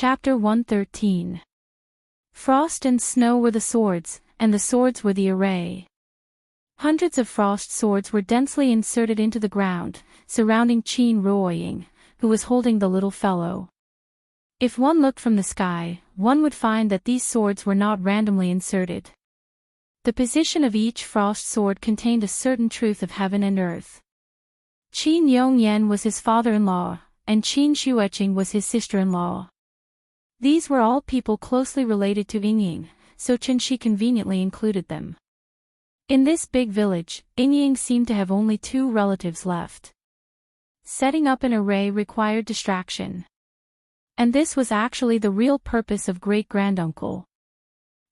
Chapter 113. Frost and snow were the swords, and the swords were the array. Hundreds of frost swords were densely inserted into the ground, surrounding Qin Ruoying, who was holding the little fellow. If one looked from the sky, one would find that these swords were not randomly inserted. The position of each frost sword contained a certain truth of heaven and earth. Qin Yongyan was his father-in-law, and Qin Xueqing was his sister-in-law. These were all people closely related to Yingying, so Qinshi conveniently included them. In this big village, Yingying seemed to have only 2 relatives left. Setting up an array required distraction. And this was actually the real purpose of great-granduncle.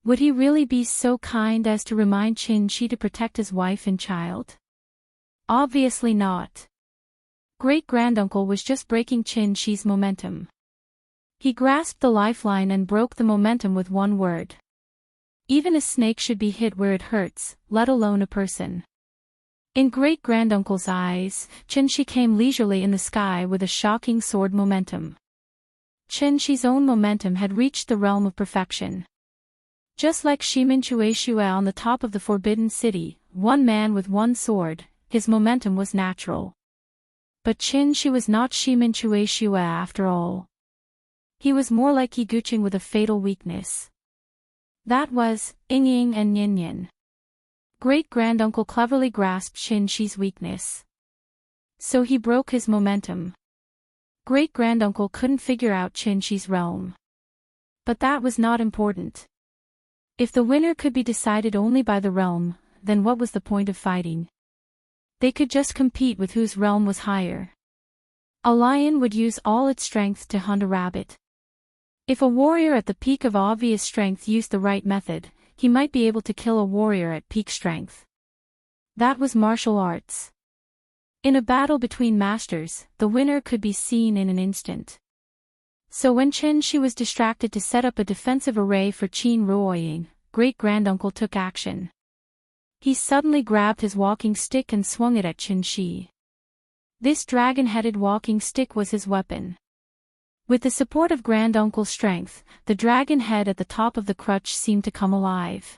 Would he really be so kind as to remind Qinshi to protect his wife and child? Obviously not. Great-granduncle was just breaking Qinshi's momentum. He grasped the lifeline and broke the momentum with one word. Even a snake should be hit where it hurts, let alone a person. In great-granduncle's eyes, Qinshi came leisurely in the sky with a shocking sword momentum. Qinshi's own momentum had reached the realm of perfection. Just like Shimin Chueshue on the top of the Forbidden City, one man with one sword, his momentum was natural. But Qinshi was not Shimin Chueshue after all. He was more like Yiguqing with a fatal weakness. That was, Yingying and Yinyin. Great-granduncle cleverly grasped Qinshi's weakness. So he broke his momentum. Great-granduncle couldn't figure out Qinshi's realm. But that was not important. If the winner could be decided only by the realm, then what was the point of fighting? They could just compete with whose realm was higher. A lion would use all its strength to hunt a rabbit. If a warrior at the peak of obvious strength used the right method, he might be able to kill a warrior at peak strength. That was martial arts. In a battle between masters, the winner could be seen in an instant. So when Qinshi was distracted to set up a defensive array for Qin Ruoying, great-granduncle took action. He suddenly grabbed his walking stick and swung it at Qinshi. This dragon-headed walking stick was his weapon. With the support of granduncle's strength, the dragon head at the top of the crutch seemed to come alive.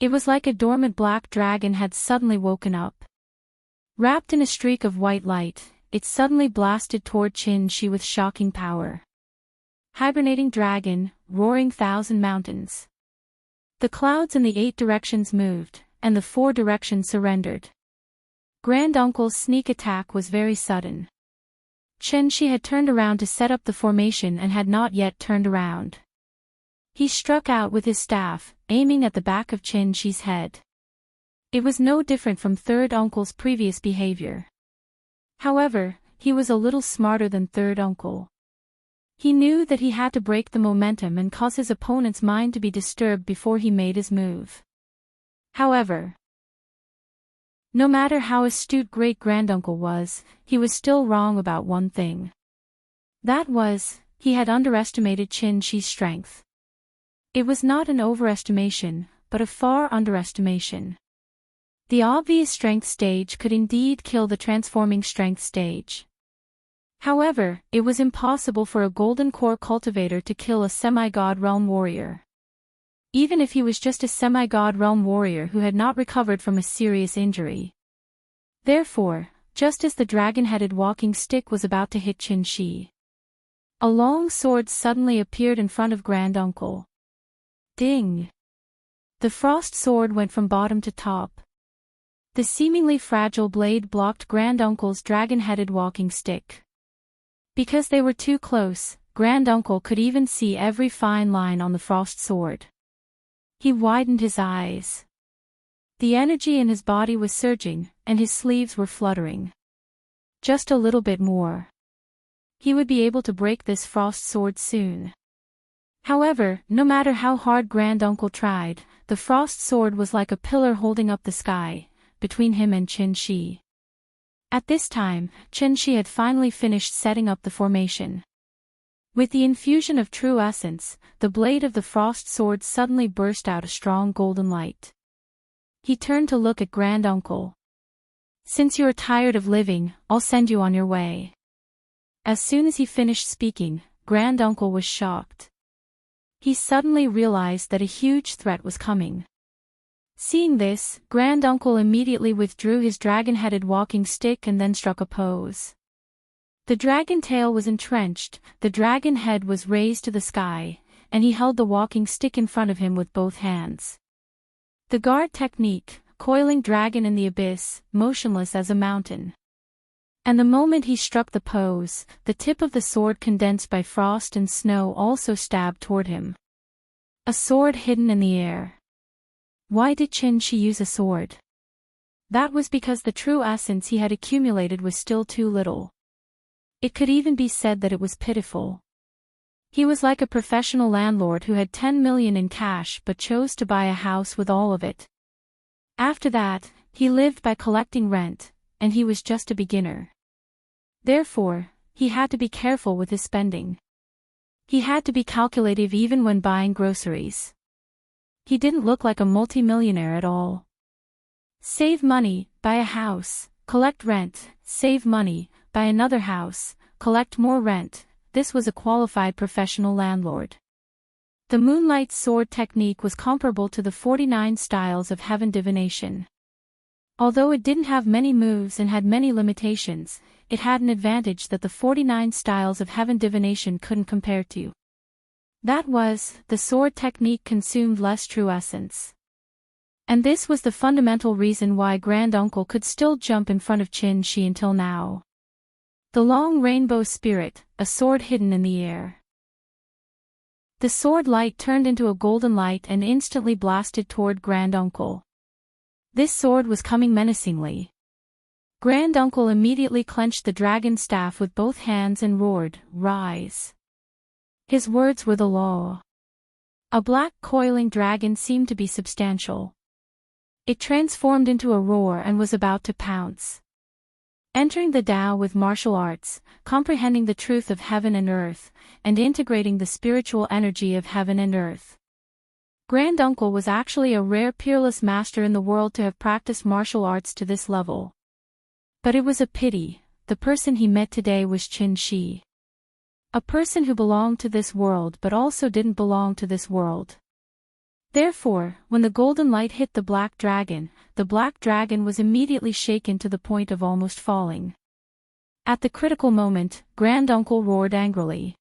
It was like a dormant black dragon had suddenly woken up. Wrapped in a streak of white light, it suddenly blasted toward Qinshi with shocking power. Hibernating dragon, roaring 1,000 mountains. The clouds in the 8 directions moved, and the 4 directions surrendered. Granduncle's sneak attack was very sudden. Qinshi had turned around to set up the formation and had not yet turned around. He struck out with his staff, aiming at the back of Qinshi's head. It was no different from Third Uncle's previous behavior. However, he was a little smarter than Third Uncle. He knew that he had to break the momentum and cause his opponent's mind to be disturbed before he made his move. However, no matter how astute great-granduncle was, he was still wrong about one thing. That was, he had underestimated Qinshi's strength. It was not an overestimation, but a far underestimation. The obvious strength stage could indeed kill the transforming strength stage. However, it was impossible for a golden core cultivator to kill a semi-god realm warrior. Even if he was just a semi-god realm warrior who had not recovered from a serious injury. Therefore, just as the dragon-headed walking stick was about to hit Qinshi, a long sword suddenly appeared in front of granduncle. Ding! The frost sword went from bottom to top. The seemingly fragile blade blocked granduncle's dragon-headed walking stick. Because they were too close, granduncle could even see every fine line on the frost sword. He widened his eyes. The energy in his body was surging, and his sleeves were fluttering. Just a little bit more. He would be able to break this frost sword soon. However, no matter how hard granduncle tried, the frost sword was like a pillar holding up the sky, between him and Qinshi. At this time, Qinshi had finally finished setting up the formation. With the infusion of true essence, the blade of the frost sword suddenly burst out a strong golden light. He turned to look at granduncle. Since you are tired of living, I'll send you on your way. As soon as he finished speaking, Granduncle was shocked. He suddenly realized that a huge threat was coming. Seeing this, Granduncle immediately withdrew his dragon-headed walking stick and then struck a pose. The dragon tail was entrenched, the dragon head was raised to the sky, and he held the walking stick in front of him with both hands. The guard technique, coiling dragon in the abyss, motionless as a mountain. And the moment he struck the pose, the tip of the sword condensed by frost and snow also stabbed toward him. A sword hidden in the air. Why did Qin Shi use a sword? That was because the true essence he had accumulated was still too little. It could even be said that it was pitiful. He was like a professional landlord who had 10 million in cash but chose to buy a house with all of it. After that, he lived by collecting rent, and he was just a beginner. Therefore, he had to be careful with his spending. He had to be calculative even when buying groceries. He didn't look like a multimillionaire at all. Save money, buy a house, collect rent, save money, buy another house, collect more rent. This was a qualified professional landlord. The moonlight sword technique was comparable to the 49 styles of heaven divination. Although it didn't have many moves and had many limitations, it had an advantage that the 49 styles of heaven divination couldn't compare to. That was, the sword technique consumed less true essence. And this was the fundamental reason why Granduncle could still jump in front of Qin Shi until now. The long rainbow spirit, a sword hidden in the air. The sword light turned into a golden light and instantly blasted toward Granduncle. This sword was coming menacingly. Granduncle immediately clenched the dragon staff with both hands and roared, "Rise!" His words were the law. A black coiling dragon seemed to be substantial. It transformed into a roar and was about to pounce. Entering the Tao with martial arts, comprehending the truth of heaven and earth, and integrating the spiritual energy of heaven and earth. Granduncle was actually a rare peerless master in the world to have practiced martial arts to this level. But it was a pity, the person he met today was Qin Shi. A person who belonged to this world but also didn't belong to this world. Therefore, when the golden light hit the black dragon was immediately shaken to the point of almost falling. At the critical moment, Granduncle roared angrily.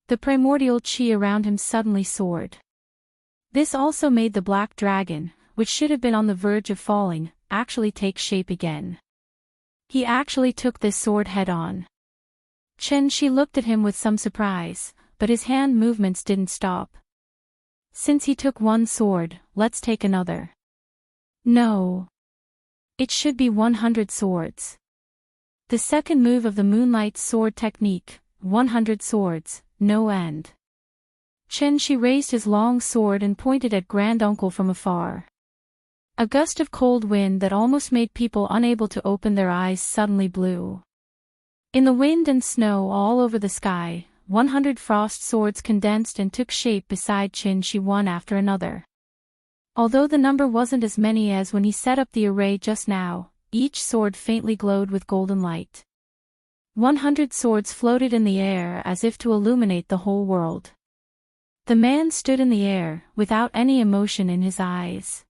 The primordial qi around him suddenly soared. This also made the black dragon, which should have been on the verge of falling, actually take shape again. He actually took this sword head-on. Qin Shi looked at him with some surprise, but his hand movements didn't stop. Since he took one sword, let's take another. No. It should be 100 swords. The second move of the moonlight sword technique, 100 swords, no end. Qin Shi raised his long sword and pointed at Granduncle from afar. A gust of cold wind that almost made people unable to open their eyes suddenly blew. In the wind and snow all over the sky, 100 frost swords condensed and took shape beside Qin Shi one after another. Although the number wasn't as many as when he set up the array just now, each sword faintly glowed with golden light. 100 swords floated in the air as if to illuminate the whole world. The man stood in the air, without any emotion in his eyes.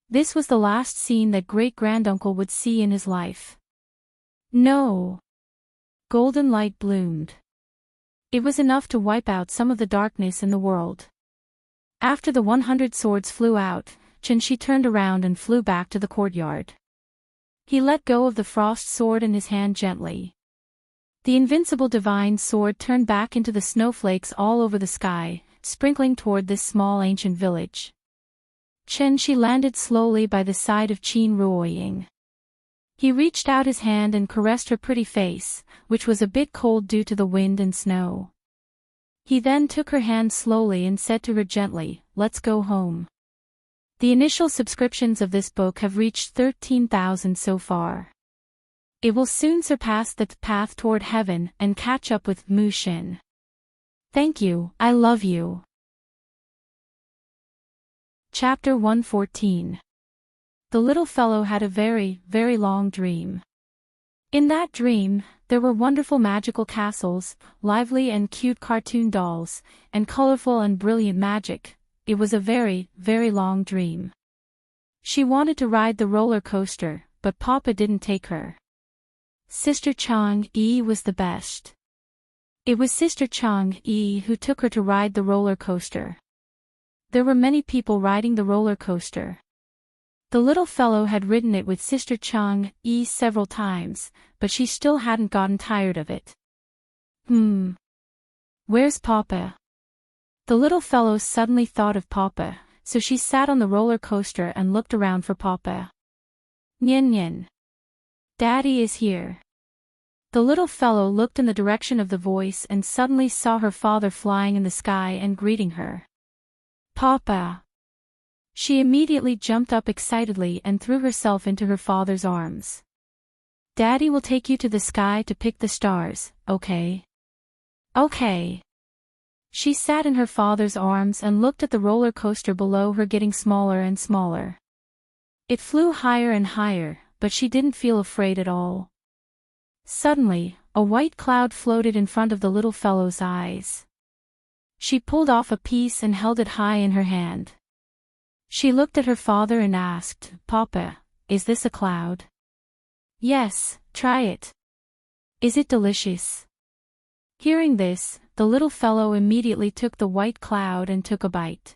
This was the last scene that great-granduncle would see in his life. No. Golden light bloomed. It was enough to wipe out some of the darkness in the world. After the 100 swords flew out, Qin Shi turned around and flew back to the courtyard. He let go of the frost sword in his hand gently. The invincible divine sword turned back into the snowflakes all over the sky, sprinkling toward this small ancient village. Qin Shi landed slowly by the side of Qin Ruoying. He reached out his hand and caressed her pretty face, which was a bit cold due to the wind and snow. He then took her hand slowly and said to her gently, "Let's go home." The initial subscriptions of this book have reached 13,000 so far. It will soon surpass the path toward heaven and catch up with Mu Xin. Thank you, I love you. Chapter 114. The little fellow had a very, very long dream. In that dream, there were wonderful magical castles, lively and cute cartoon dolls, and colorful and brilliant magic. It was a very, very long dream. She wanted to ride the roller coaster, but Papa didn't take her. Sister Chang-yi was the best. It was Sister Chang-yi who took her to ride the roller coaster. There were many people riding the roller coaster. The little fellow had ridden it with Sister Chang-yi several times, but she still hadn't gotten tired of it. Where's Papa? The little fellow suddenly thought of Papa, so she sat on the roller coaster and looked around for Papa. Nyen Nyen. Daddy is here. The little fellow looked in the direction of the voice and suddenly saw her father flying in the sky and greeting her. Papa! She immediately jumped up excitedly and threw herself into her father's arms. Daddy will take you to the sky to pick the stars, okay? Okay. She sat in her father's arms and looked at the roller coaster below her getting smaller and smaller. It flew higher and higher, but she didn't feel afraid at all. Suddenly, a white cloud floated in front of the little fellow's eyes. She pulled off a piece and held it high in her hand. She looked at her father and asked, Papa, is this a cloud? Yes, try it. Is it delicious? Hearing this, the little fellow immediately took the white cloud and took a bite.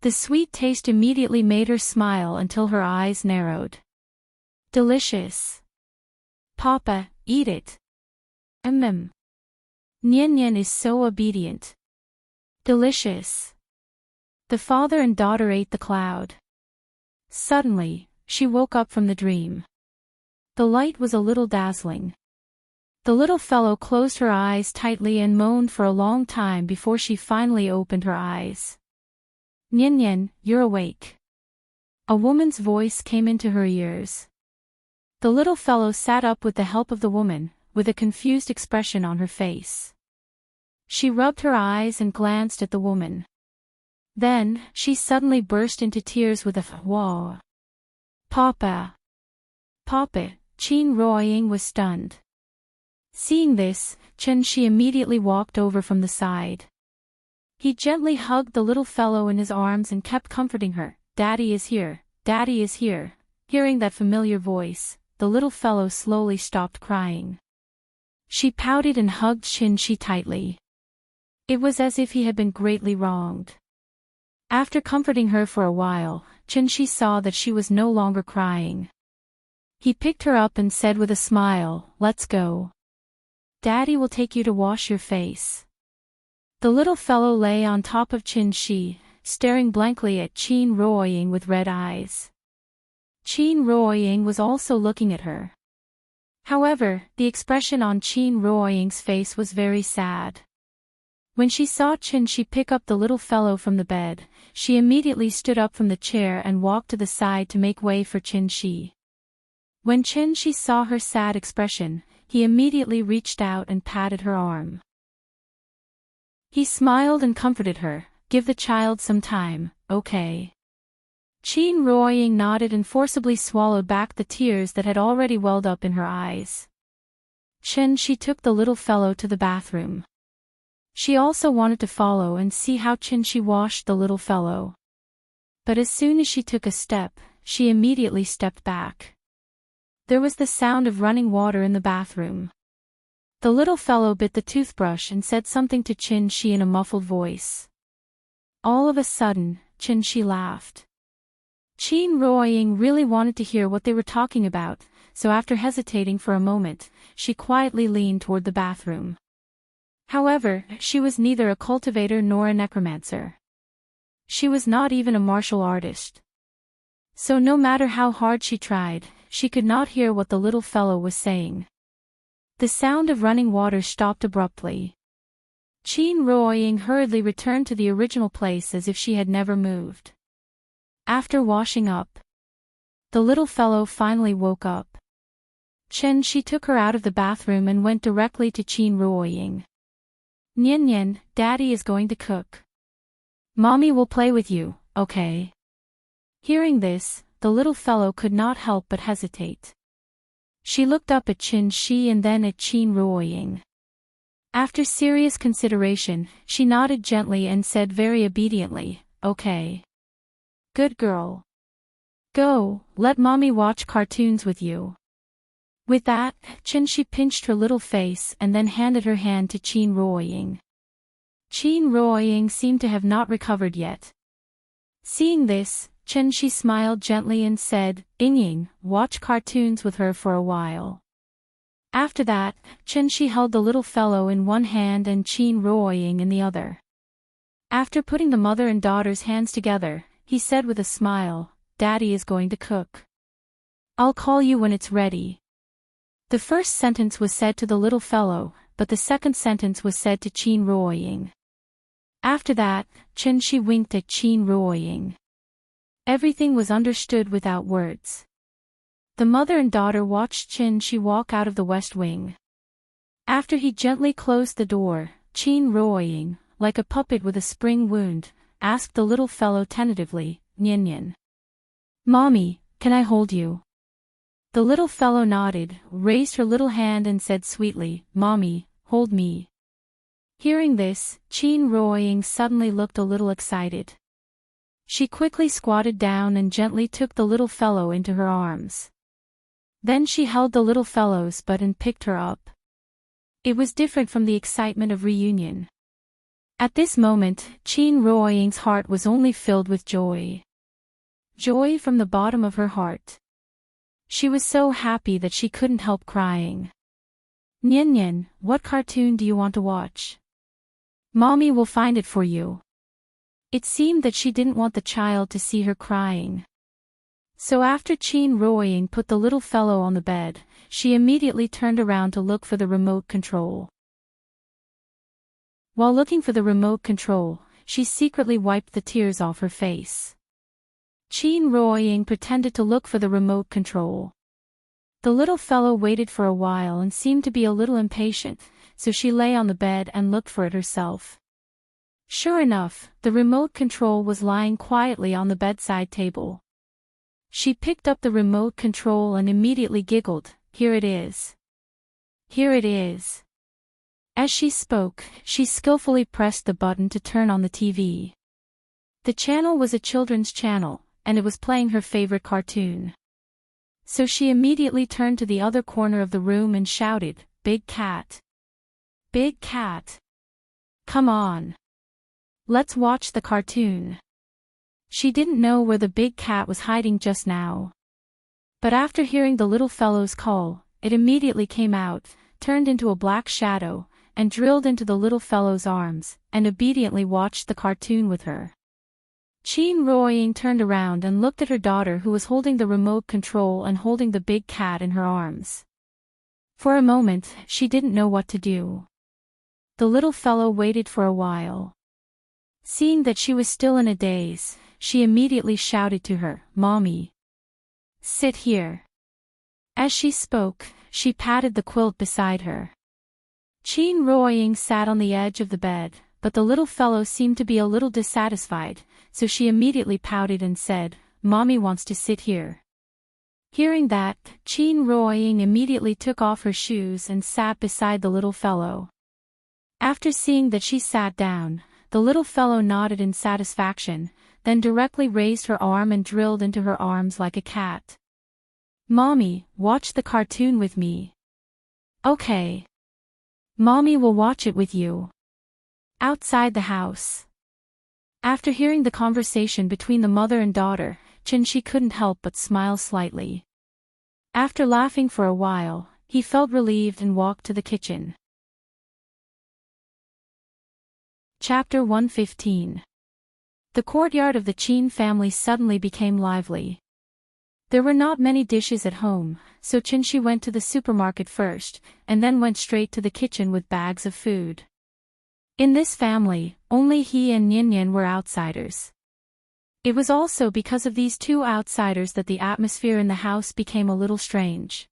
The sweet taste immediately made her smile until her eyes narrowed. Delicious. Papa, eat it. Nyen Nyen is so obedient. Delicious. The father and daughter ate the cloud. Suddenly, she woke up from the dream. The light was a little dazzling. The little fellow closed her eyes tightly and moaned for a long time before she finally opened her eyes. Nyen Nyen, you're awake. A woman's voice came into her ears. The little fellow sat up with the help of the woman, with a confused expression on her face. She rubbed her eyes and glanced at the woman. Then, she suddenly burst into tears with a "Whoa! Papa! Papa!" Qin Ruoying was stunned. Seeing this, Chen Shi immediately walked over from the side. He gently hugged the little fellow in his arms and kept comforting her. Daddy is here, Daddy is here. Hearing that familiar voice, the little fellow slowly stopped crying. She pouted and hugged Qin Shi tightly. It was as if he had been greatly wronged. After comforting her for a while, Qin Shi saw that she was no longer crying. He picked her up and said with a smile, "Let's go. Daddy will take you to wash your face." The little fellow lay on top of Qin Shi, staring blankly at Qin Ruoying with red eyes. Qin Ruoying was also looking at her. However, the expression on Qin Ruoying's face was very sad. When she saw Qin Shi pick up the little fellow from the bed, she immediately stood up from the chair and walked to the side to make way for Qin Shi. When Qin Shi saw her sad expression, he immediately reached out and patted her arm. He smiled and comforted her. "Give the child some time, okay?" Qin Ruoying nodded and forcibly swallowed back the tears that had already welled up in her eyes. Qin Shi took the little fellow to the bathroom. She also wanted to follow and see how Qin Shi washed the little fellow. But as soon as she took a step, she immediately stepped back. There was the sound of running water in the bathroom. The little fellow bit the toothbrush and said something to Qin Shi in a muffled voice. All of a sudden, Qin Shi laughed. Qin Ruoying really wanted to hear what they were talking about, so after hesitating for a moment, she quietly leaned toward the bathroom. However, she was neither a cultivator nor a necromancer. She was not even a martial artist. So no matter how hard she tried, she could not hear what the little fellow was saying. The sound of running water stopped abruptly. Qin Ruoying hurriedly returned to the original place as if she had never moved. After washing up, the little fellow finally woke up. Qin Shi took her out of the bathroom and went directly to Qin Ruoying. "Nyen Nyen, Daddy is going to cook. Mommy will play with you, okay?" Hearing this, the little fellow could not help but hesitate. She looked up at Qin Shi and then at Qin Ruoying. After serious consideration, she nodded gently and said very obediently, "Okay. Good girl. Go, let mommy watch cartoons with you." With that, Qin Shi pinched her little face and then handed her hand to Qin Ruoying. Qin Ruoying seemed to have not recovered yet. Seeing this, Qin Shi smiled gently and said, "Ying, watch cartoons with her for a while." After that, Qin Shi held the little fellow in one hand and Qin Ruoying in the other. After putting the mother and daughter's hands together, he said with a smile, "Daddy is going to cook. I'll call you when it's ready." The first sentence was said to the little fellow, but the second sentence was said to Qin Ruoying. After that, Qin Shi winked at Qin Ruoying. Everything was understood without words. The mother and daughter watched Qin Shi walk out of the west wing. After he gently closed the door, Qin Ruoying, like a puppet with a spring wound, asked the little fellow tentatively, "Nian. Mommy, can I hold you?" The little fellow nodded, raised her little hand and said sweetly, "Mommy, hold me." Hearing this, Qin Ruoying suddenly looked a little excited. She quickly squatted down and gently took the little fellow into her arms. Then she held the little fellow's butt and picked her up. It was different from the excitement of reunion. At this moment, Qin Ruoying's heart was only filled with joy. Joy from the bottom of her heart. She was so happy that she couldn't help crying. "Nian, what cartoon do you want to watch? Mommy will find it for you." It seemed that she didn't want the child to see her crying. So after Qin Ruoying put the little fellow on the bed, she immediately turned around to look for the remote control. While looking for the remote control, she secretly wiped the tears off her face. Qin Ruoying pretended to look for the remote control. The little fellow waited for a while and seemed to be a little impatient, so she lay on the bed and looked for it herself. Sure enough, the remote control was lying quietly on the bedside table. She picked up the remote control and immediately giggled, "Here it is. Here it is." As she spoke, she skillfully pressed the button to turn on the TV. The channel was a children's channel, and it was playing her favorite cartoon. So she immediately turned to the other corner of the room and shouted, "Big cat! Big cat! Come on! Let's watch the cartoon." She didn't know where the big cat was hiding just now. But after hearing the little fellow's call, it immediately came out, turned into a black shadow, and drilled into the little fellow's arms, and obediently watched the cartoon with her. Qin Ruoying turned around and looked at her daughter who was holding the remote control and holding the big cat in her arms. For a moment, she didn't know what to do. The little fellow waited for a while. Seeing that she was still in a daze, she immediately shouted to her, "Mommy. Sit here." As she spoke, she patted the quilt beside her. Qin Ruoying sat on the edge of the bed, but the little fellow seemed to be a little dissatisfied, so she immediately pouted and said, "Mommy wants to sit here." Hearing that, Qin Ruoying immediately took off her shoes and sat beside the little fellow. After seeing that she sat down, the little fellow nodded in satisfaction, then directly raised her arm and drilled into her arms like a cat. "Mommy, watch the cartoon with me." "Okay. Mommy will watch it with you." Outside the house. After hearing the conversation between the mother and daughter, Qin Shi couldn't help but smile slightly. After laughing for a while, he felt relieved and walked to the kitchen. Chapter 115. The courtyard of the Qin family suddenly became lively. There were not many dishes at home, so Qin Shi went to the supermarket first, and then went straight to the kitchen with bags of food. In this family, only he and Nian were outsiders. It was also because of these two outsiders that the atmosphere in the house became a little strange.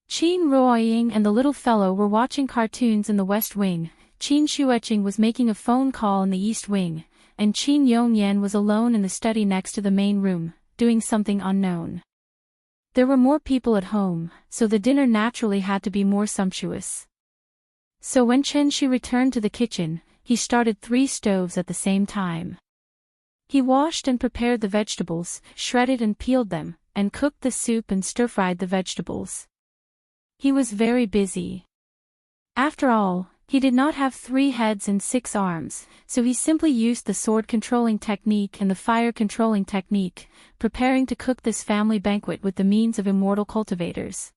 Qin Ruoying and the little fellow were watching cartoons in the west wing, Qin Shueqing was making a phone call in the east wing, and Qin Yongyan was alone in the study next to the main room, doing something unknown. There were more people at home, so the dinner naturally had to be more sumptuous. So when Chen Shi returned to the kitchen, he started 3 stoves at the same time. He washed and prepared the vegetables, shredded and peeled them, and cooked the soup and stir-fried the vegetables. He was very busy. After all, he did not have 3 heads and 6 arms, so he simply used the sword-controlling technique and the fire-controlling technique, preparing to cook this family banquet with the means of immortal cultivators.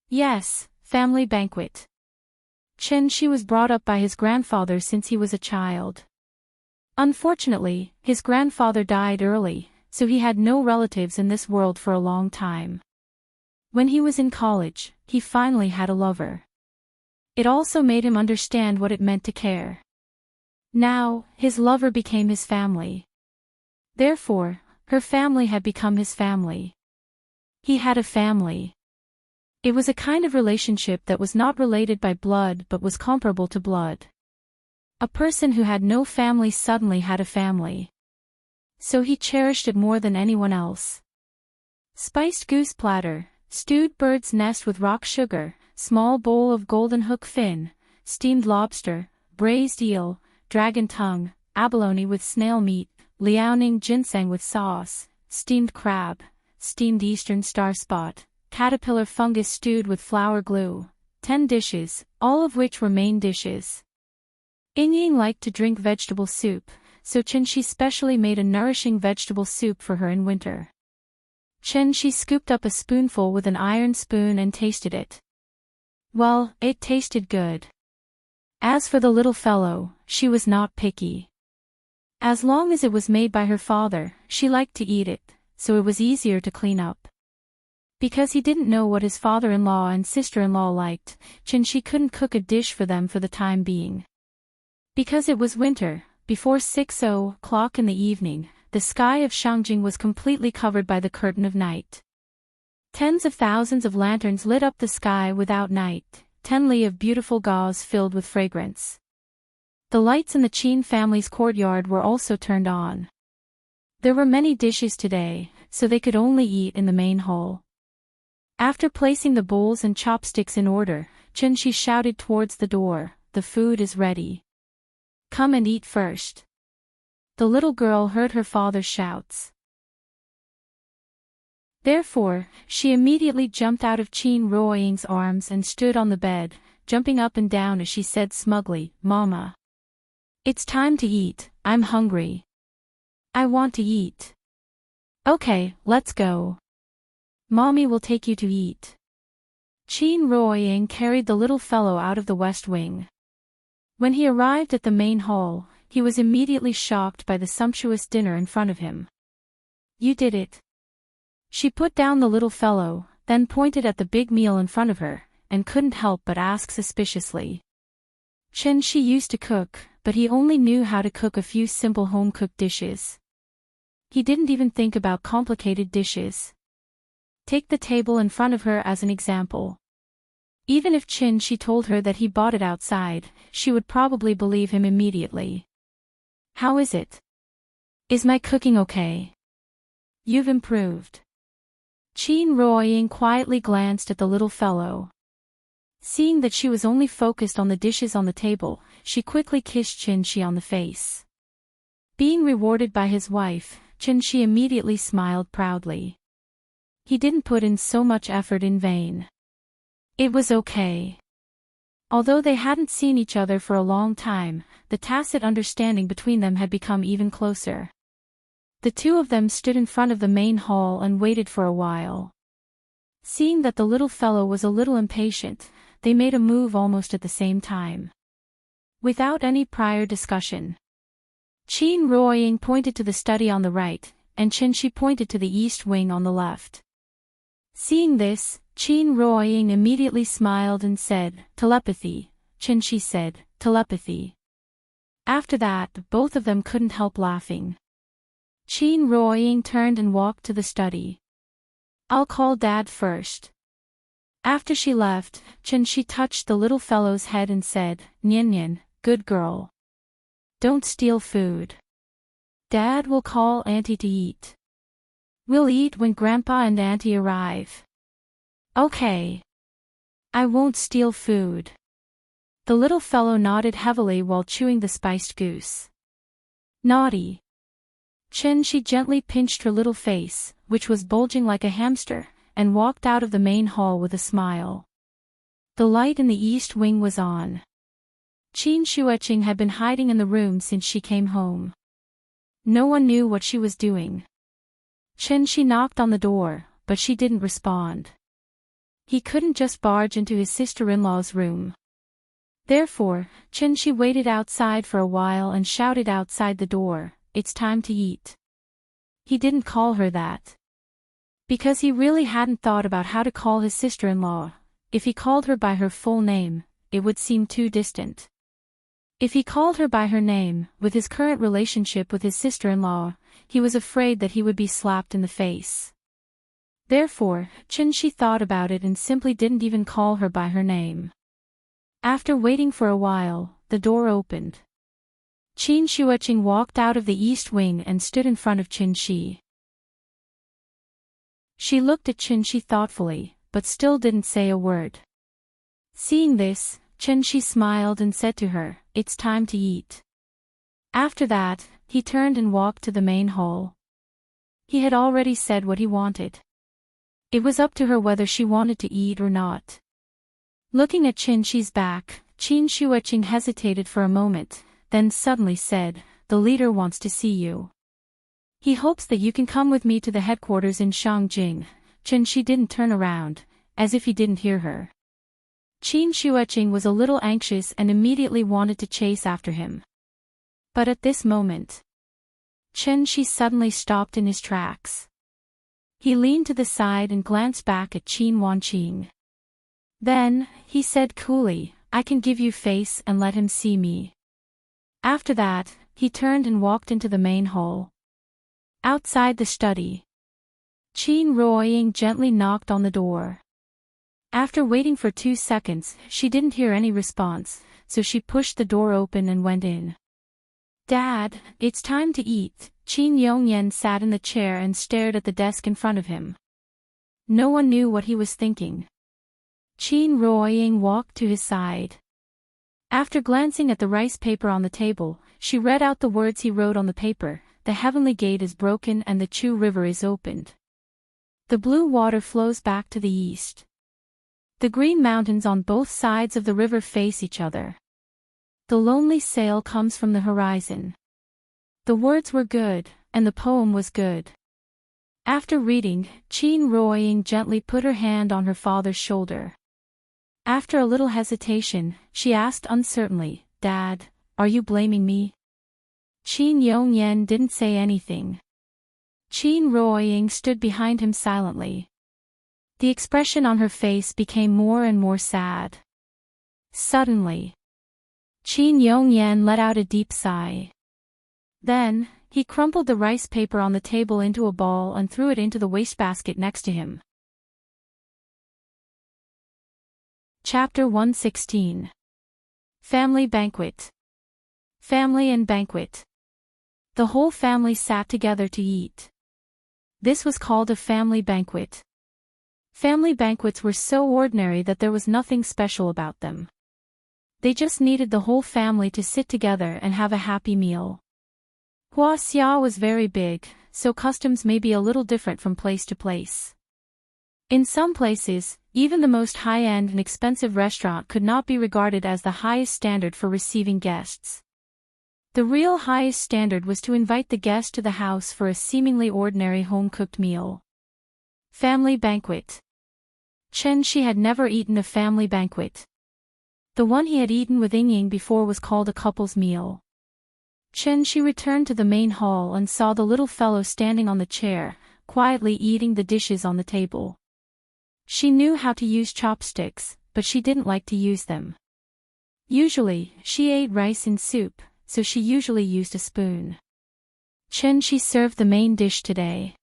Yes, family banquet. Chen Shi was brought up by his grandfather since he was a child. Unfortunately, his grandfather died early, so he had no relatives in this world for a long time. When he was in college, he finally had a lover. It also made him understand what it meant to care. Now, his lover became his family. Therefore, her family had become his family. He had a family. It was a kind of relationship that was not related by blood but was comparable to blood. A person who had no family suddenly had a family. So he cherished it more than anyone else. Spiced goose platter, stewed bird's nest with rock sugar, small bowl of golden hook fin, steamed lobster, braised eel, dragon tongue, abalone with snail meat, liaoning ginseng with sauce, steamed crab, steamed eastern star spot, caterpillar fungus stewed with flour glue, 10 dishes, all of which were main dishes. Ying liked to drink vegetable soup, so Chen Shi specially made a nourishing vegetable soup for her in winter. Chen Shi scooped up a spoonful with an iron spoon and tasted it. Well, it tasted good. As for the little fellow, she was not picky. As long as it was made by her father, she liked to eat it, so it was easier to clean up. Because he didn't know what his father-in-law and sister-in-law liked, Chen Shi couldn't cook a dish for them for the time being. Because it was winter, before 6 o'clock in the evening, the sky of Shangjing was completely covered by the curtain of night. Tens of thousands of lanterns lit up the sky without night, 10 li of beautiful gauze filled with fragrance. The lights in the Qin family's courtyard were also turned on. There were many dishes today, so they could only eat in the main hall. After placing the bowls and chopsticks in order, Chen Shi shouted towards the door, "The food is ready. Come and eat first." The little girl heard her father's shouts. Therefore, she immediately jumped out of Qin Ruoying's arms and stood on the bed, jumping up and down as she said smugly, "Mama. It's time to eat, I'm hungry. I want to eat." "Okay, let's go. Mommy will take you to eat." Qin Ruoying carried the little fellow out of the west wing. When he arrived at the main hall, he was immediately shocked by the sumptuous dinner in front of him. "You did it." She put down the little fellow, then pointed at the big meal in front of her, and couldn't help but ask suspiciously. Chen Shi used to cook, but he only knew how to cook a few simple home-cooked dishes. He didn't even think about complicated dishes. Take the table in front of her as an example. Even if Chen Shi told her that he bought it outside, she would probably believe him immediately. "How is it? Is my cooking okay? You've improved." Qin Ruoying quietly glanced at the little fellow. Seeing that she was only focused on the dishes on the table, she quickly kissed Chen Shi on the face. Being rewarded by his wife, Chen Shi immediately smiled proudly. He didn't put in so much effort in vain. It was okay. Although they hadn't seen each other for a long time, the tacit understanding between them had become even closer. The two of them stood in front of the main hall and waited for a while. Seeing that the little fellow was a little impatient, they made a move almost at the same time. Without any prior discussion, Qin Ruoying pointed to the study on the right, and Chen Shi pointed to the east wing on the left. Seeing this, Qin Ruoying immediately smiled and said, "Telepathy." Chen Shi said, "Telepathy." After that, both of them couldn't help laughing. Qin Ruoying turned and walked to the study. "I'll call Dad first." After she left, Chen Shi touched the little fellow's head and said, "Nian Nian, good girl. Don't steal food. Dad will call Auntie to eat." We'll eat when Grandpa and Auntie arrive. Okay. I won't steal food. The little fellow nodded heavily while chewing the spiced goose. Naughty. Chen-Shi gently pinched her little face, which was bulging like a hamster, and walked out of the main hall with a smile. The light in the east wing was on. Qin Shuiqing had been hiding in the room since she came home. No one knew what she was doing. Chen-Shi knocked on the door, but she didn't respond. He couldn't just barge into his sister-in-law's room. Therefore, Chen-Shi waited outside for a while and shouted outside the door, "It's time to eat." He didn't call her that. Because he really hadn't thought about how to call his sister-in-law. If he called her by her full name, it would seem too distant. If he called her by her name, with his current relationship with his sister-in-law, he was afraid that he would be slapped in the face. Therefore, Chen-Shi thought about it and simply didn't even call her by her name. After waiting for a while, the door opened. Qin Shuiqing walked out of the east wing and stood in front of Chen-Shi. She looked at Chen-Shi thoughtfully, but still didn't say a word. Seeing this, Chen-Shi smiled and said to her, "It's time to eat." After that, he turned and walked to the main hall. He had already said what he wanted. It was up to her whether she wanted to eat or not. Looking at Chen-Shi's back, Qin Shuiqing hesitated for a moment, then suddenly said, "The leader wants to see you. He hopes that you can come with me to the headquarters in Shangjing." Chen-Shi didn't turn around, as if he didn't hear her. Qin Shuiqing was a little anxious and immediately wanted to chase after him. But at this moment, Chen-Shi suddenly stopped in his tracks. He leaned to the side and glanced back at Qin Wanqing. Then, he said coolly, "I can give you face and let him see me." After that, he turned and walked into the main hall. Outside the study, Qin Ruoying gently knocked on the door. After waiting for 2 seconds, she didn't hear any response, so she pushed the door open and went in. "Dad, it's time to eat." Qin Yongyan sat in the chair and stared at the desk in front of him. No one knew what he was thinking. Qin Ruoying walked to his side. After glancing at the rice paper on the table, she read out the words he wrote on the paper: "The heavenly gate is broken and the Chu River is opened. The blue water flows back to the east. The green mountains on both sides of the river face each other. The lonely sail comes from the horizon." The words were good, and the poem was good. After reading, Qin Ruoying gently put her hand on her father's shoulder. After a little hesitation, she asked uncertainly, "Dad, are you blaming me?" Qin Yongyan didn't say anything. Qin Ruoying stood behind him silently. The expression on her face became more and more sad. Suddenly, Qin Yongyan let out a deep sigh. Then, he crumpled the rice paper on the table into a ball and threw it into the wastebasket next to him. Chapter 116. Family Banquet. Family and Banquet. The whole family sat together to eat. This was called a family banquet. Family banquets were so ordinary that there was nothing special about them. They just needed the whole family to sit together and have a happy meal. Wuxia was very big, so customs may be a little different from place to place. In some places, even the most high-end and expensive restaurant could not be regarded as the highest standard for receiving guests. The real highest standard was to invite the guest to the house for a seemingly ordinary home-cooked meal. Family banquet. Chen-Shi had never eaten a family banquet. The one he had eaten with Ying before was called a couple's meal. Chen-Shi returned to the main hall and saw the little fellow standing on the chair, quietly eating the dishes on the table. She knew how to use chopsticks, but she didn't like to use them. Usually, she ate rice in soup, so she usually used a spoon. Chen-Shi served the main dish today.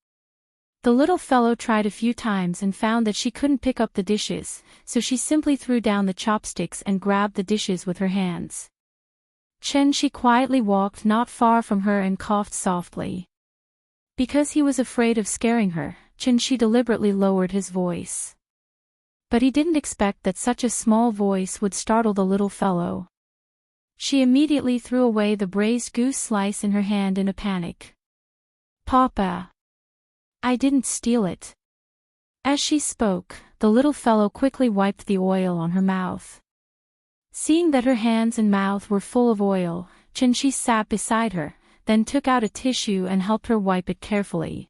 The little fellow tried a few times and found that she couldn't pick up the dishes, so she simply threw down the chopsticks and grabbed the dishes with her hands. Chen-Shi quietly walked not far from her and coughed softly. Because he was afraid of scaring her, Qinshi deliberately lowered his voice. But he didn't expect that such a small voice would startle the little fellow. She immediately threw away the braised goose slice in her hand in a panic. "Papa! I didn't steal it." As she spoke, the little fellow quickly wiped the oil on her mouth. Seeing that her hands and mouth were full of oil, Qinshi sat beside her, then took out a tissue and helped her wipe it carefully.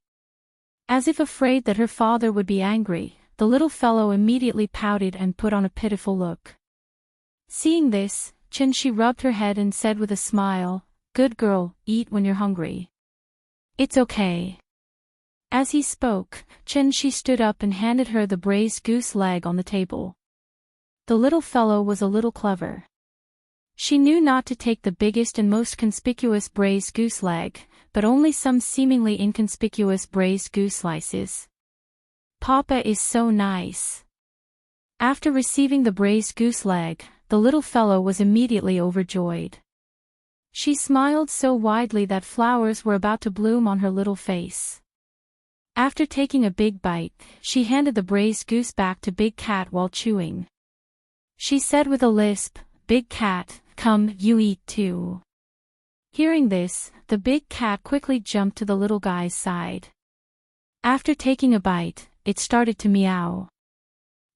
As if afraid that her father would be angry, the little fellow immediately pouted and put on a pitiful look. Seeing this, Qinshi rubbed her head and said with a smile, "Good girl, eat when you're hungry. It's okay." As he spoke, Qinshi stood up and handed her the braised goose leg on the table. The little fellow was a little clever. She knew not to take the biggest and most conspicuous braised goose leg, but only some seemingly inconspicuous braised goose slices. "Papa is so nice." After receiving the braised goose leg, the little fellow was immediately overjoyed. She smiled so widely that flowers were about to bloom on her little face. After taking a big bite, she handed the braised goose back to Big Cat while chewing. She said with a lisp, "Big Cat, come, you eat too." Hearing this, the big cat quickly jumped to the little guy's side. After taking a bite, it started to meow.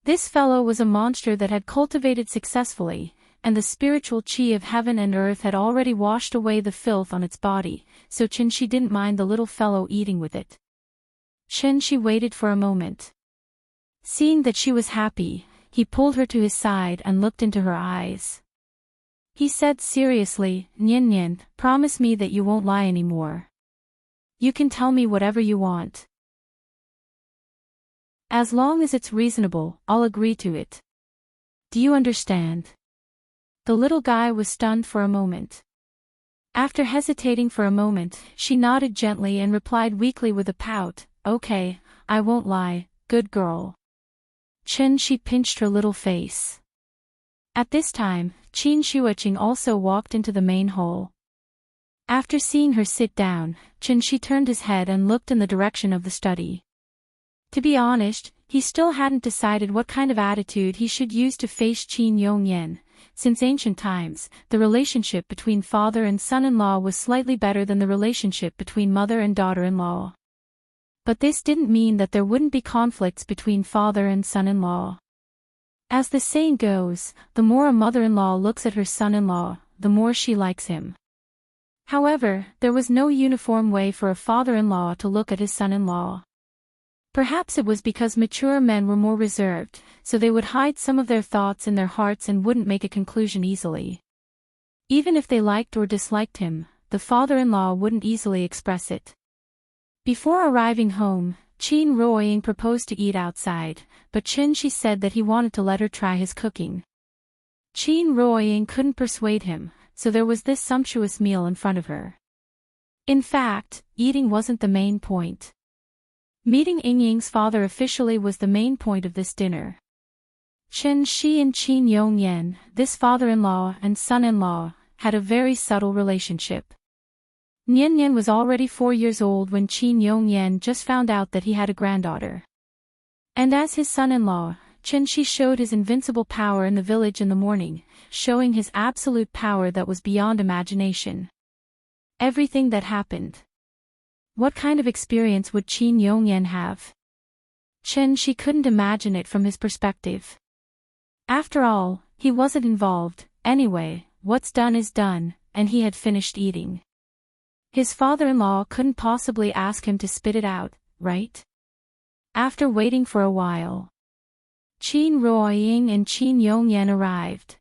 This fellow was a monster that had cultivated successfully, and the spiritual chi of heaven and earth had already washed away the filth on its body, so Qinshi didn't mind the little fellow eating with it. Qinshi waited for a moment. Seeing that she was happy, he pulled her to his side and looked into her eyes. He said seriously, "Nian Nian, promise me that you won't lie anymore. You can tell me whatever you want. As long as it's reasonable, I'll agree to it. Do you understand?" The little guy was stunned for a moment. After hesitating for a moment, she nodded gently and replied weakly with a pout, "Okay, I won't lie, good girl." Qinshi pinched her little face. At this time, Qin Shuiqing also walked into the main hall. After seeing her sit down, Qinshi turned his head and looked in the direction of the study. To be honest, he still hadn't decided what kind of attitude he should use to face Qin Yongyan. Since ancient times, the relationship between father and son-in-law was slightly better than the relationship between mother and daughter-in-law. But this didn't mean that there wouldn't be conflicts between father and son-in-law. As the saying goes, the more a mother-in-law looks at her son-in-law, the more she likes him. However, there was no uniform way for a father-in-law to look at his son-in-law. Perhaps it was because mature men were more reserved, so they would hide some of their thoughts in their hearts and wouldn't make a conclusion easily. Even if they liked or disliked him, the father-in-law wouldn't easily express it. Before arriving home, Qin Ruoying proposed to eat outside, but Qinshi said that he wanted to let her try his cooking. Qin Ruoying couldn't persuade him, so there was this sumptuous meal in front of her. In fact, eating wasn't the main point. Meeting Yingying's father officially was the main point of this dinner. Qinshi and Qin Yongyan, this father-in-law and son-in-law, had a very subtle relationship. Nian Nian was already 4 years old when Qin Yongyan just found out that he had a granddaughter. And as his son-in-law, Qinshi showed his invincible power in the village in the morning, showing his absolute power that was beyond imagination. Everything that happened. What kind of experience would Qin Yongyan have? Qinshi couldn't imagine it from his perspective. After all, he wasn't involved. Anyway, what's done is done, and he had finished eating. His father-in-law couldn't possibly ask him to spit it out, right? After waiting for a while, Qin Ruoying and Qin Yongyan arrived.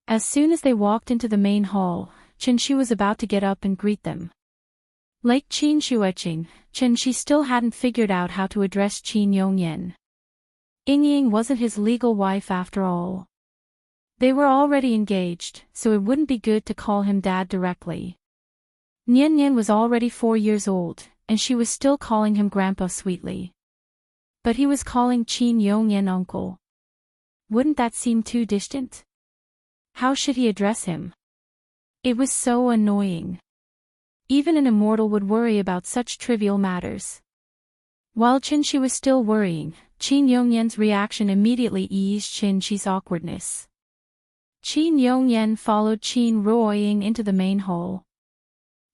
As soon as they walked into the main hall, Qinshi was about to get up and greet them. Like Qin Shuiqing, Qinshi still hadn't figured out how to address Qin Yongyan. Yingying wasn't his legal wife after all. They were already engaged, so it wouldn't be good to call him dad directly. Nian Nian was already 4 years old, and she was still calling him grandpa sweetly. But he was calling Qin Yongyan uncle. Wouldn't that seem too distant? How should he address him? It was so annoying. Even an immortal would worry about such trivial matters. While Qin was still worrying, Qin Yongyan's reaction immediately eased Qin awkwardness. Qin Yongyan followed Qin Ruoying into the main hall.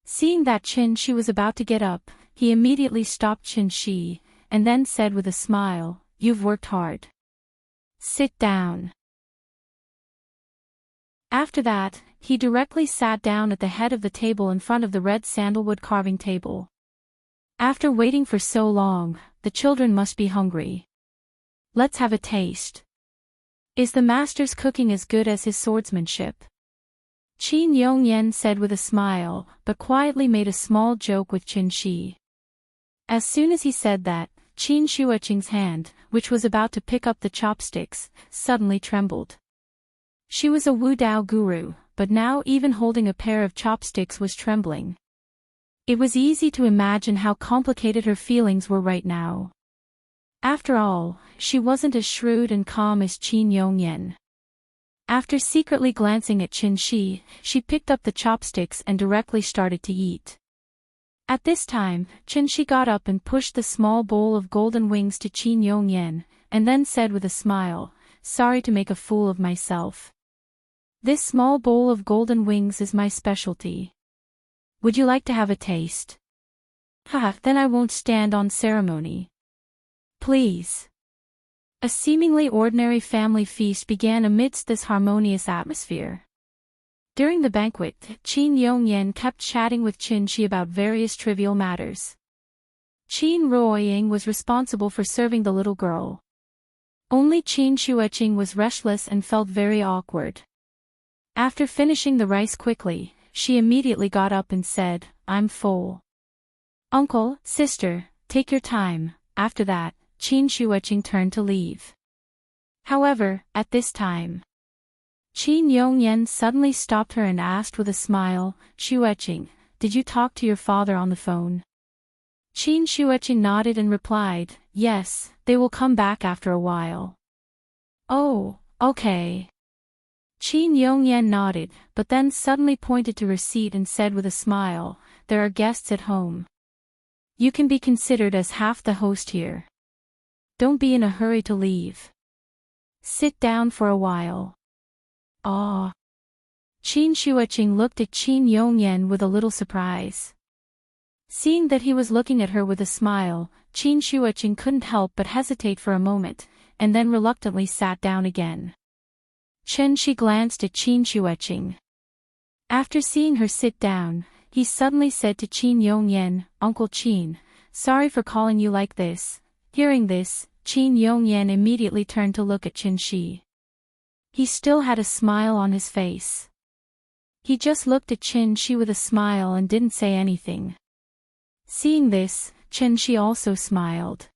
Seeing that Qin was about to get up, he immediately stopped Qin, and then said with a smile, "You've worked hard. Sit down." After that, he directly sat down at the head of the table in front of the red sandalwood carving table. After waiting for so long, the children must be hungry. Let's have a taste. Is the master's cooking as good as his swordsmanship? Qin Yongyan said with a smile, but quietly made a small joke with Qin. As soon as he said that, Qin Shuoqing's hand, which was about to pick up the chopsticks, suddenly trembled. She was a Wu Dao guru, but now even holding a pair of chopsticks was trembling. It was easy to imagine how complicated her feelings were right now. After all, she wasn't as shrewd and calm as Qin Yongyan. After secretly glancing at Qin, she picked up the chopsticks and directly started to eat. At this time, Qin got up and pushed the small bowl of golden wings to Qin Yongyan, and then said with a smile, "Sorry to make a fool of myself. This small bowl of golden wings is my specialty. Would you like to have a taste?" "Ha, then I won't stand on ceremony. Please." A seemingly ordinary family feast began amidst this harmonious atmosphere. During the banquet, Qin Yongyan kept chatting with Qin about various trivial matters. Qin Ruoying was responsible for serving the little girl. Only Qin Shuoqing was restless and felt very awkward. After finishing the rice quickly, she immediately got up and said, "I'm full." "Uncle, sister, take your time." After that, Qin Shuoqing turned to leave. However, at this time, Qin Yongyan suddenly stopped her and asked with a smile, "Shuoqing, did you talk to your father on the phone?" Qin Shuoqing nodded and replied, "Yes, they will come back after a while." "Oh, okay." Qin Yongyan nodded, but then suddenly pointed to her seat and said with a smile, "There are guests at home. You can be considered as half the host here. Don't be in a hurry to leave. Sit down for a while." "Ah." Qin Shuoqing looked at Qin Yongyan with a little surprise. Seeing that he was looking at her with a smile, Qin Shuoqing couldn't help but hesitate for a moment, and then reluctantly sat down again. She glanced at Qin Shuoqing. After seeing her sit down, he suddenly said to Qin Yongyan, "Uncle Qin, sorry for calling you like this." Hearing this, Qin Yongyan immediately turned to look at Qin. He still had a smile on his face. He just looked at Qin with a smile and didn't say anything. Seeing this, Qin also smiled.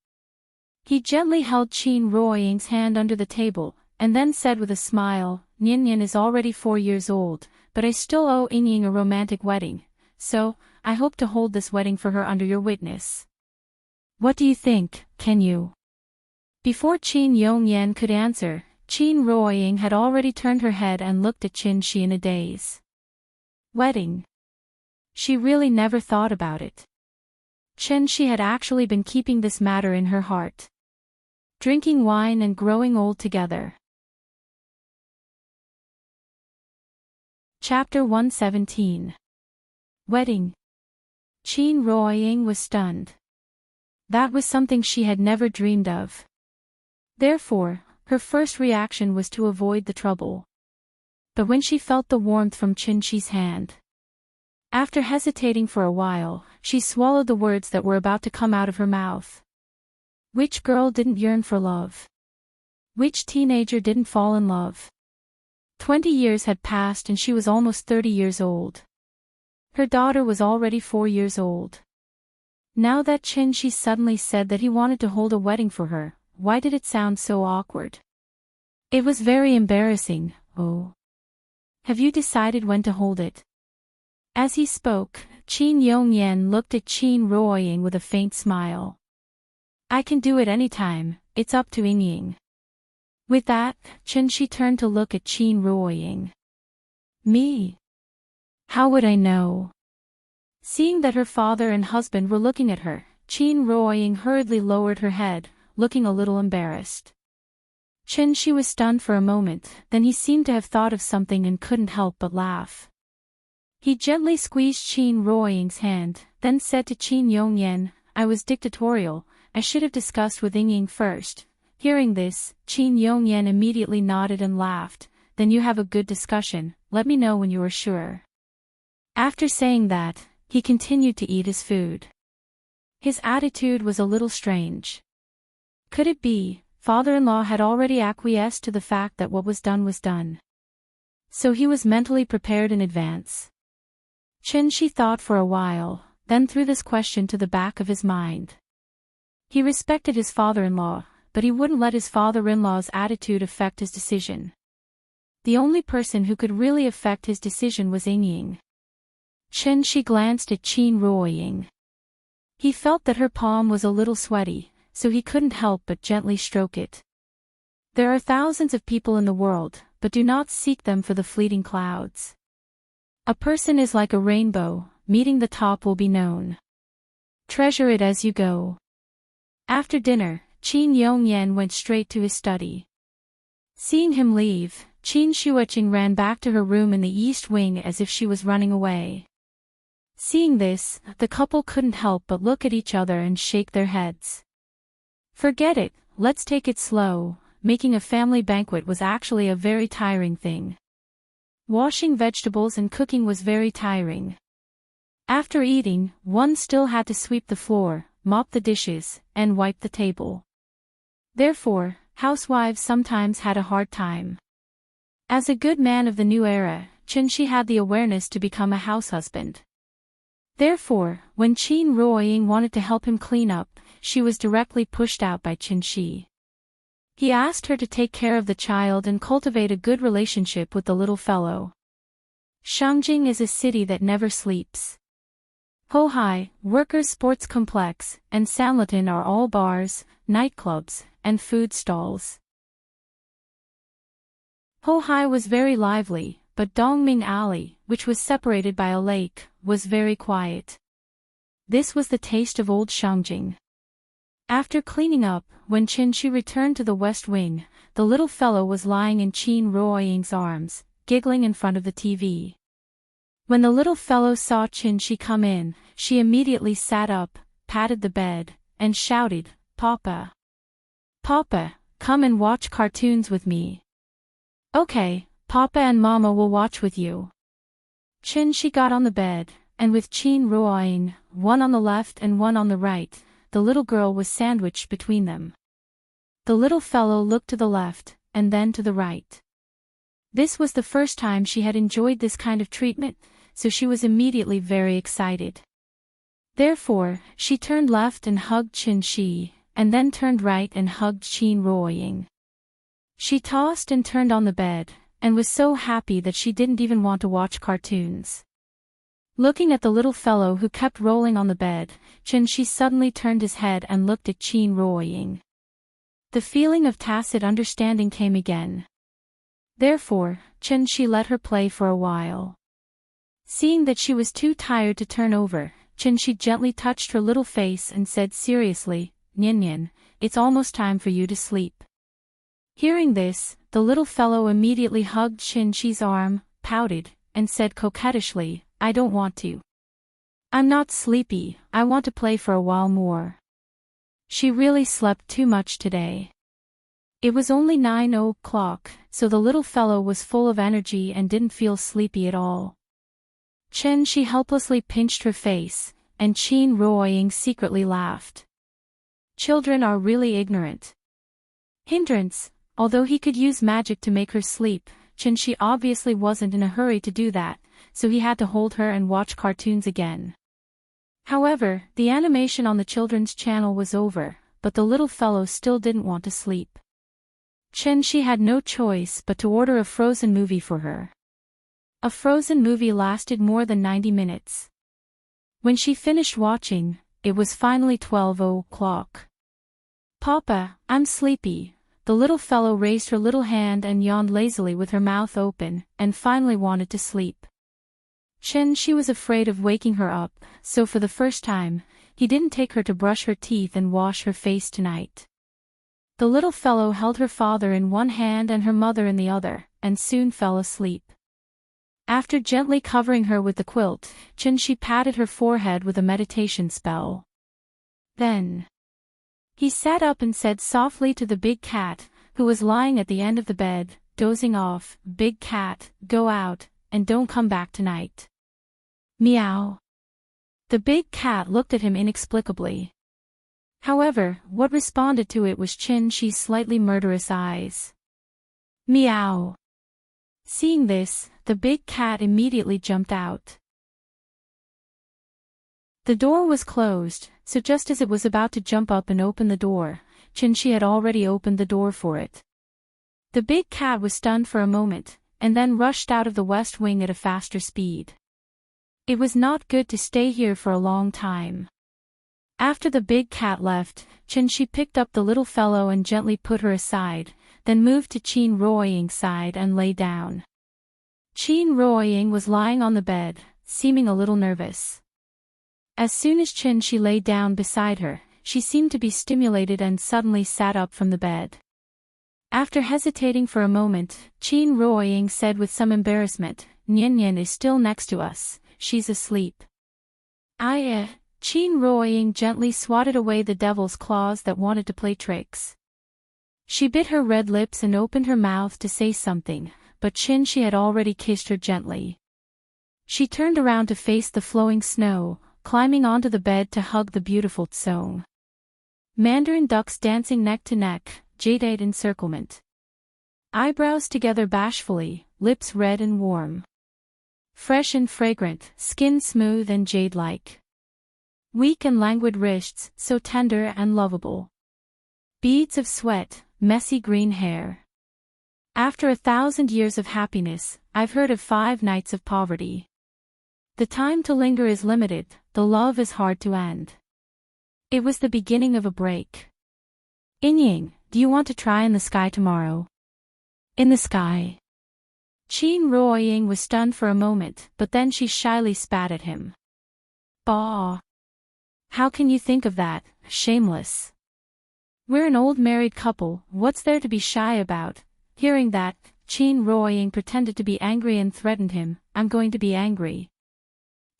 He gently held Qin Ruoying's hand under the table, and then said with a smile, "Nyan is already 4 years old, but I still owe Ying a romantic wedding, so I hope to hold this wedding for her under your witness. What do you think, can you?" Before Qin Yongyan could answer, Qin Ruoying had already turned her head and looked at Qin in a daze. Wedding. She really never thought about it. Qin had actually been keeping this matter in her heart. Drinking wine and growing old together. Chapter 117. Wedding. Qin Ruoying was stunned. That was something she had never dreamed of. Therefore, her first reaction was to avoid the trouble. But when she felt the warmth from Qin's hand, after hesitating for a while, she swallowed the words that were about to come out of her mouth. Which girl didn't yearn for love? Which teenager didn't fall in love? 20 years had passed and she was almost 30 years old. Her daughter was already 4 years old. Now that Qin suddenly said that he wanted to hold a wedding for her, why did it sound so awkward? It was very embarrassing. "Oh. Have you decided when to hold it?" As he spoke, Qin Yongyan looked at Qin Ruoying with a faint smile. "I can do it anytime, it's up to Ying." With that, Qin turned to look at Qin Ruoying. "Me? How would I know?" Seeing that her father and husband were looking at her, Qin Ruoying hurriedly lowered her head, looking a little embarrassed. Chen Shi was stunned for a moment, then he seemed to have thought of something and couldn't help but laugh. He gently squeezed Qin Ruoying's hand, then said to Qin Yongyan, "I was dictatorial, I should have discussed with Ying first." Hearing this, Qin Yongyan immediately nodded and laughed. "Then you have a good discussion, let me know when you are sure." After saying that, he continued to eat his food. His attitude was a little strange. Could it be, father-in-law had already acquiesced to the fact that what was done? So he was mentally prepared in advance. Chen Shi thought for a while, then threw this question to the back of his mind. He respected his father-in-law, but he wouldn't let his father-in-law's attitude affect his decision. The only person who could really affect his decision was Ying. Chen Shi glanced at Qin Ruoying. He felt that her palm was a little sweaty, so he couldn't help but gently stroke it. There are thousands of people in the world, but do not seek them for the fleeting clouds. A person is like a rainbow, meeting the top will be known. Treasure it as you go. After dinner, Qin Yongyan went straight to his study. Seeing him leave, Qin Shuoqing ran back to her room in the east wing as if she was running away. Seeing this, the couple couldn't help but look at each other and shake their heads. Forget it, let's take it slow. Making a family banquet was actually a very tiring thing. Washing vegetables and cooking was very tiring. After eating, one still had to sweep the floor, mop the dishes, and wipe the table. Therefore, housewives sometimes had a hard time. As a good man of the new era, Chen Shi had the awareness to become a house husband. Therefore, when Qin Ruoying wanted to help him clean up, she was directly pushed out by Chen Shi. He asked her to take care of the child and cultivate a good relationship with the little fellow. Shangjing is a city that never sleeps. Hohai, Workers' Sports Complex, and Sanlitun are all bars, nightclubs, and food stalls. Hohai was very lively, but Dongming Alley, which was separated by a lake, was very quiet. This was the taste of old Shangjing. After cleaning up, when Chen Shi returned to the west wing, the little fellow was lying in Qin Ruoying's arms, giggling in front of the TV. When the little fellow saw Chen Shi come in, she immediately sat up, patted the bed, and shouted, "Papa! Papa, come and watch cartoons with me." "Okay, Papa and Mama will watch with you." Chen Shi got on the bed, and with Qin Ruoying, one on the left and one on the right, the little girl was sandwiched between them. The little fellow looked to the left, and then to the right. This was the first time she had enjoyed this kind of treatment, so she was immediately very excited. Therefore, she turned left and hugged Chen Shi, and then turned right and hugged Qin Ruoying. She tossed and turned on the bed, and was so happy that she didn't even want to watch cartoons. Looking at the little fellow who kept rolling on the bed, Chen Shi suddenly turned his head and looked at Qin Ruoying. The feeling of tacit understanding came again. Therefore, Chen Shi let her play for a while. Seeing that she was too tired to turn over, Chen Shi gently touched her little face and said seriously, "Nian Nian, it's almost time for you to sleep." Hearing this, the little fellow immediately hugged Chen Shi's arm, pouted, and said coquettishly, "I don't want to. I'm not sleepy, I want to play for a while more." She really slept too much today. It was only 9 o'clock, so the little fellow was full of energy and didn't feel sleepy at all. Chen Shi helplessly pinched her face, and Qin Ruoying secretly laughed. Children are really ignorant. Hindrance, although he could use magic to make her sleep, Chen Shi obviously wasn't in a hurry to do that, so he had to hold her and watch cartoons again. However, the animation on the children's channel was over, but the little fellow still didn't want to sleep. Chen Shi had no choice but to order a Frozen movie for her. A Frozen movie lasted more than 90 minutes. When she finished watching, it was finally 12 o'clock. "Papa, I'm sleepy." The little fellow raised her little hand and yawned lazily with her mouth open, and finally wanted to sleep. She was afraid of waking her up, so for the first time, he didn't take her to brush her teeth and wash her face tonight. The little fellow held her father in one hand and her mother in the other, and soon fell asleep. After gently covering her with the quilt, she patted her forehead with a meditation spell. Then he sat up and said softly to the big cat, who was lying at the end of the bed, dozing off, "Big cat, go out, and don't come back tonight." Meow. The big cat looked at him inexplicably. However, what responded to it was Chi's slightly murderous eyes. Meow. Seeing this, the big cat immediately jumped out. The door was closed, so just as it was about to jump up and open the door, Chi had already opened the door for it. The big cat was stunned for a moment, and then rushed out of the west wing at a faster speed. It was not good to stay here for a long time. After the big cat left, Chi picked up the little fellow and gently put her aside, then moved to Qin Ruoying's side and lay down. Qin Ruoying was lying on the bed, seeming a little nervous. As soon as she lay down beside her, she seemed to be stimulated and suddenly sat up from the bed. After hesitating for a moment, Qin Ruoying said with some embarrassment, "Nian is still next to us, she's asleep." Qin Ruoying gently swatted away the devil's claws that wanted to play tricks. She bit her red lips and opened her mouth to say something, but she had already kissed her gently. She turned around to face the flowing snow, climbing onto the bed to hug the beautiful Tsong. Mandarin ducks dancing neck to neck, jade encirclement. Eyebrows together bashfully, lips red and warm. Fresh and fragrant, skin smooth and jade-like. Weak and languid wrists, so tender and lovable. Beads of sweat, messy green hair. After 1,000 years of happiness, I've heard of 5 nights of poverty. The time to linger is limited, the love is hard to end. It was the beginning of a break. Ying, do you want to try in the sky tomorrow? In the sky. Qin Ruoying was stunned for a moment, but then she shyly spat at him. Bah! How can you think of that, shameless? We're an old married couple, what's there to be shy about? Hearing that, Qin Ruoying pretended to be angry and threatened him, "I'm going to be angry."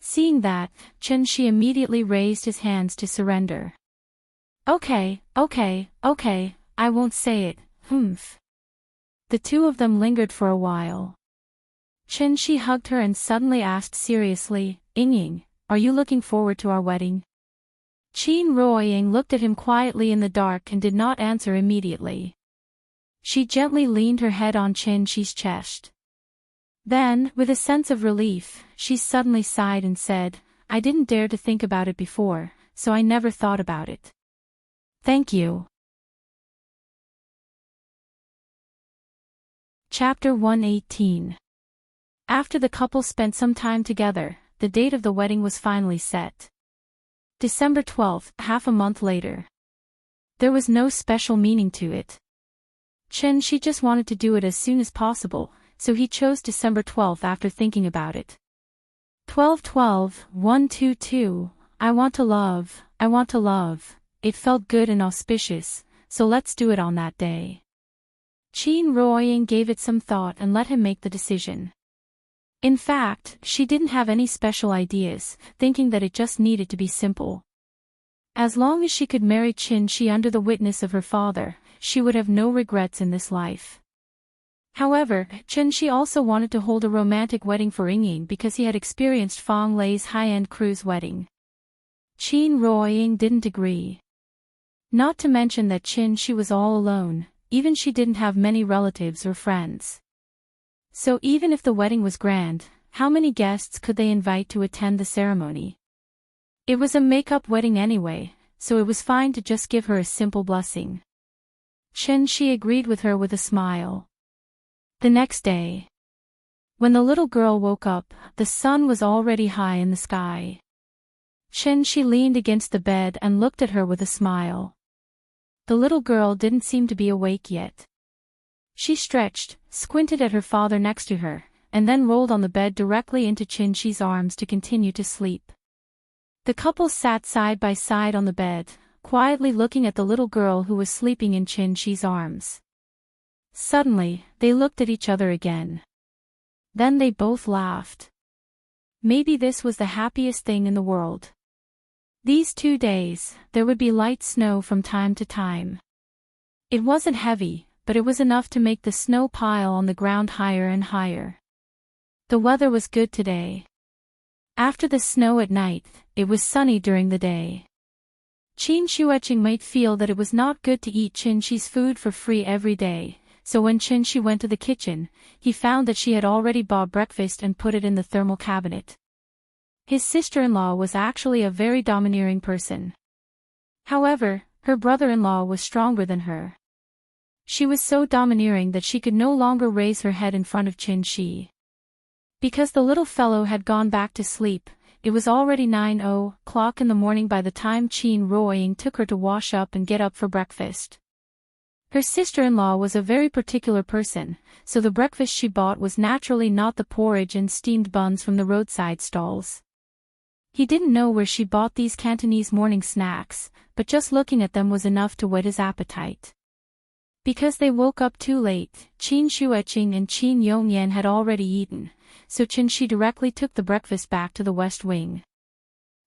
Seeing that, Shi immediately raised his hands to surrender. Okay, I won't say it, humph. The two of them lingered for a while. Shi hugged her and suddenly asked seriously, "Ying, are you looking forward to our wedding?" Qin Ruoying looked at him quietly in the dark and did not answer immediately. She gently leaned her head on Shi's chest. Then, with a sense of relief, she suddenly sighed and said, "I didn't dare to think about it before, so I never thought about it. Thank you." Chapter 118. After the couple spent some time together, the date of the wedding was finally set. December 12th, half a month later. There was no special meaning to it. She just wanted to do it as soon as possible, so he chose December 12th after thinking about it. 12/12, 122, I want to love. It felt good and auspicious, so let's do it on that day. Qin Ruoying gave it some thought and let him make the decision. In fact, she didn't have any special ideas, thinking that it just needed to be simple. As long as she could marry Shi under the witness of her father, she would have no regrets in this life. However, Shi also wanted to hold a romantic wedding for Ying because he had experienced Fang Lei's high-end cruise wedding. Qin Ruoying didn't agree. Not to mention that Shi was all alone, even she didn't have many relatives or friends. So even if the wedding was grand, how many guests could they invite to attend the ceremony? It was a make-up wedding anyway, so it was fine to just give her a simple blessing. Shi agreed with her with a smile. The next day, when the little girl woke up, the sun was already high in the sky. Shi leaned against the bed and looked at her with a smile. The little girl didn't seem to be awake yet. She stretched, squinted at her father next to her, and then rolled on the bed directly into Qin-Shi's arms to continue to sleep. The couple sat side by side on the bed, quietly looking at the little girl who was sleeping in Qin-Shi's arms. Suddenly, they looked at each other again. Then they both laughed. Maybe this was the happiest thing in the world. These 2 days, there would be light snow from time to time. It wasn't heavy, but it was enough to make the snow pile on the ground higher and higher. The weather was good today. After the snow at night, it was sunny during the day. Qin Shueching might feel that it was not good to eat Qin-Shi's food for free every day, so when Qin-Shi went to the kitchen, he found that she had already bought breakfast and put it in the thermal cabinet. His sister-in-law was actually a very domineering person. However, her brother-in-law was stronger than her. She was so domineering that she could no longer raise her head in front of Qin-Shi. Because the little fellow had gone back to sleep, it was already 9:00 in the morning by the time Qin Ruoying took her to wash up and get up for breakfast. Her sister-in-law was a very particular person, so the breakfast she bought was naturally not the porridge and steamed buns from the roadside stalls. He didn't know where she bought these Cantonese morning snacks, but just looking at them was enough to whet his appetite. Because they woke up too late, Qin Shueching and Qin Yongyan had already eaten, so Qin-Shi directly took the breakfast back to the West Wing.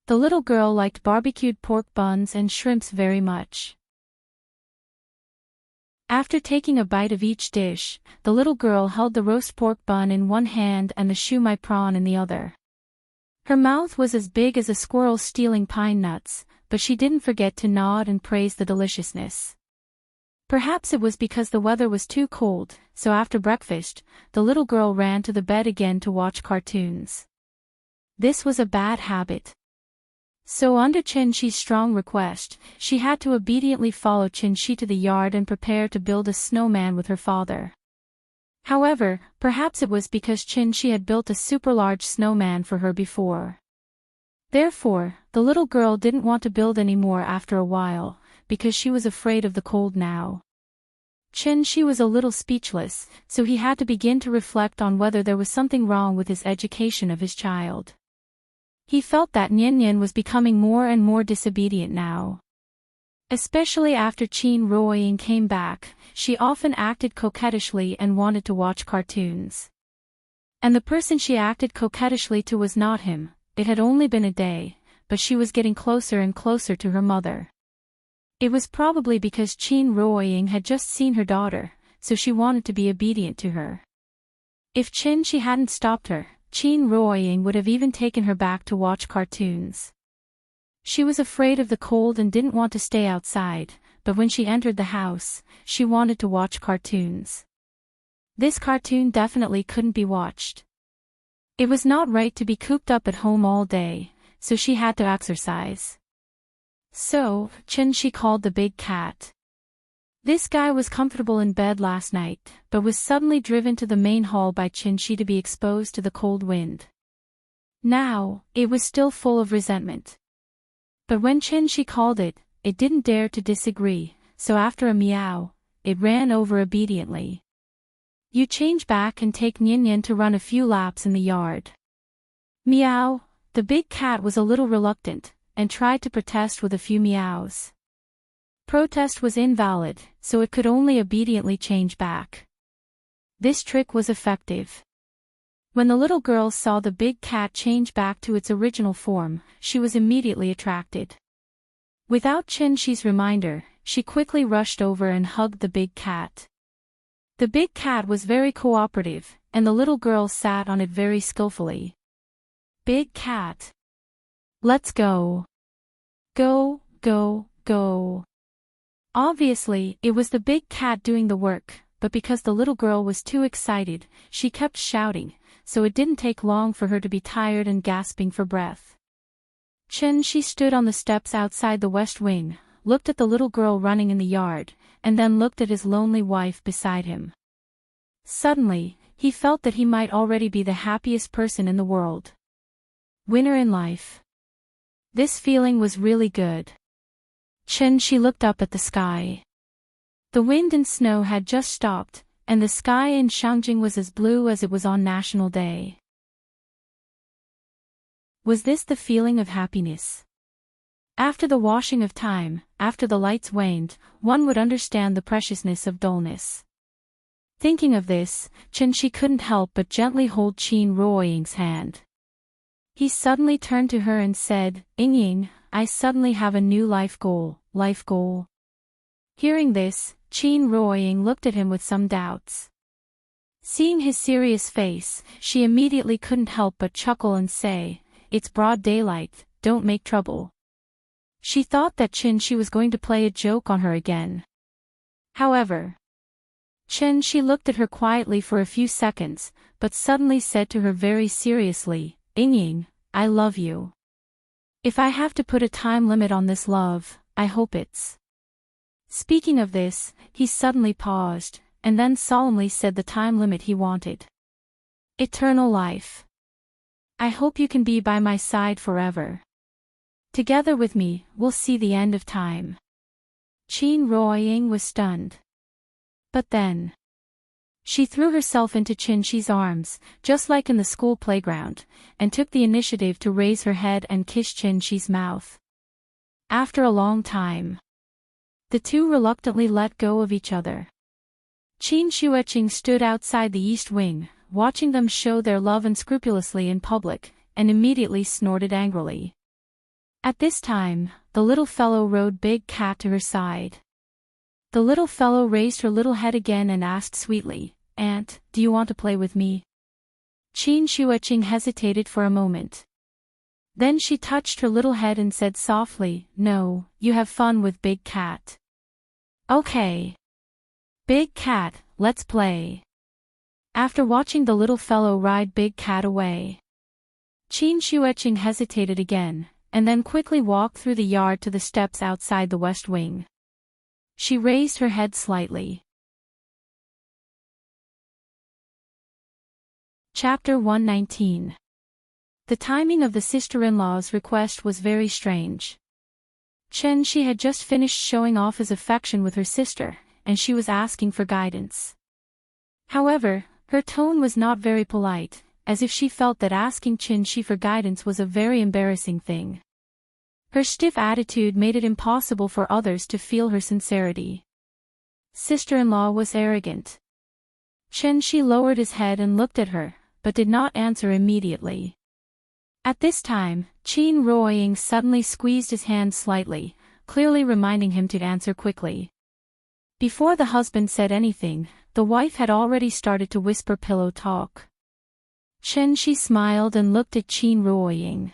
The little girl liked barbecued pork buns and shrimps very much. After taking a bite of each dish, the little girl held the roast pork bun in one hand and the shumai prawn in the other. Her mouth was as big as a squirrel stealing pine nuts, but she didn't forget to nod and praise the deliciousness. Perhaps it was because the weather was too cold, so after breakfast, the little girl ran to the bed again to watch cartoons. This was a bad habit. So under Qin-Shi's strong request, she had to obediently follow Qin-Shi to the yard and prepare to build a snowman with her father. However, perhaps it was because Qin-Shi had built a super large snowman for her before. Therefore, the little girl didn't want to build any more after a while, because she was afraid of the cold now. Qin-Shi was a little speechless, so he had to begin to reflect on whether there was something wrong with his education of his child. He felt that Nian was becoming more and more disobedient now. Especially after Qin Ruoying came back, she often acted coquettishly and wanted to watch cartoons. And the person she acted coquettishly to was not him. It had only been a day, but she was getting closer and closer to her mother. It was probably because Qin Ruoying had just seen her daughter, so she wanted to be obedient to her. If Qin-Shi hadn't stopped her, Qin Ruoying would have even taken her back to watch cartoons. She was afraid of the cold and didn't want to stay outside, but when she entered the house, she wanted to watch cartoons. This cartoon definitely couldn't be watched. It was not right to be cooped up at home all day, so she had to exercise. So, Qin-Shi called the big cat. This guy was comfortable in bed last night, but was suddenly driven to the main hall by Qin-Shi to be exposed to the cold wind. Now, it was still full of resentment. But when Qin-Shi called it, it didn't dare to disagree, so after a meow, it ran over obediently. You change back and take Nian to run a few laps in the yard. Meow, the big cat was a little reluctant, and tried to protest with a few meows. Protest was invalid, so it could only obediently change back. This trick was effective. When the little girl saw the big cat change back to its original form, she was immediately attracted. Without Qin-Shi's reminder, she quickly rushed over and hugged the big cat. The big cat was very cooperative, and the little girl sat on it very skillfully. Big cat. Let's go. Go, go, go. Obviously, it was the big cat doing the work, but because the little girl was too excited, she kept shouting, so it didn't take long for her to be tired and gasping for breath. Qin-Shi stood on the steps outside the West Wing, looked at the little girl running in the yard, and then looked at his lonely wife beside him. Suddenly, he felt that he might already be the happiest person in the world. Winner in life. This feeling was really good. Qin-Shi looked up at the sky. The wind and snow had just stopped, and the sky in Shangjing was as blue as it was on National Day. Was this the feeling of happiness? After the washing of time, after the lights waned, one would understand the preciousness of dullness. Thinking of this, Chen-shi couldn't help but gently hold Qin Ruoying's hand. He suddenly turned to her and said, "Ying, I suddenly have a new life goal. Hearing this, Qin Ruoying looked at him with some doubts. Seeing his serious face, she immediately couldn't help but chuckle and say, "It's broad daylight, don't make trouble." She thought that Chen-shi was going to play a joke on her again. However, Chen-shi looked at her quietly for a few seconds, but suddenly said to her very seriously, "Ying, I love you. If I have to put a time limit on this love, I hope it's..." Speaking of this, he suddenly paused, and then solemnly said the time limit he wanted. "Eternal life. I hope you can be by my side forever. Together with me, we'll see the end of time." Qin Ruoying was stunned. But then, she threw herself into Chen-shi's arms, just like in the school playground, and took the initiative to raise her head and kiss Chen-shi's mouth. After a long time, the two reluctantly let go of each other. Qin Shueqing stood outside the east wing, watching them show their love unscrupulously in public, and immediately snorted angrily. At this time, the little fellow rode Big Cat to her side. The little fellow raised her little head again and asked sweetly, "Aunt, do you want to play with me?" Qin Shueqing hesitated for a moment. Then she touched her little head and said softly, "No, you have fun with Big Cat." "Okay. Big Cat, let's play." After watching the little fellow ride Big Cat away, Qin Shueqing hesitated again, and then quickly walked through the yard to the steps outside the west wing. She raised her head slightly. Chapter 119. The timing of the sister-in-law's request was very strange. Chen-shi had just finished showing off his affection with her sister, and she was asking for guidance. However, her tone was not very polite, as if she felt that asking Chen-shi for guidance was a very embarrassing thing. Her stiff attitude made it impossible for others to feel her sincerity. Sister-in-law was arrogant. Chen-shi lowered his head and looked at her, but did not answer immediately. At this time, Qin Ruoying suddenly squeezed his hand slightly, clearly reminding him to answer quickly. Before the husband said anything, the wife had already started to whisper pillow talk. Chen-shi smiled and looked at Qin Ruoying.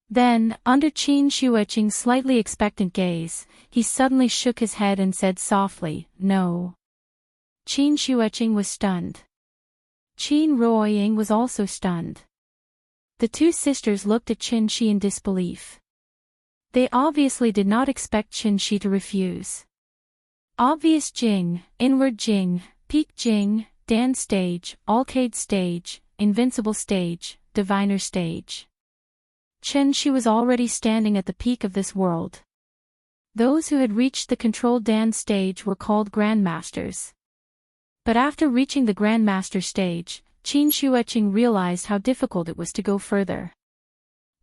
Then, under Qin Shueqing's slightly expectant gaze, he suddenly shook his head and said softly, "No." Qin Shueqing was stunned. Qin Ruoying was also stunned. The two sisters looked at Chen-shi in disbelief. They obviously did not expect Chen-shi to refuse. Obvious Jing, inward Jing, peak Jing, Dan stage, Alcade stage, invincible stage, diviner stage. Chen-shi was already standing at the peak of this world. Those who had reached the controlled Dan stage were called grandmasters. But after reaching the grandmaster stage, Qin Shueqing realized how difficult it was to go further.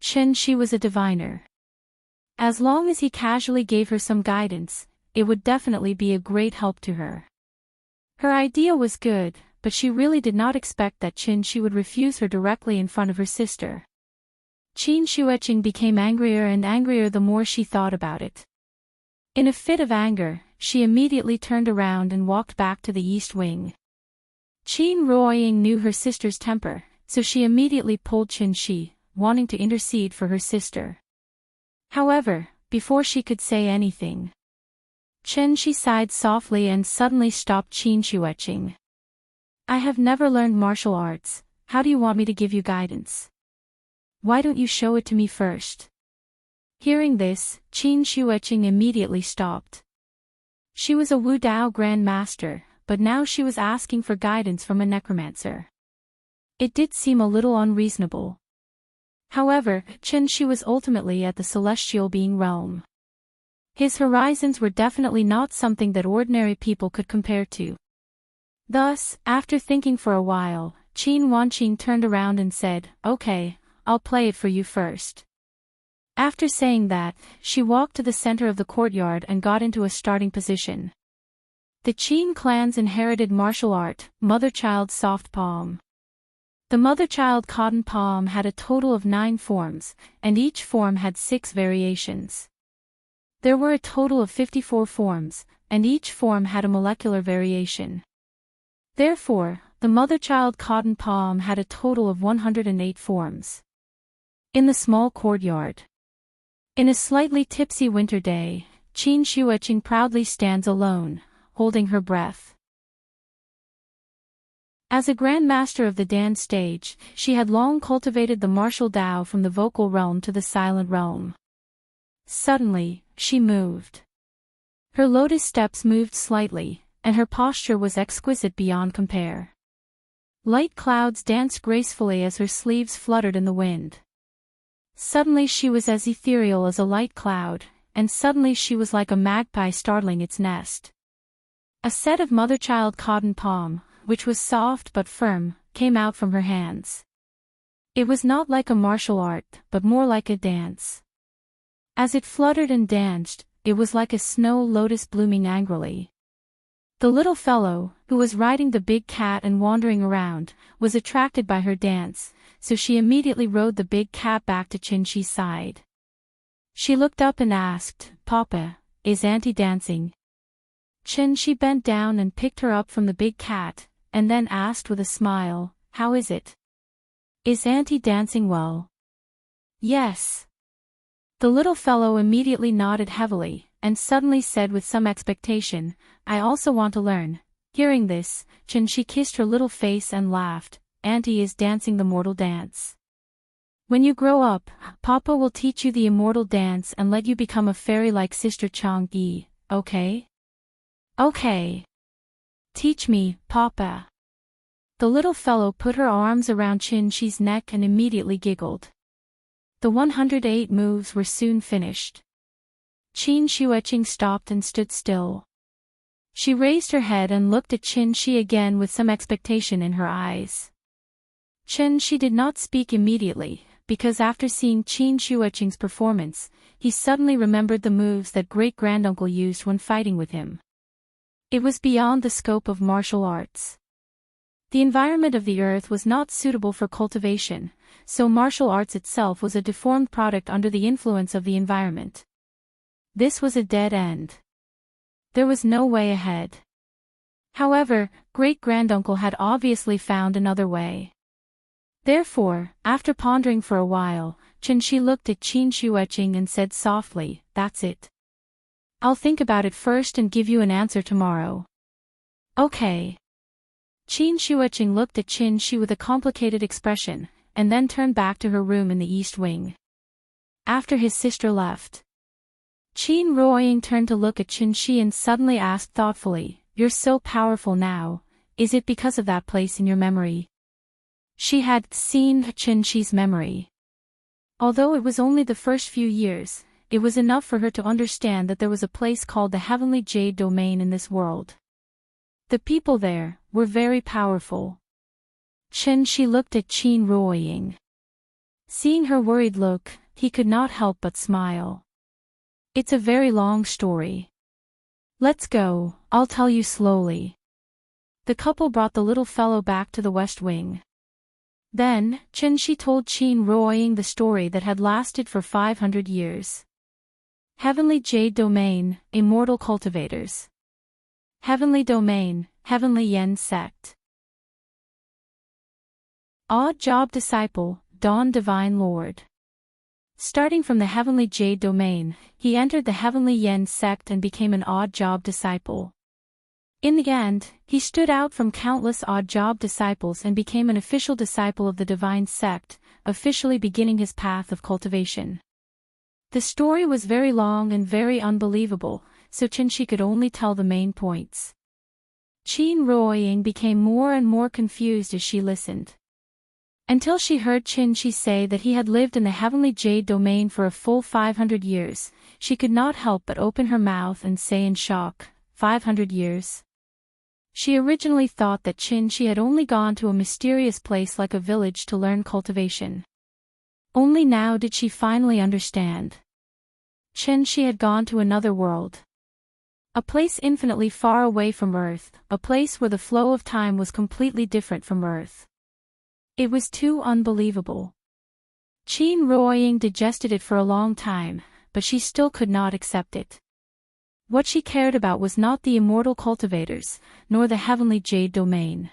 Chen-shi was a diviner. As long as he casually gave her some guidance, it would definitely be a great help to her. Her idea was good, but she really did not expect that Chen-shi would refuse her directly in front of her sister. Qin Shueqing became angrier and angrier the more she thought about it. In a fit of anger, she immediately turned around and walked back to the east wing. Qin Ruoying knew her sister's temper, so she immediately pulled Chen-shi, wanting to intercede for her sister. However, before she could say anything, Chen-shi sighed softly and suddenly stopped Qin Shueqing. "I have never learned martial arts, how do you want me to give you guidance? Why don't you show it to me first?" Hearing this, Qin Shueqing immediately stopped. She was a Wu Dao Grandmaster, but now she was asking for guidance from a necromancer. It did seem a little unreasonable. However, Chen-shi was ultimately at the celestial being realm. His horizons were definitely not something that ordinary people could compare to. Thus, after thinking for a while, Qin Wanqing turned around and said, "Okay, I'll play it for you first." After saying that, she walked to the center of the courtyard and got into a starting position. The Qin clan's inherited martial art, Mother-Child Soft Palm. The Mother-Child Cotton Palm had a total of 9 forms, and each form had 6 variations. There were a total of 54 forms, and each form had a molecular variation. Therefore, the Mother-Child Cotton Palm had a total of 108 forms. In the small courtyard. In a slightly tipsy winter day, Qin Xueqing proudly stands alone, holding her breath. As a grandmaster of the dance stage, she had long cultivated the martial Tao from the vocal realm to the silent realm. Suddenly, she moved. Her lotus steps moved slightly, and her posture was exquisite beyond compare. Light clouds danced gracefully as her sleeves fluttered in the wind. Suddenly she was as ethereal as a light cloud, and suddenly she was like a magpie startling its nest. A set of Mother-Child Cotton Palm, which was soft but firm, came out from her hands. It was not like a martial art, but more like a dance. As it fluttered and danced, it was like a snow lotus blooming angrily. The little fellow, who was riding the big cat and wandering around, was attracted by her dance, so she immediately rode the big cat back to Qin-Shi's side. She looked up and asked, "Papa, is Auntie dancing?" Qin-Shi bent down and picked her up from the big cat, and then asked with a smile, "How is it? Is Auntie dancing well?" "Yes." The little fellow immediately nodded heavily, and suddenly said with some expectation, "I also want to learn." Hearing this, Qin-Shi kissed her little face and laughed, "Auntie is dancing the mortal dance. When you grow up, Papa will teach you the immortal dance and let you become a fairy like Sister Chang'e, okay?" "Okay. Teach me, Papa." The little fellow put her arms around Qin-Shi's neck and immediately giggled. The 108 moves were soon finished. Qin Xueqing stopped and stood still. She raised her head and looked at Qin-Shi again with some expectation in her eyes. Qin-Shi did not speak immediately, because after seeing Qin Xueqing's performance, he suddenly remembered the moves that great-granduncle used when fighting with him. It was beyond the scope of martial arts. The environment of the earth was not suitable for cultivation, so martial arts itself was a deformed product under the influence of the environment. This was a dead end. There was no way ahead. However, great-granduncle had obviously found another way. Therefore, after pondering for a while, Qin-Shi looked at Qin Xueqing and said softly, "That's it. I'll think about it first and give you an answer tomorrow." "Okay." Qin Xueqing looked at Qin-Shi with a complicated expression, and then turned back to her room in the east wing. After his sister left, Qin Ruoying turned to look at Qin-Shi and suddenly asked thoughtfully, "You're so powerful now, is it because of that place in your memory?" She had seen Qin-Shi's memory. Although it was only the first few years, it was enough for her to understand that there was a place called the Heavenly Jade Domain in this world. The people there were very powerful. Qin-Shi looked at Qin Ruoying. Seeing her worried look, he could not help but smile. "It's a very long story. Let's go, I'll tell you slowly." The couple brought the little fellow back to the west wing. Then, Qin-Shi told Qin Ruoying the story that had lasted for 500 years. Heavenly Jade Domain, Immortal Cultivators. Heavenly Domain, Heavenly Yen Sect. Odd Job Disciple, Dawn Divine Lord. Starting from the Heavenly Jade Domain, he entered the Heavenly Yen Sect and became an odd job disciple. In the end, he stood out from countless odd job disciples and became an official disciple of the Divine Sect, officially beginning his path of cultivation. The story was very long and very unbelievable, so Qin-Shi could only tell the main points. Qin Ruoying became more and more confused as she listened. Until she heard Qin-Shi say that he had lived in the Heavenly Jade Domain for a full 500 years, she could not help but open her mouth and say in shock, 500 years? She originally thought that Qin had only gone to a mysterious place like a village to learn cultivation. Only now did she finally understand. Qin had gone to another world. A place infinitely far away from Earth, a place where the flow of time was completely different from Earth. It was too unbelievable. Qin Ruoying digested it for a long time, but she still could not accept it. What she cared about was not the immortal cultivators, nor the heavenly jade domain.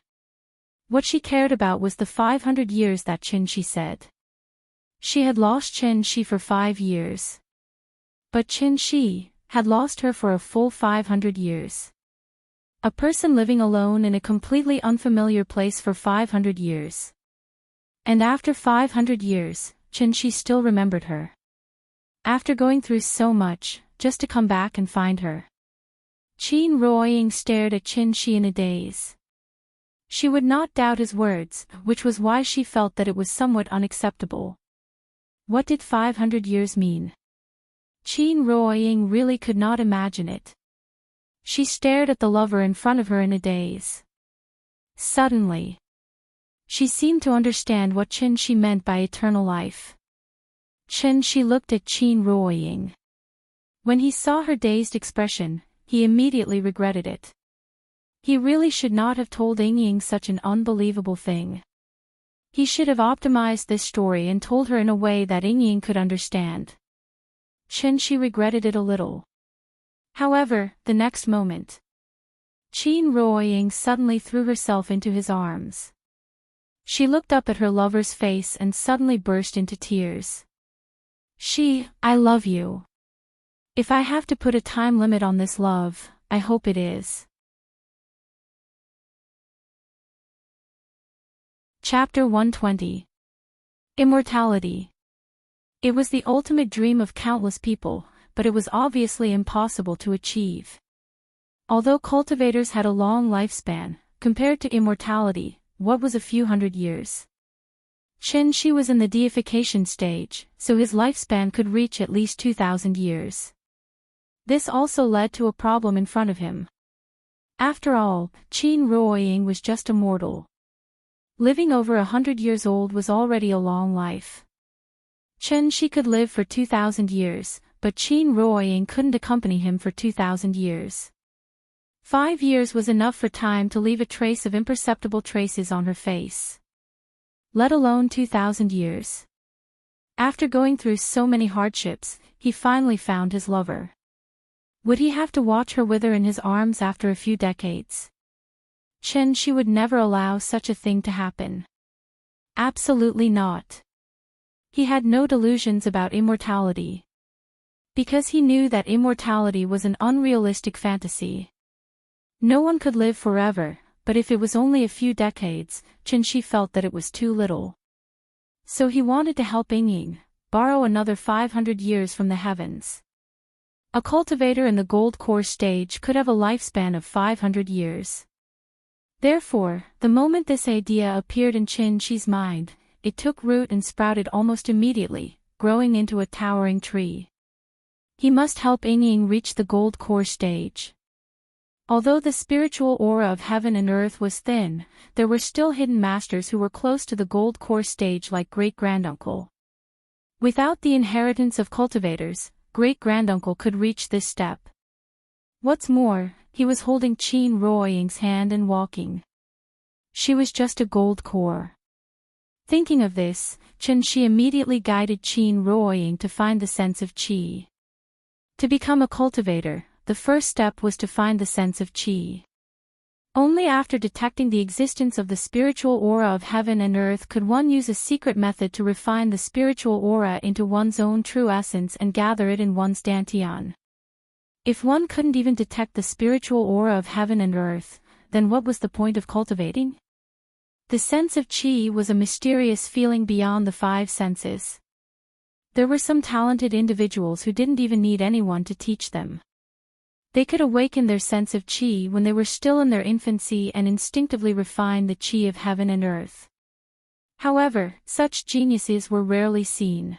What she cared about was the 500 years that Qin said. She had lost Qin for 5 years. But Qin had lost her for a full 500 years. A person living alone in a completely unfamiliar place for 500 years. And after 500 years, Qin still remembered her. After going through so much, just to come back and find her. Qin Ruoying stared at Qin in a daze. She would not doubt his words, which was why she felt that it was somewhat unacceptable. What did 500 years mean? Qin Ruoying really could not imagine it. She stared at the lover in front of her in a daze. Suddenly, she seemed to understand what Qin meant by eternal life. Qin looked at Qin Ruoying. When he saw her dazed expression, he immediately regretted it. He really should not have told Ying such an unbelievable thing. He should have optimized this story and told her in a way that Ying could understand. Qin regretted it a little. However, the next moment, Qin Ruoying suddenly threw herself into his arms. She looked up at her lover's face and suddenly burst into tears. I love you. If I have to put a time limit on this love, I hope it is. Chapter 120. Immortality. It was the ultimate dream of countless people, but it was obviously impossible to achieve. Although cultivators had a long lifespan, compared to immortality, what was a few hundred years? Qin was in the deification stage, so his lifespan could reach at least 2,000 years. This also led to a problem in front of him. After all, Qin Ruoying was just a mortal. Living over 100 years old was already a long life. Qin could live for 2,000 years, but Qin Ruoying couldn't accompany him for 2,000 years. 5 years was enough for time to leave a trace of imperceptible traces on her face. Let alone 2,000 years. After going through so many hardships, he finally found his lover. Would he have to watch her wither in his arms after a few decades? Qin would never allow such a thing to happen. Absolutely not. He had no delusions about immortality. Because he knew that immortality was an unrealistic fantasy. No one could live forever, but if it was only a few decades, Qin felt that it was too little. So he wanted to help Ying borrow another 500 years from the heavens. A cultivator in the gold core stage could have a lifespan of 500 years. Therefore, the moment this idea appeared in Qin's mind, it took root and sprouted almost immediately, growing into a towering tree. He must help Ying reach the gold core stage. Although the spiritual aura of heaven and earth was thin, there were still hidden masters who were close to the gold core stage like great-granduncle. Without the inheritance of cultivators, great-granduncle could reach this step. What's more, he was holding Qin Ruoying's hand and walking. She was just a gold core. Thinking of this, Qin immediately guided Qin Ruoying to find the sense of qi. To become a cultivator, the first step was to find the sense of qi. Only after detecting the existence of the spiritual aura of heaven and earth could one use a secret method to refine the spiritual aura into one's own true essence and gather it in one's dantian. If one couldn't even detect the spiritual aura of heaven and earth, then what was the point of cultivating? The sense of qi was a mysterious feeling beyond the 5 senses. There were some talented individuals who didn't even need anyone to teach them. They could awaken their sense of qi when they were still in their infancy and instinctively refine the qi of heaven and earth. However, such geniuses were rarely seen.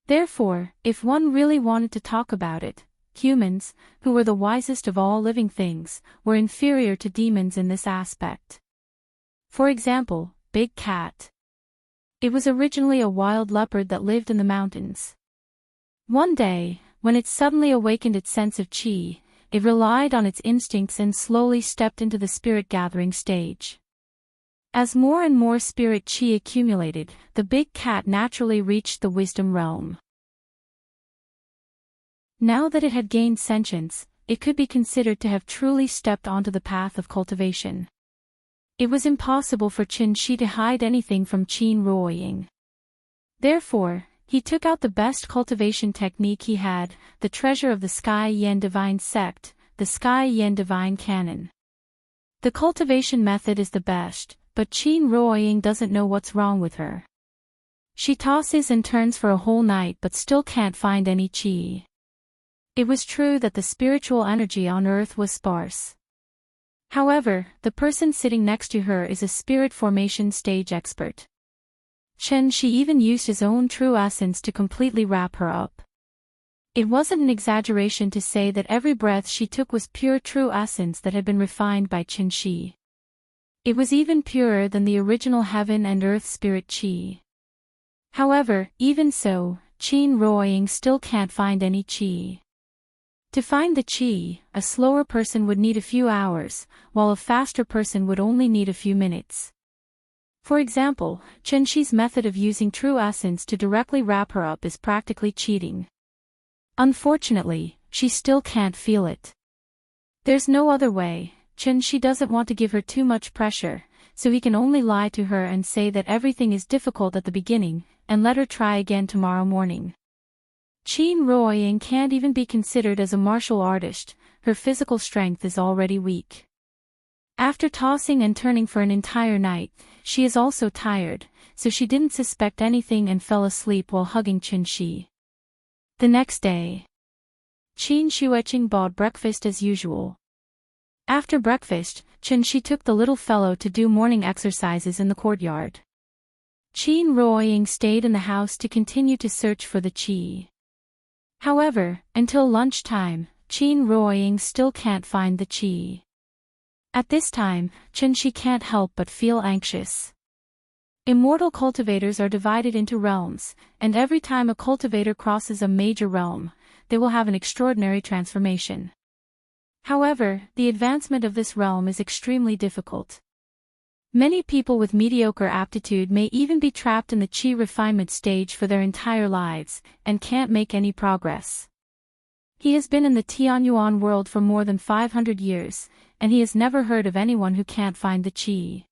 Therefore, if one really wanted to talk about it, humans, who were the wisest of all living things, were inferior to demons in this aspect. For example, Big Cat. It was originally a wild leopard that lived in the mountains. One day, when it suddenly awakened its sense of qi, it relied on its instincts and slowly stepped into the spirit-gathering stage. As more and more spirit qi accumulated, the big cat naturally reached the wisdom realm. Now that it had gained sentience, it could be considered to have truly stepped onto the path of cultivation. It was impossible for Qin Shi to hide anything from Qin Ruoying. Therefore, he took out the best cultivation technique he had, the treasure of the Sky Yen Divine Sect, the Sky Yen Divine Canon. The cultivation method is the best, but Qin Ruoying doesn't know what's wrong with her. She tosses and turns for a whole night but still can't find any qi. It was true that the spiritual energy on earth was sparse. However, the person sitting next to her is a spirit formation stage expert. Chen Shi even used his own true essence to completely wrap her up. It wasn't an exaggeration to say that every breath she took was pure true essence that had been refined by Chen Shi. It was even purer than the original heaven and earth spirit qi. However, even so, Qin Ruoying still can't find any qi. To find the qi, a slower person would need a few hours, while a faster person would only need a few minutes. For example, Chen Shi's method of using true essence to directly wrap her up is practically cheating. Unfortunately, she still can't feel it. There's no other way. Chen Shi doesn't want to give her too much pressure, so he can only lie to her and say that everything is difficult at the beginning, and let her try again tomorrow morning. Qin Ruoying can't even be considered as a martial artist, her physical strength is already weak. After tossing and turning for an entire night, she is also tired, so she didn't suspect anything and fell asleep while hugging Chen Shi. The next day, Qin Shueqing bought breakfast as usual. After breakfast, Chen Shi took the little fellow to do morning exercises in the courtyard. Qin Ruoying stayed in the house to continue to search for the qi. However, until lunchtime, Qin Ruoying still can't find the qi. At this time, Chen Shi can't help but feel anxious. Immortal cultivators are divided into realms, and every time a cultivator crosses a major realm, they will have an extraordinary transformation. However, the advancement of this realm is extremely difficult. Many people with mediocre aptitude may even be trapped in the qi refinement stage for their entire lives, and can't make any progress. He has been in the Tianyuan world for more than 500 years, and he has never heard of anyone who can't find the qi.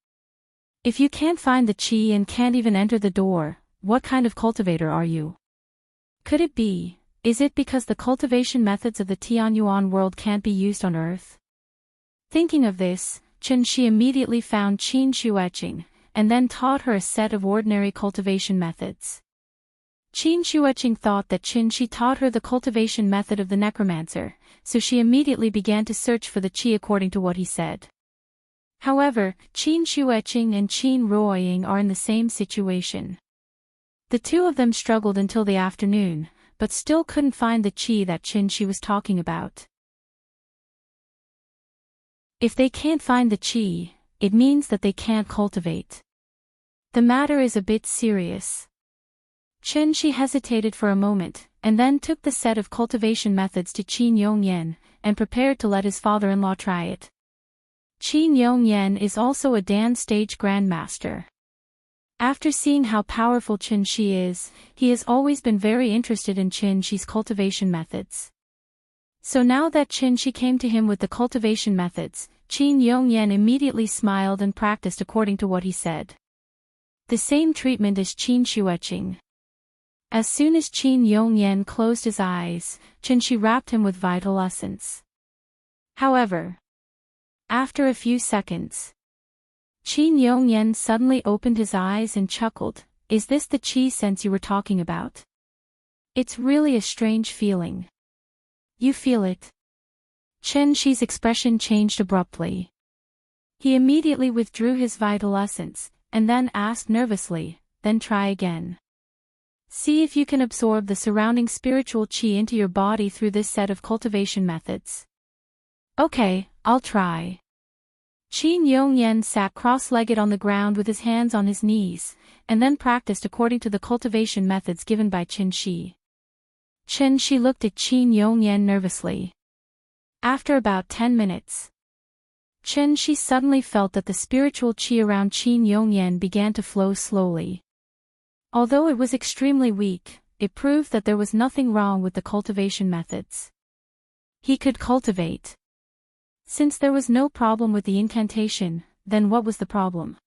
If you can't find the qi and can't even enter the door, what kind of cultivator are you? Could it be, is it because the cultivation methods of the Tianyuan world can't be used on Earth? Thinking of this, Chen Shi immediately found Qin Shueqing, and then taught her a set of ordinary cultivation methods. Qin Shueqing thought that Qin Shi taught her the cultivation method of the necromancer, so she immediately began to search for the qi according to what he said. However, Qin Shueqing and Qin Ruoying are in the same situation. The two of them struggled until the afternoon, but still couldn't find the qi that Qin Shi was talking about. If they can't find the qi, it means that they can't cultivate. The matter is a bit serious. Chen Shi hesitated for a moment, and then took the set of cultivation methods to Qin Yongyan, and prepared to let his father-in-law try it. Qin Yongyan is also a Dan stage grandmaster. After seeing how powerful Chen Shi is, he has always been very interested in Chen Shi's cultivation methods. So now that Chen Shi came to him with the cultivation methods, Qin Yongyan immediately smiled and practiced according to what he said. The same treatment as Qin Shueqing. As soon as Qin Yongyan closed his eyes, Chen Shi wrapped him with vital essence. However, after a few seconds, Qin Yongyan suddenly opened his eyes and chuckled. Is this the qi sense you were talking about? It's really a strange feeling. You feel it? Chen Shi's expression changed abruptly. He immediately withdrew his vital essence, and then asked nervously, then try again. See if you can absorb the surrounding spiritual qi into your body through this set of cultivation methods. Okay, I'll try. Qin Yongyan sat cross-legged on the ground with his hands on his knees, and then practiced according to the cultivation methods given by Qin Shi. Qin Shi looked at Qin Yongyan nervously. After about 10 minutes, Qin Shi suddenly felt that the spiritual qi around Qin Yongyan began to flow slowly. Although it was extremely weak, it proved that there was nothing wrong with the cultivation methods. He could cultivate. Since there was no problem with the incantation, then what was the problem?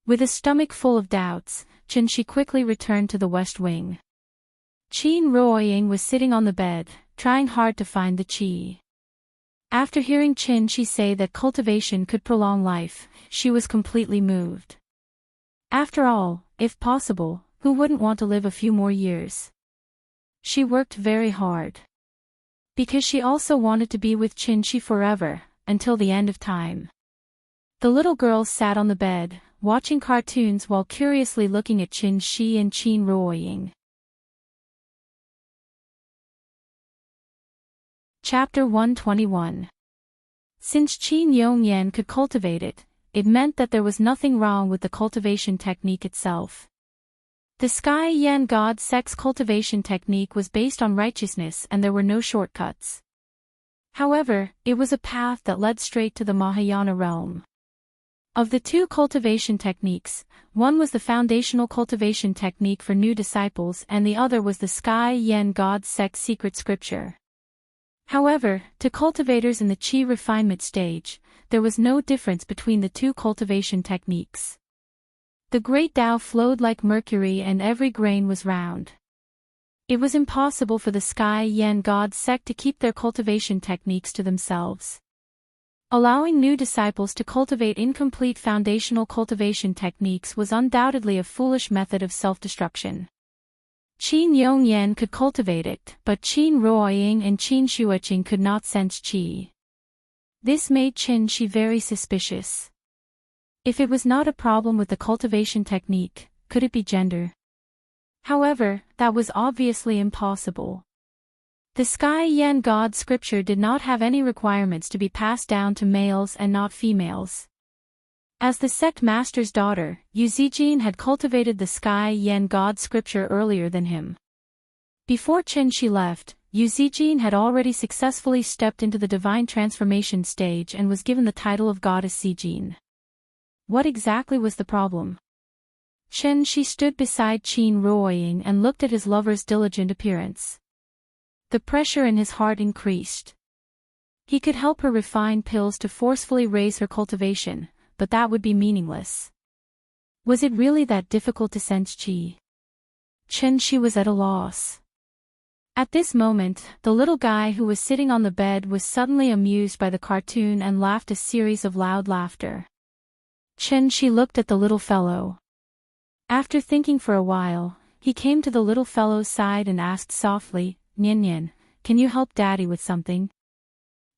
With a stomach full of doubts, Qin Shi quickly returned to the west wing. Qin Ruoying was sitting on the bed, trying hard to find the qi. After hearing Qin Shi say that cultivation could prolong life, she was completely moved. After all, if possible, who wouldn't want to live a few more years? She worked very hard. Because she also wanted to be with Qin Shi forever, until the end of time. The little girl sat on the bed, watching cartoons while curiously looking at Qin Shi and Qin Ruoying. Chapter 121. Since Qin Yongyan could cultivate it, it meant that there was nothing wrong with the cultivation technique itself. The Sky Yan God sects cultivation technique was based on righteousness and there were no shortcuts. However, it was a path that led straight to the Mahayana realm. Of the two cultivation techniques, one was the foundational cultivation technique for new disciples and the other was the Sky Yan God sect secret scripture. However, to cultivators in the qi refinement stage, there was no difference between the two cultivation techniques. The great Tao flowed like mercury and every grain was round. It was impossible for the Sky Yan God sect to keep their cultivation techniques to themselves. Allowing new disciples to cultivate incomplete foundational cultivation techniques was undoubtedly a foolish method of self-destruction. Qin Yongyan could cultivate it, but Qin Ruoying and Qin Shuoqing could not sense qi. This made Qin Shi very suspicious. If it was not a problem with the cultivation technique, could it be gender? However, that was obviously impossible. The Sky Yan God scripture did not have any requirements to be passed down to males and not females. As the sect master's daughter, Yu Zijin had cultivated the Sky Yan God scripture earlier than him. Before Qin Shi left, Yu Zijin had already successfully stepped into the divine transformation stage and was given the title of Goddess Zijin. What exactly was the problem? Qin Shi stood beside Qin Ruoying and looked at his lover's diligent appearance. The pressure in his heart increased. He could help her refine pills to forcefully raise her cultivation, but that would be meaningless. Was it really that difficult to sense qi? Qin Shi was at a loss. At this moment, the little guy who was sitting on the bed was suddenly amused by the cartoon and laughed a series of loud laughter. Qin Shi looked at the little fellow. After thinking for a while, he came to the little fellow's side and asked softly, "Nian Nian, can you help Daddy with something?"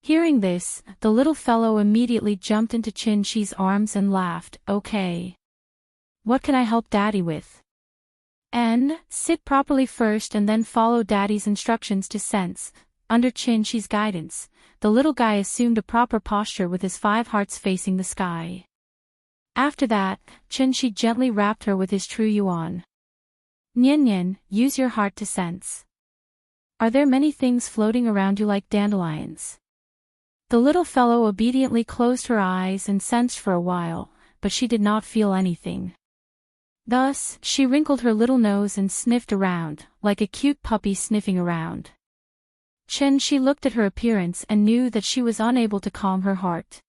Hearing this, the little fellow immediately jumped into Qin Shi's arms and laughed, "Okay. What can I help Daddy with?" Sit properly first and then follow Daddy's instructions to sense. Under Qin Shi's guidance, the little guy assumed a proper posture with his 5 hearts facing the sky. After that, Qin Shi gently rapped her with his true yuan. "Nian Nian, use your heart to sense. Are there many things floating around you like dandelions?" The little fellow obediently closed her eyes and sensed for a while, but she did not feel anything. Thus, she wrinkled her little nose and sniffed around, like a cute puppy sniffing around. Qin Shi looked at her appearance and knew that she was unable to calm her heart.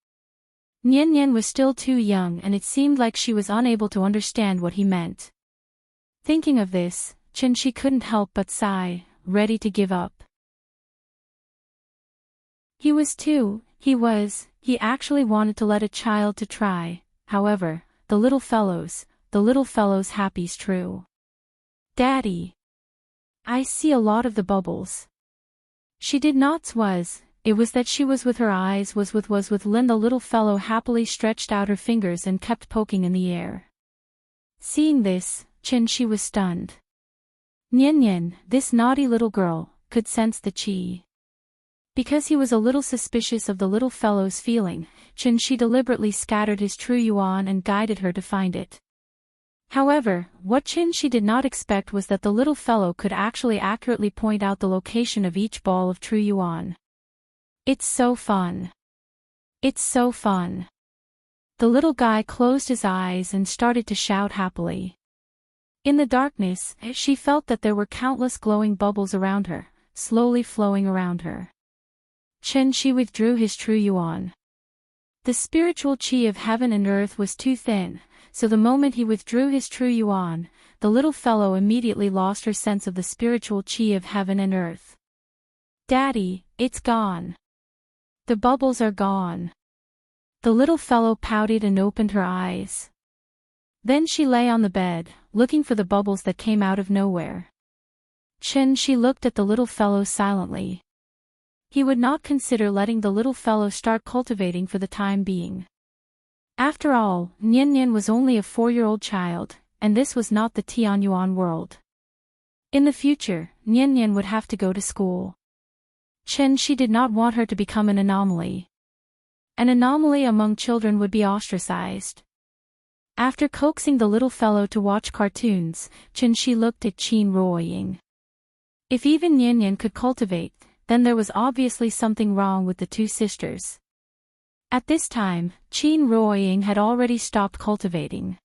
Nian Nian was still too young and it seemed like she was unable to understand what he meant. Thinking of this, Qin Shi couldn't help but sigh, ready to give up. He actually wanted to let a child to try, however, the little fellow's happy's true. "Daddy. I see a lot of the bubbles." She did not it was that she was with her eyes was with Lin. The little fellow happily stretched out her fingers and kept poking in the air. Seeing this, Qin Shi was stunned. Nian, this naughty little girl, could sense the qi. Because he was a little suspicious of the little fellow's feeling, Chen Shi deliberately scattered his true yuan and guided her to find it. However, what Chen Shi did not expect was that the little fellow could actually accurately point out the location of each ball of true yuan. It's so fun. It's so fun. The little guy closed his eyes and started to shout happily. In the darkness, she felt that there were countless glowing bubbles around her, slowly flowing around her. Chen Shi withdrew his true yuan. The spiritual qi of heaven and earth was too thin, so the moment he withdrew his true yuan, the little fellow immediately lost her sense of the spiritual qi of heaven and earth. Daddy, it's gone. The bubbles are gone. The little fellow pouted and opened her eyes. Then she lay on the bed, looking for the bubbles that came out of nowhere. Chen Shi looked at the little fellow silently. He would not consider letting the little fellow start cultivating for the time being. After all, Nian was only a 4-year-old child, and this was not the Tianyuan world. In the future, Nian would have to go to school. Chen Shi did not want her to become an anomaly. An anomaly among children would be ostracized. After coaxing the little fellow to watch cartoons, Chen Shi looked at Qin Ruoying. If even Nian could cultivate, then there was obviously something wrong with the two sisters. At this time, Qin Ruoying had already stopped cultivating.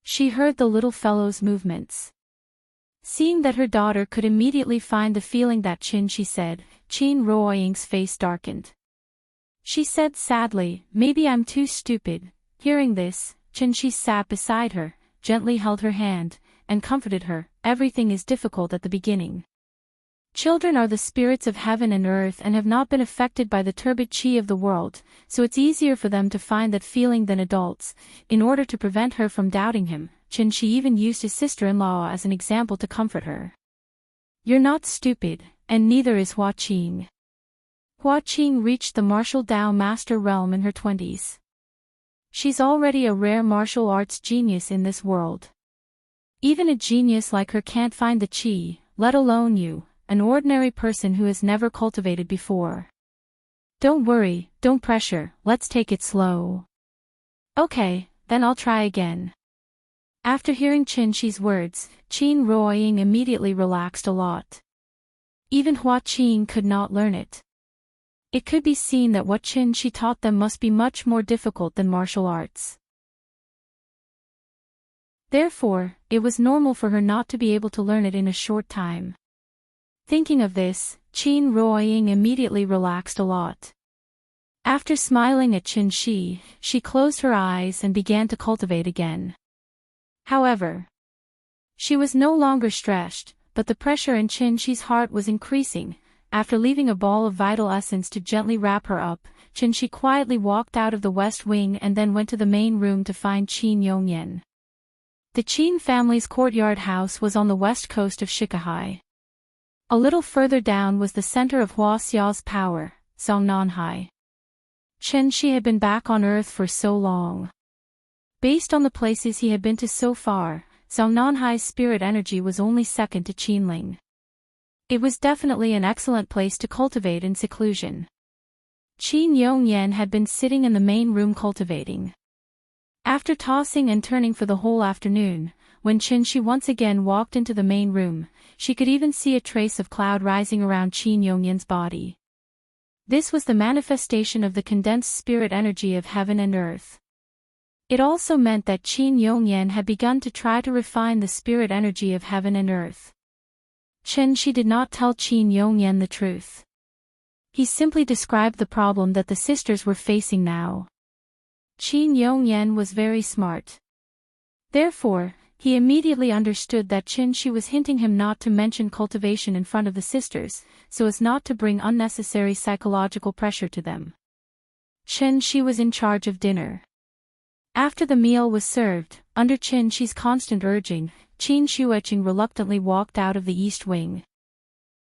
She heard the little fellow's movements. Seeing that her daughter could immediately find the feeling that Chen Shi said, Qin Ruoying's face darkened. She said sadly, "Maybe I'm too stupid." Hearing this, Chen Shi sat beside her, gently held her hand, and comforted her. Everything is difficult at the beginning. Children are the spirits of heaven and earth and have not been affected by the turbid qi of the world, so it's easier for them to find that feeling than adults. In order to prevent her from doubting him, Chen Shi even used his sister-in-law as an example to comfort her. You're not stupid, and neither is Hua Qing. Hua Qing reached the martial Dao master realm in her 20s. She's already a rare martial arts genius in this world. Even a genius like her can't find the qi, let alone you, an ordinary person who has never cultivated before. Don't worry, don't pressure, let's take it slow. Okay, then I'll try again. After hearing Chen Shi's words, Qin Ruoying immediately relaxed a lot. Even Hua Qing could not learn it. It could be seen that what Chen Shi taught them must be much more difficult than martial arts. Therefore, it was normal for her not to be able to learn it in a short time. Thinking of this, Qin Ruoying immediately relaxed a lot. After smiling at Chen Shi, she closed her eyes and began to cultivate again. However, she was no longer stressed, but the pressure in Chen Shi's heart was increasing. After leaving a ball of vital essence to gently wrap her up, Chen Shi quietly walked out of the west wing and then went to the main room to find Qin Yongyan. The Qin family's courtyard house was on the west coast of Shikahai. A little further down was the center of Hua Xiao's power, Songnanhai. Chen Shi had been back on Earth for so long. Based on the places he had been to so far, Songnanhai's spirit energy was only second to Qinling. It was definitely an excellent place to cultivate in seclusion. Qin Yongyan had been sitting in the main room cultivating. After tossing and turning for the whole afternoon, when Chen Shi once again walked into the main room, she could even see a trace of cloud rising around Qin Yongyan's body. This was the manifestation of the condensed spirit energy of heaven and earth. It also meant that Qin Yongyan had begun to try to refine the spirit energy of heaven and earth. Chen Shi did not tell Qin Yongyan the truth. He simply described the problem that the sisters were facing now. Qin Yongyan was very smart. Therefore, he immediately understood that Chen Shi was hinting him not to mention cultivation in front of the sisters, so as not to bring unnecessary psychological pressure to them. Chen Shi was in charge of dinner. After the meal was served, under Chen Shi's constant urging, Qin Shueqing reluctantly walked out of the east wing.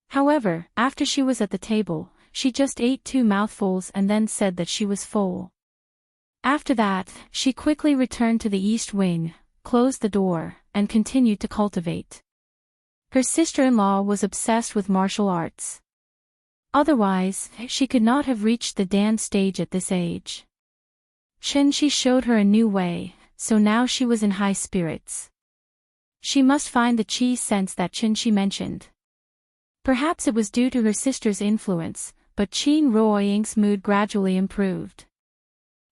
However, after she was at the table, she just ate 2 mouthfuls and then said that she was full. After that, she quickly returned to the east wing, closed the door, and continued to cultivate. Her sister-in-law was obsessed with martial arts. Otherwise, she could not have reached the dance stage at this age. Chen-Shi showed her a new way, so now she was in high spirits. She must find the chi sense that Chen-Shi mentioned. Perhaps it was due to her sister's influence, but Qin Ruoying's mood gradually improved.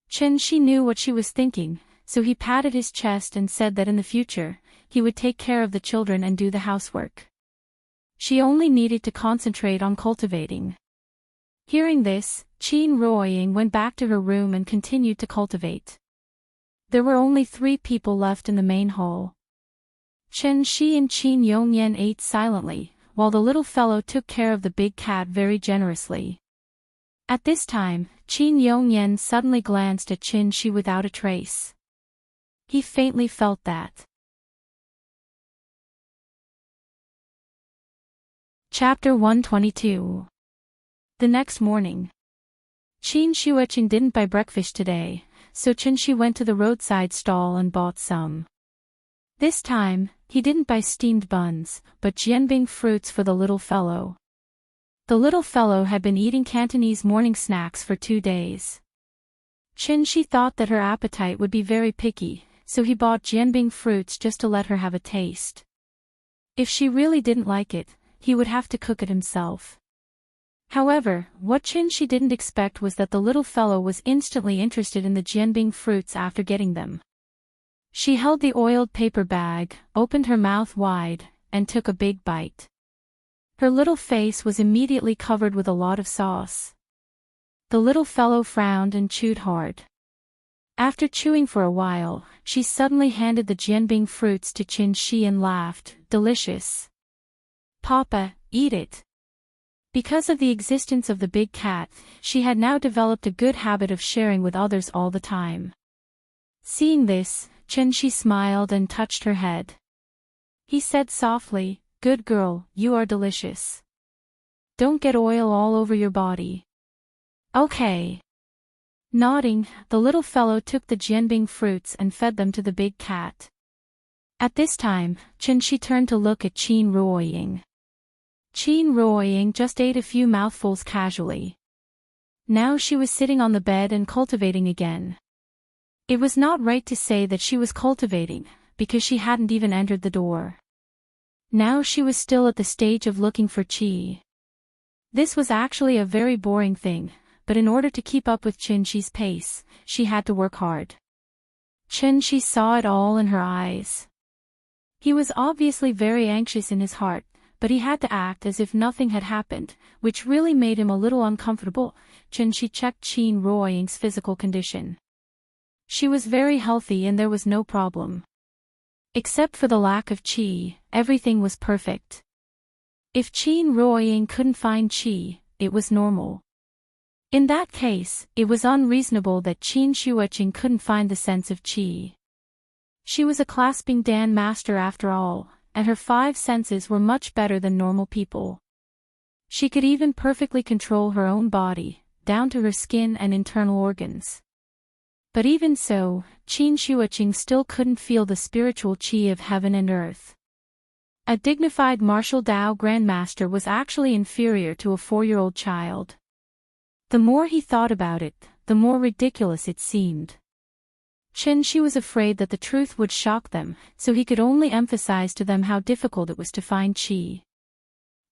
Chen-Shi knew what she was thinking, so he patted his chest and said that in the future, he would take care of the children and do the housework. She only needed to concentrate on cultivating. Hearing this, Qin Ruoying went back to her room and continued to cultivate. There were only 3 people left in the main hall. Chen-Shi and Qin Yongyan ate silently, while the little fellow took care of the big cat very generously. At this time, Qin Yongyan suddenly glanced at Chen-Shi without a trace. He faintly felt that. Chapter 122. The next morning. Qin Shueqing didn't buy breakfast today, so Chen-Shi went to the roadside stall and bought some. This time, he didn't buy steamed buns, but jianbing fruits for the little fellow. The little fellow had been eating Cantonese morning snacks for 2 days. Chen-Shi thought that her appetite would be very picky, so he bought jianbing fruits just to let her have a taste. If she really didn't like it, he would have to cook it himself. However, what Chen-Shi didn't expect was that the little fellow was instantly interested in the jianbing fruits after getting them. She held the oiled paper bag, opened her mouth wide, and took a big bite. Her little face was immediately covered with a lot of sauce. The little fellow frowned and chewed hard. After chewing for a while, she suddenly handed the jianbing fruits to Chen-Shi and laughed, "Delicious. Papa, eat it." Because of the existence of the big cat, she had now developed a good habit of sharing with others all the time. Seeing this, Chen-Shi smiled and touched her head. He said softly, "Good girl, you are delicious. Don't get oil all over your body." "Okay." Nodding, the little fellow took the jianbing fruits and fed them to the big cat. At this time, Chen-Shi turned to look at Qin Ruoying. Qin Ruoying just ate a few mouthfuls casually. Now she was sitting on the bed and cultivating again. It was not right to say that she was cultivating, because she hadn't even entered the door. Now she was still at the stage of looking for qi. This was actually a very boring thing, but in order to keep up with Chen-Shi's pace, she had to work hard. Chen-Shi saw it all in her eyes. He was obviously very anxious in his heart, but he had to act as if nothing had happened, which really made him a little uncomfortable. Chen-Shi checked Qin Ruoying's physical condition. She was very healthy and there was no problem. Except for the lack of qi, everything was perfect. If Qin Ruoying couldn't find qi, it was normal. In that case, it was unreasonable that Qin Shueqing couldn't find the sense of qi. She was a clasping Dan master after all, and her 5 senses were much better than normal people. She could even perfectly control her own body, down to her skin and internal organs. But even so, Qin Shueqing still couldn't feel the spiritual qi of heaven and earth. A dignified martial Dao grandmaster was actually inferior to a 4-year-old child. The more he thought about it, the more ridiculous it seemed. Chen-Shi was afraid that the truth would shock them, so he could only emphasize to them how difficult it was to find qi.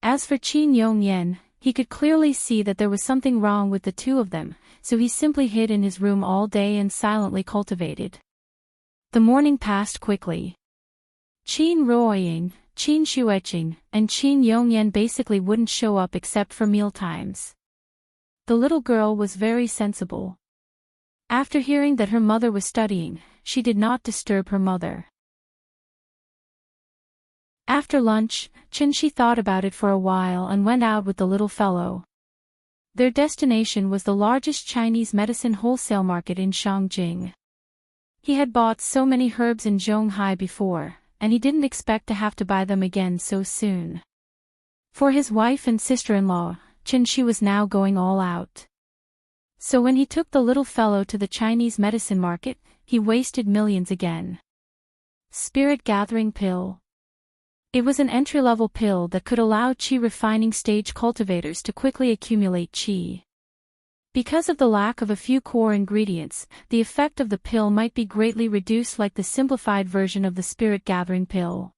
As for Qin Yongyan, he could clearly see that there was something wrong with the 2 of them, so he simply hid in his room all day and silently cultivated. The morning passed quickly. Qin Ruoying, Qin Shueqing, and Qin Yongyan basically wouldn't show up except for mealtimes. The little girl was very sensible. After hearing that her mother was studying, she did not disturb her mother. After lunch, Chen-Shi thought about it for a while and went out with the little fellow. Their destination was the largest Chinese medicine wholesale market in Shangjing. He had bought so many herbs in Zhonghai before, and he didn't expect to have to buy them again so soon. For his wife and sister-in-law, Chen-Shi was now going all out. So when he took the little fellow to the Chinese medicine market, he wasted millions again. Spirit gathering pill. It was an entry-level pill that could allow qi refining stage cultivators to quickly accumulate qi. Because of the lack of a few core ingredients, the effect of the pill might be greatly reduced like the simplified version of the spirit gathering pill.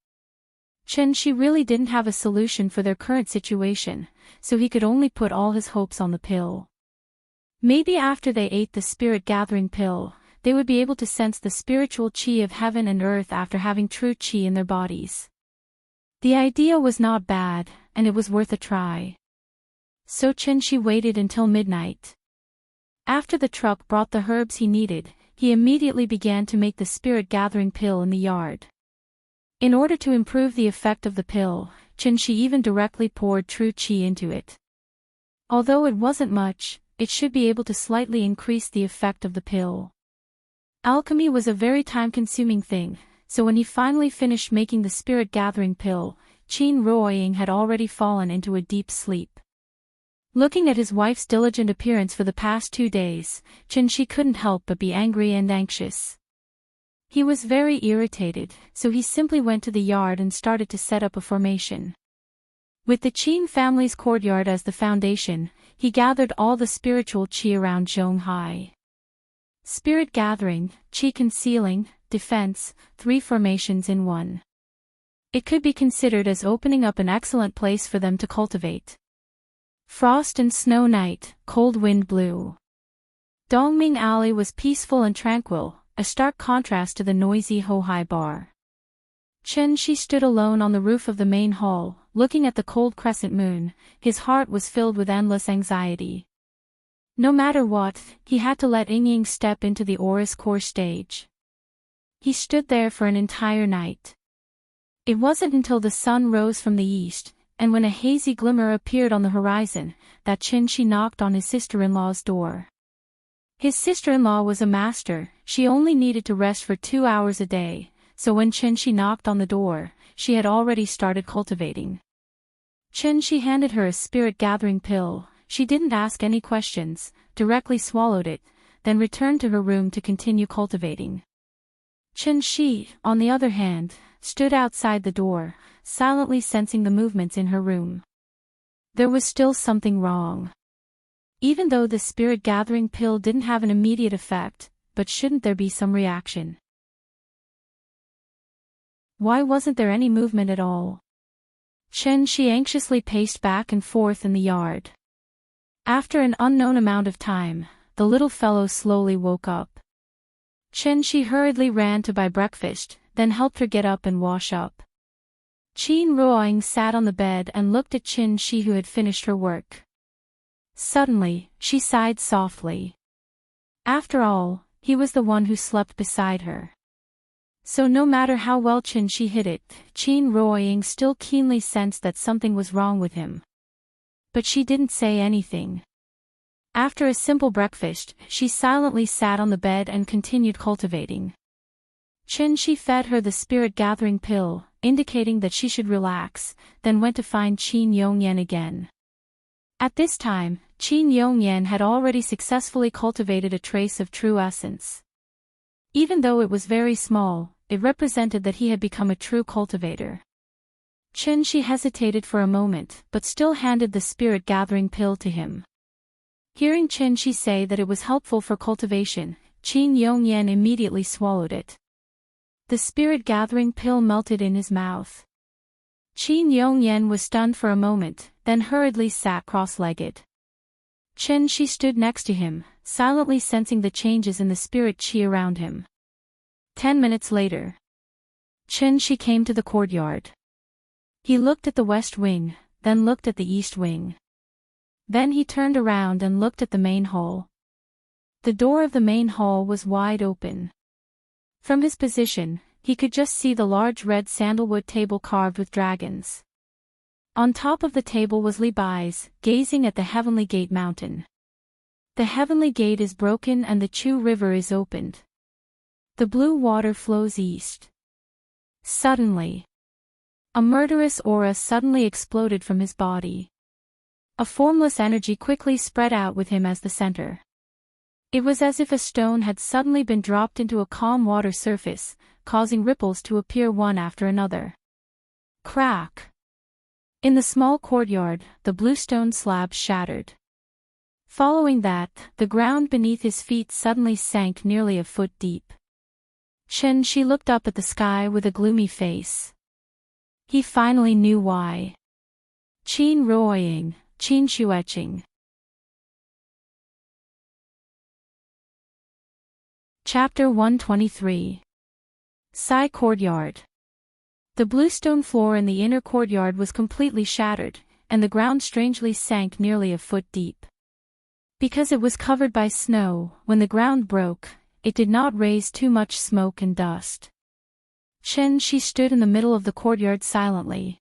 Chen Shi really didn't have a solution for their current situation, so he could only put all his hopes on the pill. Maybe after they ate the spirit gathering pill, they would be able to sense the spiritual qi of heaven and earth after having true qi in their bodies. The idea was not bad, and it was worth a try. So Chen Shi waited until midnight. After the truck brought the herbs he needed, he immediately began to make the spirit gathering pill in the yard. In order to improve the effect of the pill, Chen Shi even directly poured true qi into it. Although it wasn't much, it should be able to slightly increase the effect of the pill. Alchemy was a very time-consuming thing, so when he finally finished making the spirit gathering pill, Qin Ruoying had already fallen into a deep sleep. Looking at his wife's diligent appearance for the past 2 days, Chen Shi couldn't help but be angry and anxious. He was very irritated, so he simply went to the yard and started to set up a formation. With the Qin family's courtyard as the foundation, he gathered all the spiritual qi around Zhonghai. Spirit gathering, qi concealing, defense, 3 formations in one. It could be considered as opening up an excellent place for them to cultivate. Frost and snow night, cold wind blew. Dongming Alley was peaceful and tranquil, a stark contrast to the noisy Hohai bar. Chen Shi stood alone on the roof of the main hall, looking at the cold crescent moon. His heart was filled with endless anxiety. No matter what, he had to let Yingying step into the Aura's core stage. He stood there for an entire night. It wasn't until the sun rose from the east, and when a hazy glimmer appeared on the horizon, that Chen Shi knocked on his sister-in-law's door. His sister-in-law was a master. She only needed to rest for 2 hours a day, so when Chen Shi knocked on the door, she had already started cultivating. Chen Shi handed her a spirit-gathering pill. She didn't ask any questions, directly swallowed it, then returned to her room to continue cultivating. Chen Shi, on the other hand, stood outside the door, silently sensing the movements in her room. There was still something wrong. Even though the spirit-gathering pill didn't have an immediate effect, but shouldn't there be some reaction? Why wasn't there any movement at all? Chen Shi anxiously paced back and forth in the yard. After an unknown amount of time, the little fellow slowly woke up. Chen Shi hurriedly ran to buy breakfast, then helped her get up and wash up. Qin Ruoying sat on the bed and looked at Chen Shi, who had finished her work. Suddenly, she sighed softly. After all, he was the one who slept beside her. So no matter how well Chen Shi hid it, Qin Ruoying still keenly sensed that something was wrong with him. But she didn't say anything. After a simple breakfast, she silently sat on the bed and continued cultivating. Chen Shi fed her the spirit-gathering pill, indicating that she should relax, then went to find Qin Yongyan again. At this time, Qin Yongyan had already successfully cultivated a trace of true essence. Even though it was very small, it represented that he had become a true cultivator. Chen Shi hesitated for a moment, but still handed the spirit-gathering pill to him. Hearing Chen Shi say that it was helpful for cultivation, Qin Yongyan immediately swallowed it. The spirit-gathering pill melted in his mouth. Qin Yongyan was stunned for a moment, then hurriedly sat cross-legged. Chen Shi stood next to him, silently sensing the changes in the spirit qi around him. 10 minutes later, Chen Shi came to the courtyard. He looked at the west wing, then looked at the east wing. Then he turned around and looked at the main hall. The door of the main hall was wide open. From his position, he could just see the large red sandalwood table carved with dragons. On top of the table was Li Bai's, gazing at the Heavenly Gate mountain. The Heavenly Gate is broken and the Chu River is opened. The blue water flows east. Suddenly, a murderous aura suddenly exploded from his body. A formless energy quickly spread out with him as the center. It was as if a stone had suddenly been dropped into a calm water surface, causing ripples to appear one after another. Crack! In the small courtyard, the bluestone slab shattered. Following that, the ground beneath his feet suddenly sank nearly a foot deep. She looked up at the sky with a gloomy face. He finally knew why. Qin Ruoying, Qin Shueching. Chapter 123. Sai Courtyard. The bluestone floor in the inner courtyard was completely shattered, and the ground strangely sank nearly a foot deep. Because it was covered by snow, when the ground broke, it did not raise too much smoke and dust. She stood in the middle of the courtyard silently.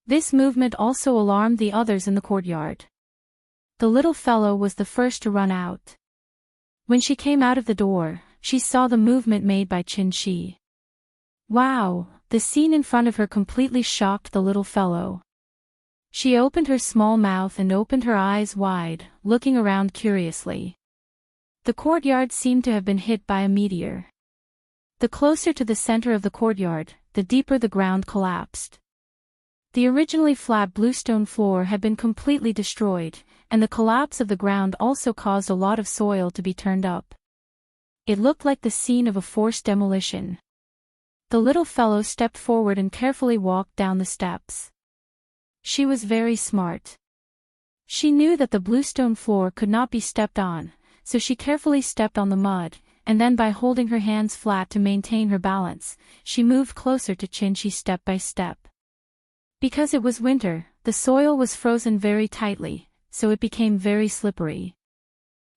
This movement also alarmed the others in the courtyard. The little fellow was the first to run out. When she came out of the door, she saw the movement made by Qin. Wow, the scene in front of her completely shocked the little fellow. She opened her small mouth and opened her eyes wide, looking around curiously. The courtyard seemed to have been hit by a meteor. The closer to the center of the courtyard, the deeper the ground collapsed. The originally flat bluestone floor had been completely destroyed, and the collapse of the ground also caused a lot of soil to be turned up. It looked like the scene of a forced demolition. The little fellow stepped forward and carefully walked down the steps. She was very smart. She knew that the bluestone floor could not be stepped on, so she carefully stepped on the mud, and then by holding her hands flat to maintain her balance, she moved closer to Qin step by step. Because it was winter, the soil was frozen very tightly, so it became very slippery.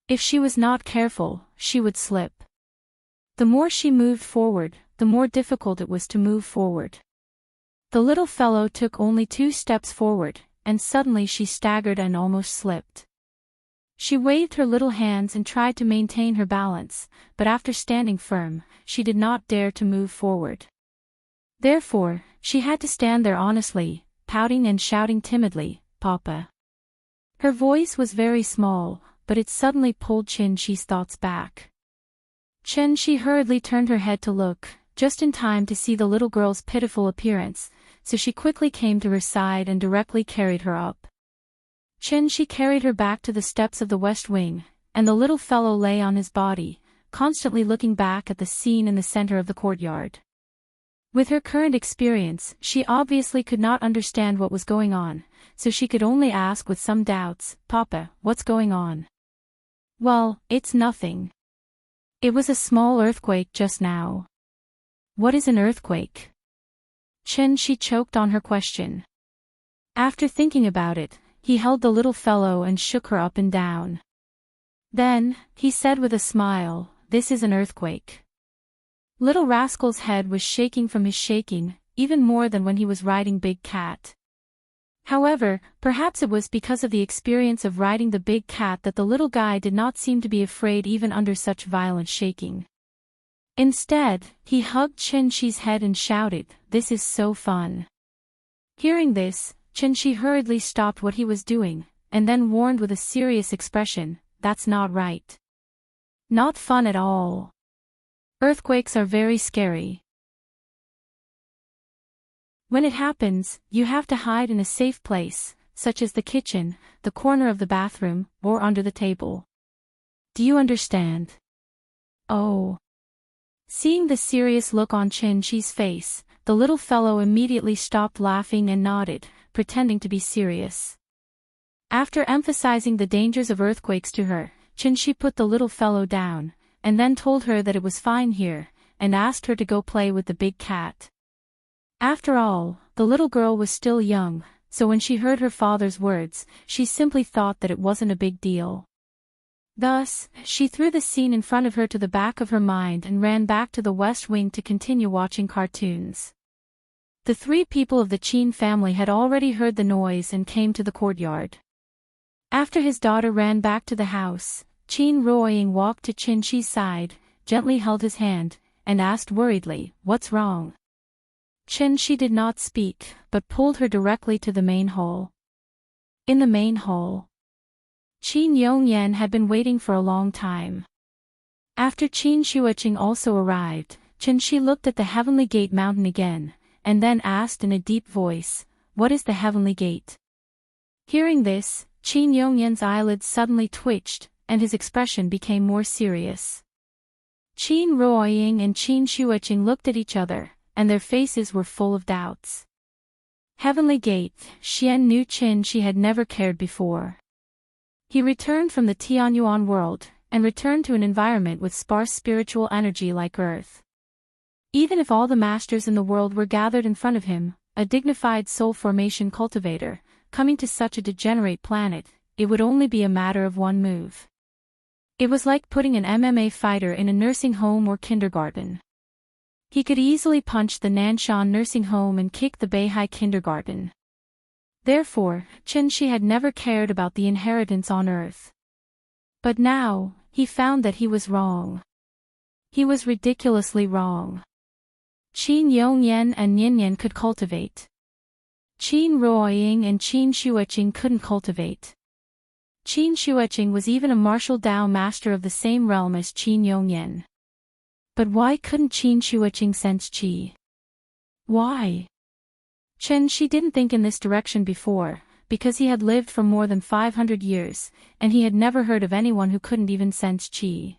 If she was not careful, she would slip. The more she moved forward, the more difficult it was to move forward. The little fellow took only 2 steps forward, and suddenly she staggered and almost slipped. She waved her little hands and tried to maintain her balance, but after standing firm, she did not dare to move forward. Therefore, she had to stand there honestly, pouting and shouting timidly, "Papa." Her voice was very small, but it suddenly pulled Qin's thoughts back. She hurriedly turned her head to look, just in time to see the little girl's pitiful appearance, so she quickly came to her side and directly carried her up. She carried her back to the steps of the west wing, and the little fellow lay on his body, constantly looking back at the scene in the center of the courtyard. With her current experience, she obviously could not understand what was going on, so she could only ask with some doubts, "Papa, what's going on?" "Well, it's nothing. It was a small earthquake just now." "What is an earthquake?" She choked on her question. After thinking about it, he held the little fellow and shook her up and down. Then, he said with a smile, "This is an earthquake." Little rascal's head was shaking from his shaking, even more than when he was riding Big Cat. However, perhaps it was because of the experience of riding the big cat that the little guy did not seem to be afraid even under such violent shaking. Instead, he hugged Qin's head and shouted, "This is so fun." Hearing this, Qin hurriedly stopped what he was doing, and then warned with a serious expression, "That's not right. Not fun at all. Earthquakes are very scary. When it happens, you have to hide in a safe place, such as the kitchen, the corner of the bathroom, or under the table. Do you understand?" "Oh." Seeing the serious look on Qin's face, the little fellow immediately stopped laughing and nodded, pretending to be serious. After emphasizing the dangers of earthquakes to her, Qin put the little fellow down, and then told her that it was fine here, and asked her to go play with the big cat. After all, the little girl was still young, so when she heard her father's words, she simply thought that it wasn't a big deal. Thus, she threw the scene in front of her to the back of her mind and ran back to the west wing to continue watching cartoons. The 3 people of the Qin family had already heard the noise and came to the courtyard. After his daughter ran back to the house, Qin Ruoying walked to Qin's side, gently held his hand, and asked worriedly, "What's wrong?" Qin did not speak, but pulled her directly to the main hall. In the main hall, Qin Yongyan had been waiting for a long time. After Qin Shueching also arrived, Qin looked at the Heavenly Gate mountain again, and then asked in a deep voice, "What is the heavenly gate?" Hearing this, Qin Yongyan's eyelids suddenly twitched, and his expression became more serious. Qin Ruoying and Qin Shuoqing looked at each other, and their faces were full of doubts. Heavenly gate, Xian knew Qin she had never cared before. He returned from the Tianyuan world, and returned to an environment with sparse spiritual energy like Earth. Even if all the masters in the world were gathered in front of him, a dignified soul formation cultivator, coming to such a degenerate planet, it would only be a matter of one move. It was like putting an MMA fighter in a nursing home or kindergarten. He could easily punch the Nanshan nursing home and kick the Beihai kindergarten. Therefore, Qin Shi had never cared about the inheritance on Earth. But now, he found that he was wrong. He was ridiculously wrong. Qin Yongyan and Ningyan could cultivate. Qin Ruoying and Qin Shuoqing couldn't cultivate. Qin Shuoqing was even a martial Dao master of the same realm as Qin Yongyan. But why couldn't Qin Shuoqing sense qi? Why? Qin Shi didn't think in this direction before, because he had lived for more than 500 years, and he had never heard of anyone who couldn't even sense qi.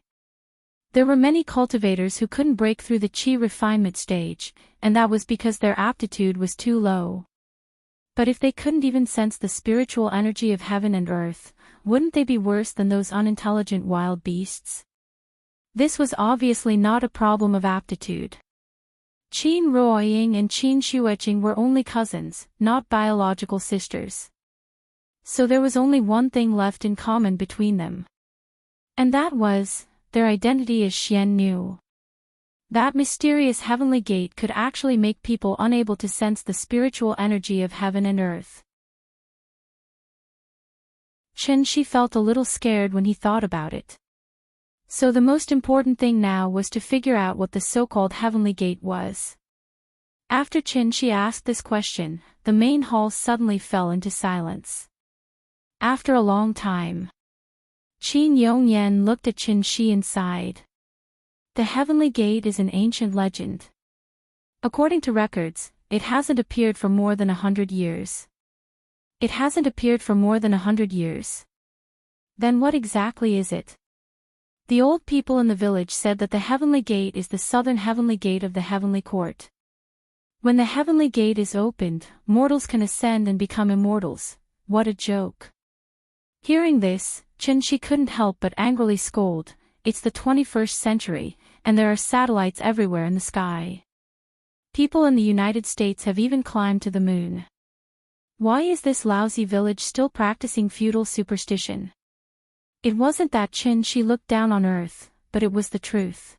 There were many cultivators who couldn't break through the qi refinement stage, and that was because their aptitude was too low. But if they couldn't even sense the spiritual energy of heaven and earth, wouldn't they be worse than those unintelligent wild beasts? This was obviously not a problem of aptitude. Qin Ruoying and Qin Shuoqing were only cousins, not biological sisters. So there was only one thing left in common between them. And that was, their identity as Xian knew. That mysterious heavenly gate could actually make people unable to sense the spiritual energy of heaven and earth. Qin Shi felt a little scared when he thought about it. So the most important thing now was to figure out what the so-called heavenly gate was. After Qin Shi asked this question, the main hall suddenly fell into silence. After a long time, Qin Yongyan looked at Qin Shi and sighed. The heavenly gate is an ancient legend. According to records, it hasn't appeared for more than 100 years. It hasn't appeared for more than 100 years. Then what exactly is it? The old people in the village said that the heavenly gate is the southern heavenly gate of the heavenly court. When the heavenly gate is opened, mortals can ascend and become immortals. What a joke. Hearing this, Qin Shi couldn't help but angrily scold. It's the 21st century, and there are satellites everywhere in the sky. People in the United States have even climbed to the moon. Why is this lousy village still practicing feudal superstition? It wasn't that Qin Shi looked down on Earth, but it was the truth.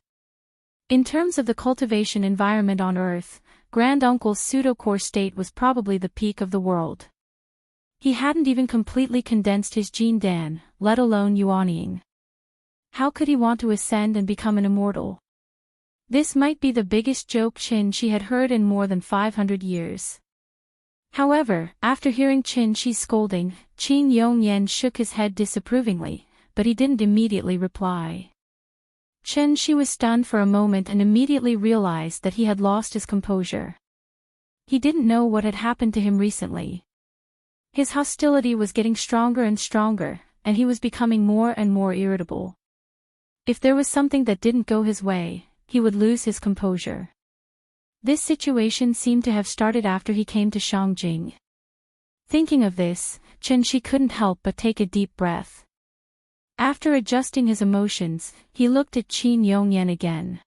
In terms of the cultivation environment on Earth, Grand Uncle's pseudo-core state was probably the peak of the world. He hadn't even completely condensed his Jin Dan, let alone Yuanying. How could he want to ascend and become an immortal? This might be the biggest joke Qin Shi had heard in more than 500 years. However, after hearing Qin Shi's scolding, Qin Yongyan shook his head disapprovingly, but he didn't immediately reply. Qin Shi was stunned for a moment and immediately realized that he had lost his composure. He didn't know what had happened to him recently. His hostility was getting stronger and stronger, and he was becoming more and more irritable. If there was something that didn't go his way, he would lose his composure. This situation seemed to have started after he came to Shangjing. Thinking of this, Qin Shi couldn't help but take a deep breath. After adjusting his emotions, he looked at Qin Yongyan again.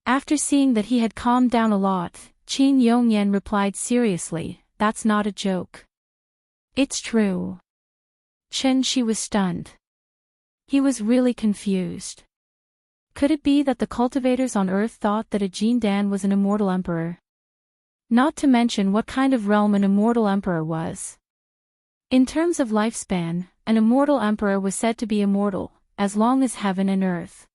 After seeing that he had calmed down a lot, Qin Yongyan replied seriously, "That's not a joke. It's true." Qin Shi was stunned. He was really confused. Could it be that the cultivators on Earth thought that a Jin Dan was an immortal emperor? Not to mention what kind of realm an immortal emperor was. In terms of lifespan, an immortal emperor was said to be immortal, as long as heaven and earth.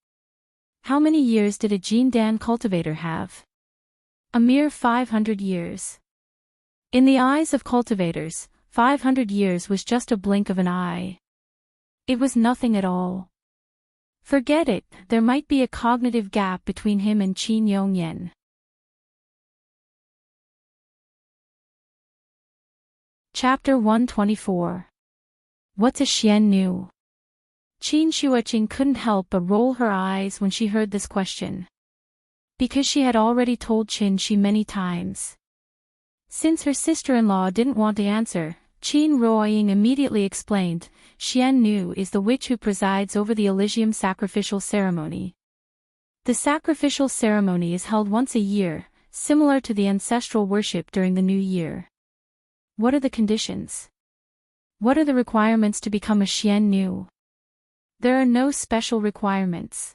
How many years did a Jin Dan cultivator have? A mere 500 years. In the eyes of cultivators, 500 years was just a blink of an eye. It was nothing at all. Forget it, there might be a cognitive gap between him and Qin Yongyan. Chapter 124. What's a Xian Nu? Qin Shuoqing couldn't help but roll her eyes when she heard this question. Because she had already told Qin Shi many times. Since her sister-in-law didn't want to answer, Qin Ruoying immediately explained, Xian Nu is the witch who presides over the Elysium sacrificial ceremony. The sacrificial ceremony is held once a year, similar to the ancestral worship during the new year. What are the conditions? What are the requirements to become a Xian Nu? There are no special requirements.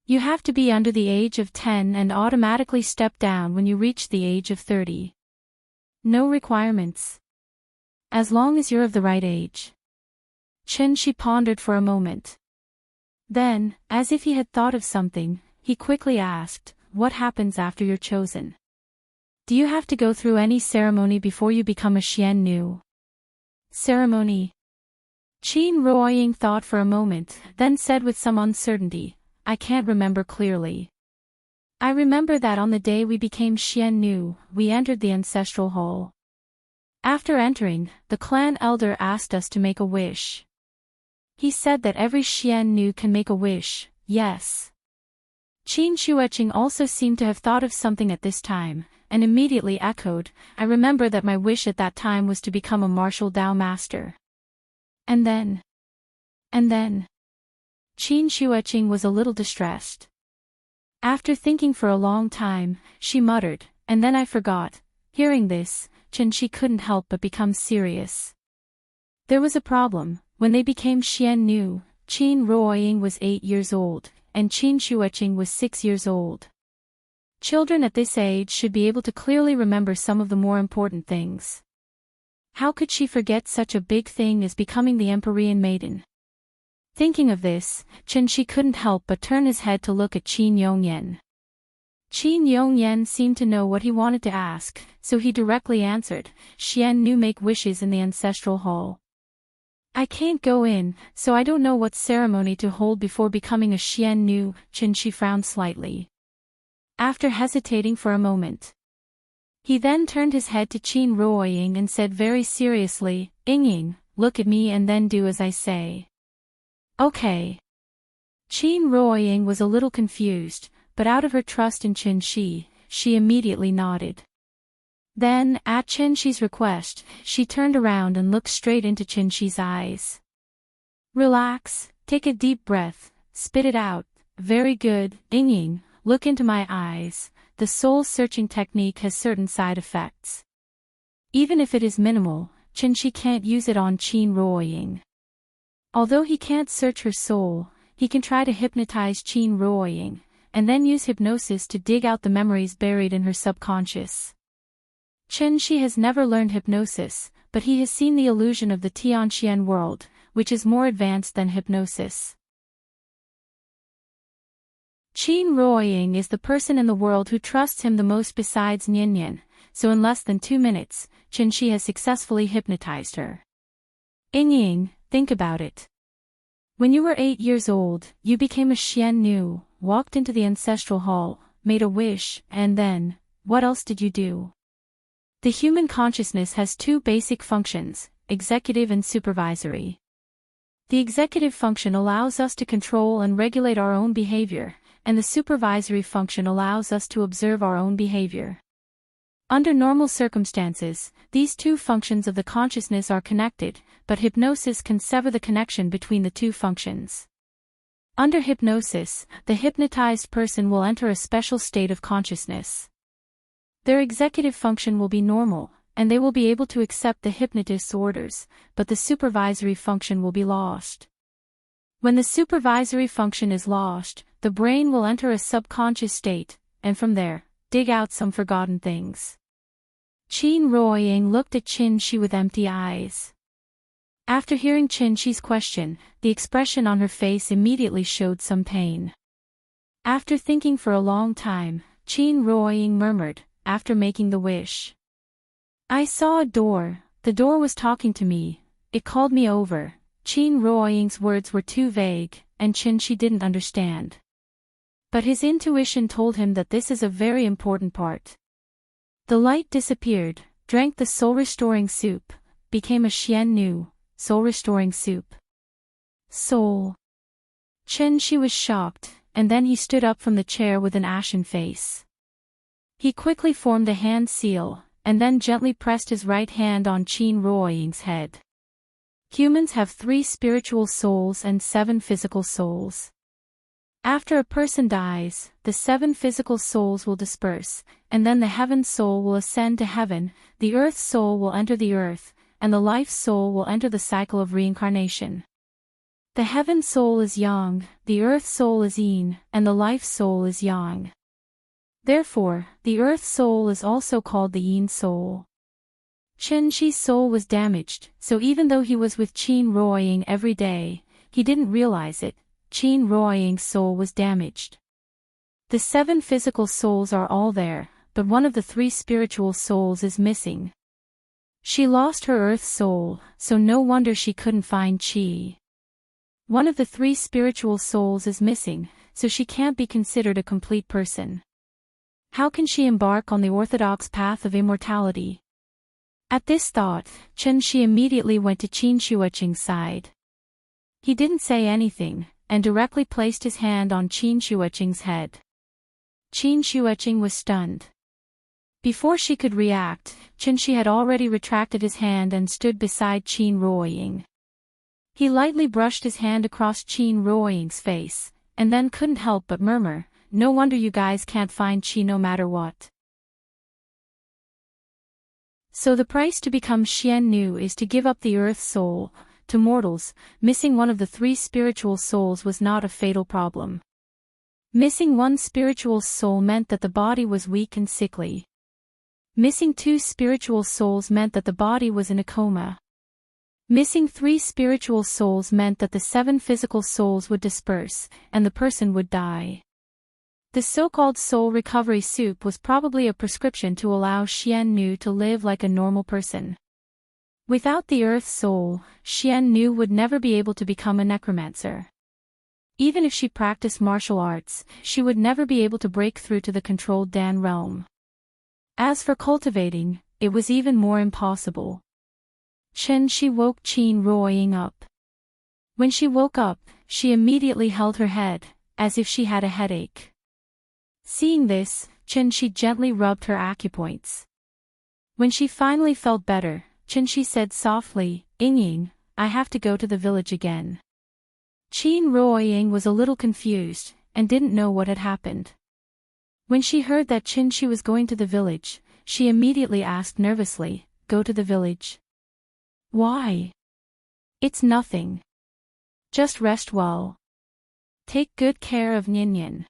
You have to be under the age of 10 and automatically step down when you reach the age of 30. No requirements. As long as you're of the right age. Qin Shi pondered for a moment. Then, as if he had thought of something, he quickly asked, what happens after you're chosen? Do you have to go through any ceremony before you become a Xian Nu? Ceremony? Qin Ruoying thought for a moment, then said with some uncertainty, I can't remember clearly. I remember that on the day we became Xian Nu, we entered the ancestral hall. After entering, the clan elder asked us to make a wish. He said that every Xian Nu can make a wish, yes. Qin Shuoqing also seemed to have thought of something at this time, and immediately echoed, I remember that my wish at that time was to become a martial Dao master. And then? Qin Shuoqing was a little distressed. After thinking for a long time, she muttered, and then I forgot. Hearing this, Qin Shi couldn't help but become serious. There was a problem. When they became Xian Nu, Qin Ruoying was 8 years old, and Qin Shuoqing was 6 years old. Children at this age should be able to clearly remember some of the more important things. How could she forget such a big thing as becoming the Empyrean maiden? Thinking of this, Qin Shi couldn't help but turn his head to look at Qin Yongyan. Qin Yongyan seemed to know what he wanted to ask, so he directly answered, Xian Nu make wishes in the ancestral hall. I can't go in, so I don't know what ceremony to hold before becoming a Xian Nu. Qin Shi frowned slightly. After hesitating for a moment, he then turned his head to Qin Ruoying and said very seriously, Ying, look at me and then do as I say. Okay. Qin Ruoying was a little confused, but out of her trust in Qin Shi, she immediately nodded. Then, at Qin Shi's request, she turned around and looked straight into Qin Shi's eyes. Relax, take a deep breath, spit it out, very good, Ying, look into my eyes. The soul-searching technique has certain side effects. Even if it is minimal, Qin Shi can't use it on Qin Ruoying. Although he can't search her soul, he can try to hypnotize Qin Ruoying, and then use hypnosis to dig out the memories buried in her subconscious. Qin Shi has never learned hypnosis, but he has seen the illusion of the Tianxian world, which is more advanced than hypnosis. Qin Ruoying is the person in the world who trusts him the most besides Nian, so in less than 2 minutes, Qin Shi has successfully hypnotized her. Ying, think about it. When you were 8 years old, you became a Xian Nu, walked into the ancestral hall, made a wish, and then, what else did you do? The human consciousness has 2 basic functions, executive and supervisory. The executive function allows us to control and regulate our own behavior, and the supervisory function allows us to observe our own behavior. Under normal circumstances, these 2 functions of the consciousness are connected, but hypnosis can sever the connection between the 2 functions. Under hypnosis, the hypnotized person will enter a special state of consciousness. Their executive function will be normal, and they will be able to accept the hypnotist's orders, but the supervisory function will be lost. When the supervisory function is lost, the brain will enter a subconscious state, and from there, dig out some forgotten things. Qin Ruoying looked at Qin Shi with empty eyes. After hearing Qin Shi's question, the expression on her face immediately showed some pain. After thinking for a long time, Qin Ruoying murmured, after making the wish. I saw a door, the door was talking to me, it called me over. Qin Ruoying's words were too vague, and Qin Shi didn't understand. But his intuition told him that this is a very important part. The light disappeared, drank the soul-restoring soup, became a Xian Nu, soul-restoring soup. Soul. Chen Shi was shocked, and then he stood up from the chair with an ashen face. He quickly formed a hand seal, and then gently pressed his right hand on Qin Ruoying's head. Humans have 3 spiritual souls and 7 physical souls. After a person dies, the 7 physical souls will disperse, and then the heaven soul will ascend to heaven, the earth soul will enter the earth, and the life soul will enter the cycle of reincarnation. The heaven soul is yang, the earth soul is yin, and the life soul is yang. Therefore, the earth soul is also called the yin soul. Chen Shi's soul was damaged, so even though he was with Qin Ruoying every day, he didn't realize it. Qin Ruoying's soul was damaged. The 7 physical souls are all there, but one of the 3 spiritual souls is missing. She lost her earth soul, so no wonder she couldn't find Qi. One of the 3 spiritual souls is missing, so she can't be considered a complete person. How can she embark on the orthodox path of immortality? At this thought, Chen Shi immediately went to Qin Shuoqing's side. He didn't say anything, and directly placed his hand on Qin Shuoqing's head. Qin Shuoqing was stunned. Before she could react, Chen Shi had already retracted his hand and stood beside Qin Ruoying. He lightly brushed his hand across Qin Ruoying's face, and then couldn't help but murmur, "No wonder you guys can't find Qi no matter what." So the price to become Xian Nu is to give up the earth soul. To mortals, missing one of the 3 spiritual souls was not a fatal problem. Missing one spiritual soul meant that the body was weak and sickly. Missing 2 spiritual souls meant that the body was in a coma. Missing 3 spiritual souls meant that the 7 physical souls would disperse, and the person would die. The so-called soul recovery soup was probably a prescription to allow Xian Nu to live like a normal person. Without the earth soul, Xian Nu would never be able to become a necromancer. Even if she practiced martial arts, she would never be able to break through to the controlled Dan realm. As for cultivating, it was even more impossible. Chen Shi woke Qin Ruoying up. When she woke up, she immediately held her head, as if she had a headache. Seeing this, Chen Shi gently rubbed her acupoints. When she finally felt better, Chen Shi said softly, "Ying, I have to go to the village again." Qin Ruoying was a little confused, and didn't know what had happened. When she heard that Chen Shi was going to the village, she immediately asked nervously, "Go to the village? Why?" "It's nothing. Just rest well. Take good care of Ninian.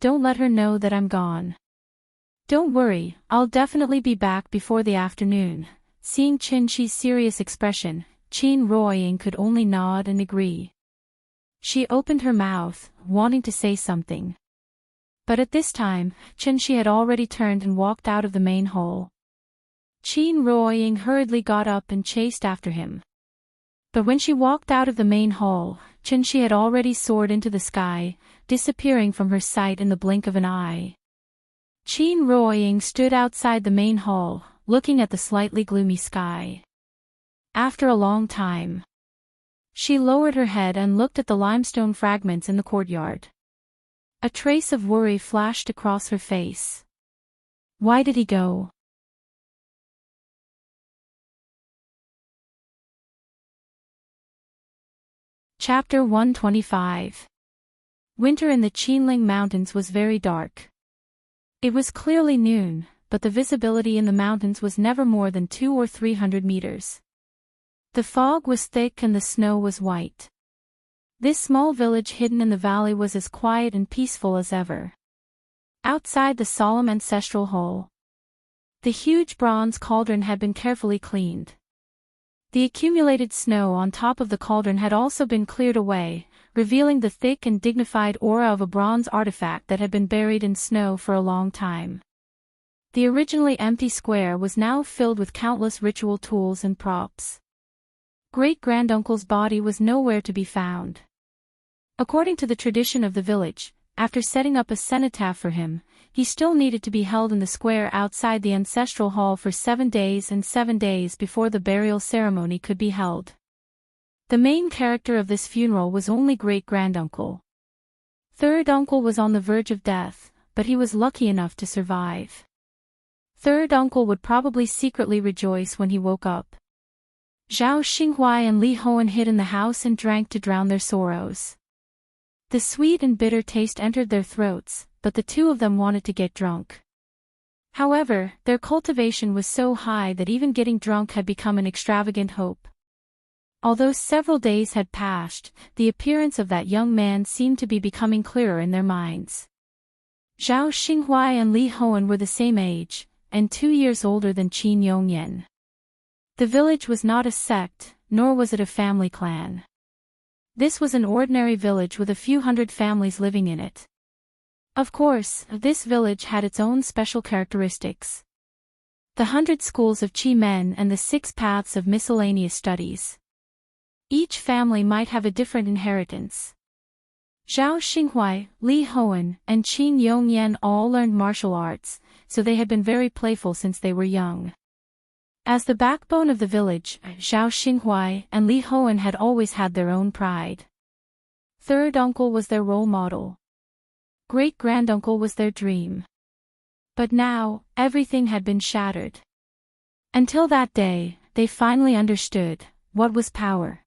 Don't let her know that I'm gone. Don't worry, I'll definitely be back before the afternoon." Seeing Chen Shi's serious expression, Qin Ruoying could only nod and agree. She opened her mouth, wanting to say something. But at this time, Chen Shi had already turned and walked out of the main hall. Qin Ruoying hurriedly got up and chased after him. But when she walked out of the main hall, Chen Shi had already soared into the sky, disappearing from her sight in the blink of an eye. Qin Ruoying stood outside the main hall, looking at the slightly gloomy sky. After a long time, she lowered her head and looked at the limestone fragments in the courtyard. A trace of worry flashed across her face. Why did he go? Chapter 125. Winter in the Qinling Mountains was very dark. It was clearly noon, but the visibility in the mountains was never more than 200 or 300 meters. The fog was thick and the snow was white. This small village hidden in the valley was as quiet and peaceful as ever. Outside the solemn ancestral hall, the huge bronze cauldron had been carefully cleaned. The accumulated snow on top of the cauldron had also been cleared away, revealing the thick and dignified aura of a bronze artifact that had been buried in snow for a long time. The originally empty square was now filled with countless ritual tools and props. Great-granduncle's body was nowhere to be found. According to the tradition of the village, after setting up a cenotaph for him, he still needed to be held in the square outside the ancestral hall for 7 days and 7 days before the burial ceremony could be held. The main character of this funeral was only great-granduncle. Third uncle was on the verge of death, but he was lucky enough to survive. Third uncle would probably secretly rejoice when he woke up. Zhao Xinghuai and Li Hoan hid in the house and drank to drown their sorrows. The sweet and bitter taste entered their throats, but the two of them wanted to get drunk. However, their cultivation was so high that even getting drunk had become an extravagant hope. Although several days had passed, the appearance of that young man seemed to be becoming clearer in their minds. Zhao Xinghuai and Li Hoan were the same age, and 2 years older than Qin Yongyan. The village was not a sect, nor was it a family clan. This was an ordinary village with a few hundred families living in it. Of course, this village had its own special characteristics. The 100 schools of Qi men and the 6 paths of miscellaneous studies. Each family might have a different inheritance. Zhao Xinghuai, Li Hoan, and Qin Yongyan all learned martial arts, so they had been very playful since they were young. As the backbone of the village, Zhao Xinghuai and Li Hoan had always had their own pride. Third uncle was their role model. Great-granduncle was their dream. But now, everything had been shattered. Until that day, they finally understood what was power.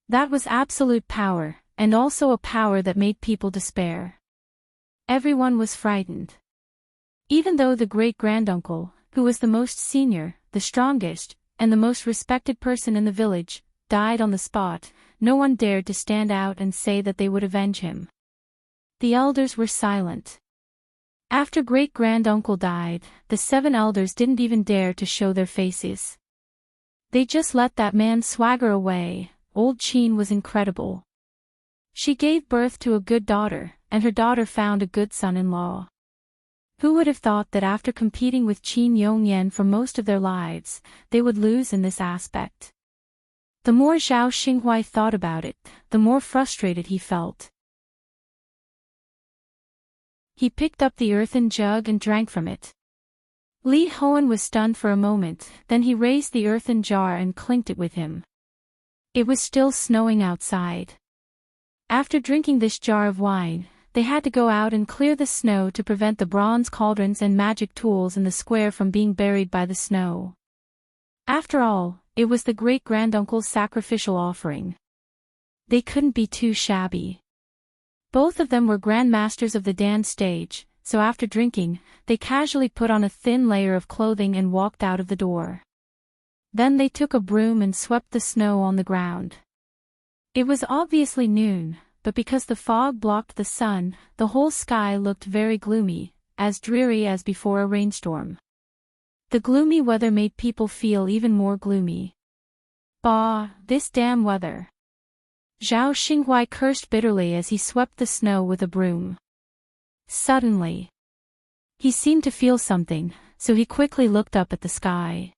That was absolute power, and also a power that made people despair. Everyone was frightened. Even though the great-granduncle, who was the most senior, the strongest, and the most respected person in the village, died on the spot, no one dared to stand out and say that they would avenge him. The elders were silent. After great-granduncle died, the 7 elders didn't even dare to show their faces. They just let that man swagger away. Old Qin was incredible. She gave birth to a good daughter, and her daughter found a good son-in-law. Who would have thought that after competing with Qin Yongyan for most of their lives, they would lose in this aspect? The more Zhao Xinghuai thought about it, the more frustrated he felt. He picked up the earthen jug and drank from it. Li Hoan was stunned for a moment, then he raised the earthen jar and clinked it with him. It was still snowing outside. After drinking this jar of wine, they had to go out and clear the snow to prevent the bronze cauldrons and magic tools in the square from being buried by the snow. After all, it was the great-granduncle's sacrificial offering. They couldn't be too shabby. Both of them were grandmasters of the dance stage, so after drinking, they casually put on a thin layer of clothing and walked out of the door. Then they took a broom and swept the snow on the ground. It was obviously noon, but because the fog blocked the sun, the whole sky looked very gloomy, as dreary as before a rainstorm. The gloomy weather made people feel even more gloomy. Bah, this damn weather. Zhao Xinghuai cursed bitterly as he swept the snow with a broom. Suddenly, he seemed to feel something, so he quickly looked up at the sky.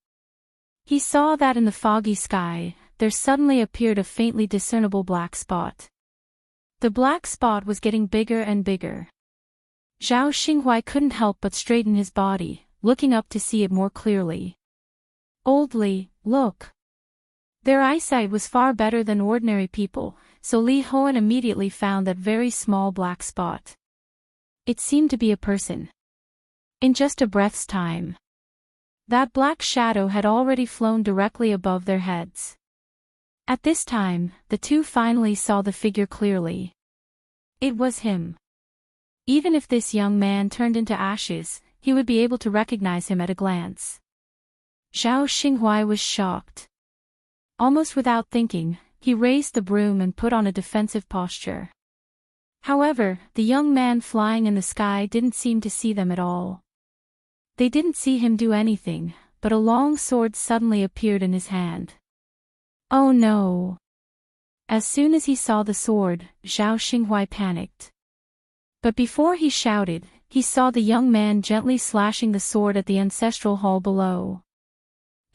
He saw that in the foggy sky, there suddenly appeared a faintly discernible black spot. The black spot was getting bigger and bigger. Zhao Xinghuai couldn't help but straighten his body, looking up to see it more clearly. Old Li, look. Their eyesight was far better than ordinary people, so Li Hoan immediately found that very small black spot. It seemed to be a person. In just a breath's time, that black shadow had already flown directly above their heads. At this time, the two finally saw the figure clearly. It was him. Even if this young man turned into ashes, he would be able to recognize him at a glance. Zhao Xinghuai was shocked. Almost without thinking, he raised the broom and put on a defensive posture. However, the young man flying in the sky didn't seem to see them at all. They didn't see him do anything, but a long sword suddenly appeared in his hand. Oh no! As soon as he saw the sword, Zhao Xinghuai panicked. But before he shouted, he saw the young man gently slashing the sword at the ancestral hall below.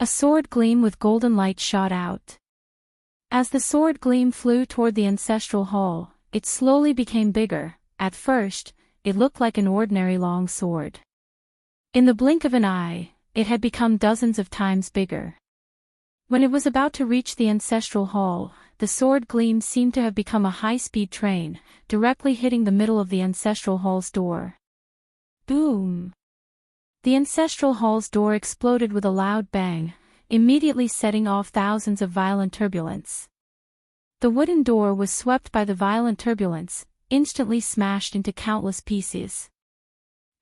A sword gleam with golden light shot out. As the sword gleam flew toward the ancestral hall, it slowly became bigger, At first, it looked like an ordinary long sword. In the blink of an eye, it had become dozens of times bigger. When it was about to reach the ancestral hall, the sword gleam seemed to have become a high-speed train, directly hitting the middle of the ancestral hall's door. Boom! The ancestral hall's door exploded with a loud bang, immediately setting off thousands of violent turbulence. The wooden door was swept by the violent turbulence, instantly smashed into countless pieces.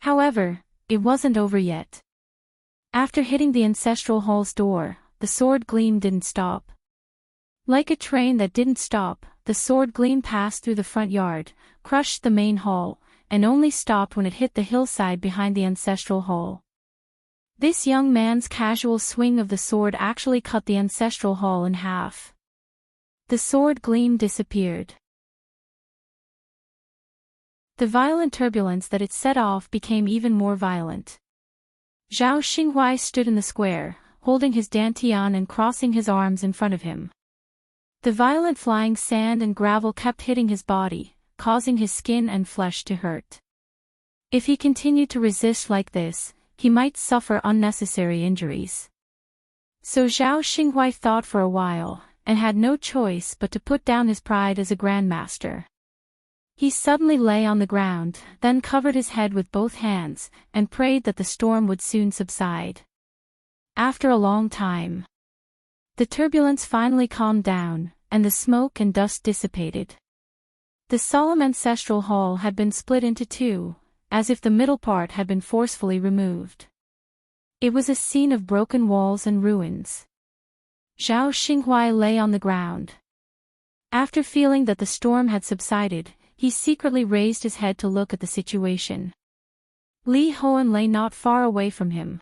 However, it wasn't over yet. After hitting the ancestral hall's door, the sword gleam didn't stop. Like a train that didn't stop, the sword gleam passed through the front yard, crushed the main hall, and only stopped when it hit the hillside behind the ancestral hall. This young man's casual swing of the sword actually cut the ancestral hall in half. The sword gleam disappeared. The violent turbulence that it set off became even more violent. Zhao Xinghuai stood in the square, holding his dantian and crossing his arms in front of him. The violent flying sand and gravel kept hitting his body, causing his skin and flesh to hurt. If he continued to resist like this, he might suffer unnecessary injuries. So Zhao Xinghuai thought for a while, and had no choice but to put down his pride as a grandmaster. He suddenly lay on the ground, then covered his head with both hands, and prayed that the storm would soon subside. After a long time, the turbulence finally calmed down, and the smoke and dust dissipated. The solemn ancestral hall had been split into two, as if the middle part had been forcefully removed. It was a scene of broken walls and ruins. Zhao Xinghuai lay on the ground. After feeling that the storm had subsided, he secretly raised his head to look at the situation. Li Hoan lay not far away from him.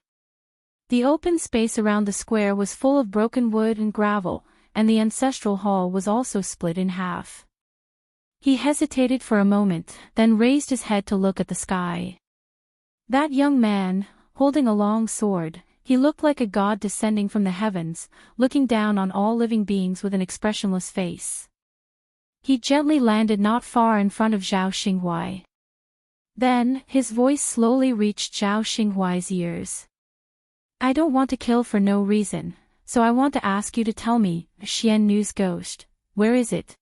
The open space around the square was full of broken wood and gravel, and the ancestral hall was also split in half. He hesitated for a moment, then raised his head to look at the sky. That young man, holding a long sword, he looked like a god descending from the heavens, looking down on all living beings with an expressionless face. He gently landed not far in front of Zhao Xinghuai. Then, his voice slowly reached Zhao Xinghuai's ears. "I don't want to kill for no reason, so I want to ask you to tell me, Xian Nu's ghost, where is it?"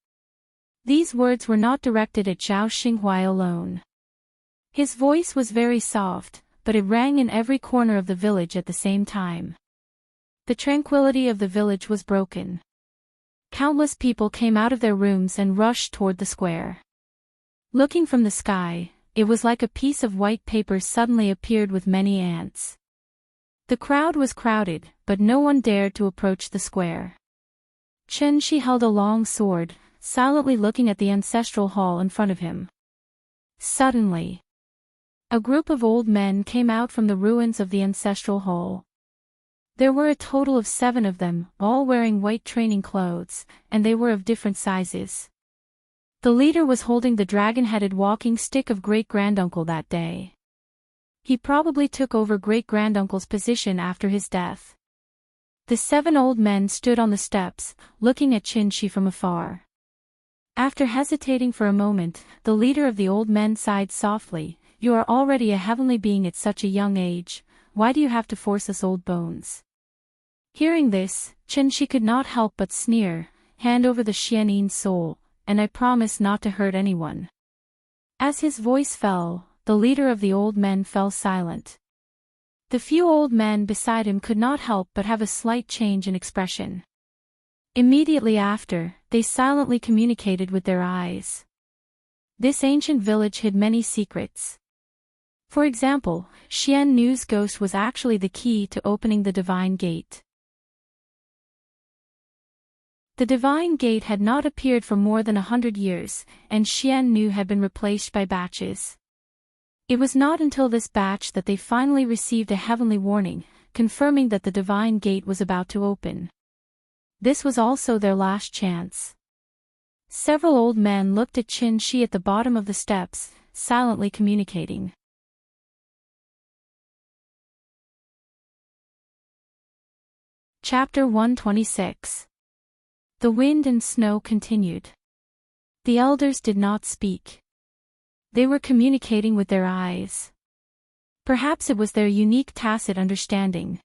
These words were not directed at Zhao Xinghuai alone. His voice was very soft, but it rang in every corner of the village at the same time. The tranquility of the village was broken. Countless people came out of their rooms and rushed toward the square. Looking from the sky, it was like a piece of white paper suddenly appeared with many ants. The crowd was crowded, but no one dared to approach the square. Chen Shi held a long sword, silently looking at the ancestral hall in front of him. Suddenly, a group of old men came out from the ruins of the ancestral hall. There were a total of 7 of them, all wearing white training clothes, and they were of different sizes. The leader was holding the dragon-headed walking stick of great-granduncle that day. He probably took over great-granduncle's position after his death. The 7 old men stood on the steps, looking at Qin Shi from afar. After hesitating for a moment, the leader of the old men sighed softly. "You are already a heavenly being at such a young age, why do you have to force us old bones?" Hearing this, Qin Shi could not help but sneer. "Hand over the Xianin soul, and I promise not to hurt anyone." As his voice fell, the leader of the old men fell silent. The few old men beside him could not help but have a slight change in expression. Immediately after, they silently communicated with their eyes. This ancient village hid many secrets. For example, Xian Nu's ghost was actually the key to opening the divine gate. The divine gate had not appeared for more than 100 years, and Xian Nu had been replaced by batches. It was not until this batch that they finally received a heavenly warning, confirming that the divine gate was about to open. This was also their last chance. Several old men looked at Qin Shi at the bottom of the steps, silently communicating. Chapter 126. The wind and snow continued. The elders did not speak. They were communicating with their eyes. Perhaps it was their unique tacit understanding.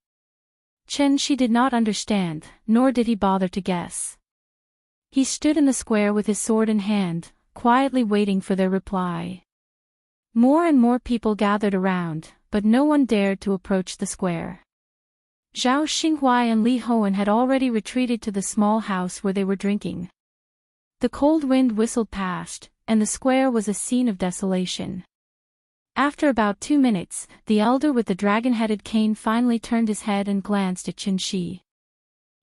Chen Shi did not understand, nor did he bother to guess. He stood in the square with his sword in hand, quietly waiting for their reply. More and more people gathered around, but no one dared to approach the square. Zhao Xinghuai and Li Hoan had already retreated to the small house where they were drinking. The cold wind whistled past, and the square was a scene of desolation. After about 2 minutes, the elder with the dragon-headed cane finally turned his head and glanced at Chen Shi.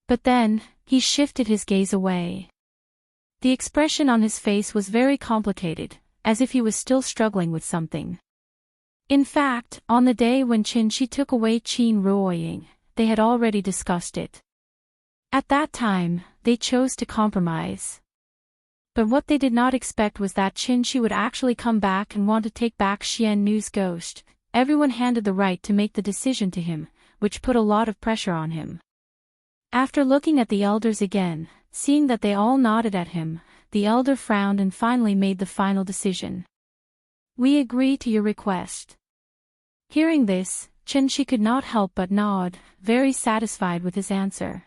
But then, he shifted his gaze away. The expression on his face was very complicated, as if he was still struggling with something. In fact, on the day when Chen Shi took away Qin Ruoying, they had already discussed it. At that time, they chose to compromise. But what they did not expect was that Chen Shi would actually come back and want to take back Xian Nu's ghost. Everyone handed the right to make the decision to him, which put a lot of pressure on him. After looking at the elders again, seeing that they all nodded at him, the elder frowned and finally made the final decision. "We agree to your request." Hearing this, Chen Shi could not help but nod, very satisfied with his answer.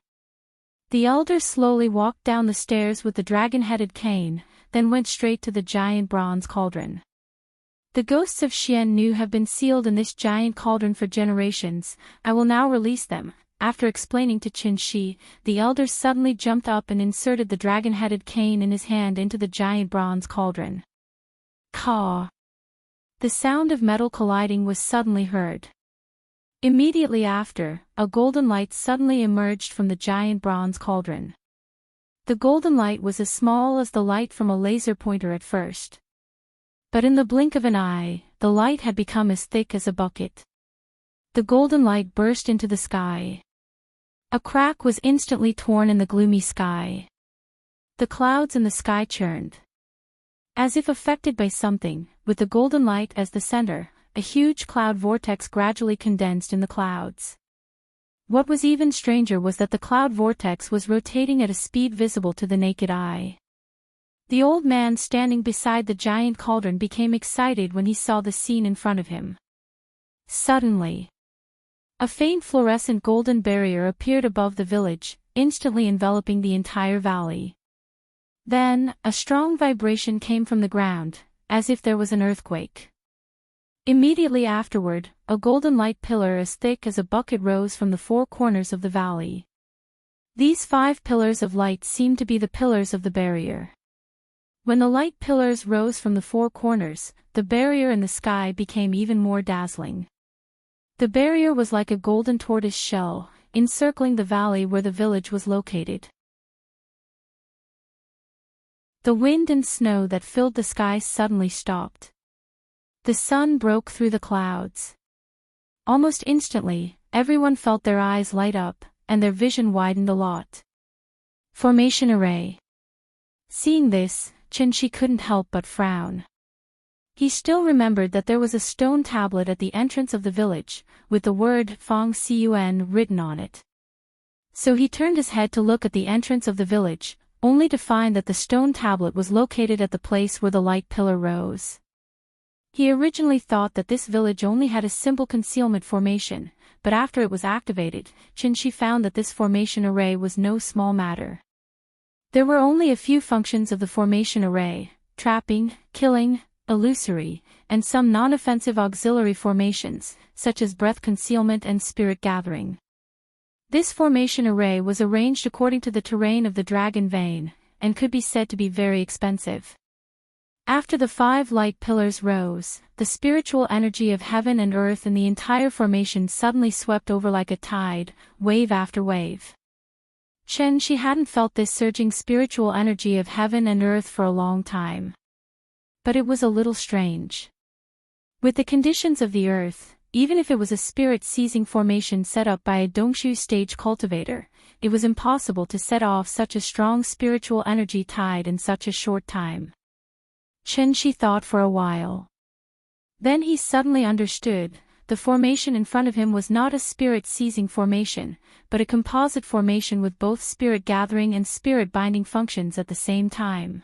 The elder slowly walked down the stairs with the dragon-headed cane, then went straight to the giant bronze cauldron. "The ghosts of Xian Nu have been sealed in this giant cauldron for generations. I will now release them." After explaining to Chen Shi, the elder suddenly jumped up and inserted the dragon-headed cane in his hand into the giant bronze cauldron. Caw! The sound of metal colliding was suddenly heard. Immediately after, a golden light suddenly emerged from the giant bronze cauldron. The golden light was as small as the light from a laser pointer at first. But in the blink of an eye, the light had become as thick as a bucket. The golden light burst into the sky. A crack was instantly torn in the gloomy sky. The clouds in the sky churned. As if affected by something, with the golden light as the center, a huge cloud vortex gradually condensed in the clouds. What was even stranger was that the cloud vortex was rotating at a speed visible to the naked eye. The old man standing beside the giant cauldron became excited when he saw the scene in front of him. Suddenly, a faint fluorescent golden barrier appeared above the village, instantly enveloping the entire valley. Then, a strong vibration came from the ground, as if there was an earthquake. Immediately afterward, a golden light pillar as thick as a bucket rose from the 4 corners of the valley. These 5 pillars of light seemed to be the pillars of the barrier. When the light pillars rose from the 4 corners, the barrier in the sky became even more dazzling. The barrier was like a golden tortoise shell, encircling the valley where the village was located. The wind and snow that filled the sky suddenly stopped. The sun broke through the clouds. Almost instantly, everyone felt their eyes light up, and their vision widened a lot. Formation array. Seeing this, Chen Shi couldn't help but frown. He still remembered that there was a stone tablet at the entrance of the village, with the word Fang Cun written on it. So he turned his head to look at the entrance of the village, only to find that the stone tablet was located at the place where the light pillar rose. He originally thought that this village only had a simple concealment formation, but after it was activated, Chen Shi found that this formation array was no small matter. There were only a few functions of the formation array: trapping, killing, illusory, and some non-offensive auxiliary formations, such as breath concealment and spirit gathering. This formation array was arranged according to the terrain of the dragon vein, and could be said to be very expensive. After the 5 light pillars rose, the spiritual energy of heaven and earth in the entire formation suddenly swept over like a tide, wave after wave. Chen Shi hadn't felt this surging spiritual energy of heaven and earth for a long time. But it was a little strange. With the conditions of the earth, even if it was a spirit-seizing formation set up by a Dongshu stage cultivator, it was impossible to set off such a strong spiritual energy tide in such a short time. Chen Shi thought for a while. Then he suddenly understood. The formation in front of him was not a spirit-seizing formation, but a composite formation with both spirit-gathering and spirit-binding functions at the same time.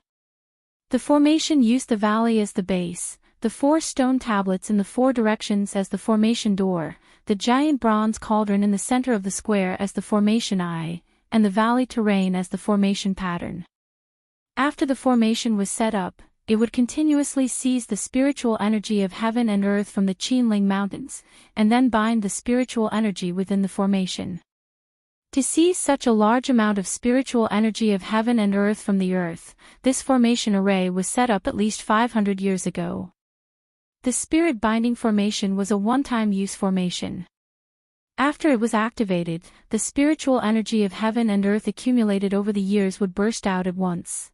The formation used the valley as the base, the 4 stone tablets in the 4 directions as the formation door, the giant bronze cauldron in the center of the square as the formation eye, and the valley terrain as the formation pattern. After the formation was set up, it would continuously seize the spiritual energy of heaven and earth from the Qinling Mountains, and then bind the spiritual energy within the formation. To seize such a large amount of spiritual energy of heaven and earth from the earth, this formation array was set up at least 500 years ago. The spirit binding formation was a one-time use formation. After it was activated, the spiritual energy of heaven and earth accumulated over the years would burst out at once.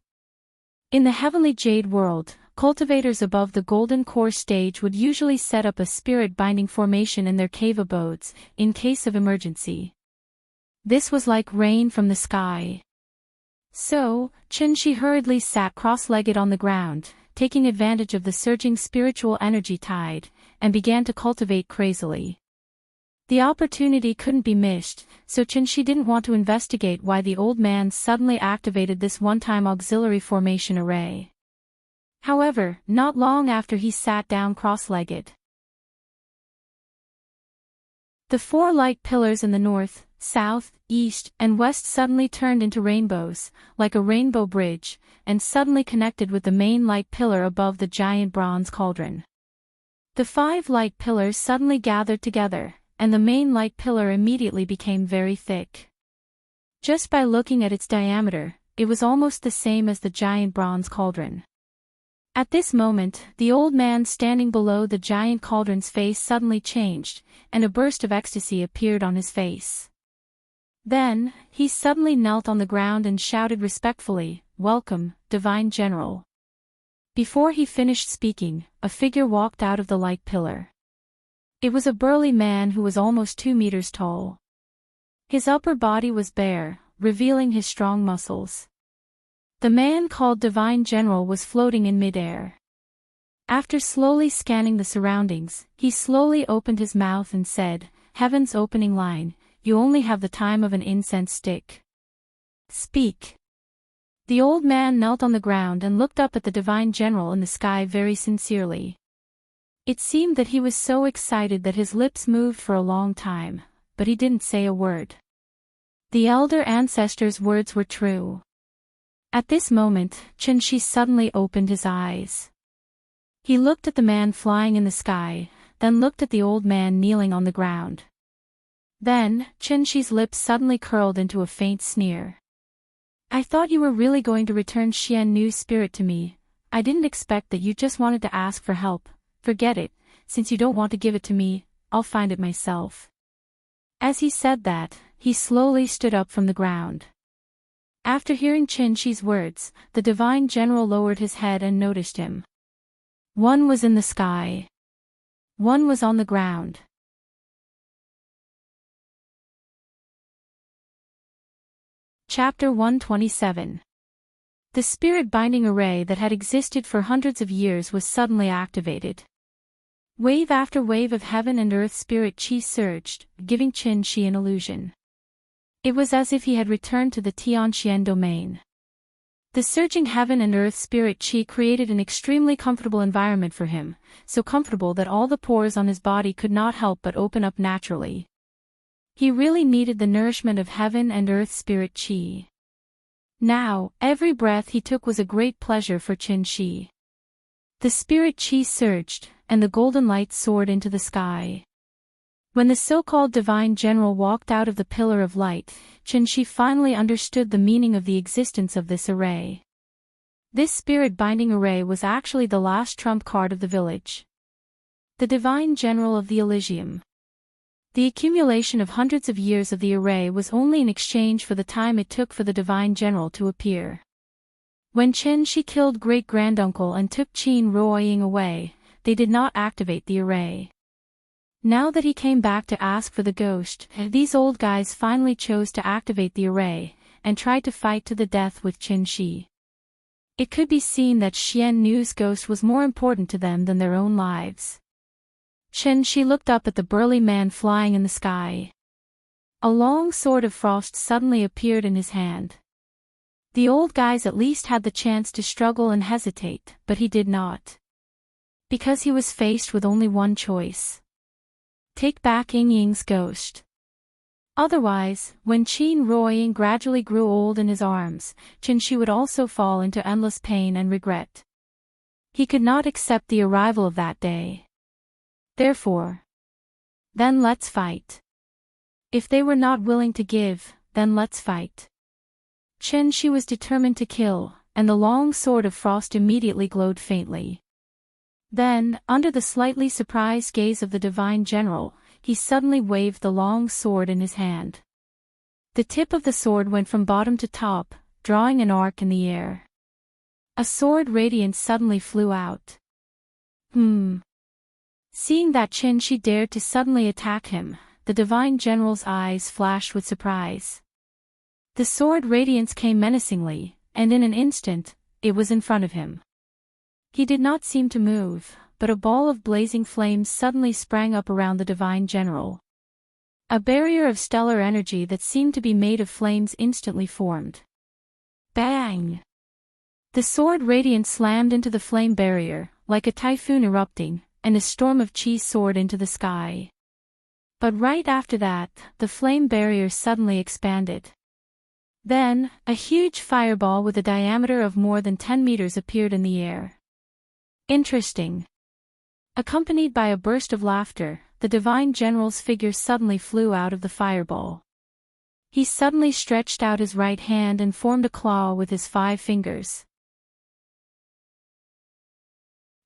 In the heavenly jade world, cultivators above the golden core stage would usually set up a spirit binding formation in their cave abodes, in case of emergency. This was like rain from the sky. So, Qinshi hurriedly sat cross-legged on the ground, taking advantage of the surging spiritual energy tide, and began to cultivate crazily. The opportunity couldn't be missed, so Qinshi didn't want to investigate why the old man suddenly activated this one-time auxiliary formation array. However, not long after he sat down cross-legged, the 4 light pillars in the north, south, east, and west suddenly turned into rainbows, like a rainbow bridge, and suddenly connected with the main light pillar above the giant bronze cauldron. The 5 light pillars suddenly gathered together, and the main light pillar immediately became very thick. Just by looking at its diameter, it was almost the same as the giant bronze cauldron. At this moment, the old man standing below the giant cauldron's face suddenly changed, and a burst of ecstasy appeared on his face. Then, he suddenly knelt on the ground and shouted respectfully, "Welcome, Divine General." Before he finished speaking, a figure walked out of the light pillar. It was a burly man who was almost 2 meters tall. His upper body was bare, revealing his strong muscles. The man called Divine General was floating in midair. After slowly scanning the surroundings, he slowly opened his mouth and said, "Heaven's opening line, you only have the time of an incense stick. Speak." The old man knelt on the ground and looked up at the Divine General in the sky very sincerely. It seemed that he was so excited that his lips moved for a long time, but he didn't say a word. The elder ancestor's words were true. At this moment, Qinshi suddenly opened his eyes. He looked at the man flying in the sky, then looked at the old man kneeling on the ground. Then, Qinshi's lips suddenly curled into a faint sneer. "I thought you were really going to return Xian Nu's spirit to me. I didn't expect that you just wanted to ask for help. Forget it, since you don't want to give it to me, I'll find it myself." As he said that, he slowly stood up from the ground. After hearing Qinshi's words, the Divine General lowered his head and noticed him. One was in the sky. One was on the ground. Chapter 127. The spirit binding array that had existed for hundreds of years was suddenly activated. Wave after wave of heaven and earth spirit chi surged, giving Qinshi an illusion. It was as if he had returned to the Tianqian domain. The surging heaven and earth spirit chi created an extremely comfortable environment for him, so comfortable that all the pores on his body could not help but open up naturally. He really needed the nourishment of heaven and earth spirit chi. Now, every breath he took was a great pleasure for Qinshi. The spirit chi surged, and the golden light soared into the sky. When the so-called Divine General walked out of the pillar of light, Qinshi finally understood the meaning of the existence of this array. This spirit-binding array was actually the last trump card of the village. The Divine General of the Elysium. The accumulation of hundreds of years of the array was only in exchange for the time it took for the Divine General to appear. When Qinshi killed great-granduncle and took Qin Ruoying away, they did not activate the array. Now that he came back to ask for the ghost, these old guys finally chose to activate the array, and tried to fight to the death with Qinshi. It could be seen that Xian Nu's ghost was more important to them than their own lives. Qinshi looked up at the burly man flying in the sky. A long sword of frost suddenly appeared in his hand. The old guys at least had the chance to struggle and hesitate, but he did not. Because he was faced with only one choice. Take back Ying Ying's ghost. Otherwise, when Qin Ruoying gradually grew old in his arms, Qin Shi would also fall into endless pain and regret. He could not accept the arrival of that day. Therefore, then let's fight. If they were not willing to give, then let's fight. Qin Shi was determined to kill, and the long sword of frost immediately glowed faintly. Then, under the slightly surprised gaze of the divine general, he suddenly waved the long sword in his hand. The tip of the sword went from bottom to top, drawing an arc in the air. A sword radiance suddenly flew out. Seeing that Qin Shi dared to suddenly attack him, the divine general's eyes flashed with surprise. The sword radiance came menacingly, and in an instant, it was in front of him. He did not seem to move, but a ball of blazing flames suddenly sprang up around the divine general. A barrier of stellar energy that seemed to be made of flames instantly formed. Bang! The sword radiance slammed into the flame barrier, like a typhoon erupting, and a storm of chi soared into the sky. But right after that, the flame barrier suddenly expanded. Then, a huge fireball with a diameter of more than 10 meters appeared in the air. Interesting. Accompanied by a burst of laughter, the divine general's figure suddenly flew out of the fireball. He suddenly stretched out his right hand and formed a claw with his 5 fingers.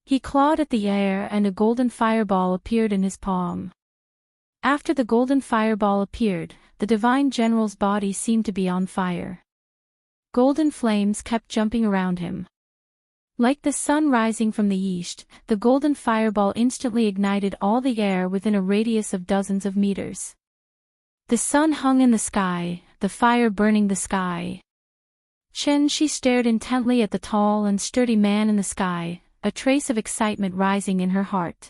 He clawed at the air and a golden fireball appeared in his palm. After the golden fireball appeared, the divine general's body seemed to be on fire. Golden flames kept jumping around him. Like the sun rising from the east, the golden fireball instantly ignited all the air within a radius of dozens of meters. The sun hung in the sky, the fire burning the sky. Qin Shi stared intently at the tall and sturdy man in the sky, a trace of excitement rising in her heart.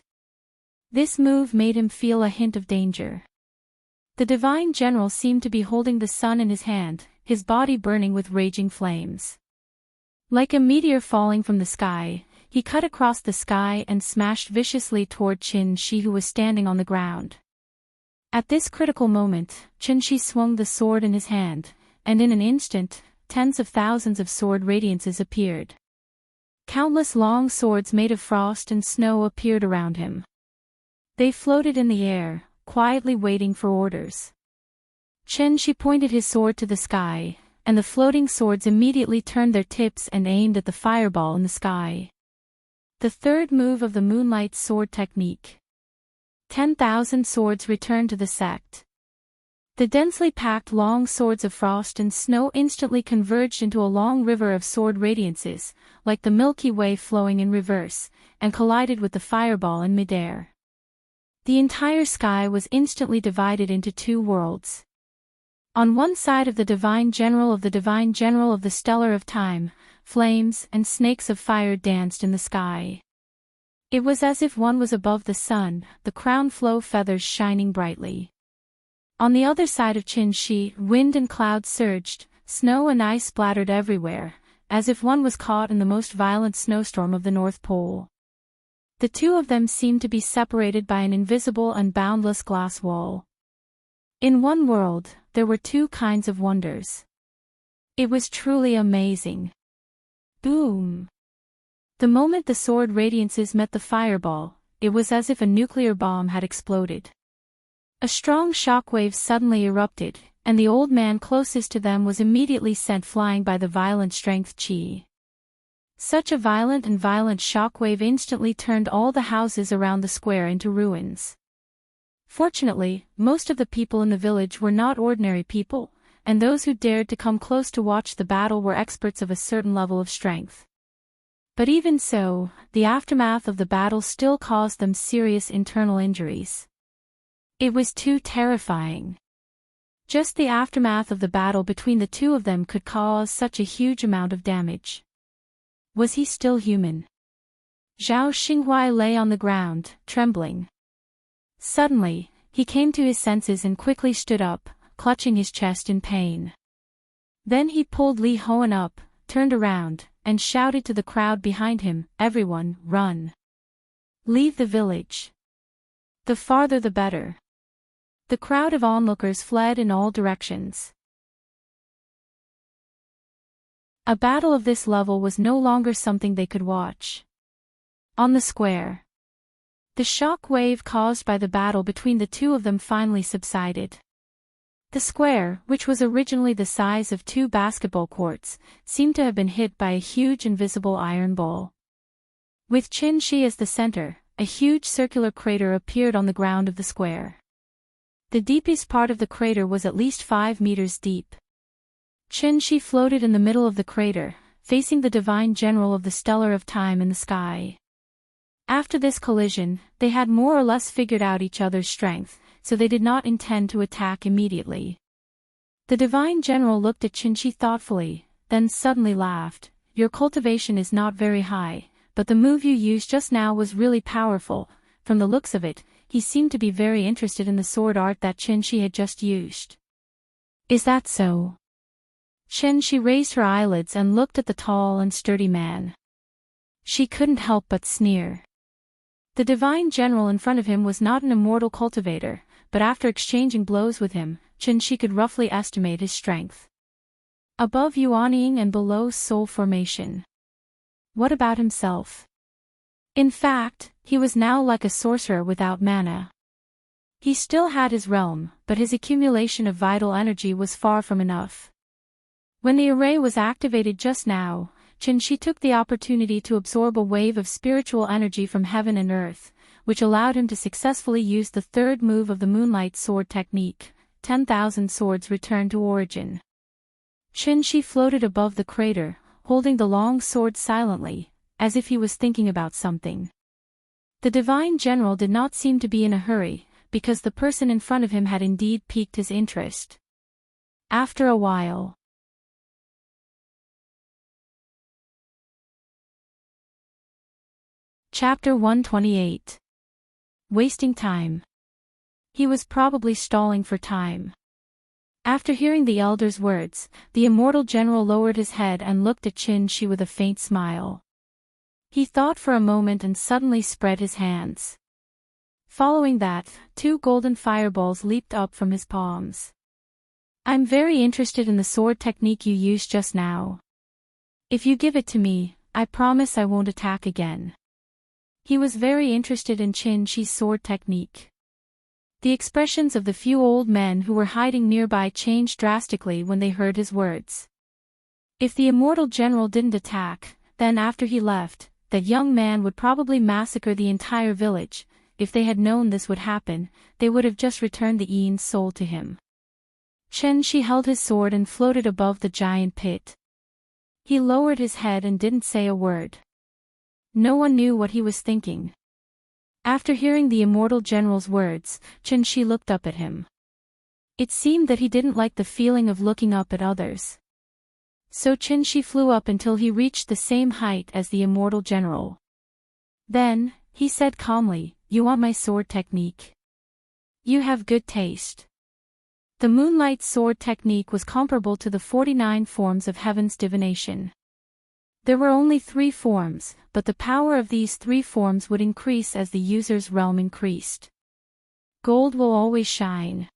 This move made him feel a hint of danger. The divine general seemed to be holding the sun in his hand, his body burning with raging flames. Like a meteor falling from the sky, he cut across the sky and smashed viciously toward Qin Shi, who was standing on the ground. At this critical moment, Qin Shi swung the sword in his hand, and in an instant, tens of thousands of sword radiances appeared. Countless long swords made of frost and snow appeared around him. They floated in the air, quietly waiting for orders. Qin Shi pointed his sword to the sky, and the floating swords immediately turned their tips and aimed at the fireball in the sky. The third move of the Moonlight Sword technique. 10,000 swords returned to the sect. The densely packed long swords of frost and snow instantly converged into a long river of sword radiances, like the Milky Way flowing in reverse, and collided with the fireball in midair. The entire sky was instantly divided into 2 worlds. On one side of the divine general of the stellar of time, flames and snakes of fire danced in the sky. It was as if one was above the sun, the crown flow feathers shining brightly. On the other side of Qin Shi, wind and clouds surged, snow and ice splattered everywhere, as if one was caught in the most violent snowstorm of the North Pole. The 2 of them seemed to be separated by an invisible and boundless glass wall. In one world, there were 2 kinds of wonders. It was truly amazing. Boom! The moment the sword radiances met the fireball, it was as if a nuclear bomb had exploded. A strong shockwave suddenly erupted, and the old man closest to them was immediately sent flying by the violent strength chi. Such a violent shockwave instantly turned all the houses around the square into ruins. Fortunately, most of the people in the village were not ordinary people, and those who dared to come close to watch the battle were experts of a certain level of strength. But even so, the aftermath of the battle still caused them serious internal injuries. It was too terrifying. Just the aftermath of the battle between the 2 of them could cause such a huge amount of damage. Was he still human? Zhao Xinghuai lay on the ground, trembling. Suddenly, he came to his senses and quickly stood up, clutching his chest in pain. Then he pulled Li Hoan up, turned around, and shouted to the crowd behind him, "Everyone, run! Leave the village. The farther the better. The crowd of onlookers fled in all directions. A battle of this level was no longer something they could watch. On the square, the shock wave caused by the battle between the two of them finally subsided. The square, which was originally the size of 2 basketball courts, seemed to have been hit by a huge invisible iron ball. With Qin-Shi as the center, a huge circular crater appeared on the ground of the square. The deepest part of the crater was at least 5 meters deep. Qin-Shi floated in the middle of the crater, facing the divine general of the stellar of time in the sky. After this collision, they had more or less figured out each other's strength, so they did not intend to attack immediately. The divine general looked at Qin-Shi thoughtfully, then suddenly laughed. Your cultivation is not very high, but the move you used just now was really powerful. From the looks of it, he seemed to be very interested in the sword art that Qin-Shi had just used. Is that so? Qin-Shi raised her eyelids and looked at the tall and sturdy man. She couldn't help but sneer. The divine general in front of him was not an immortal cultivator, but after exchanging blows with him, Qin-Shi could roughly estimate his strength. Above Yuanying and below soul formation. What about himself? In fact, he was now like a sorcerer without mana. He still had his realm, but his accumulation of vital energy was far from enough. When the array was activated just now, Qin-Shi took the opportunity to absorb a wave of spiritual energy from heaven and earth, which allowed him to successfully use the third move of the Moonlight Sword technique. 10,000 swords returned to origin. Qin-Shi floated above the crater, holding the long sword silently, as if he was thinking about something. The divine general did not seem to be in a hurry, because the person in front of him had indeed piqued his interest. After a while, Chapter 128. Wasting time. He was probably stalling for time. After hearing the elder's words, the immortal general lowered his head and looked at Qin-Shi with a faint smile. He thought for a moment and suddenly spread his hands. Following that, 2 golden fireballs leaped up from his palms. I'm very interested in the sword technique you used just now. If you give it to me, I promise I won't attack again. He was very interested in Qin-Shi's sword technique. The expressions of the few old men who were hiding nearby changed drastically when they heard his words. If the immortal general didn't attack, then after he left, that young man would probably massacre the entire village. If they had known this would happen, they would have just returned the Ian's soul to him. Qin-Shi held his sword and floated above the giant pit. He lowered his head and didn't say a word. No one knew what he was thinking. After hearing the immortal general's words, Qin-Shi looked up at him. It seemed that he didn't like the feeling of looking up at others. So Qin-Shi flew up until he reached the same height as the immortal general. Then, he said calmly, "You want my sword technique? You have good taste." The Moonlight Sword technique was comparable to the 49 forms of heaven's divination. There were only 3 forms, but the power of these 3 forms would increase as the user's realm increased. Gold will always shine.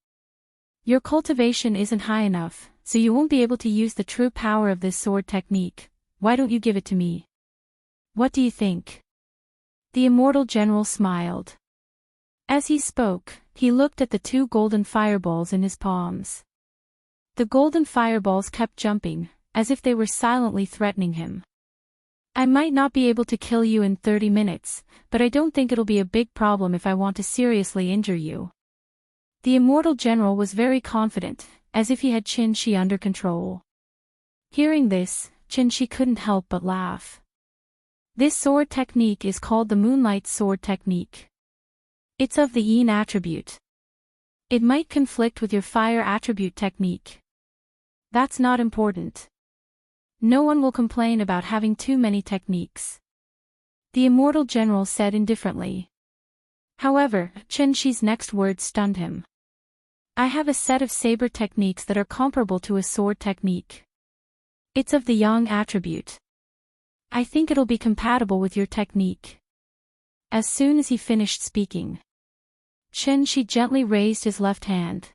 Your cultivation isn't high enough, so you won't be able to use the true power of this sword technique. Why don't you give it to me? What do you think? The immortal general smiled. As he spoke, he looked at the 2 golden fireballs in his palms. The golden fireballs kept jumping, as if they were silently threatening him. I might not be able to kill you in 30 minutes, but I don't think it'll be a big problem if I want to seriously injure you. The immortal general was very confident, as if he had Qin-Shi under control. Hearing this, Qin-Shi couldn't help but laugh. This sword technique is called the Moonlight Sword technique. It's of the Yin attribute. It might conflict with your fire attribute technique. That's not important. No one will complain about having too many techniques. The immortal general said indifferently. However, Qin-Shi's next words stunned him. I have a set of saber techniques that are comparable to a sword technique. It's of the Yang attribute. I think it'll be compatible with your technique. As soon as he finished speaking, Chen-Shi gently raised his left hand.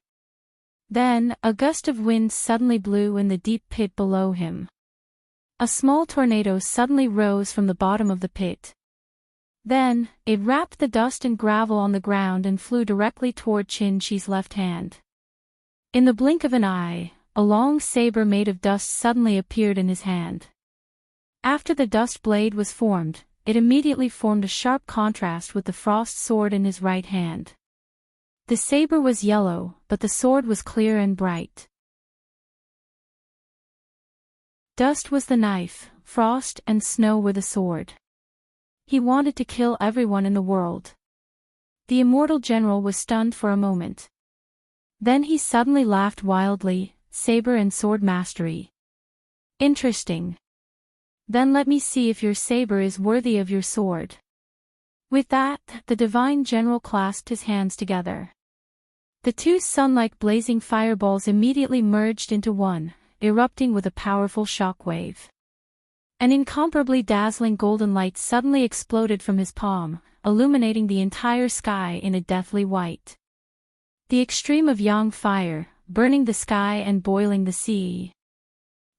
Then, a gust of wind suddenly blew in the deep pit below him. A small tornado suddenly rose from the bottom of the pit. Then, it wrapped the dust and gravel on the ground and flew directly toward Chen-Shi's left hand. In the blink of an eye, a long saber made of dust suddenly appeared in his hand. After the dust blade was formed, it immediately formed a sharp contrast with the frost sword in his right hand. The saber was yellow, but the sword was clear and bright. Dust was the knife, frost and snow were the sword. He wanted to kill everyone in the world. The immortal general was stunned for a moment. Then he suddenly laughed wildly, saber and sword mastery. Interesting. Then let me see if your saber is worthy of your sword. With that, the divine general clasped his hands together. The two sun-like blazing fireballs immediately merged into one, erupting with a powerful shockwave. An incomparably dazzling golden light suddenly exploded from his palm, illuminating the entire sky in a deathly white. The extreme of yang fire, burning the sky and boiling the sea.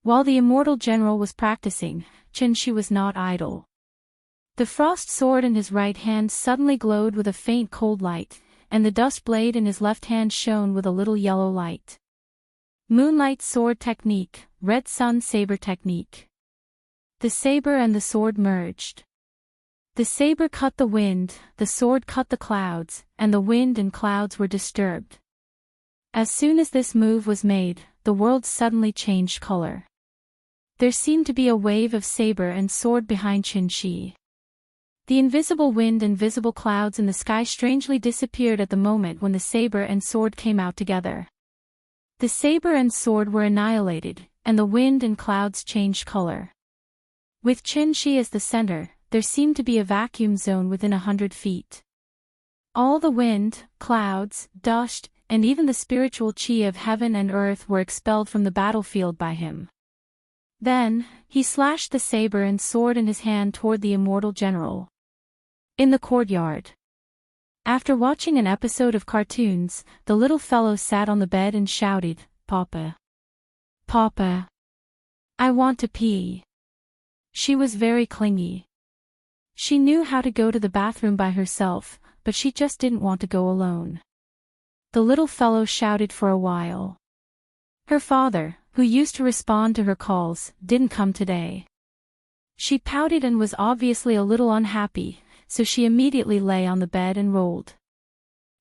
While the immortal general was practicing, Chen-Shi was not idle. The frost sword in his right hand suddenly glowed with a faint cold light, and the dust blade in his left hand shone with a little yellow light. Moonlight sword technique, red sun saber technique. The saber and the sword merged. The saber cut the wind, the sword cut the clouds, and the wind and clouds were disturbed. As soon as this move was made, the world suddenly changed color. There seemed to be a wave of saber and sword behind Chen-Shi. The invisible wind and visible clouds in the sky strangely disappeared at the moment when the saber and sword came out together. The saber and sword were annihilated, and the wind and clouds changed color. With Chen-Shi as the center, there seemed to be a vacuum zone within 100 feet. All the wind, clouds, dust, and even the spiritual chi of heaven and earth were expelled from the battlefield by him. Then, he slashed the saber and sword in his hand toward the immortal general. In the courtyard. After watching an episode of cartoons, the little fellow sat on the bed and shouted, "Papa! Papa! I want to pee." She was very clingy. She knew how to go to the bathroom by herself, but she just didn't want to go alone. The little fellow shouted for a while. Her father, who used to respond to her calls, didn't come today. She pouted and was obviously a little unhappy, so she immediately lay on the bed and rolled.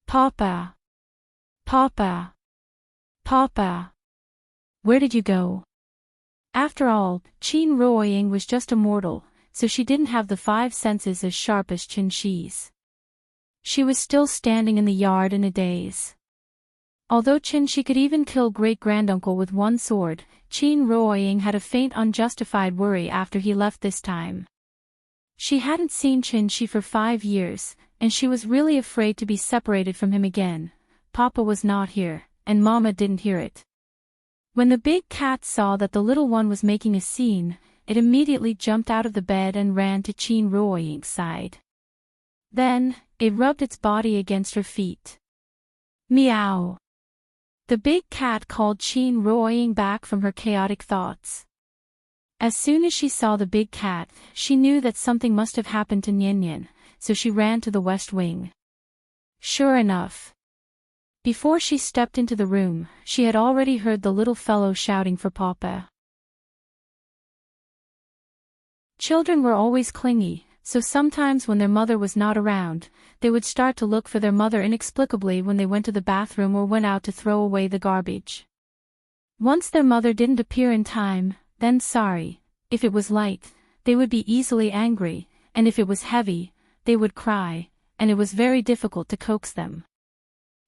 "Papa! Papa! Papa! Where did you go?" After all, Qin Ruoying was just a mortal, so she didn't have the 5 senses as sharp as Chen-Shi's. She was still standing in the yard in a daze. Although Chen-Shi could even kill great-granduncle with one sword, Qin Ruoying had a faint unjustified worry after he left this time. She hadn't seen Chen-Shi for 5 years, and she was really afraid to be separated from him again. Papa was not here, and Mama didn't hear it. When the big cat saw that the little one was making a scene, it immediately jumped out of the bed and ran to Qin Ruoying's side. Then, it rubbed its body against her feet. Meow! The big cat called Qin Ruoying back from her chaotic thoughts. As soon as she saw the big cat, she knew that something must have happened to Nian, so she ran to the west wing. Sure enough. Before she stepped into the room, she had already heard the little fellow shouting for Papa. Children were always clingy, so sometimes when their mother was not around, they would start to look for their mother inexplicably when they went to the bathroom or went out to throw away the garbage. Once their mother didn't appear in time, then sorry, if it was light, they would be easily angry, and if it was heavy, they would cry, and it was very difficult to coax them.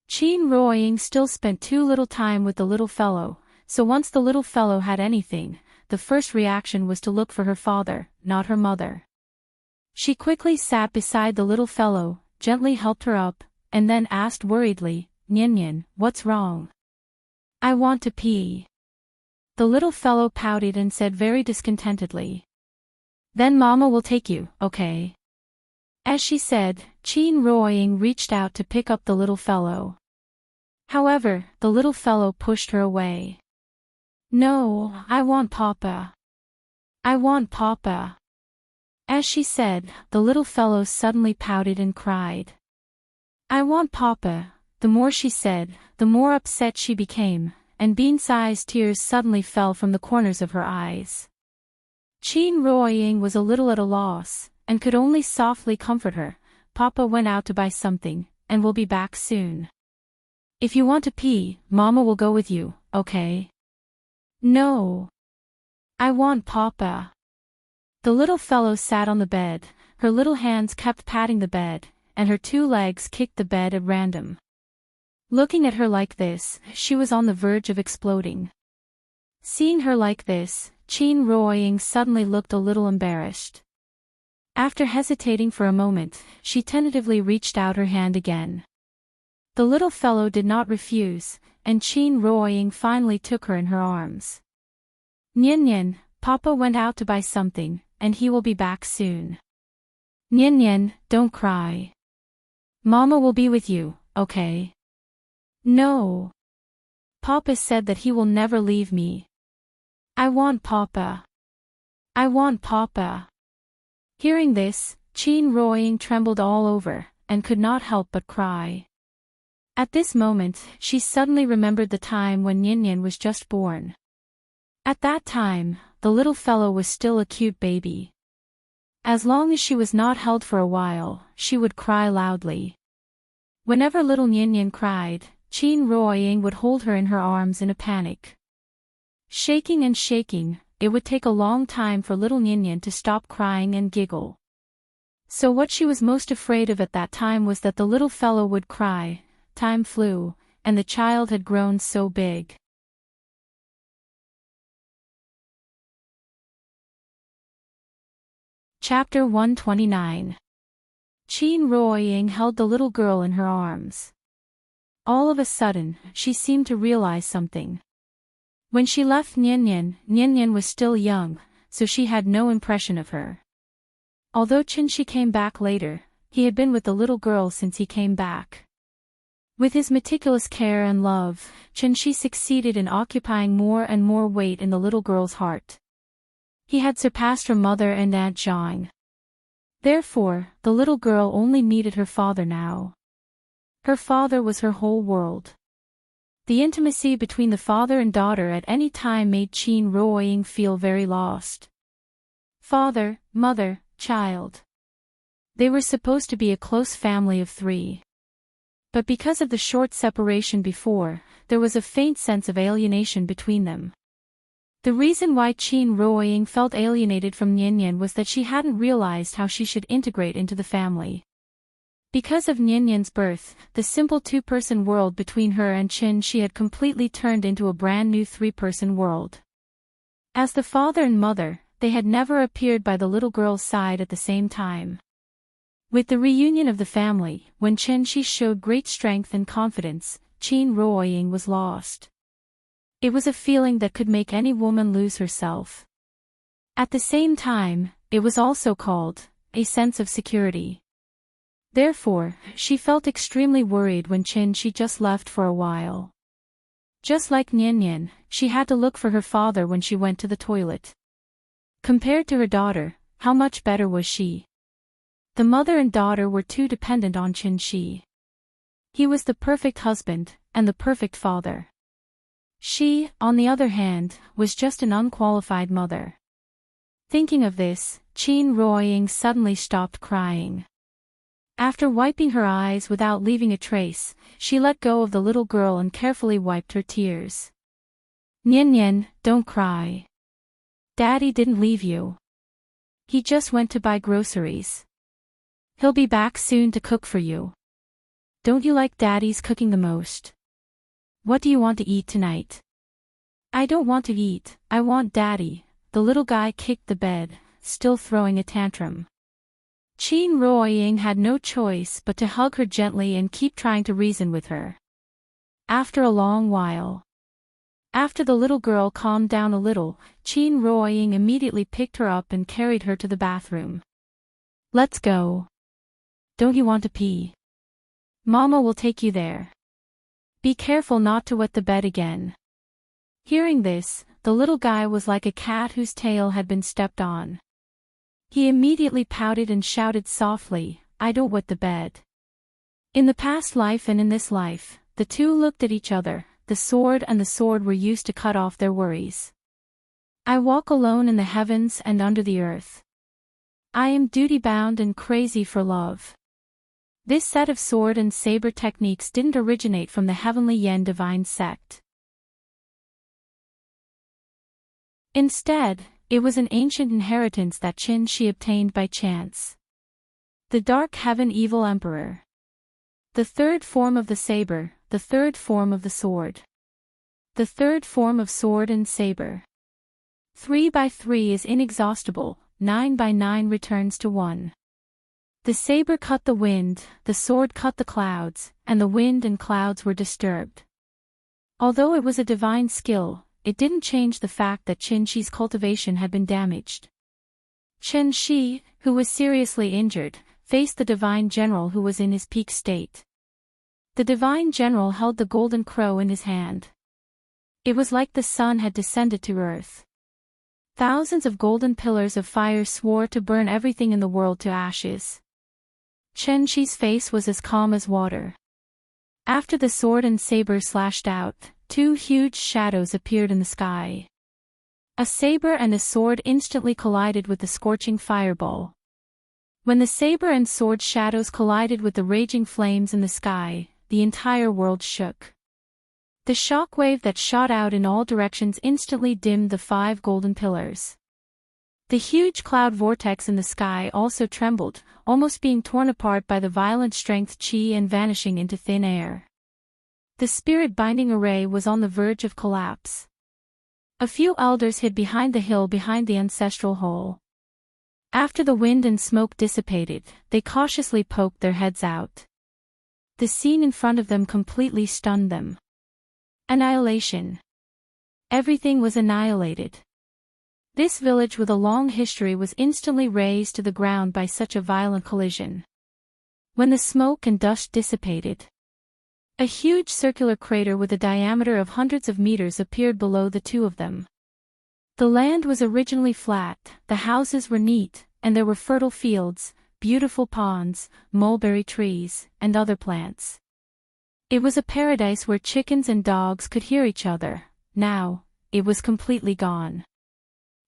Qin Ruoying still spent too little time with the little fellow, so once the little fellow had anything, the first reaction was to look for her father, not her mother. She quickly sat beside the little fellow, gently helped her up, and then asked worriedly, "Nian, what's wrong?" "I want to pee." The little fellow pouted and said very discontentedly. "Then Mama will take you, okay?" As she said, Qin Ruoying reached out to pick up the little fellow. However, the little fellow pushed her away. No, I want Papa. I want Papa. As she said, the little fellow suddenly pouted and cried. I want Papa. The more she said, the more upset she became, and Bean-sized tears suddenly fell from the corners of her eyes. Qin Ruoying was a little at a loss, and could only softly comfort her. Papa went out to buy something, and will be back soon. If you want to pee, Mama will go with you, okay? No. I want Papa. The little fellow sat on the bed, her little hands kept patting the bed, and her two legs kicked the bed at random. Looking at her like this, she was on the verge of exploding. Seeing her like this, Qin Ruoying suddenly looked a little embarrassed. After hesitating for a moment, she tentatively reached out her hand again. The little fellow did not refuse, and Qin Ruoying finally took her in her arms. Nian, Papa went out to buy something, and he will be back soon. Nian, don't cry. Mama will be with you, okay? No. Papa said that he will never leave me. I want Papa. I want Papa. Hearing this, Qin Ruoying trembled all over, and could not help but cry. At this moment, she suddenly remembered the time when Nian was just born. At that time, the little fellow was still a cute baby. As long as she was not held for a while, she would cry loudly. Whenever little Nian cried, Qin Ruoying would hold her in her arms in a panic. Shaking and shaking, it would take a long time for little Nian to stop crying and giggle. So what she was most afraid of at that time was that the little fellow would cry. Time flew, and the child had grown so big. Chapter 129. Qin Ruoying held the little girl in her arms. All of a sudden, she seemed to realize something. When she left Nian was still young, so she had no impression of her. Although Qin came back later, he had been with the little girl since he came back. With his meticulous care and love, Qin succeeded in occupying more and more weight in the little girl's heart. He had surpassed her mother and Aunt Zhang. Therefore, the little girl only needed her father now. Her father was her whole world. The intimacy between the father and daughter at any time made Qin Ruoying feel very lost. Father, mother, child. They were supposed to be a close family of three. But because of the short separation before, there was a faint sense of alienation between them. The reason why Qin Ruoying felt alienated from Nian was that she hadn't realized how she should integrate into the family. Because of Nian's birth, the simple two-person world between her and Qin she had completely turned into a brand new three-person world. As the father and mother, they had never appeared by the little girl's side at the same time. With the reunion of the family, when Qin showed great strength and confidence, Qin Ruoying was lost. It was a feeling that could make any woman lose herself. At the same time, it was also called a sense of security. Therefore, she felt extremely worried when Qin just left for a while. Just like Nian, she had to look for her father when she went to the toilet. Compared to her daughter, how much better was she? The mother and daughter were too dependent on Qin. He was the perfect husband, and the perfect father. She, on the other hand, was just an unqualified mother. Thinking of this, Qin Ruoying suddenly stopped crying. After wiping her eyes without leaving a trace, she let go of the little girl and carefully wiped her tears. Nian, don't cry. Daddy didn't leave you. He just went to buy groceries. He'll be back soon to cook for you. Don't you like Daddy's cooking the most? What do you want to eat tonight? I don't want to eat, I want Daddy. The little guy kicked the bed, still throwing a tantrum. Qin Ruoying had no choice but to hug her gently and keep trying to reason with her. After a long while. After the little girl calmed down a little, Qin Ruoying immediately picked her up and carried her to the bathroom. Let's go. don't you want to pee? Mama will take you there. Be careful not to wet the bed again. Hearing this, the little guy was like a cat whose tail had been stepped on. He immediately pouted and shouted softly, I don't wet the bed. In the past life and in this life, the two looked at each other, the sword and the sword were used to cut off their worries. I walk alone in the heavens and under the earth. I am duty-bound and crazy for love. This set of sword and saber techniques didn't originate from the heavenly Yen divine sect. Instead, it was an ancient inheritance that Qin Shi obtained by chance. The Dark Heaven Evil Emperor. The third form of the saber, the third form of the sword. The third form of sword and saber. 3 by 3 is inexhaustible, 9 by 9 returns to 1. The saber cut the wind, the sword cut the clouds, and the wind and clouds were disturbed. Although it was a divine skill, it didn't change the fact that Qin Shi's cultivation had been damaged. Qin Shi, who was seriously injured, faced the divine general who was in his peak state. The divine general held the golden crow in his hand. It was like the sun had descended to earth. Thousands of golden pillars of fire swore to burn everything in the world to ashes. Qin Shi's face was as calm as water. After the sword and saber slashed out, 2 huge shadows appeared in the sky. A saber and a sword instantly collided with the scorching fireball. When the saber and sword shadows collided with the raging flames in the sky, the entire world shook. The shockwave that shot out in all directions instantly dimmed the 5 golden pillars. The huge cloud vortex in the sky also trembled, almost being torn apart by the violent strength qi and vanishing into thin air. The spirit-binding array was on the verge of collapse. A few elders hid behind the hill behind the ancestral hole. After the wind and smoke dissipated, they cautiously poked their heads out. The scene in front of them completely stunned them. Annihilation. Everything was annihilated. This village with a long history was instantly razed to the ground by such a violent collision. When the smoke and dust dissipated, a huge circular crater with a diameter of hundreds of meters appeared below the two of them. The land was originally flat, the houses were neat, and there were fertile fields, beautiful ponds, mulberry trees, and other plants. It was a paradise where chickens and dogs could hear each other. Now, it was completely gone.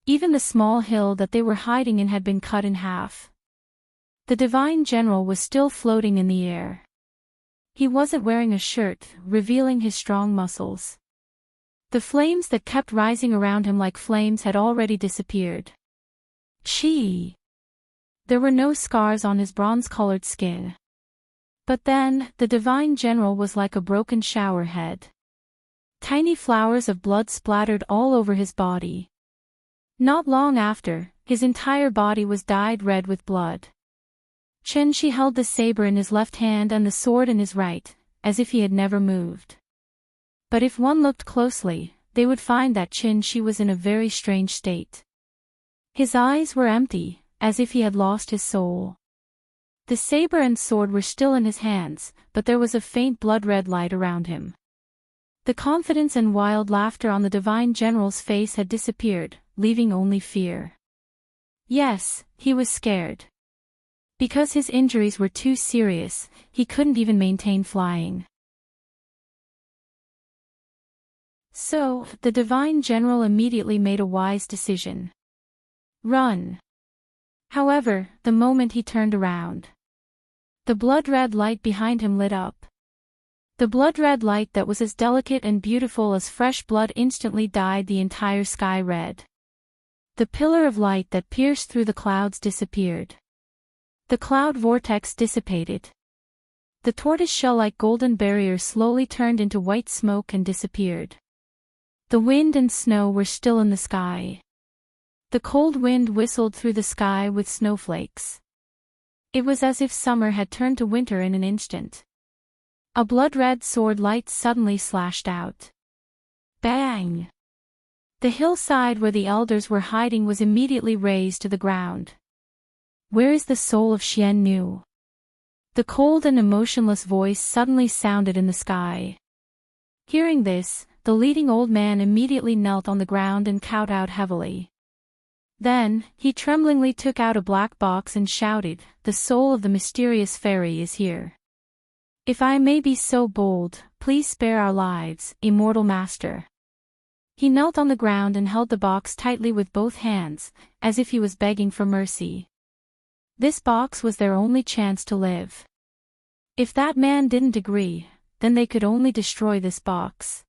Even the small hill that they were hiding in had been cut in half. The divine general was still floating in the air. He wasn't wearing a shirt, revealing his strong muscles. The flames that kept rising around him like flames had already disappeared. Chi! There were no scars on his bronze-colored skin. But then, the divine general was like a broken shower head. Tiny flowers of blood splattered all over his body. Not long after, his entire body was dyed red with blood. Qin Shi held the saber in his left hand and the sword in his right, as if he had never moved. But if one looked closely, they would find that Qin Shi was in a very strange state. His eyes were empty, as if he had lost his soul. The saber and sword were still in his hands, but there was a faint blood-red light around him. The confidence and wild laughter on the divine general's face had disappeared, leaving only fear. Yes, he was scared. Because his injuries were too serious, he couldn't even maintain flying. So, the divine general immediately made a wise decision. Run. However, the moment he turned around, the blood-red light behind him lit up. The blood-red light that was as delicate and beautiful as fresh blood instantly dyed the entire sky red. The pillar of light that pierced through the clouds disappeared. The cloud vortex dissipated. The tortoise-shell-like golden barrier slowly turned into white smoke and disappeared. The wind and snow were still in the sky. The cold wind whistled through the sky with snowflakes. It was as if summer had turned to winter in an instant. A blood-red sword light suddenly slashed out. Bang! The hillside where the elders were hiding was immediately razed to the ground. Where is the soul of Xian Nu? The cold and emotionless voice suddenly sounded in the sky. Hearing this, the leading old man immediately knelt on the ground and kowtowed heavily. Then, he tremblingly took out a black box and shouted, "The soul of the mysterious fairy is here. If I may be so bold, please spare our lives, immortal master." He knelt on the ground and held the box tightly with both hands, as if he was begging for mercy. This box was their only chance to live. If that man didn't agree, then they could only destroy this box.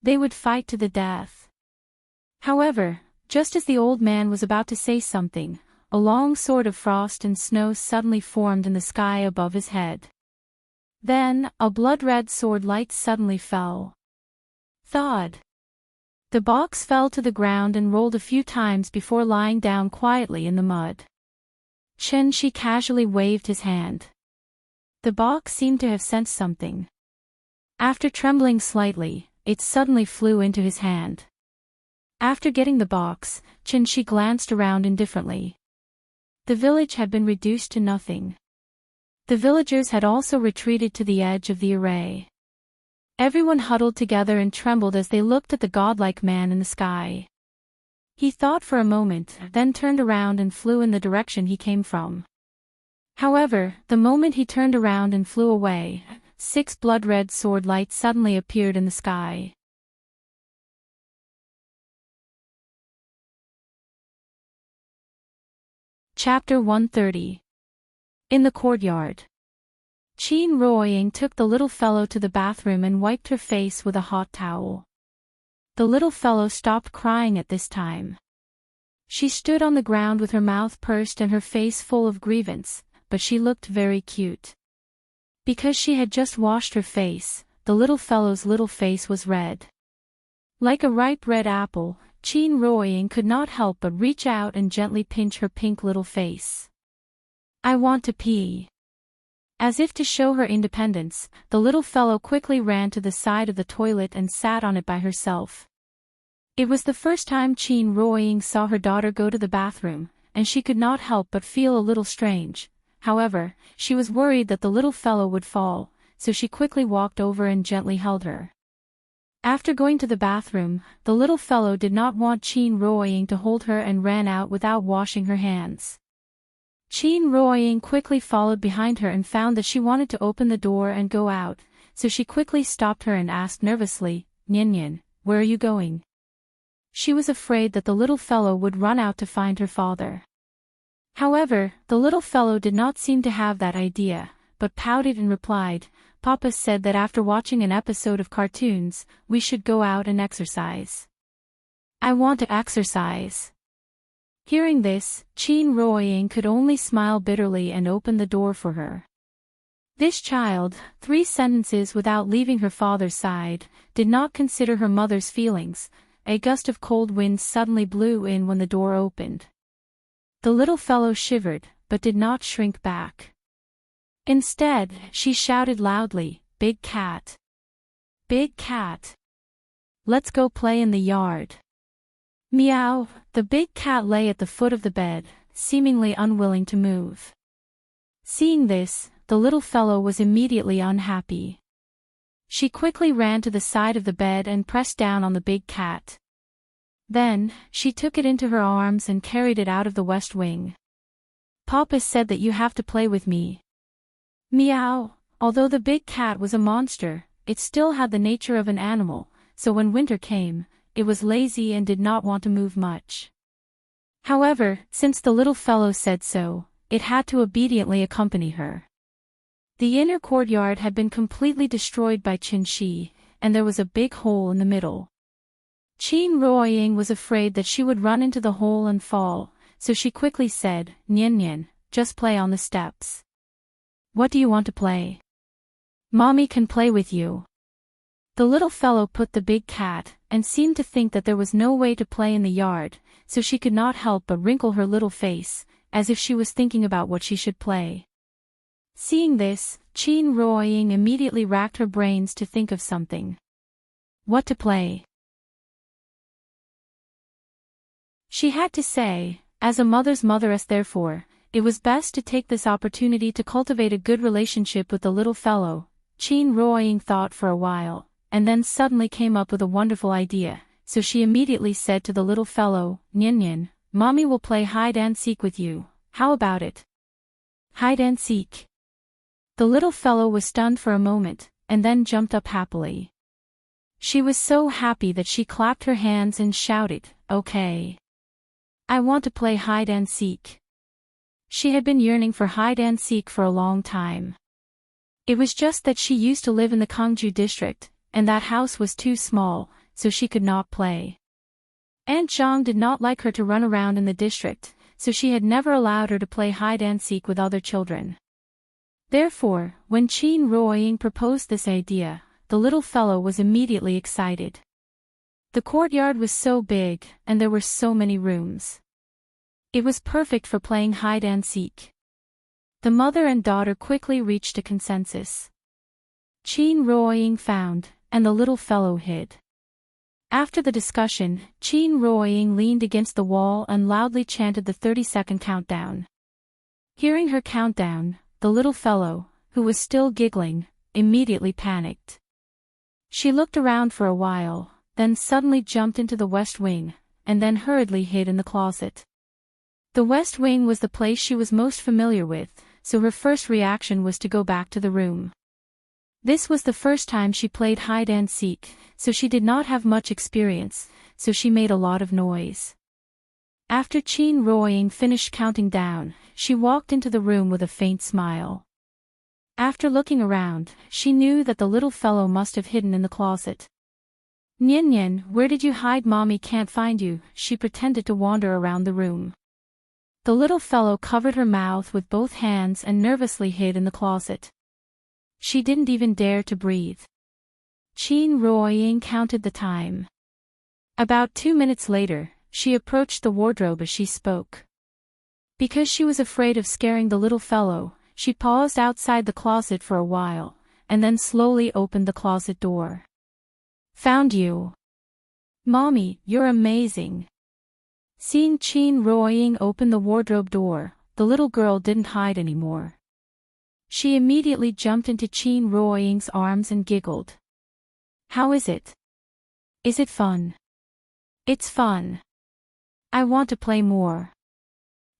They would fight to the death. However, just as the old man was about to say something, a long sword of frost and snow suddenly formed in the sky above his head. Then, a blood-red sword light suddenly fell. Thud! The box fell to the ground and rolled a few times before lying down quietly in the mud. Chen Shi casually waved his hand. The box seemed to have sensed something. After trembling slightly, it suddenly flew into his hand. After getting the box, Chen Shi glanced around indifferently. The village had been reduced to nothing. The villagers had also retreated to the edge of the array. Everyone huddled together and trembled as they looked at the godlike man in the sky. He thought for a moment, then turned around and flew in the direction he came from. However, the moment he turned around and flew away, 6 blood-red sword lights suddenly appeared in the sky. Chapter 130. In the courtyard. Qin Ruoying took the little fellow to the bathroom and wiped her face with a hot towel. The little fellow stopped crying at this time. She stood on the ground with her mouth pursed and her face full of grievance, but she looked very cute. Because she had just washed her face, the little fellow's little face was red. Like a ripe red apple, Qin Ruoying could not help but reach out and gently pinch her pink little face. "I want to pee." As if to show her independence, the little fellow quickly ran to the side of the toilet and sat on it by herself. It was the first time Qin Ruoying saw her daughter go to the bathroom, and she could not help but feel a little strange. However, she was worried that the little fellow would fall, so she quickly walked over and gently held her. After going to the bathroom, the little fellow did not want Qin Ruoying to hold her and ran out without washing her hands. Qin Ruoying quickly followed behind her and found that she wanted to open the door and go out, so she quickly stopped her and asked nervously, "Nian Nian, where are you going?" She was afraid that the little fellow would run out to find her father. However, the little fellow did not seem to have that idea, but pouted and replied, "Papa said that after watching an episode of cartoons, we should go out and exercise. I want to exercise." Hearing this, Qin Ruoying could only smile bitterly and open the door for her. This child, 3 sentences without leaving her father's side, did not consider her mother's feelings. A gust of cold wind suddenly blew in when the door opened. The little fellow shivered, but did not shrink back. Instead, she shouted loudly, "Big cat! Big cat! Let's go play in the yard." Meow! The big cat lay at the foot of the bed, seemingly unwilling to move. Seeing this, the little fellow was immediately unhappy. She quickly ran to the side of the bed and pressed down on the big cat. Then, she took it into her arms and carried it out of the west wing. "Papa said that you have to play with me." Meow! Although the big cat was a monster, it still had the nature of an animal, so when winter came, it was lazy and did not want to move much. However, since the little fellow said so, it had to obediently accompany her. The inner courtyard had been completely destroyed by Qin Shi, and there was a big hole in the middle. Qin Ruoying was afraid that she would run into the hole and fall, so she quickly said, "Nian Nian, just play on the steps." "What do you want to play?" "Mommy can play with you." The little fellow put the big cat, and seemed to think that there was no way to play in the yard, so she could not help but wrinkle her little face, as if she was thinking about what she should play. Seeing this, Qin Ruoying immediately racked her brains to think of something. What to play? She had to say, as a mother's motheress therefore, it was best to take this opportunity to cultivate a good relationship with the little fellow. Qin Ruoying thought for a while, and then suddenly came up with a wonderful idea, so she immediately said to the little fellow, Nian, Mommy will play hide-and-seek with you, how about it? Hide-and-seek. The little fellow was stunned for a moment, and then jumped up happily. She was so happy that she clapped her hands and shouted, Okay. I want to play hide-and-seek. She had been yearning for hide-and-seek for a long time. It was just that she used to live in the Kangju district, and that house was too small, so she could not play. Aunt Zhang did not like her to run around in the district, so she had never allowed her to play hide-and-seek with other children. Therefore, when Qin Ruoying proposed this idea, the little fellow was immediately excited. The courtyard was so big, and there were so many rooms. It was perfect for playing hide-and-seek. The mother and daughter quickly reached a consensus. Qin Ruoying found, and the little fellow hid. After the discussion, Qin Ruoying leaned against the wall and loudly chanted the 30-second countdown. Hearing her countdown, the little fellow, who was still giggling, immediately panicked. She looked around for a while, then suddenly jumped into the west wing, and then hurriedly hid in the closet. The west wing was the place she was most familiar with, so her first reaction was to go back to the room. This was the first time she played hide-and-seek, so she did not have much experience, so she made a lot of noise. After Qin Ruoying finished counting down, she walked into the room with a faint smile. After looking around, she knew that the little fellow must have hidden in the closet. Nian, where did you hide? Mommy can't find you, she pretended to wander around the room. The little fellow covered her mouth with both hands and nervously hid in the closet. She didn't even dare to breathe. Qin Ruoying counted the time. About 2 minutes later, she approached the wardrobe as she spoke. Because she was afraid of scaring the little fellow, she paused outside the closet for a while, and then slowly opened the closet door. Found you. Mommy, you're amazing. Seeing Qin Ruoying open the wardrobe door, the little girl didn't hide anymore. She immediately jumped into Qin Ruoying's arms and giggled. How is it? Is it fun? It's fun. I want to play more.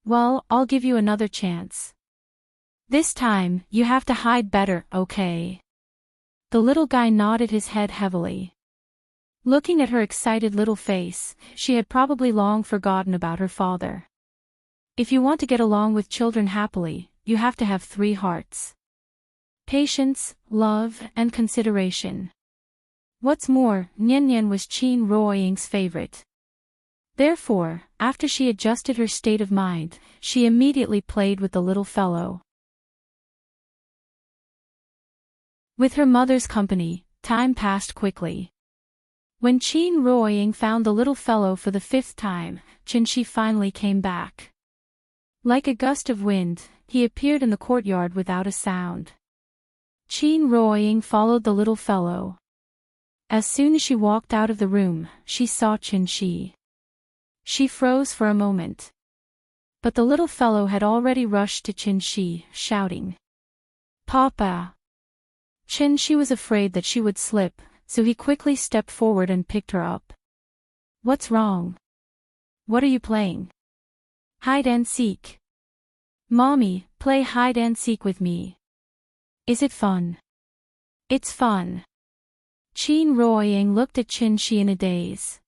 Well, I'll give you another chance. This time, you have to hide better, okay? The little guy nodded his head heavily. Looking at her excited little face, she had probably long forgotten about her father. If you want to get along with children happily, you have to have 3 hearts. Patience, love, and consideration. What's more, Nian was Qin Ruoying's favorite. Therefore, after she adjusted her state of mind, she immediately played with the little fellow. With her mother's company, time passed quickly. When Qin Ruoying found the little fellow for the 5th time, Qinshi finally came back. Like a gust of wind, he appeared in the courtyard without a sound. Qin Ruoying followed the little fellow. As soon as she walked out of the room, she saw Qinshi. She froze for a moment. But the little fellow had already rushed to Qinshi, shouting, Papa! Qinshi was afraid that she would slip, so he quickly stepped forward and picked her up. What's wrong? What are you playing? Hide-and-seek. Mommy, play hide-and-seek with me. Is it fun? It's fun. Qin Ruoying looked at Qinshi in a daze.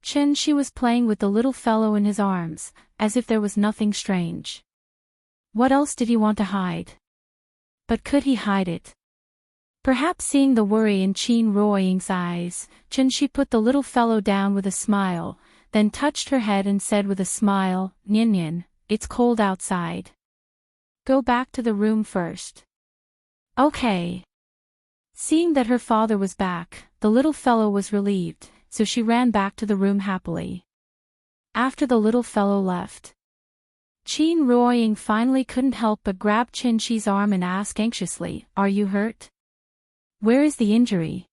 Qinshi was playing with the little fellow in his arms, as if there was nothing strange. What else did he want to hide? But could he hide it? Perhaps seeing the worry in Qin Ruoying's eyes, Qinshi put the little fellow down with a smile, then touched her head and said with a smile, Nian, it's cold outside. Go back to the room first. Okay. Seeing that her father was back, the little fellow was relieved, so she ran back to the room happily. After the little fellow left, Qin Ruoying finally couldn't help but grab Qinshi's arm and ask anxiously, Are you hurt? Where is the injury?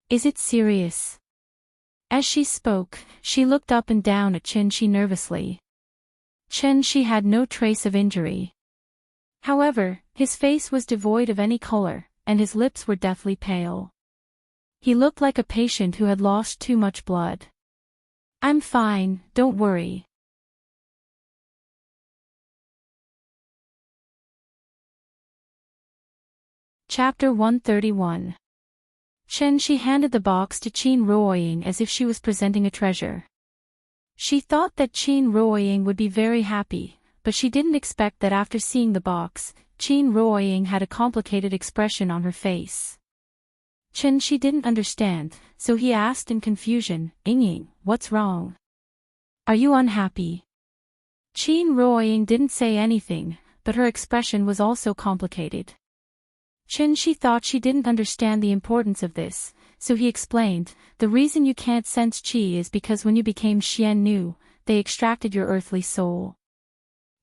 Is it serious? As she spoke, she looked up and down at Qinshi nervously. Chen Shi had no trace of injury. However, his face was devoid of any color, and his lips were deathly pale. He looked like a patient who had lost too much blood. "I'm fine, don't worry." Chapter 131. Chen Shi handed the box to Qin Ruoying as if she was presenting a treasure. She thought that Qin Ruoying would be very happy, but she didn't expect that after seeing the box, Qin Ruoying had a complicated expression on her face. Chen Shi didn't understand, so he asked in confusion, "Yingying, what's wrong? Are you unhappy?" Qin Ruoying didn't say anything, but her expression was also complicated. Chen Shi thought she didn't understand the importance of this, so he explained, "The reason you can't sense qi is because when you became Xian Nu, they extracted your earthly soul.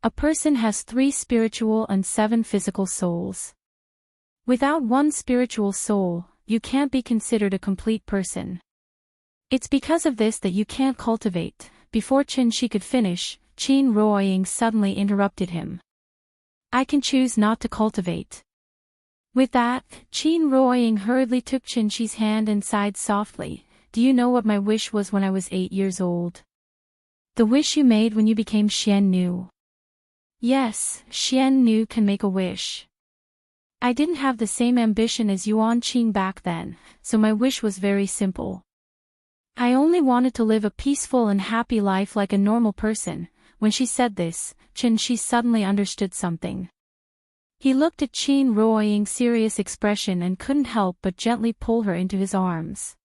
A person has 3 spiritual and 7 physical souls. Without one spiritual soul, you can't be considered a complete person. It's because of this that you can't cultivate." Before Chen Shi could finish, Qin Ruoying suddenly interrupted him. "I can choose not to cultivate." With that, Qin Ruoying hurriedly took Chen Shi's hand and sighed softly, "Do you know what my wish was when I was 8 years old? The wish you made when you became Xian Nu." "Yes, Xian Nu can make a wish. I didn't have the same ambition as Yuan Qing back then, so my wish was very simple. I only wanted to live a peaceful and happy life like a normal person." When she said this, Chen Shi suddenly understood something. He looked at Qin Ruoying's serious expression and couldn't help but gently pull her into his arms.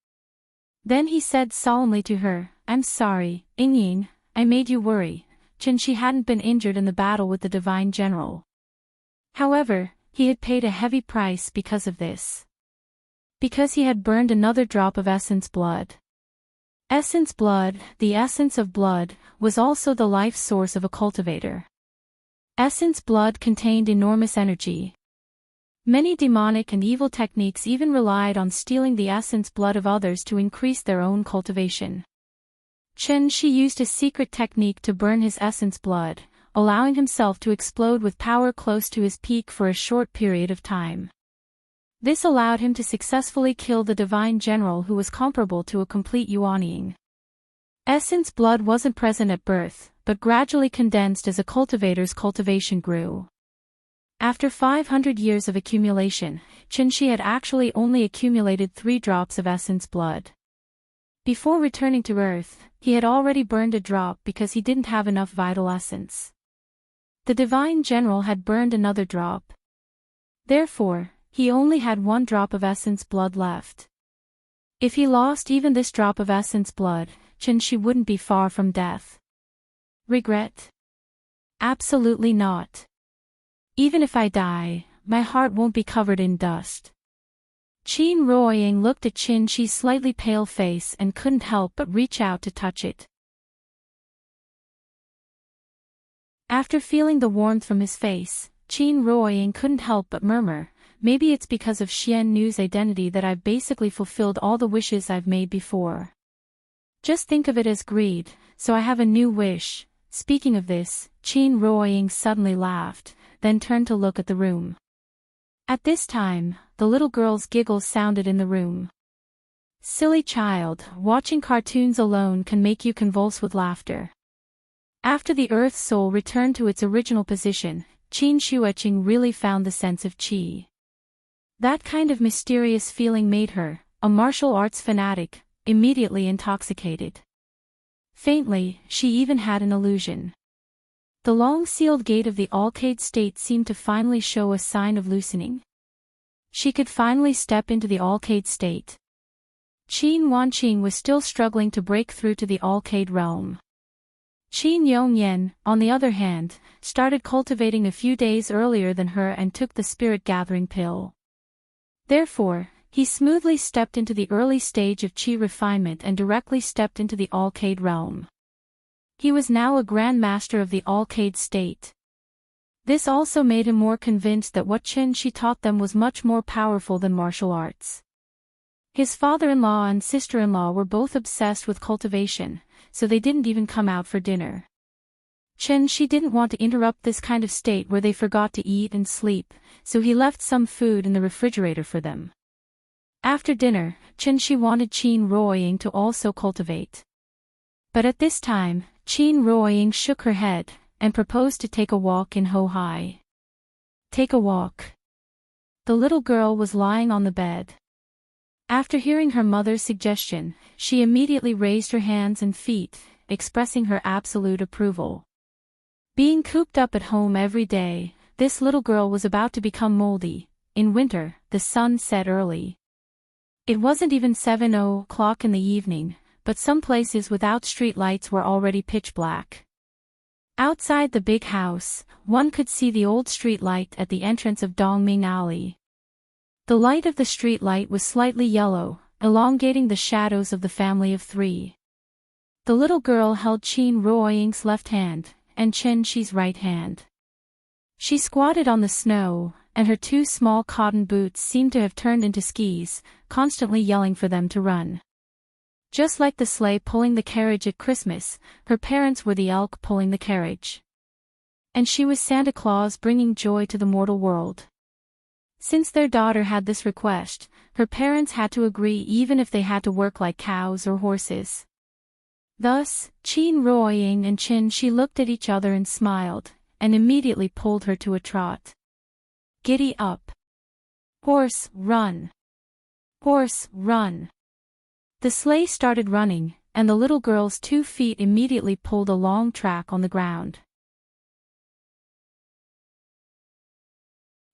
Then he said solemnly to her, "I'm sorry, Yingying, I made you worry." Chen Shi hadn't been injured in the battle with the Divine General. However, he had paid a heavy price because of this. Because he had burned another drop of essence blood. Essence blood, the essence of blood, was also the life source of a cultivator. Essence blood contained enormous energy. Many demonic and evil techniques even relied on stealing the essence blood of others to increase their own cultivation. Chen Shi used a secret technique to burn his essence blood, allowing himself to explode with power close to his peak for a short period of time. This allowed him to successfully kill the Divine General who was comparable to a complete Yuanying. Essence blood wasn't present at birth, but gradually condensed as a cultivator's cultivation grew. After 500 years of accumulation, Chen Shi had actually only accumulated 3 drops of essence blood. Before returning to Earth, he had already burned a drop because he didn't have enough vital essence. The Divine General had burned another drop. Therefore, he only had 1 drop of essence blood left. If he lost even this drop of essence blood, Chen Shi wouldn't be far from death. Regret? Absolutely not. Even if I die, my heart won't be covered in dust. Qin Ruoying looked at Chen Shi's slightly pale face and couldn't help but reach out to touch it. After feeling the warmth from his face, Qin Ruoying couldn't help but murmur, "Maybe it's because of Xian Nu's identity that I've basically fulfilled all the wishes I've made before. Just think of it as greed, so I have a new wish." Speaking of this, Qin Ruoying suddenly laughed, then turned to look at the room. At this time, the little girl's giggles sounded in the room. Silly child, watching cartoons alone can make you convulse with laughter. After the Earth soul returned to its original position, Qin Shueqing really found the sense of qi. That kind of mysterious feeling made her, a martial arts fanatic, immediately intoxicated. Faintly, she even had an illusion. The long-sealed gate of the Alcade state seemed to finally show a sign of loosening. She could finally step into the Alcade state. Qin Wanqing was still struggling to break through to the Alcade realm. Qin Yongyan, on the other hand, started cultivating a few days earlier than her and took the spirit-gathering pill. Therefore, he smoothly stepped into the early stage of qi refinement and directly stepped into the Alcade realm. He was now a Grand Master of the Alcade state. This also made him more convinced that what Chen Shi taught them was much more powerful than martial arts. His father-in-law and sister-in-law were both obsessed with cultivation, so they didn't even come out for dinner. Shi didn't want to interrupt this kind of state where they forgot to eat and sleep, so he left some food in the refrigerator for them. After dinner, Shi wanted Qin Ruoying to also cultivate. But at this time, Qin Ruoying shook her head and proposed to take a walk in Hohai. Take a walk. The little girl was lying on the bed. After hearing her mother's suggestion, she immediately raised her hands and feet, expressing her absolute approval. Being cooped up at home every day, this little girl was about to become moldy. In winter, the sun set early. It wasn't even 7 o'clock in the evening, but some places without street lights were already pitch black. Outside the big house, one could see the old street light at the entrance of Dongming Alley. The light of the street light was slightly yellow, elongating the shadows of the family of three. The little girl held Qin Ruoying's left hand, and Shi's right hand. She squatted on the snow, and her two small cotton boots seemed to have turned into skis, constantly yelling for them to run. Just like the sleigh pulling the carriage at Christmas, her parents were the elk pulling the carriage. And she was Santa Claus bringing joy to the mortal world. Since their daughter had this request, her parents had to agree even if they had to work like cows or horses. Thus, Qin Ruoying and Shi looked at each other and smiled, and immediately pulled her to a trot. Giddy up. Horse, run. Horse, run. The sleigh started running, and the little girl's 2 feet immediately pulled a long track on the ground.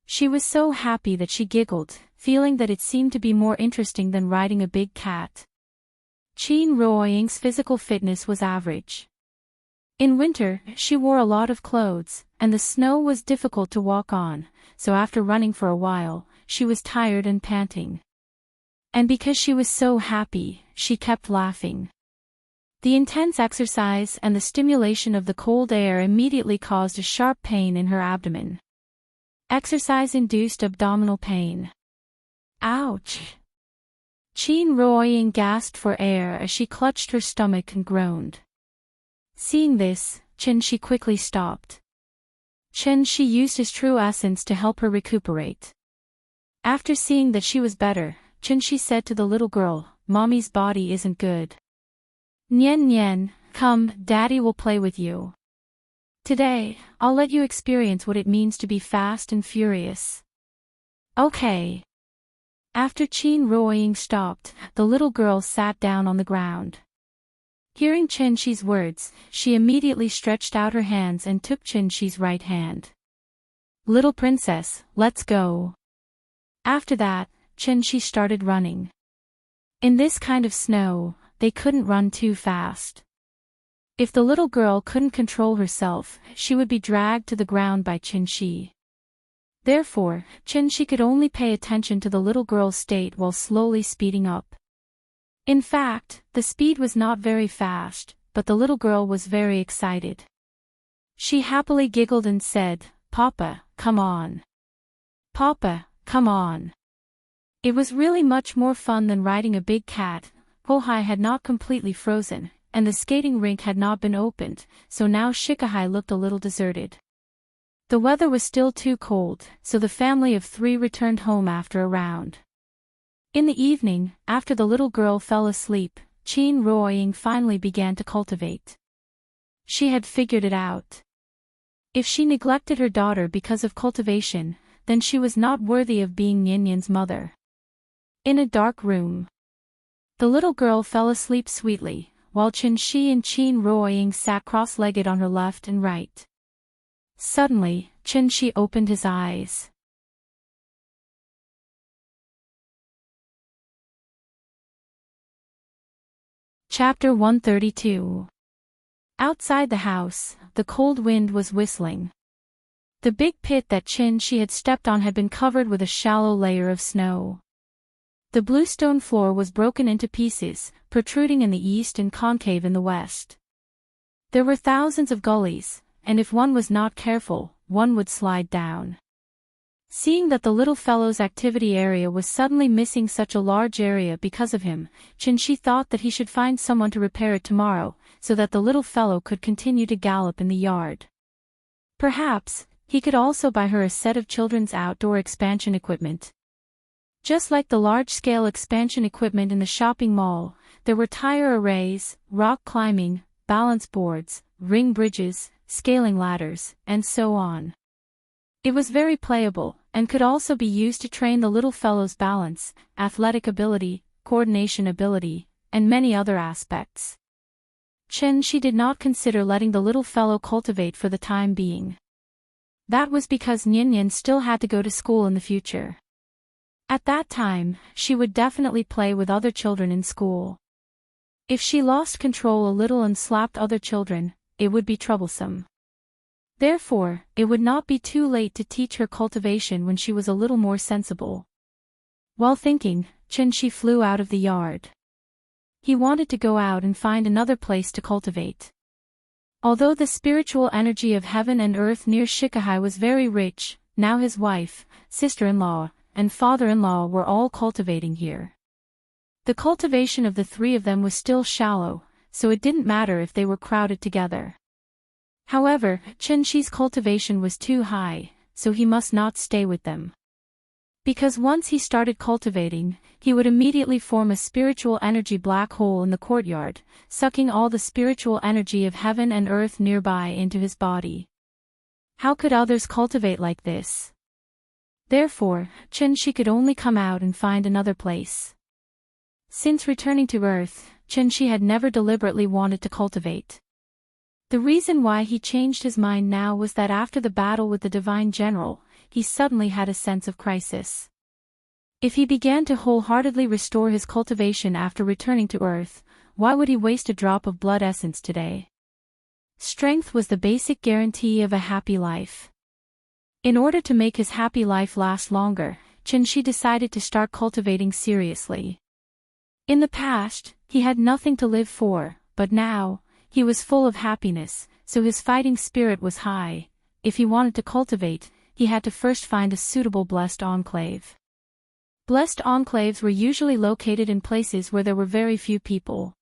She was so happy that she giggled, feeling that it seemed to be more interesting than riding a big cat. Qin Ruoying's physical fitness was average. In winter, she wore a lot of clothes, and the snow was difficult to walk on, so after running for a while, she was tired and panting. And because she was so happy, she kept laughing. The intense exercise and the stimulation of the cold air immediately caused a sharp pain in her abdomen. Exercise-induced abdominal pain. Ouch! Qin Ruoying gasped for air as she clutched her stomach and groaned. Seeing this, Shi quickly stopped. Shi used his true essence to help her recuperate. After seeing that she was better, Shi said to the little girl, "Mommy's body isn't good. Nian Nian, come, Daddy will play with you. Today, I'll let you experience what it means to be fast and furious." Okay. After Qin Ruoying stopped, the little girl sat down on the ground. Hearing Shi's words, she immediately stretched out her hands and took Shi's right hand. "Little princess, let's go." After that, Shi started running. In this kind of snow, they couldn't run too fast. If the little girl couldn't control herself, she would be dragged to the ground by Shi. Therefore, Shi could only pay attention to the little girl's state while slowly speeding up. In fact, the speed was not very fast, but the little girl was very excited. She happily giggled and said, "Papa, come on. Papa, come on." It was really much more fun than riding a big cat. Hohai had not completely frozen, and the skating rink had not been opened, so now Shikahai looked a little deserted. The weather was still too cold, so the family of three returned home after a round. In the evening, after the little girl fell asleep, Qin Ruoying finally began to cultivate. She had figured it out. If she neglected her daughter because of cultivation, then she was not worthy of being Nianyan's mother. In a dark room, the little girl fell asleep sweetly, while Shi and Qin Ruoying sat cross-legged on her left and right. Suddenly, Shi opened his eyes. Chapter 132. Outside the house, the cold wind was whistling. The big pit that Shi had stepped on had been covered with a shallow layer of snow. The bluestone floor was broken into pieces, protruding in the east and concave in the west. There were thousands of gullies, and if one was not careful, one would slide down. Seeing that the little fellow's activity area was suddenly missing such a large area because of him, Qinshi thought that he should find someone to repair it tomorrow, so that the little fellow could continue to gallop in the yard. Perhaps, he could also buy her a set of children's outdoor expansion equipment. Just like the large-scale expansion equipment in the shopping mall, there were tire arrays, rock climbing, balance boards, ring bridges, scaling ladders, and so on. It was very playable, and could also be used to train the little fellow's balance, athletic ability, coordination ability, and many other aspects. Qinshi did not consider letting the little fellow cultivate for the time being. That was because Nyan still had to go to school in the future. At that time, she would definitely play with other children in school. If she lost control a little and slapped other children, it would be troublesome. Therefore, it would not be too late to teach her cultivation when she was a little more sensible. While thinking, Qinshi flew out of the yard. He wanted to go out and find another place to cultivate. Although the spiritual energy of heaven and earth near Shikahai was very rich, now his wife, sister-in-law, and father-in-law were all cultivating here. The cultivation of the three of them was still shallow, so it didn't matter if they were crowded together. However, Qinshi's cultivation was too high, so he must not stay with them. Because once he started cultivating, he would immediately form a spiritual energy black hole in the courtyard, sucking all the spiritual energy of heaven and earth nearby into his body. How could others cultivate like this? Therefore, Qinshi could only come out and find another place. Since returning to Earth, Qinshi had never deliberately wanted to cultivate. The reason why he changed his mind now was that after the battle with the Divine General, he suddenly had a sense of crisis. If he began to wholeheartedly restore his cultivation after returning to Earth, why would he waste a drop of blood essence today? Strength was the basic guarantee of a happy life. In order to make his happy life last longer, Qinshi decided to start cultivating seriously. In the past, he had nothing to live for, but now, he was full of happiness, so his fighting spirit was high. If he wanted to cultivate, he had to first find a suitable blessed enclave. Blessed enclaves were usually located in places where there were very few people.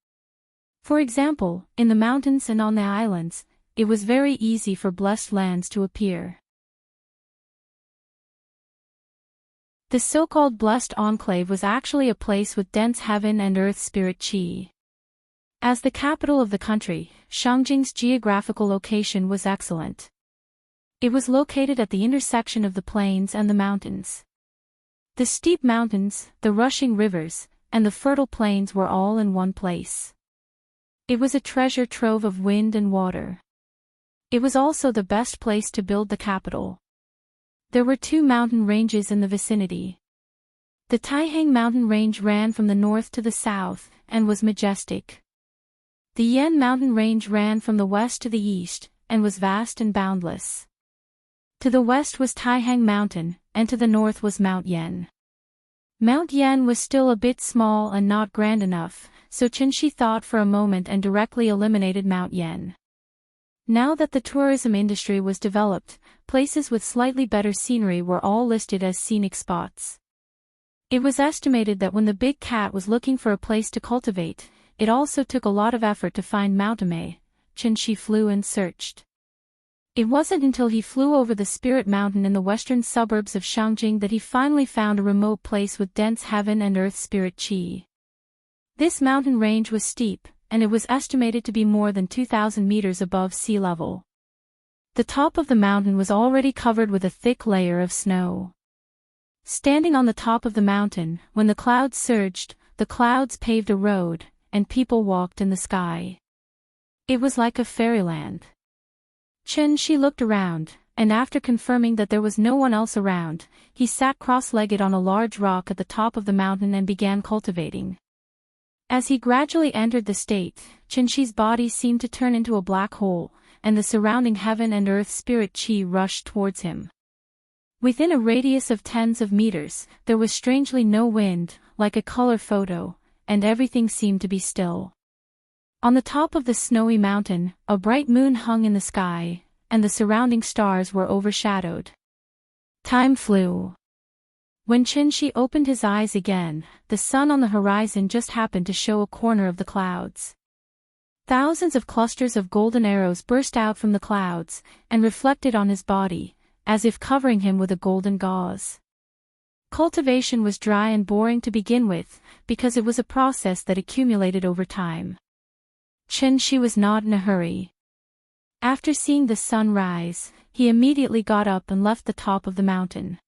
For example, in the mountains and on the islands, it was very easy for blessed lands to appear. The so-called blessed enclave was actually a place with dense heaven and earth spirit qi. As the capital of the country, Shangjing's geographical location was excellent. It was located at the intersection of the plains and the mountains. The steep mountains, the rushing rivers, and the fertile plains were all in one place. It was a treasure trove of wind and water. It was also the best place to build the capital. There were two mountain ranges in the vicinity. The Taihang mountain range ran from the north to the south, and was majestic. The Yan mountain range ran from the west to the east, and was vast and boundless. To the west was Taihang mountain, and to the north was Mount Yan. Mount Yan was still a bit small and not grand enough, so Qinshi thought for a moment and directly eliminated Mount Yan. Now that the tourism industry was developed, places with slightly better scenery were all listed as scenic spots. It was estimated that when the big cat was looking for a place to cultivate, it also took a lot of effort to find Mount Amei. Qinshi flew and searched. It wasn't until he flew over the Spirit Mountain in the western suburbs of Shangjing that he finally found a remote place with dense heaven and earth spirit qi. This mountain range was steep, and it was estimated to be more than 2,000 meters above sea level. The top of the mountain was already covered with a thick layer of snow. Standing on the top of the mountain, when the clouds surged, the clouds paved a road, and people walked in the sky. It was like a fairyland. Qinshi looked around, and after confirming that there was no one else around, he sat cross-legged on a large rock at the top of the mountain and began cultivating. As he gradually entered the state, Qinshi's body seemed to turn into a black hole, and the surrounding heaven and earth spirit qi rushed towards him. Within a radius of tens of meters, there was strangely no wind, like a color photo, and everything seemed to be still. On the top of the snowy mountain, a bright moon hung in the sky, and the surrounding stars were overshadowed. Time flew. When Qinshi opened his eyes again, the sun on the horizon just happened to show a corner of the clouds. Thousands of clusters of golden arrows burst out from the clouds, and reflected on his body, as if covering him with a golden gauze. Cultivation was dry and boring to begin with, because it was a process that accumulated over time. Qinshi was not in a hurry. After seeing the sun rise, he immediately got up and left the top of the mountain.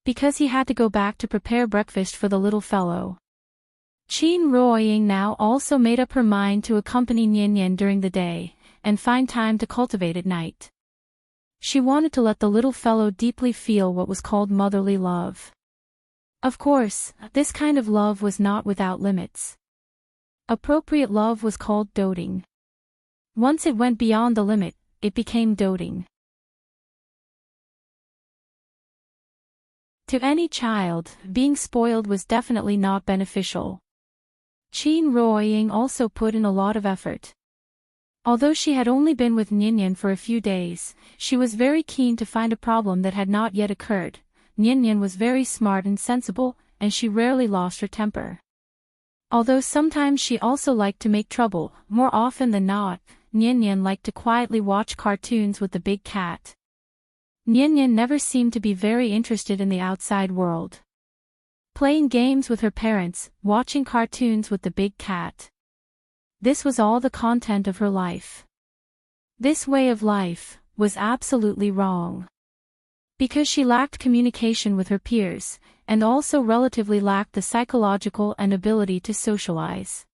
Because he had to go back to prepare breakfast for the little fellow. Qin Ruoying now also made up her mind to accompany Nian during the day, and find time to cultivate at night. She wanted to let the little fellow deeply feel what was called motherly love. Of course, this kind of love was not without limits. Appropriate love was called doting. Once it went beyond the limit, it became doting. To any child, being spoiled was definitely not beneficial. Qin Ruoying also put in a lot of effort. Although she had only been with Nian for a few days, she was very keen to find a problem that had not yet occurred. Nian was very smart and sensible, and she rarely lost her temper. Although sometimes she also liked to make trouble, more often than not, Nian liked to quietly watch cartoons with the big cat. Nian never seemed to be very interested in the outside world. Playing games with her parents, watching cartoons with the big cat. This was all the content of her life. This way of life was absolutely wrong. Because she lacked communication with her peers, and also relatively lacked the psychological and ability to socialize.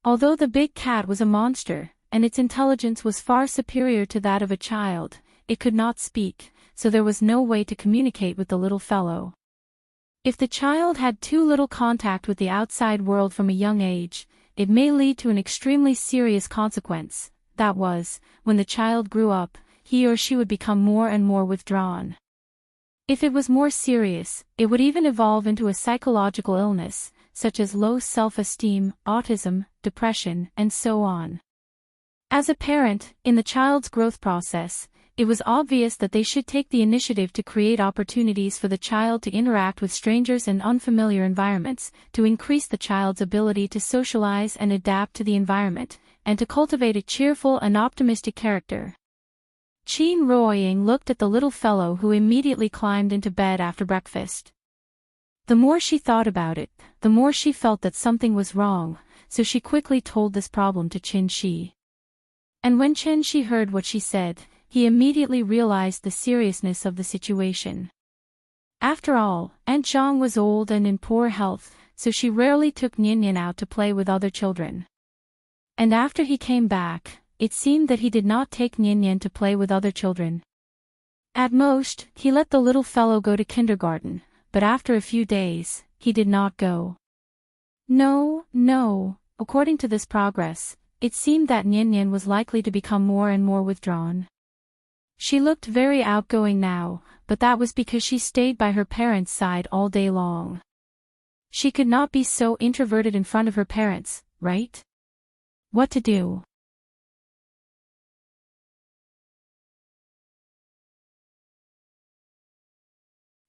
Although the big cat was a monster, and its intelligence was far superior to that of a child, it could not speak, so there was no way to communicate with the little fellow. If the child had too little contact with the outside world from a young age, it may lead to an extremely serious consequence. That was, when the child grew up, he or she would become more and more withdrawn. If it was more serious, it would even evolve into a psychological illness, such as low self-esteem, autism, depression, and so on. As a parent, in the child's growth process, it was obvious that they should take the initiative to create opportunities for the child to interact with strangers and unfamiliar environments, to increase the child's ability to socialize and adapt to the environment, and to cultivate a cheerful and optimistic character. Qin Ruoying looked at the little fellow who immediately climbed into bed after breakfast. The more she thought about it, the more she felt that something was wrong, so she quickly told this problem to Qinshi. And when Qinshi heard what she said, he immediately realized the seriousness of the situation. After all, Aunt Zhang was old and in poor health, so she rarely took Nian out to play with other children. And after he came back, it seemed that he did not take Nian to play with other children. At most, he let the little fellow go to kindergarten, but after a few days, he did not go. No, according to this progress, it seemed that Nian was likely to become more and more withdrawn. She looked very outgoing now, but that was because she stayed by her parents' side all day long. She could not be so introverted in front of her parents, right? What to do?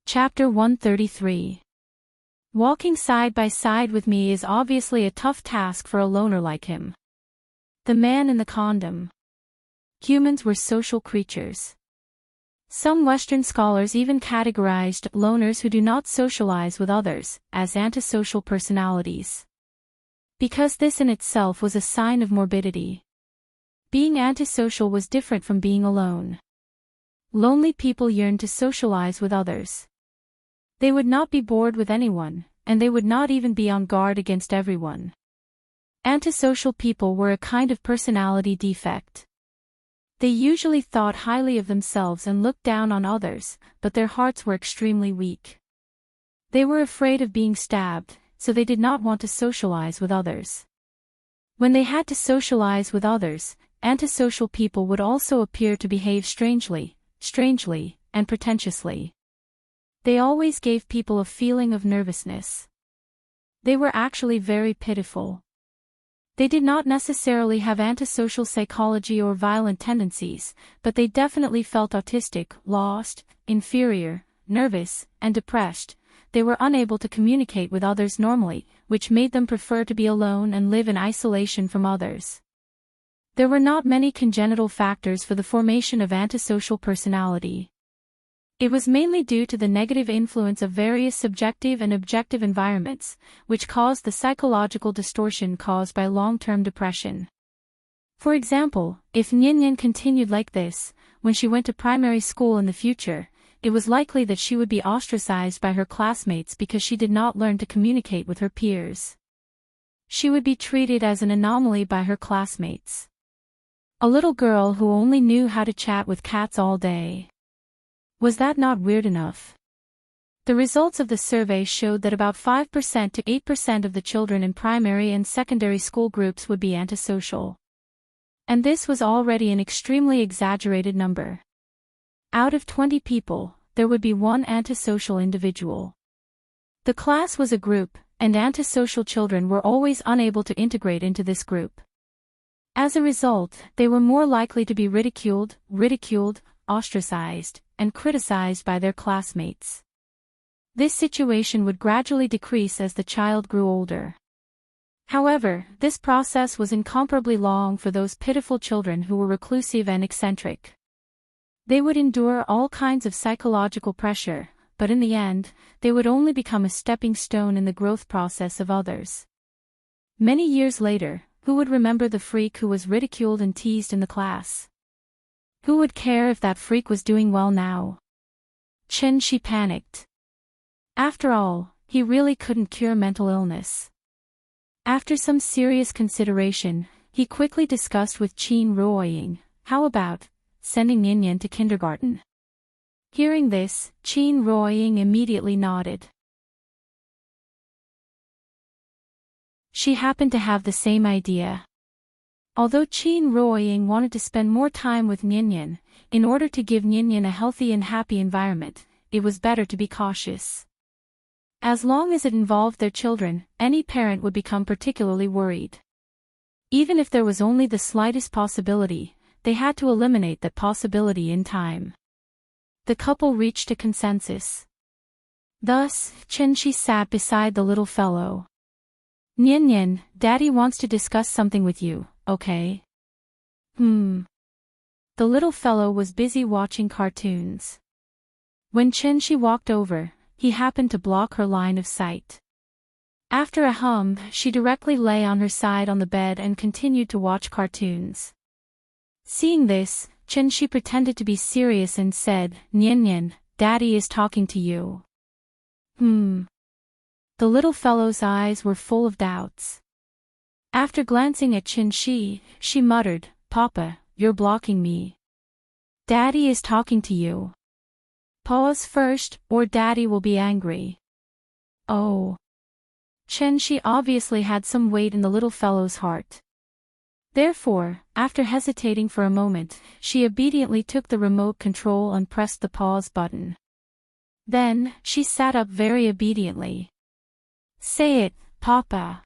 Chapter 133. Walking side by side with me is obviously a tough task for a loner like him. The man in the condom. Humans were social creatures. Some Western scholars even categorized loners who do not socialize with others as antisocial personalities. Because this in itself was a sign of morbidity. Being antisocial was different from being alone. Lonely people yearned to socialize with others. They would not be bored with anyone, and they would not even be on guard against everyone. Antisocial people were a kind of personality defect. They usually thought highly of themselves and looked down on others, but their hearts were extremely weak. They were afraid of being stabbed, so they did not want to socialize with others. When they had to socialize with others, antisocial people would also appear to behave strangely, and pretentiously. They always gave people a feeling of nervousness. They were actually very pitiful. They did not necessarily have antisocial psychology or violent tendencies, but they definitely felt autistic, lost, inferior, nervous, and depressed. They were unable to communicate with others normally, which made them prefer to be alone and live in isolation from others. There were not many congenital factors for the formation of antisocial personality. It was mainly due to the negative influence of various subjective and objective environments, which caused the psychological distortion caused by long-term depression. For example, if Nian continued like this, when she went to primary school in the future, it was likely that she would be ostracized by her classmates because she did not learn to communicate with her peers. She would be treated as an anomaly by her classmates. A little girl who only knew how to chat with cats all day. Was that not weird enough? The results of the survey showed that about 5% to 8% of the children in primary and secondary school groups would be antisocial. And this was already an extremely exaggerated number. Out of 20 people, there would be one antisocial individual. The class was a group, and antisocial children were always unable to integrate into this group. As a result, they were more likely to be ridiculed, ostracized, and criticized by their classmates. This situation would gradually decrease as the child grew older. However, this process was incomparably long for those pitiful children who were reclusive and eccentric. They would endure all kinds of psychological pressure, but in the end, they would only become a stepping stone in the growth process of others. Many years later, who would remember the freak who was ridiculed and teased in the class? Who would care if that freak was doing well now? She panicked. After all, he really couldn't cure mental illness. After some serious consideration, he quickly discussed with Qin Ruoying, how about sending Nian to kindergarten? Hearing this, Qin Ruoying immediately nodded. She happened to have the same idea. Although Qin Ruoying wanted to spend more time with Nian, in order to give Nian a healthy and happy environment, it was better to be cautious. As long as it involved their children, any parent would become particularly worried. Even if there was only the slightest possibility, they had to eliminate that possibility in time. The couple reached a consensus. Thus, Shi sat beside the little fellow. Nian, Daddy wants to discuss something with you, okay? The little fellow was busy watching cartoons. When Shi walked over, he happened to block her line of sight. After a hum, she directly lay on her side on the bed and continued to watch cartoons. Seeing this, Shi pretended to be serious and said, Nian, Daddy is talking to you. The little fellow's eyes were full of doubts. After glancing at Shi, she muttered, Papa, you're blocking me. Daddy is talking to you. Pause first, or Daddy will be angry. Oh. Shi obviously had some weight in the little fellow's heart. Therefore, after hesitating for a moment, she obediently took the remote control and pressed the pause button. Then, she sat up very obediently. Say it, Papa.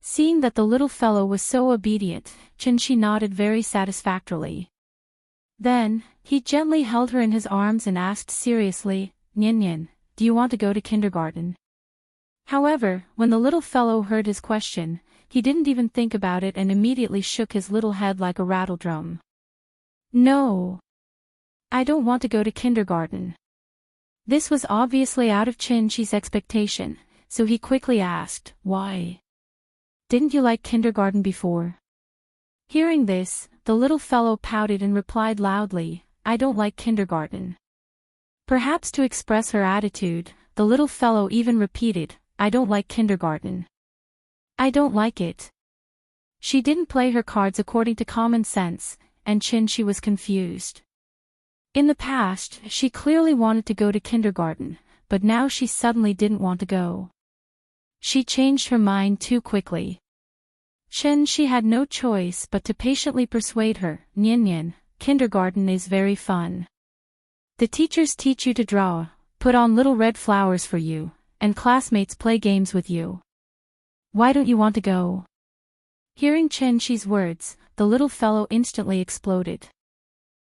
Seeing that the little fellow was so obedient, Shi nodded very satisfactorily. Then, he gently held her in his arms and asked seriously, Nian, do you want to go to kindergarten? However, when the little fellow heard his question, he didn't even think about it and immediately shook his little head like a rattledrum. No. I don't want to go to kindergarten. This was obviously out of Shi's expectation, so he quickly asked, why? Didn't you like kindergarten before? Hearing this, the little fellow pouted and replied loudly, I don't like kindergarten. Perhaps to express her attitude, the little fellow even repeated, I don't like kindergarten. I don't like it. She didn't play her cards according to common sense, and Shi was confused. In the past, she clearly wanted to go to kindergarten, but now she suddenly didn't want to go. She changed her mind too quickly. She had no choice but to patiently persuade her, Nian, kindergarten is very fun. The teachers teach you to draw, put on little red flowers for you, and classmates play games with you. Why don't you want to go? Hearing Shi's words, the little fellow instantly exploded.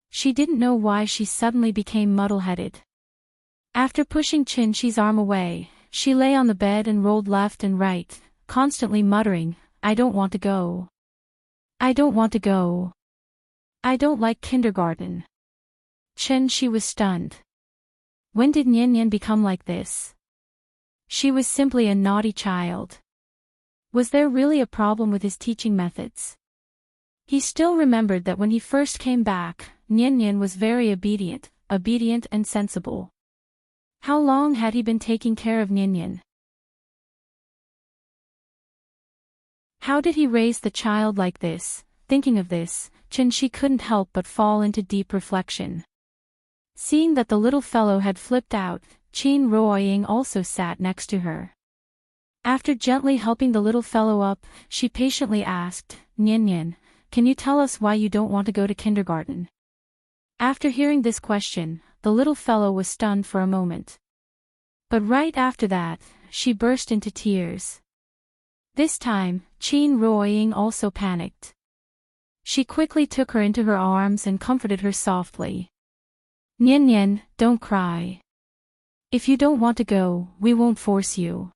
She didn't know why she suddenly became muddle-headed. After pushing Qin Shi's arm away, she lay on the bed and rolled left and right, constantly muttering, "I don't want to go. I don't want to go. I don't like kindergarten." Qin Shi was stunned. When did Nian Nian become like this? She was simply a naughty child. Was there really a problem with his teaching methods? He still remembered that when he first came back, Nian Nian was very obedient and sensible. How long had he been taking care of Nian Nian? How did he raise the child like this? Thinking of this, Qin Shi couldn't help but fall into deep reflection. Seeing that the little fellow had flipped out, Qin Ruoying also sat next to her. After gently helping the little fellow up, she patiently asked, "Nian Nian, can you tell us why you don't want to go to kindergarten?" After hearing this question, the little fellow was stunned for a moment. But right after that, she burst into tears. This time, Qin Ruoying also panicked. She quickly took her into her arms and comforted her softly. "Nian Nian, don't cry. If you don't want to go, we won't force you.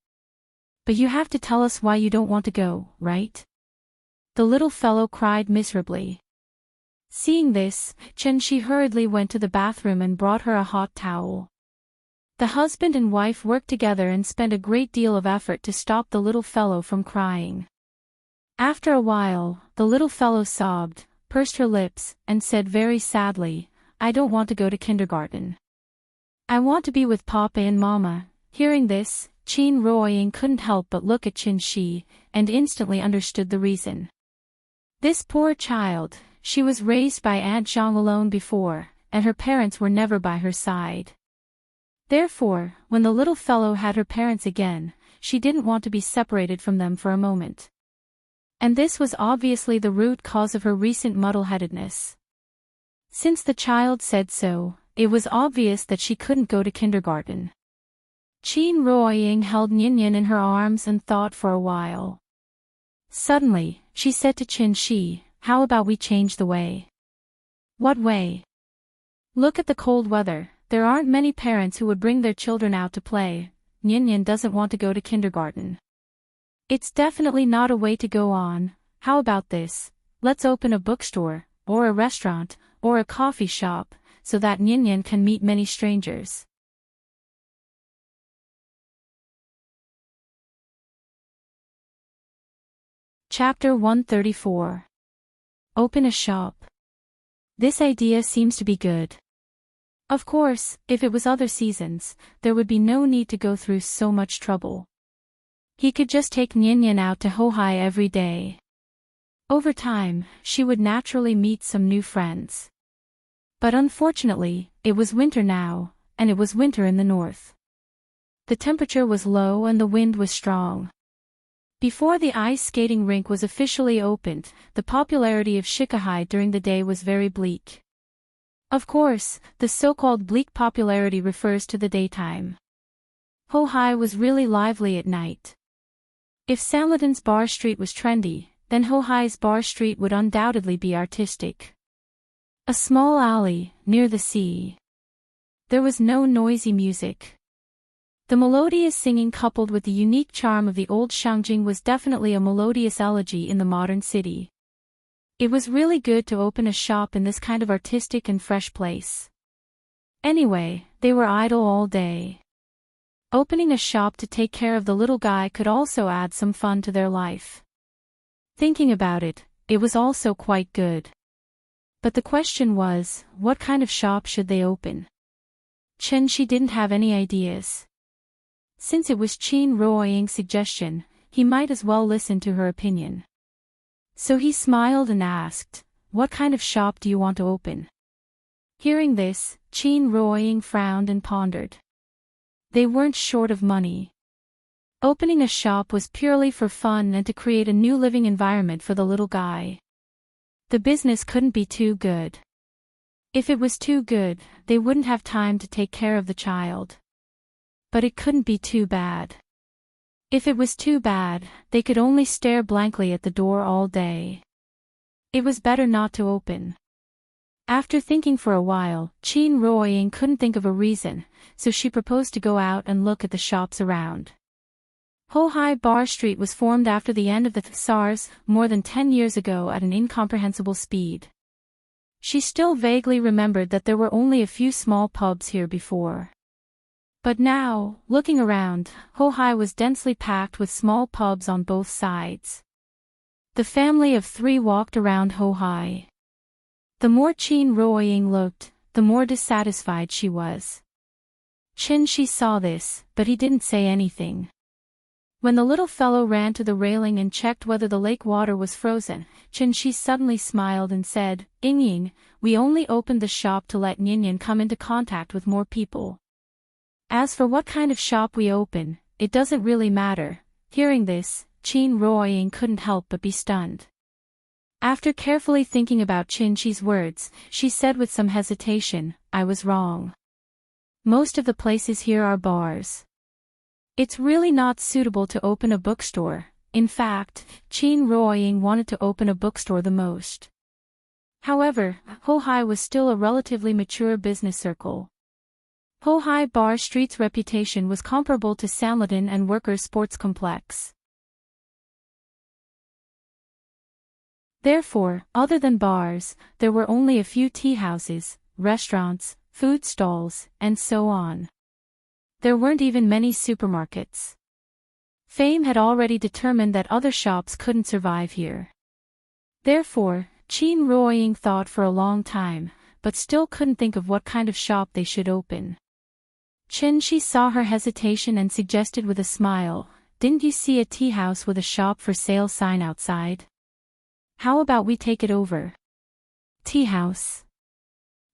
But you have to tell us why you don't want to go, right?" The little fellow cried miserably. Seeing this, Qin Shi hurriedly went to the bathroom and brought her a hot towel. The husband and wife worked together and spent a great deal of effort to stop the little fellow from crying. After a while, the little fellow sobbed, pursed her lips, and said very sadly, "I don't want to go to kindergarten. I want to be with Papa and Mama." Hearing this, Qin Ruoying couldn't help but look at Qin Shi, and instantly understood the reason. This poor child, she was raised by Aunt Zhang alone before, and her parents were never by her side. Therefore, when the little fellow had her parents again, she didn't want to be separated from them for a moment. And this was obviously the root cause of her recent muddle-headedness. Since the child said so, it was obvious that she couldn't go to kindergarten. Qin Ruoying held Nian Nian in her arms and thought for a while. Suddenly, she said to Qin Shi, "How about we change the way?" "What way?" "Look at the cold weather. There aren't many parents who would bring their children out to play. Nian Nian doesn't want to go to kindergarten. It's definitely not a way to go on. How about this? Let's open a bookstore, or a restaurant, or a coffee shop, so that Nian Nian can meet many strangers." Chapter 134. Open a shop. This idea seems to be good. Of course, if it was other seasons, there would be no need to go through so much trouble. He could just take Nian Nian out to Hohai every day. Over time, she would naturally meet some new friends. But unfortunately, it was winter now, and it was winter in the north. The temperature was low and the wind was strong. Before the ice skating rink was officially opened, the popularity of Shikahai during the day was very bleak. Of course, the so-called bleak popularity refers to the daytime. Hohai was really lively at night. If Sanlaton's bar street was trendy, then Hohai's bar street would undoubtedly be artistic. A small alley, near the sea. There was no noisy music. The melodious singing coupled with the unique charm of the old Shangjing was definitely a melodious elegy in the modern city. It was really good to open a shop in this kind of artistic and fresh place. Anyway, they were idle all day. Opening a shop to take care of the little guy could also add some fun to their life. Thinking about it, it was also quite good. But the question was, what kind of shop should they open? Qin Shi didn't have any ideas. Since it was Qin Ruoying's suggestion, he might as well listen to her opinion. So he smiled and asked, "What kind of shop do you want to open?" Hearing this, Qin Ruoying frowned and pondered. They weren't short of money. Opening a shop was purely for fun and to create a new living environment for the little guy. The business couldn't be too good. If it was too good, they wouldn't have time to take care of the child. But it couldn't be too bad. If it was too bad, they could only stare blankly at the door all day. It was better not to open. After thinking for a while, Qin Ruoying couldn't think of a reason, so she proposed to go out and look at the shops around. Hohai Bar Street was formed after the end of the SARS, more than 10 years ago at an incomprehensible speed. She still vaguely remembered that there were only a few small pubs here before. But now, looking around, Hohai was densely packed with small pubs on both sides. The family of 3 walked around Hohai. The more Qin Ruoying looked, the more dissatisfied she was. Qin Shi saw this, but he didn't say anything. When the little fellow ran to the railing and checked whether the lake water was frozen, Qin Shi suddenly smiled and said, "Ying, we only opened the shop to let Ninian come into contact with more people. As for what kind of shop we open, it doesn't really matter." Hearing this, Qin Ruoying couldn't help but be stunned. After carefully thinking about Qin Shi's words, she said with some hesitation, "I was wrong. Most of the places here are bars. It's really not suitable to open a bookstore." In fact, Qin Ruoying wanted to open a bookstore the most. However, Hohai was still a relatively mature business circle. Hohai Bar Street's reputation was comparable to Sanlitun and Workers' Sports Complex. Therefore, other than bars, there were only a few tea houses, restaurants, food stalls, and so on. There weren't even many supermarkets. Fame had already determined that other shops couldn't survive here. Therefore, Qin Ruoying thought for a long time, but still couldn't think of what kind of shop they should open. Qin Shi saw her hesitation and suggested with a smile, "Didn't you see a tea house with a shop for sale sign outside? How about we take it over?" Tea house.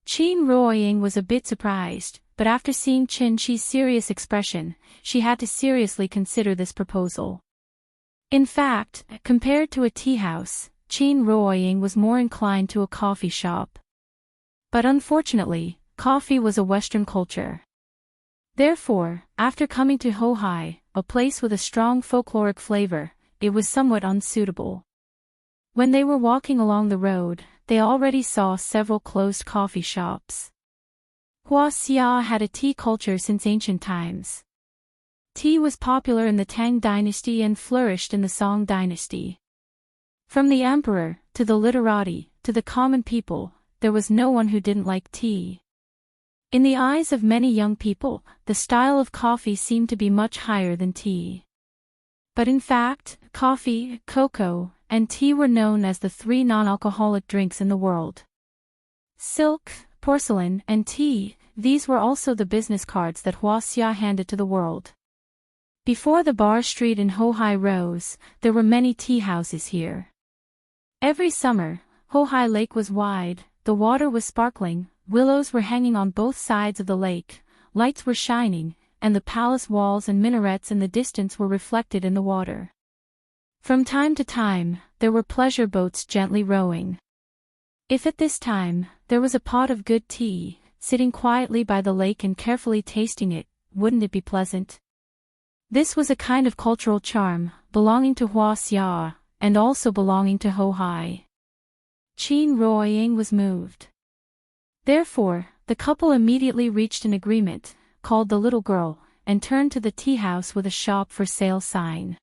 Qin Ruoying was a bit surprised, but after seeing Qin Shi's serious expression, she had to seriously consider this proposal. In fact, compared to a tea house, Qin Ruoying was more inclined to a coffee shop. But unfortunately, coffee was a Western culture. Therefore, after coming to Hohai, a place with a strong folkloric flavor, it was somewhat unsuitable. When they were walking along the road, they already saw several closed coffee shops. Wuxia had a tea culture since ancient times. Tea was popular in the Tang dynasty and flourished in the Song dynasty. From the emperor, to the literati, to the common people, there was no one who didn't like tea. In the eyes of many young people, the style of coffee seemed to be much higher than tea. But in fact, coffee, cocoa, and tea were known as the 3 non-alcoholic drinks in the world. Silk, porcelain, and tea, these were also the business cards that Wuxia handed to the world. Before the bar street in Hohai rose, there were many tea houses here. Every summer, Hohai Lake was wide, the water was sparkling, willows were hanging on both sides of the lake, lights were shining, and the palace walls and minarets in the distance were reflected in the water. From time to time, there were pleasure boats gently rowing. If at this time, there was a pot of good tea, sitting quietly by the lake and carefully tasting it, wouldn't it be pleasant? This was a kind of cultural charm, belonging to Wuxia, and also belonging to Hohai. Qin Ruoying was moved. Therefore, the couple immediately reached an agreement, called the little girl, and turned to the tea house with a shop for sale sign.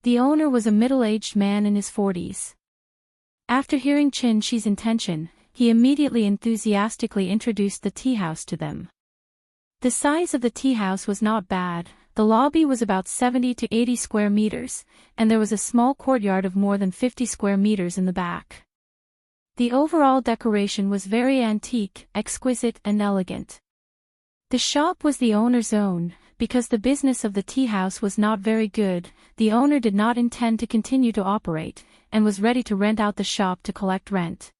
The owner was a middle-aged man in his 40s. After hearing Qin Shi's intention, he immediately enthusiastically introduced the tea house to them. The size of the tea house was not bad, the lobby was about 70 to 80 square meters, and there was a small courtyard of more than 50 square meters in the back. The overall decoration was very antique, exquisite, and elegant. The shop was the owner's own. Because the business of the tea house was not very good, the owner did not intend to continue to operate, and was ready to rent out the shop to collect rent.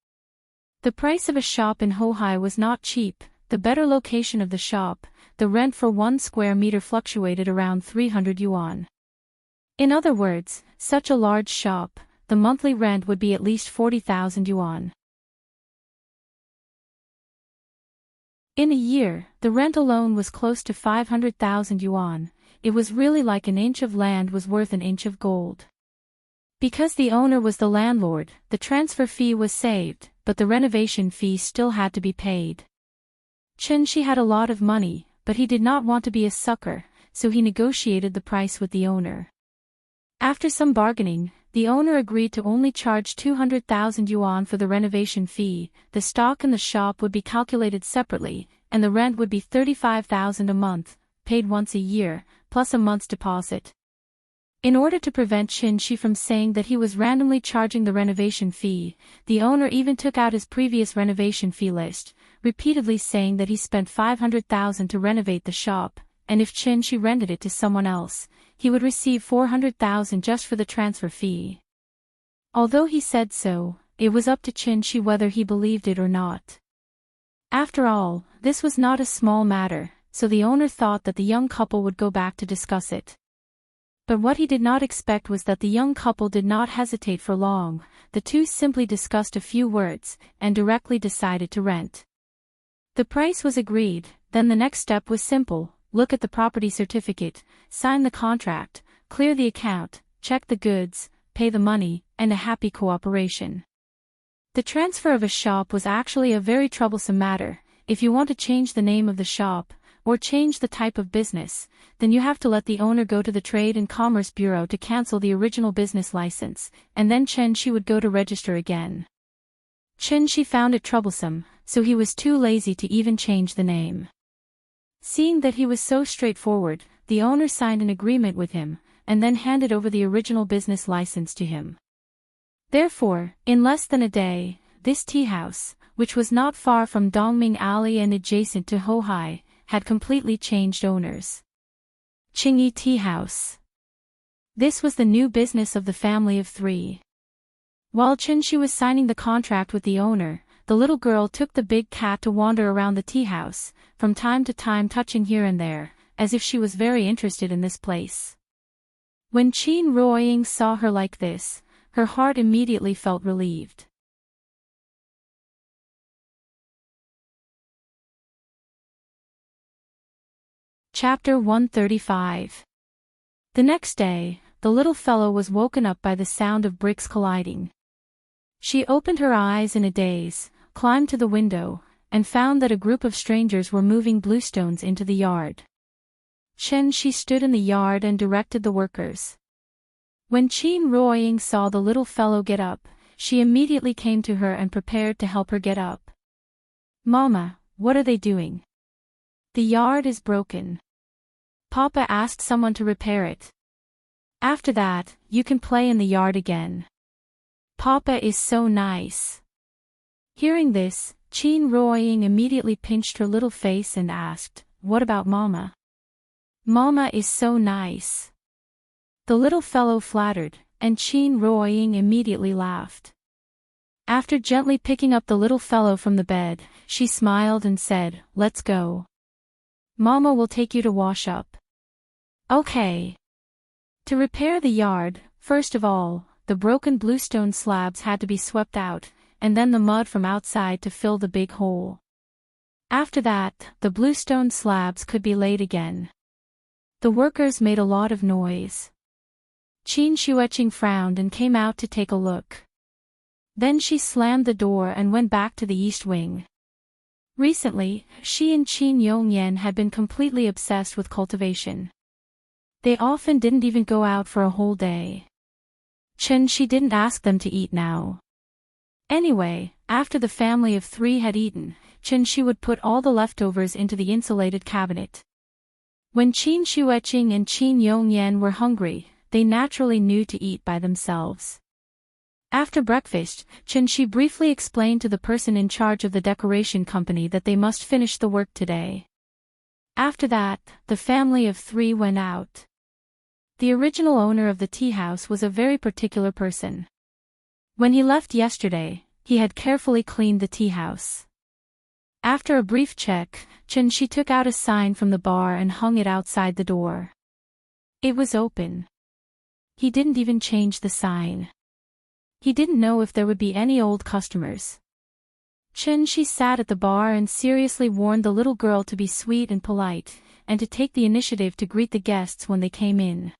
The price of a shop in Hohai was not cheap. The better location of the shop, the rent for 1 square meter fluctuated around 300 yuan. In other words, such a large shop, the monthly rent would be at least 40,000 yuan. In a year, the rent alone was close to 500,000 yuan. It was really like an inch of land was worth an inch of gold. Because the owner was the landlord, the transfer fee was saved, but the renovation fee still had to be paid. She had a lot of money, but he did not want to be a sucker, so he negotiated the price with the owner. After some bargaining, the owner agreed to only charge 200,000 yuan for the renovation fee. The stock in the shop would be calculated separately, and the rent would be 35,000 a month, paid once a year, plus a month's deposit. In order to prevent Shi from saying that he was randomly charging the renovation fee, the owner even took out his previous renovation fee list, repeatedly saying that he spent 500,000 to renovate the shop, and if Shi rented it to someone else, he would receive 400,000 just for the transfer fee. Although he said so, it was up to Shi whether he believed it or not. After all, this was not a small matter, so the owner thought that the young couple would go back to discuss it. But what he did not expect was that the young couple did not hesitate for long. The two simply discussed a few words, and directly decided to rent. The price was agreed, then the next step was simple: look at the property certificate, sign the contract, clear the account, check the goods, pay the money, and a happy cooperation. The transfer of a shop was actually a very troublesome matter. If you want to change the name of the shop, or change the type of business, then you have to let the owner go to the Trade and Commerce Bureau to cancel the original business license, and then Shi would go to register again. Shi found it troublesome, so he was too lazy to even change the name. Seeing that he was so straightforward, the owner signed an agreement with him, and then handed over the original business license to him. Therefore, in less than a day, this tea house, which was not far from Dongming Alley and adjacent to Hohai, had completely changed owners. Qingyi Tea House. This was the new business of the family of three. While Shi was signing the contract with the owner, the little girl took the big cat to wander around the tea house, from time to time touching here and there, as if she was very interested in this place. When Qin Ruoying saw her like this, her heart immediately felt relieved. Chapter 135. The next day, the little fellow was woken up by the sound of bricks colliding. She opened her eyes in a daze, climbed to the window, and found that a group of strangers were moving bluestones into the yard. She stood in the yard and directed the workers. When Qin Ruoying saw the little fellow get up, she immediately came to her and prepared to help her get up. "Mama, what are they doing?" "The yard is broken. Papa asked someone to repair it. After that, you can play in the yard again. Papa is so nice." Hearing this, Qin Ruoying immediately pinched her little face and asked, "What about Mama?" "Mama is so nice." The little fellow flattered, and Qin Ruoying immediately laughed. After gently picking up the little fellow from the bed, she smiled and said, "Let's go. Mama will take you to wash up." "Okay." To repair the yard, first of all, the broken bluestone slabs had to be swept out, and then the mud from outside to fill the big hole. After that, the bluestone slabs could be laid again. The workers made a lot of noise. Qin Shueqing frowned and came out to take a look. Then she slammed the door and went back to the east wing. Recently, she and Qin Yongyan had been completely obsessed with cultivation. They often didn't even go out for a whole day. She didn't ask them to eat now. Anyway, after the family of three had eaten, she would put all the leftovers into the insulated cabinet. When Qin Shueqing and Qin Yongyan were hungry, they naturally knew to eat by themselves. After breakfast, Shi briefly explained to the person in charge of the decoration company that they must finish the work today. After that, the family of three went out. The original owner of the tea house was a very particular person. When he left yesterday, he had carefully cleaned the tea house. After a brief check, Shi took out a sign from the bar and hung it outside the door. It was open. He didn't even change the sign. He didn't know if there would be any old customers. She sat at the bar and seriously warned the little girl to be sweet and polite, and to take the initiative to greet the guests when they came in.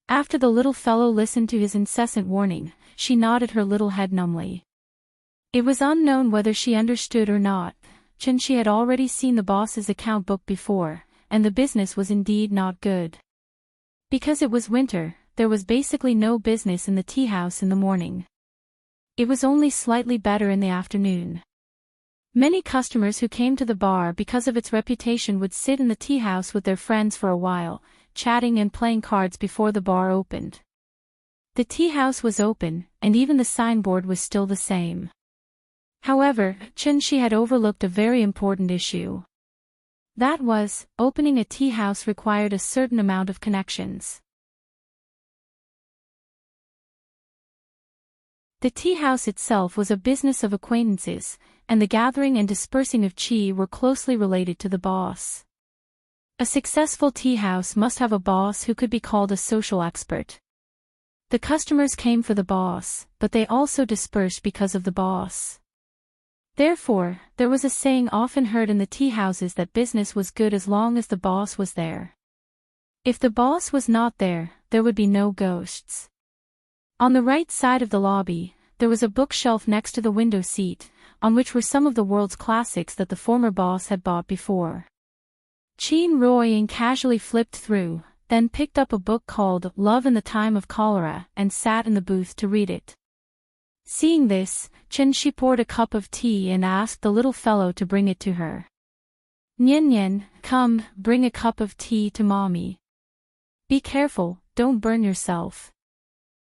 After the little fellow listened to his incessant warning, she nodded her little head numbly. It was unknown whether she understood or not. She had already seen the boss's account book before, and the business was indeed not good. Because it was winter, there was basically no business in the tea house in the morning. It was only slightly better in the afternoon. Many customers who came to the bar because of its reputation would sit in the tea house with their friends for a while, chatting and playing cards before the bar opened. The tea house was open, and even the signboard was still the same. However, Shi had overlooked a very important issue. That was, opening a tea house required a certain amount of connections. The tea house itself was a business of acquaintances, and the gathering and dispersing of qi were closely related to the boss. A successful tea house must have a boss who could be called a social expert. The customers came for the boss, but they also dispersed because of the boss. Therefore, there was a saying often heard in the tea houses that business was good as long as the boss was there. If the boss was not there, there would be no ghosts. On the right side of the lobby, there was a bookshelf next to the window seat, on which were some of the world's classics that the former boss had bought before. Qin Ruoying casually flipped through, then picked up a book called Love in the Time of Cholera and sat in the booth to read it. Seeing this, Shi poured a cup of tea and asked the little fellow to bring it to her. Nian, come, bring a cup of tea to mommy. Be careful, don't burn yourself.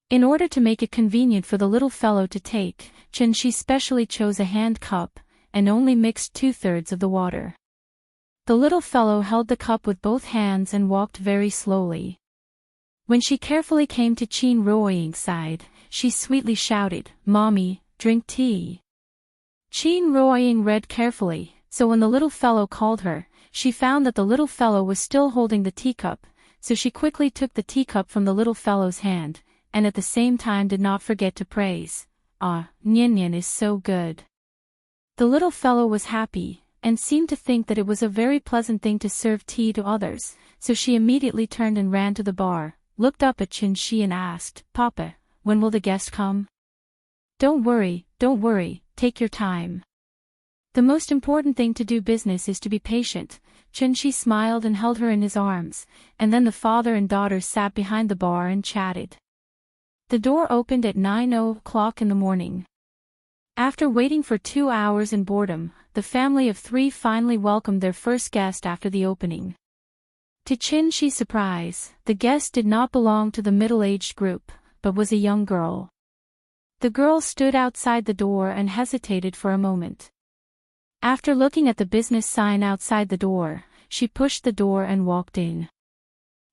In order to make it convenient for the little fellow to take, Shi specially chose a hand cup, and only mixed 2/3 of the water. The little fellow held the cup with both hands and walked very slowly. When she carefully came to Qin Ruoying's side, she sweetly shouted, "Mommy, drink tea." Qin Ruoying read carefully, so when the little fellow called her, she found that the little fellow was still holding the teacup, so she quickly took the teacup from the little fellow's hand, and at the same time did not forget to praise, "Ah, Nian is so good." The little fellow was happy, and seemed to think that it was a very pleasant thing to serve tea to others, so she immediately turned and ran to the bar, looked up at Shi and asked, "Papa, when will the guest come?" Don't worry, take your time. The most important thing to do business is to be patient." Shi smiled and held her in his arms, and then the father and daughter sat behind the bar and chatted. The door opened at 9:00 in the morning. After waiting for 2 hours in boredom, the family of 3 finally welcomed their first guest after the opening. To Shi's surprise, the guest did not belong to the middle-aged group, but was a young girl. The girl stood outside the door and hesitated for a moment. After looking at the business sign outside the door, she pushed the door and walked in.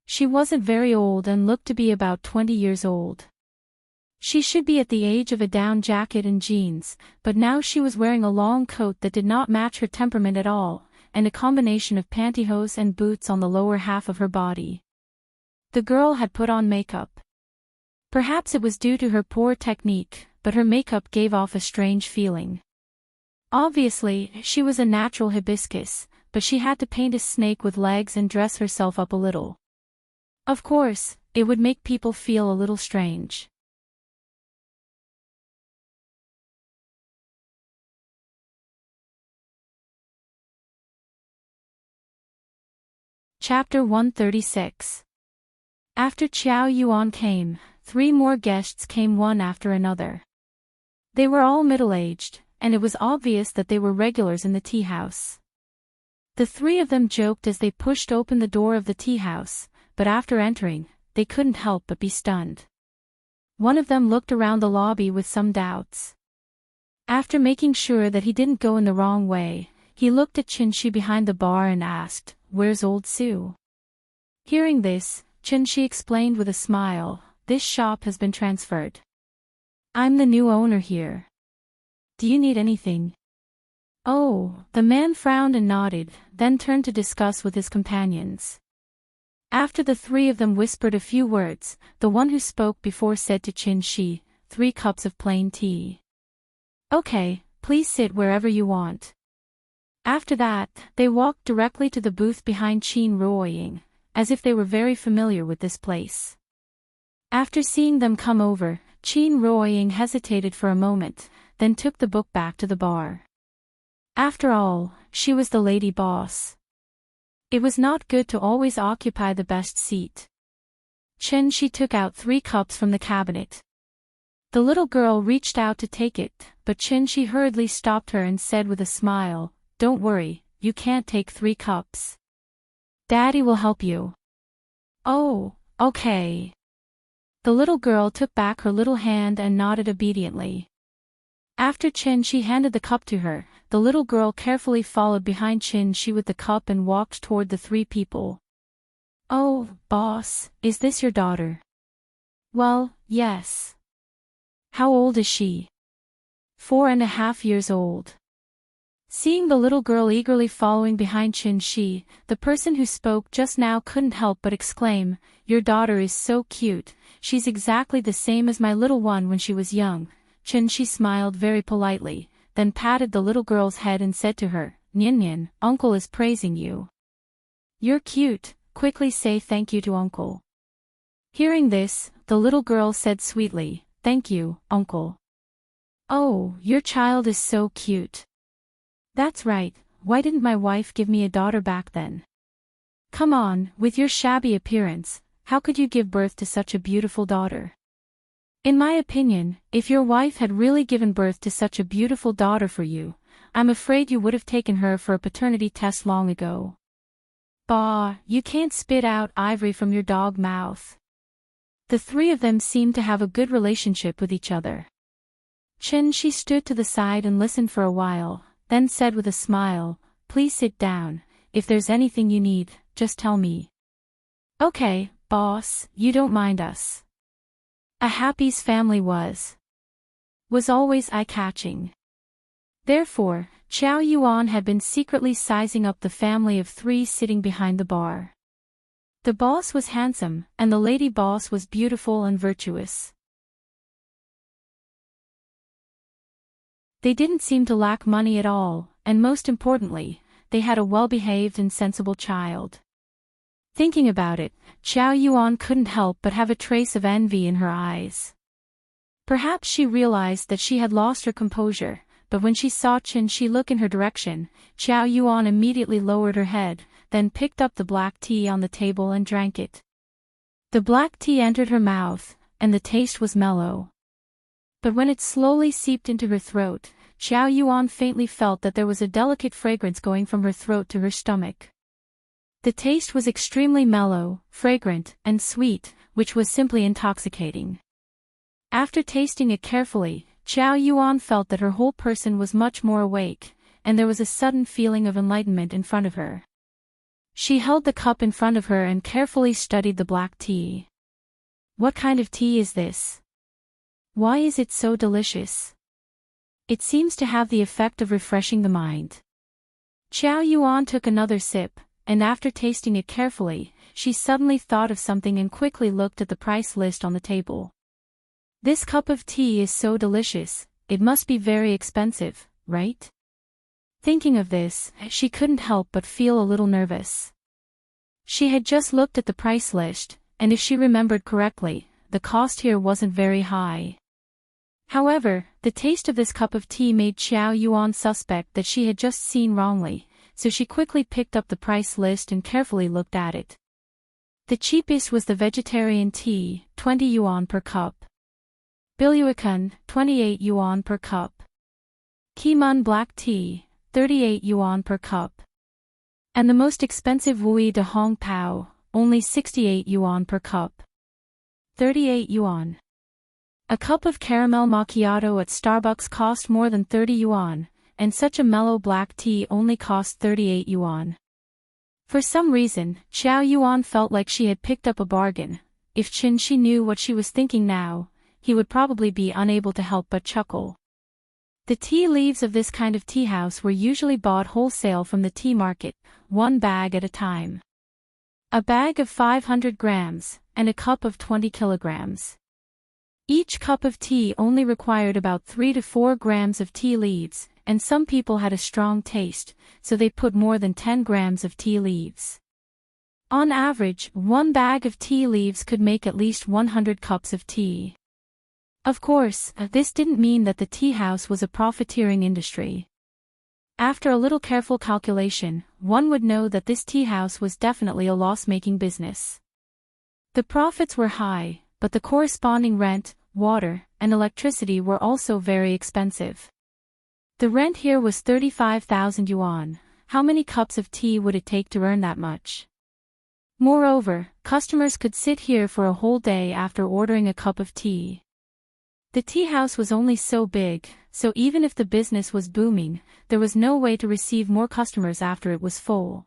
She wasn't very old and looked to be about 20 years old. She should be at the age of a down jacket and jeans, but now she was wearing a long coat that did not match her temperament at all, and a combination of pantyhose and boots on the lower half of her body. The girl had put on makeup. Perhaps it was due to her poor technique, but her makeup gave off a strange feeling. Obviously, she was a natural hibiscus, but she had to paint a snake with legs and dress herself up a little. Of course, it would make people feel a little strange. Chapter 136. After Qiao Yuan came, 3 more guests came one after another. They were all middle-aged, and it was obvious that they were regulars in the tea house. The 3 of them joked as they pushed open the door of the tea house, but after entering, they couldn't help but be stunned. One of them looked around the lobby with some doubts. After making sure that he didn't go in the wrong way, he looked at Shi behind the bar and asked, "Where's old Sue?" Hearing this, Shi explained with a smile, "This shop has been transferred. I'm the new owner here. Do you need anything?" Oh, the man frowned and nodded, then turned to discuss with his companions. After the 3 of them whispered a few words, the one who spoke before said to Shi, 3 cups of plain tea. Okay, please sit wherever you want. After that, they walked directly to the booth behind Qin Ruoying, as if they were very familiar with this place. After seeing them come over, Qin Ruoying hesitated for a moment, then took the book back to the bar. After all, she was the lady boss. It was not good to always occupy the best seat. She took out 3 cups from the cabinet. The little girl reached out to take it, but she hurriedly stopped her and said with a smile, "Don't worry, you can't take 3 cups. Daddy will help you." "Oh, okay." The little girl took back her little hand and nodded obediently. After she handed the cup to her, the little girl carefully followed behind she with the cup and walked toward the 3 people. "Oh, boss, is this your daughter?" "Well, yes." "How old is she?" 4.5 years old. Seeing the little girl eagerly following behind the person who spoke just now couldn't help but exclaim, "Your daughter is so cute, she's exactly the same as my little one when she was young." She smiled very politely, then patted the little girl's head and said to her, "Nyan, uncle is praising you. You're cute, quickly say thank you to uncle." Hearing this, the little girl said sweetly, "Thank you, uncle." "Oh, your child is so cute." "That's right, why didn't my wife give me a daughter back then?" "Come on, with your shabby appearance, how could you give birth to such a beautiful daughter?" "In my opinion, if your wife had really given birth to such a beautiful daughter for you, I'm afraid you would have taken her for a paternity test long ago." "Bah, you can't spit out ivory from your dog mouth." The 3 of them seemed to have a good relationship with each other. She stood to the side and listened for a while, then said with a smile, "Please sit down, if there's anything you need, just tell me." "Okay, boss, you don't mind us." A Happy's family was always eye-catching. Therefore, Chow Yuan had been secretly sizing up the family of 3 sitting behind the bar. The boss was handsome, and the lady boss was beautiful and virtuous. They didn't seem to lack money at all, and most importantly, they had a well-behaved and sensible child. Thinking about it, Chow Yuan couldn't help but have a trace of envy in her eyes. Perhaps she realized that she had lost her composure, but when she saw she look in her direction, Chow Yuan immediately lowered her head, then picked up the black tea on the table and drank it. The black tea entered her mouth, and the taste was mellow. But when it slowly seeped into her throat, Chow Yuan faintly felt that there was a delicate fragrance going from her throat to her stomach. The taste was extremely mellow, fragrant, and sweet, which was simply intoxicating. After tasting it carefully, Chow Yuan felt that her whole person was much more awake, and there was a sudden feeling of enlightenment in front of her. She held the cup in front of her and carefully studied the black tea. "What kind of tea is this? Why is it so delicious? It seems to have the effect of refreshing the mind." Chow Yuan took another sip, and after tasting it carefully, she suddenly thought of something and quickly looked at the price list on the table. "This cup of tea is so delicious, it must be very expensive, right?" Thinking of this, she couldn't help but feel a little nervous. She had just looked at the price list, and if she remembered correctly, the cost here wasn't very high. However, the taste of this cup of tea made Chow Yuan suspect that she had just seen wrongly, so she quickly picked up the price list and carefully looked at it. The cheapest was the vegetarian tea, 20 yuan per cup. Bilyuakun, 28 yuan per cup. Kimun black tea, 38 yuan per cup. And the most expensive Wui de Hong Pao, only 68 yuan per cup. 38 yuan. A cup of caramel macchiato at Starbucks cost more than 30 yuan, and such a mellow black tea only cost 38 yuan. For some reason, Chow Yuan felt like she had picked up a bargain. If she knew what she was thinking now, he would probably be unable to help but chuckle. The tea leaves of this kind of tea house were usually bought wholesale from the tea market, 1 bag at a time. A bag of 500 grams, and a cup of 20 kilograms. Each cup of tea only required about 3 to 4 grams of tea leaves, and some people had a strong taste, so they put more than 10 grams of tea leaves. On average, 1 bag of tea leaves could make at least 100 cups of tea. Of course, this didn't mean that the tea house was a profiteering industry. After a little careful calculation, one would know that this tea house was definitely a loss-making business. The profits were high, but the corresponding rent, water, and electricity were also very expensive. The rent here was 35,000 yuan. How many cups of tea would it take to earn that much? Moreover, customers could sit here for a whole day after ordering a cup of tea. The tea house was only so big, so even if the business was booming, there was no way to receive more customers after it was full.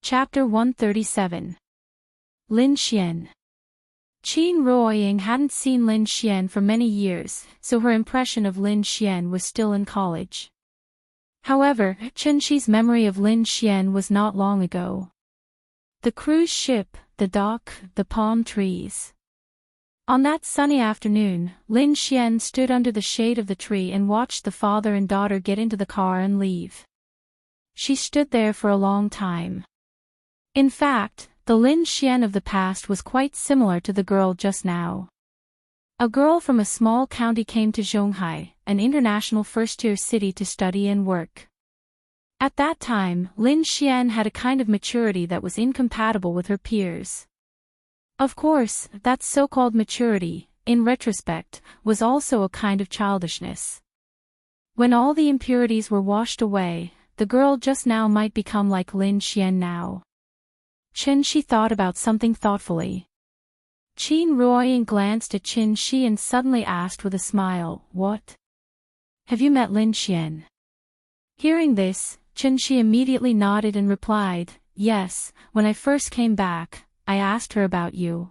Chapter 137. Lin Xian. Qin Ruoying hadn't seen Lin Xian for many years, so her impression of Lin Xian was still in college. However, Chen Shi's memory of Lin Xian was not long ago. The cruise ship, the dock, the palm trees. On that sunny afternoon, Lin Xian stood under the shade of the tree and watched the father and daughter get into the car and leave. She stood there for a long time. In fact, the Lin Xian of the past was quite similar to the girl just now. A girl from a small county came to Zhonghai, an international first-tier city, to study and work. At that time, Lin Xian had a kind of maturity that was incompatible with her peers. Of course, that so-called maturity, in retrospect, was also a kind of childishness. When all the impurities were washed away, the girl just now might become like Lin Xian now. Chen Shi thought about something thoughtfully. Qin Ruoying glanced at Chen Shi and suddenly asked with a smile, "What? Have you met Lin Xian?" Hearing this, Chen Shi immediately nodded and replied, "Yes, when I first came back, I asked her about you.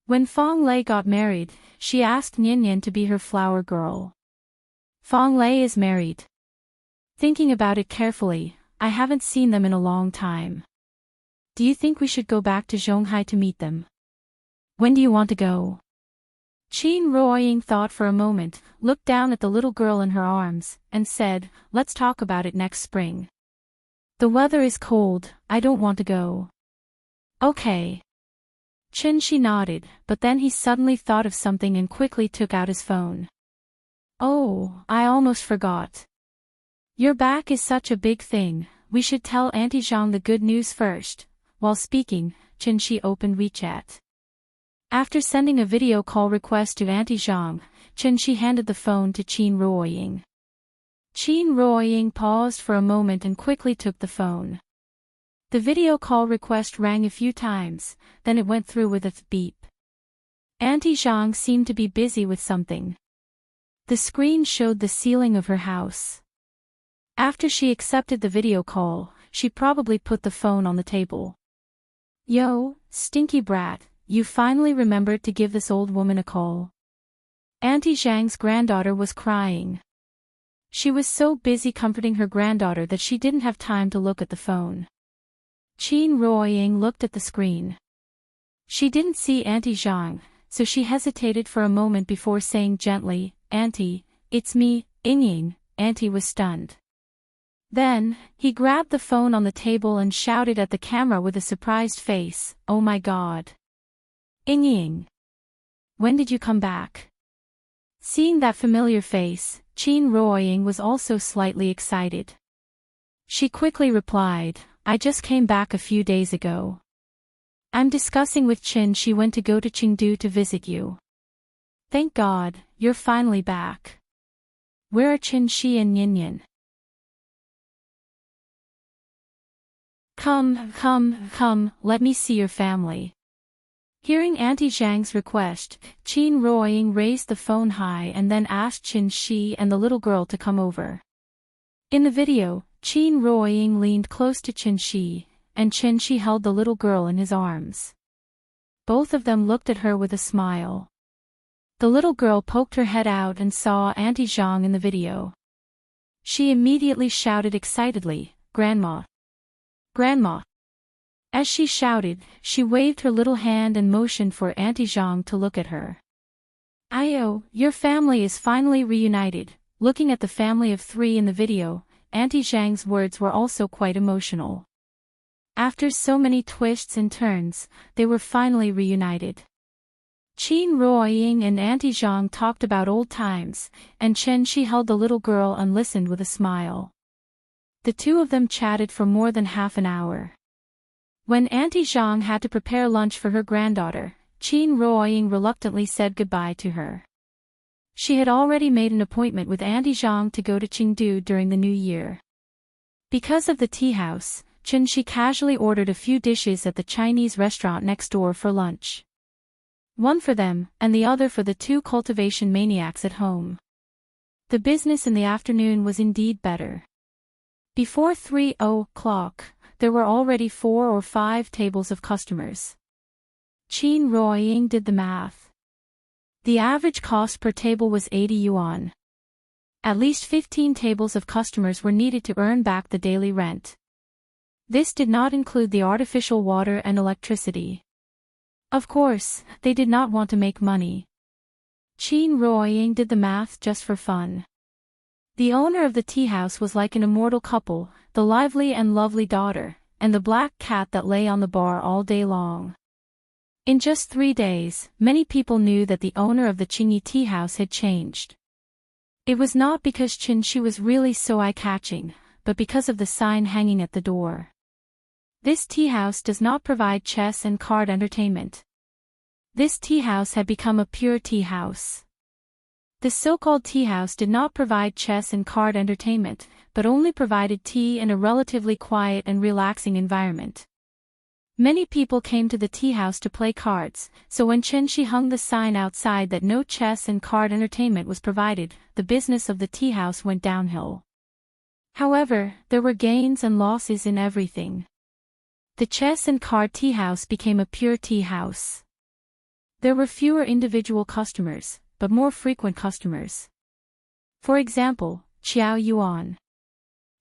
When Fong Lei got married, she asked Nian to be her flower girl. Fong Lei is married. Thinking about it carefully, I haven't seen them in a long time. Do you think we should go back to Zhonghai to meet them? When do you want to go?" Qin Ruoying thought for a moment, looked down at the little girl in her arms, and said, "Let's talk about it next spring. The weather is cold, I don't want to go." "Okay." Chen Shi nodded, but then he suddenly thought of something and quickly took out his phone. "Oh, I almost forgot. Your back is such a big thing, we should tell Auntie Zhang the good news first." While speaking, Chen Shi opened WeChat. After sending a video call request to Auntie Zhang, Chen Shi handed the phone to Qin Ruoying. Qin Ruoying paused for a moment and quickly took the phone. The video call request rang a few times, then it went through with a beep. Auntie Zhang seemed to be busy with something. The screen showed the ceiling of her house. After she accepted the video call, she probably put the phone on the table. "Yo, stinky brat. You finally remembered to give this old woman a call." Auntie Zhang's granddaughter was crying. She was so busy comforting her granddaughter that she didn't have time to look at the phone. Qin Ruoying looked at the screen. She didn't see Auntie Zhang, so she hesitated for a moment before saying gently, "Auntie, it's me, Yingying." Auntie was stunned. Then, he grabbed the phone on the table and shouted at the camera with a surprised face, "Oh my God. Yingying. When did you come back?" Seeing that familiar face, Qin Ruoying was also slightly excited. She quickly replied, "I just came back a few days ago. I'm discussing with Chen Shi when to go to Chengdu to visit you." "Thank God, you're finally back. Where are Chen Shi and Nian? Come, let me see your family." Hearing Auntie Zhang's request, Qin Ruoying raised the phone high and then asked Chen Shi and the little girl to come over. In the video, Qin Ruoying leaned close to Chen Shi, and Chen Shi held the little girl in his arms. Both of them looked at her with a smile. The little girl poked her head out and saw Auntie Zhang in the video. She immediately shouted excitedly, "Grandma! Grandma!" As she shouted, she waved her little hand and motioned for Auntie Zhang to look at her. "Ayo, your family is finally reunited. looking at the family of 3 in the video, Auntie Zhang's words were also quite emotional. After so many twists and turns, they were finally reunited. Qin Ruoying and Auntie Zhang talked about old times, and Chen Shi held the little girl and listened with a smile. The two of them chatted for more than half an hour. When Auntie Zhang had to prepare lunch for her granddaughter, Qin Ruoying reluctantly said goodbye to her. She had already made an appointment with Auntie Zhang to go to Chengdu during the new year. Because of the tea house, Chen Shi casually ordered a few dishes at the Chinese restaurant next door for lunch. One for them, and the other for the 2 cultivation maniacs at home. The business in the afternoon was indeed better. Before 3:00, there were already 4 or 5 tables of customers. Qin Ruoying did the math. The average cost per table was 80 yuan. At least 15 tables of customers were needed to earn back the daily rent. This did not include the artificial water and electricity. Of course, they did not want to make money. Qin Ruoying did the math just for fun. The owner of the tea house was like an immortal couple, the lively and lovely daughter, and the black cat that lay on the bar all day long. In just 3 days, many people knew that the owner of the Qingyi tea house had changed. It was not because Qin Shi was really so eye-catching, but because of the sign hanging at the door. This tea house does not provide chess and card entertainment. This tea house had become a pure tea house. The so-called tea house did not provide chess and card entertainment, but only provided tea in a relatively quiet and relaxing environment. Many people came to the tea house to play cards, so when Chen Shi hung the sign outside that no chess and card entertainment was provided, the business of the tea house went downhill. However, there were gains and losses in everything. The chess and card tea house became a pure tea house. There were fewer individual customers, but more frequent customers. For example, Qiao Yuan.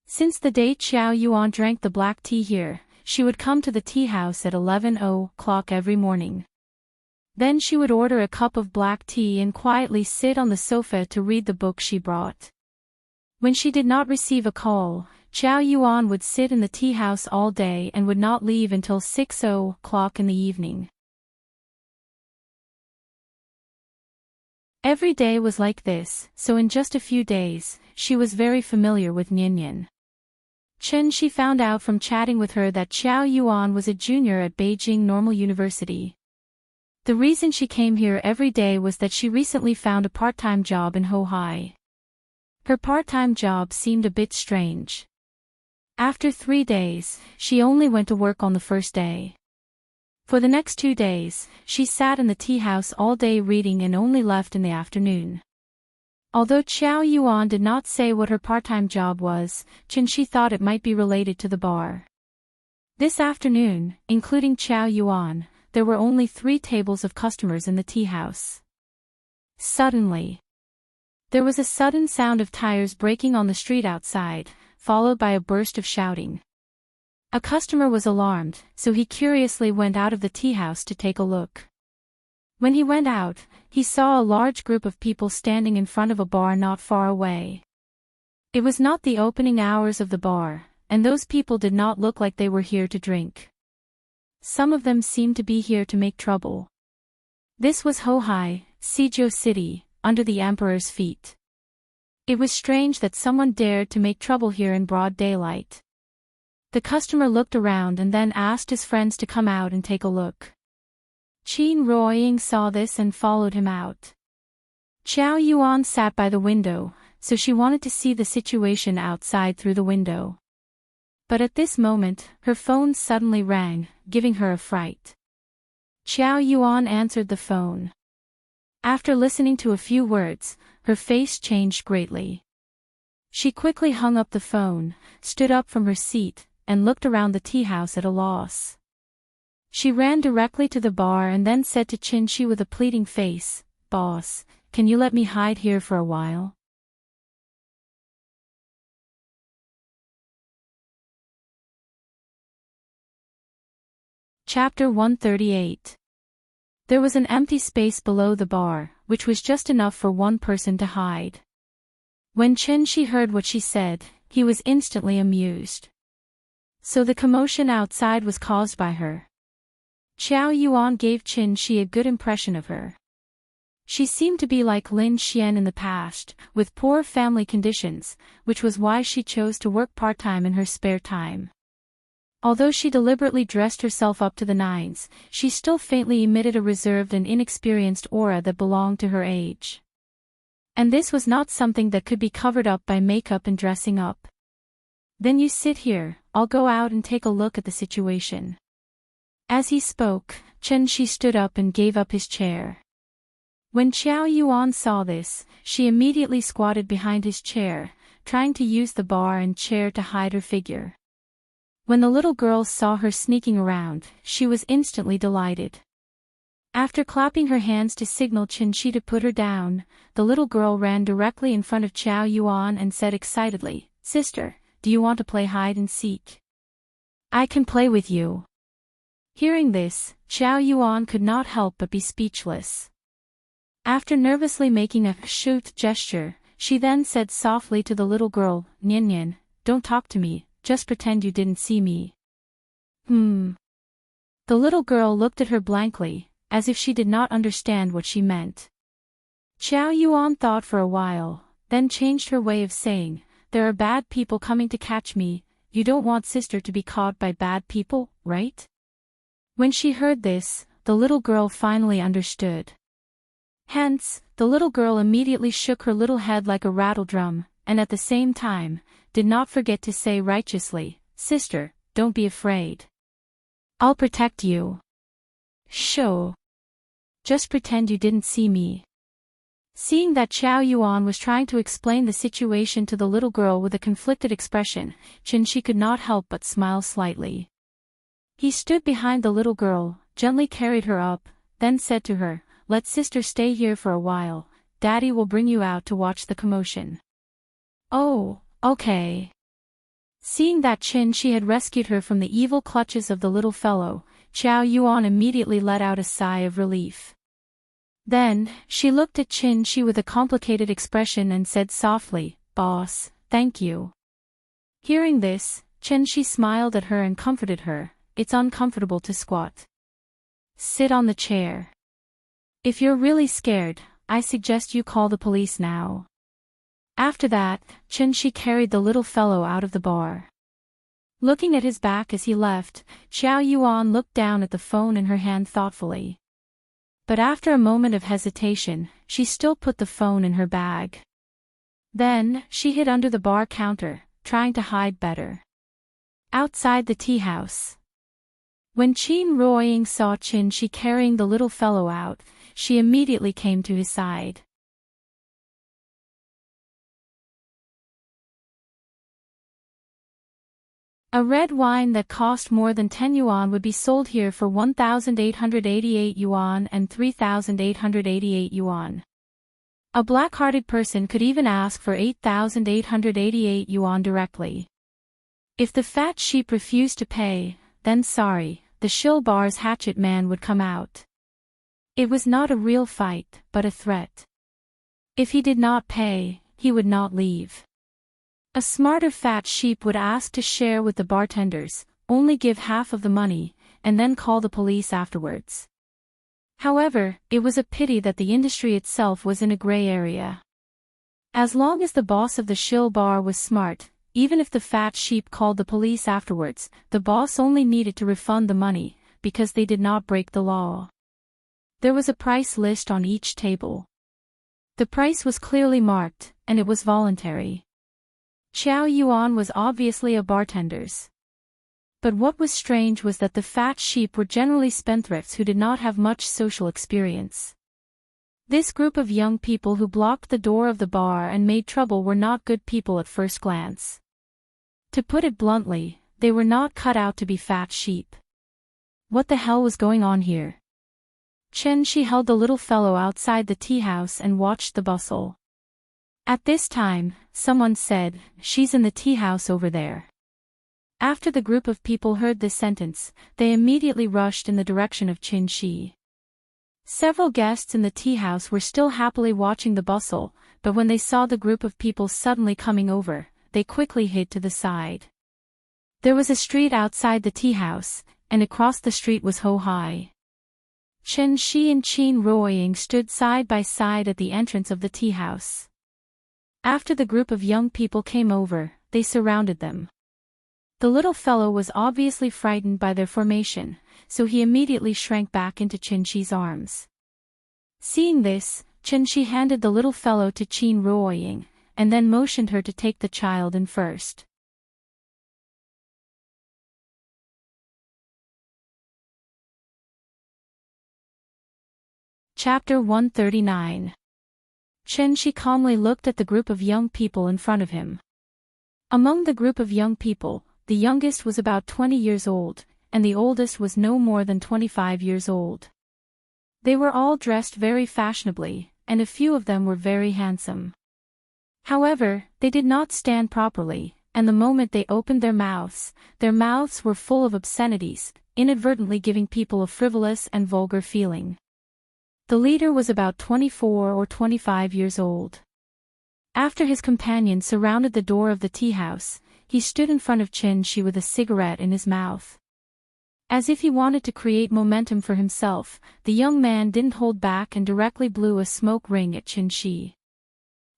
Since the day Qiao Yuan drank the black tea here, she would come to the tea house at 11:00 every morning. Then she would order a cup of black tea and quietly sit on the sofa to read the book she brought. When she did not receive a call, Qiao Yuan would sit in the tea house all day and would not leave until 6:00 in the evening. Every day was like this, so in just a few days, she was very familiar with Nian. Chen Shi found out from chatting with her that Qiao Yuan was a junior at Beijing Normal University. The reason she came here every day was that she recently found a part-time job in Hohai. Her part-time job seemed a bit strange. After 3 days, she only went to work on the first day. For the next 2 days, she sat in the tea house all day reading and only left in the afternoon. Although Qiao Yuan did not say what her part-time job was, Chen Shi thought it might be related to the bar. This afternoon, including Qiao Yuan, there were only 3 tables of customers in the tea house. Suddenly, there was a sudden sound of tires braking on the street outside, followed by a burst of shouting. A customer was alarmed, so he curiously went out of the tea house to take a look. When he went out, he saw a large group of people standing in front of a bar not far away. It was not the opening hours of the bar, and those people did not look like they were here to drink. Some of them seemed to be here to make trouble. This was Hohai, Suzhou City, under the emperor's feet. It was strange that someone dared to make trouble here in broad daylight. The customer looked around and then asked his friends to come out and take a look. Qin Ruoying saw this and followed him out. Qiao Yuan sat by the window, so she wanted to see the situation outside through the window. But at this moment, her phone suddenly rang, giving her a fright. Qiao Yuan answered the phone. After listening to a few words, her face changed greatly. She quickly hung up the phone, stood up from her seat, and looked around the tea house at a loss. She ran directly to the bar and then said to Qin Shi with a pleading face, "Boss, can you let me hide here for a while?" Chapter 138. There was an empty space below the bar, which was just enough for one person to hide. When Chen Shi heard what she said, he was instantly amused. So the commotion outside was caused by her. Qiao Yuan gave Chen Shi a good impression of her. She seemed to be like Lin Xian in the past, with poor family conditions, which was why she chose to work part-time in her spare time. Although she deliberately dressed herself up to the nines, she still faintly emitted a reserved and inexperienced aura that belonged to her age. And this was not something that could be covered up by makeup and dressing up. Then you sit here, I'll go out and take a look at the situation. As he spoke, Chen Shi stood up and gave up his chair. When Qiao Yuan saw this, she immediately squatted behind his chair, trying to use the bar and chair to hide her figure. When the little girl saw her sneaking around, she was instantly delighted. After clapping her hands to signal Chen Shi to put her down, the little girl ran directly in front of Qiao Yuan and said excitedly, "Sister, do you want to play hide and seek? I can play with you." Hearing this, Qiao Yuan could not help but be speechless. After nervously making a shoot gesture, she then said softly to the little girl, "Nian Nian, don't talk to me, just pretend you didn't see me." The little girl looked at her blankly, as if she did not understand what she meant. Qiao Yuan thought for a while, then changed her way of saying, "There are bad people coming to catch me, you don't want sister to be caught by bad people, right?" When she heard this, the little girl finally understood. Hence, the little girl immediately shook her little head like a rattle drum, and at the same time, did not forget to say righteously, "Sister, don't be afraid. I'll protect you. Sure. Just pretend you didn't see me." Seeing that Qiao Yuan was trying to explain the situation to the little girl with a conflicted expression, Chen Shi could not help but smile slightly. He stood behind the little girl, gently carried her up, then said to her, "Let sister stay here for a while, Daddy will bring you out to watch the commotion." "Oh, okay." Seeing that Chen Shi had rescued her from the evil clutches of the little fellow, Qiao Yuan immediately let out a sigh of relief. Then, she looked at Chen Shi with a complicated expression and said softly, "Boss, thank you." Hearing this, Chen Shi smiled at her and comforted her, "It's uncomfortable to squat. Sit on the chair. If you're really scared, I suggest you call the police now." After that, Chen Shi carried the little fellow out of the bar. Looking at his back as he left, Qiao Yuan looked down at the phone in her hand thoughtfully. But after a moment of hesitation, she still put the phone in her bag. Then, she hid under the bar counter, trying to hide better. Outside the tea house. When Qin Ruoying saw Chen Shi carrying the little fellow out, she immediately came to his side. A red wine that cost more than 10 yuan would be sold here for 1,888 yuan and 3,888 yuan. A black-hearted person could even ask for 8,888 yuan directly. If the fat sheep refused to pay, then sorry, the shill bar's hatchet man would come out. It was not a real fight, but a threat. If he did not pay, he would not leave. A smarter fat sheep would ask to share with the bartenders, only give half of the money, and then call the police afterwards. However, it was a pity that the industry itself was in a gray area. As long as the boss of the shill bar was smart, even if the fat sheep called the police afterwards, the boss only needed to refund the money, because they did not break the law. There was a price list on each table. The price was clearly marked, and it was voluntary. Qiao Yuan was obviously a bartender's. But what was strange was that the fat sheep were generally spendthrifts who did not have much social experience. This group of young people who blocked the door of the bar and made trouble were not good people at first glance. To put it bluntly, they were not cut out to be fat sheep. What the hell was going on here? Chen Shi held the little fellow outside the tea house and watched the bustle. At this time, someone said, "She's in the tea house over there." After the group of people heard this sentence, they immediately rushed in the direction of Chen Shi. Several guests in the tea house were still happily watching the bustle, but when they saw the group of people suddenly coming over, they quickly hid to the side. There was a street outside the tea house, and across the street was Ho Hai. Chen Shi and Qin Ruoying stood side by side at the entrance of the tea house. After the group of young people came over, they surrounded them. The little fellow was obviously frightened by their formation, so he immediately shrank back into Chen Shi's arms. Seeing this, Chen Shi handed the little fellow to Qin Ruoying, and then motioned her to take the child in first. Chapter 139. Chen Shi calmly looked at the group of young people in front of him. Among the group of young people, the youngest was about 20 years old, and the oldest was no more than 25 years old. They were all dressed very fashionably, and a few of them were very handsome. However, they did not stand properly, and the moment they opened their mouths were full of obscenities, inadvertently giving people a frivolous and vulgar feeling. The leader was about 24 or 25 years old. After his companion surrounded the door of the tea house, he stood in front of Chen Shi with a cigarette in his mouth. As if he wanted to create momentum for himself, the young man didn't hold back and directly blew a smoke ring at Chen Shi.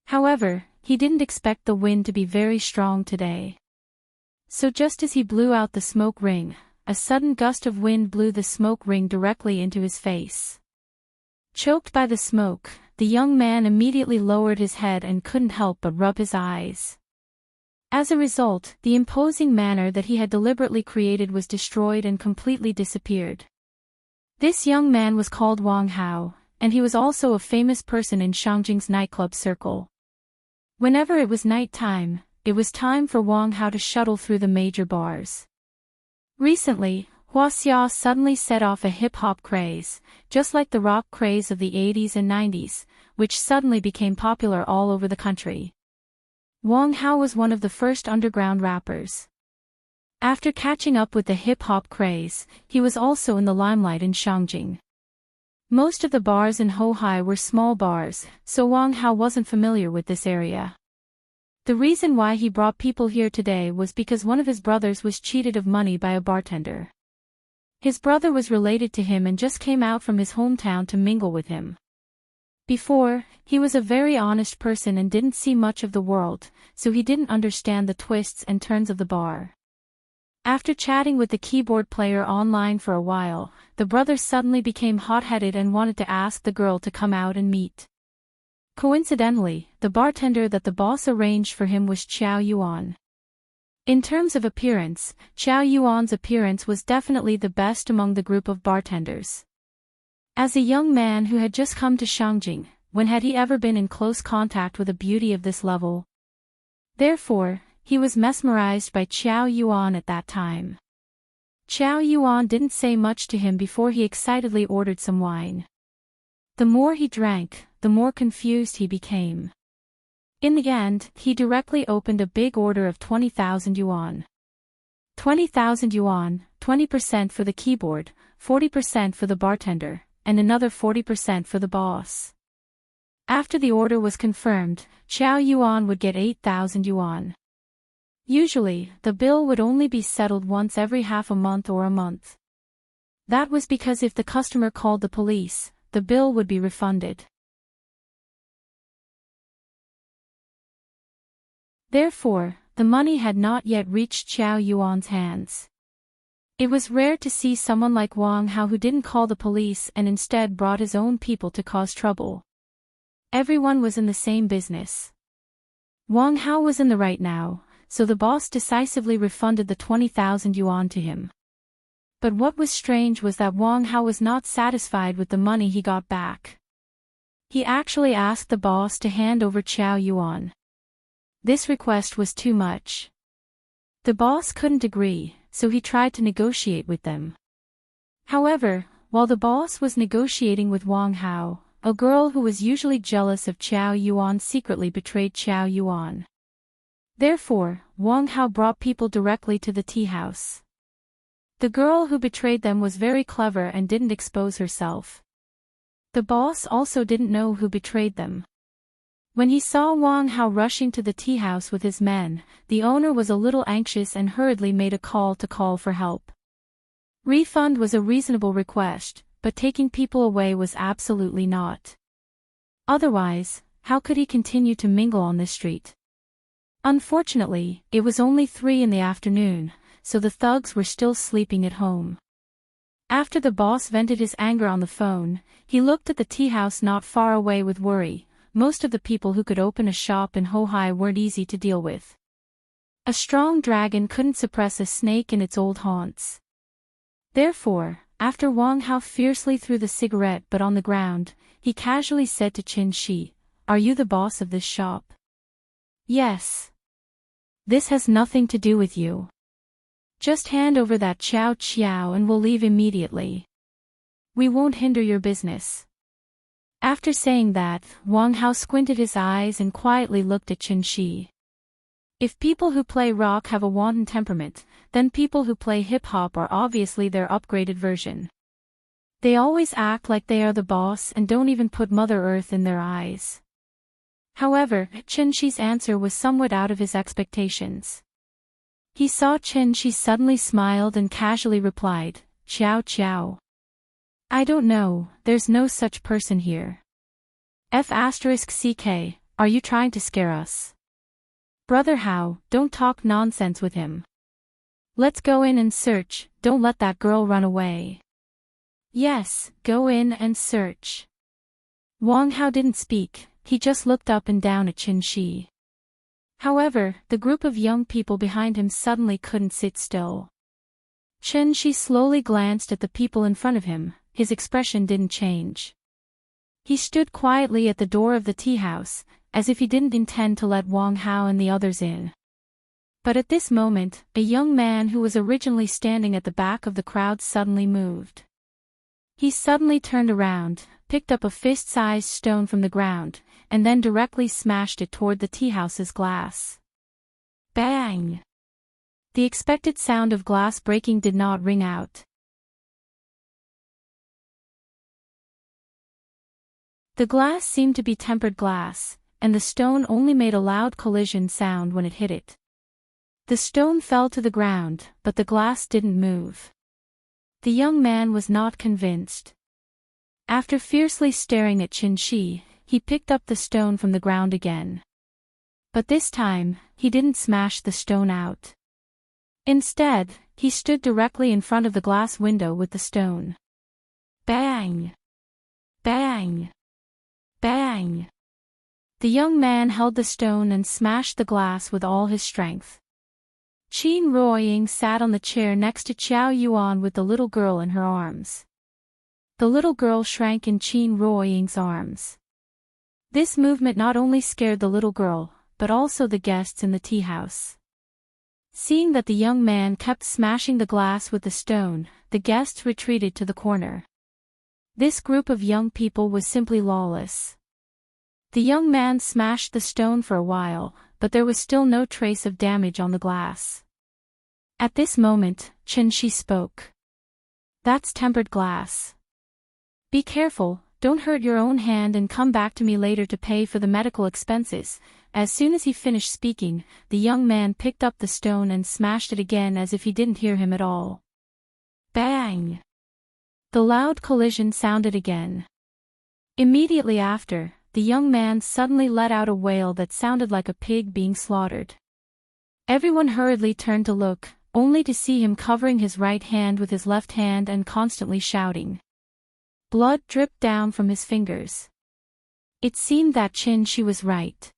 However, he didn't expect the wind to be very strong today. So just as he blew out the smoke ring, a sudden gust of wind blew the smoke ring directly into his face. Choked by the smoke, the young man immediately lowered his head and couldn't help but rub his eyes. As a result, the imposing manner that he had deliberately created was destroyed and completely disappeared. This young man was called Wang Hao, and he was also a famous person in Shangjing's nightclub circle. Whenever it was night time, it was time for Wang Hao to shuttle through the major bars. Recently, Wuxia suddenly set off a hip-hop craze, just like the rock craze of the 80s and 90s, which suddenly became popular all over the country. Wang Hao was one of the first underground rappers. After catching up with the hip-hop craze, he was also in the limelight in Shangjing. Most of the bars in Ho Hai were small bars, so Wang Hao wasn't familiar with this area. The reason why he brought people here today was because one of his brothers was cheated of money by a bartender. His brother was related to him and just came out from his hometown to mingle with him. Before, he was a very honest person and didn't see much of the world, so he didn't understand the twists and turns of the bar. After chatting with the keyboard player online for a while, the brother suddenly became hot-headed and wanted to ask the girl to come out and meet. Coincidentally, the bartender that the boss arranged for him was Qiao Yuan. In terms of appearance, Qiao Yuan's appearance was definitely the best among the group of bartenders. As a young man who had just come to Shangjing, when had he ever been in close contact with a beauty of this level? Therefore, he was mesmerized by Qiao Yuan at that time. Qiao Yuan didn't say much to him before he excitedly ordered some wine. The more he drank, the more confused he became. In the end, he directly opened a big order of 20,000 yuan. 20,000 yuan, 20% for the keyboard, 40% for the bartender, and another 40% for the boss. After the order was confirmed, Qiao Yuan would get 8,000 yuan. Usually, the bill would only be settled once every half a month or a month. That was because if the customer called the police, the bill would be refunded. Therefore, the money had not yet reached Qiao Yuan's hands. It was rare to see someone like Wang Hao who didn't call the police and instead brought his own people to cause trouble. Everyone was in the same business. Wang Hao was in the right now, so the boss decisively refunded the 20,000 yuan to him. But what was strange was that Wang Hao was not satisfied with the money he got back. He actually asked the boss to hand over Qiao Yuan. This request was too much. The boss couldn't agree, so he tried to negotiate with them. However, while the boss was negotiating with Wang Hao, a girl who was usually jealous of Qiao Yuan secretly betrayed Qiao Yuan. Therefore, Wang Hao brought people directly to the tea house. The girl who betrayed them was very clever and didn't expose herself. The boss also didn't know who betrayed them. When he saw Wang Hao rushing to the tea house with his men, the owner was a little anxious and hurriedly made a call for help. Refund was a reasonable request, but taking people away was absolutely not. Otherwise, how could he continue to mingle on this street? Unfortunately, it was only 3 in the afternoon, so the thugs were still sleeping at home. After the boss vented his anger on the phone, he looked at the tea house not far away with worry. Most of the people who could open a shop in Hohai weren't easy to deal with. A strong dragon couldn't suppress a snake in its old haunts. Therefore, after Wang Hao fiercely threw the cigarette butt on the ground, he casually said to Qin Shi, "Are you the boss of this shop?" "Yes." "This has nothing to do with you. Just hand over that Chow Chiao and we'll leave immediately. We won't hinder your business." After saying that, Wang Hao squinted his eyes and quietly looked at Qin Shi. If people who play rock have a wanton temperament, then people who play hip-hop are obviously their upgraded version. They always act like they are the boss and don't even put Mother Earth in their eyes. However, Qin Shi's answer was somewhat out of his expectations. He saw Qin Shi suddenly smiled and casually replied, "Chow Chow. I don't know, there's no such person here. F***CK, are you trying to scare us? Brother Hao, don't talk nonsense with him. Let's go in and search, don't let that girl run away." "Yes, go in and search." Wang Hao didn't speak, he just looked up and down at Qin Shi. However, the group of young people behind him suddenly couldn't sit still. Qin Shi slowly glanced at the people in front of him, his expression didn't change. He stood quietly at the door of the tea house, as if he didn't intend to let Wang Hao and the others in. But at this moment, a young man who was originally standing at the back of the crowd suddenly moved. He suddenly turned around, picked up a fist-sized stone from the ground, and then directly smashed it toward the tea house's glass. Bang! The expected sound of glass breaking did not ring out. The glass seemed to be tempered glass, and the stone only made a loud collision sound when it hit it. The stone fell to the ground, but the glass didn't move. The young man was not convinced. After fiercely staring at Qin Shi, he picked up the stone from the ground again. But this time, he didn't smash the stone out. Instead, he stood directly in front of the glass window with the stone. Bang! Bang! Bang! The young man held the stone and smashed the glass with all his strength. Qin Ruoying sat on the chair next to Qiao Yuan with the little girl in her arms. The little girl shrank in Qin Ruoying's arms. This movement not only scared the little girl, but also the guests in the tea house. Seeing that the young man kept smashing the glass with the stone, the guests retreated to the corner. This group of young people was simply lawless. The young man smashed the stone for a while, but there was still no trace of damage on the glass. At this moment, Qin Shi spoke. "That's tempered glass. Be careful, don't hurt your own hand and come back to me later to pay for the medical expenses." As soon as he finished speaking, the young man picked up the stone and smashed it again as if he didn't hear him at all. Bang! The loud collision sounded again. Immediately after, the young man suddenly let out a wail that sounded like a pig being slaughtered. Everyone hurriedly turned to look, only to see him covering his right hand with his left hand and constantly shouting. Blood dripped down from his fingers. It seemed that Qin Shi was right.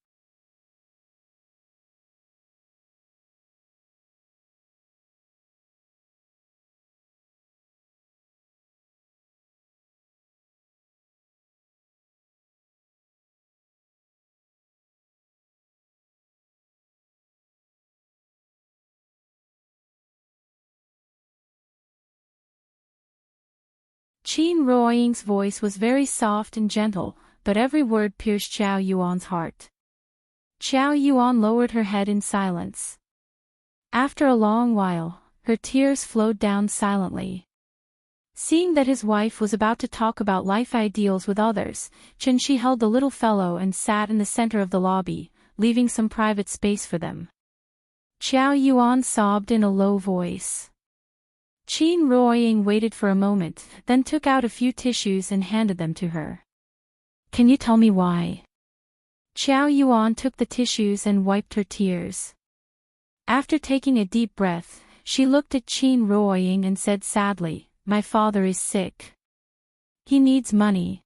Qin Ruoying's voice was very soft and gentle, but every word pierced Qiao Yuan's heart. Qiao Yuan lowered her head in silence. After a long while, her tears flowed down silently. Seeing that his wife was about to talk about life ideals with others, Chen Shi held the little fellow and sat in the center of the lobby, leaving some private space for them. Qiao Yuan sobbed in a low voice. Qin Ruoying waited for a moment, then took out a few tissues and handed them to her. Can you tell me why? Qiao Yuan took the tissues and wiped her tears. After taking a deep breath, she looked at Qin Ruoying and said sadly, My father is sick. He needs money.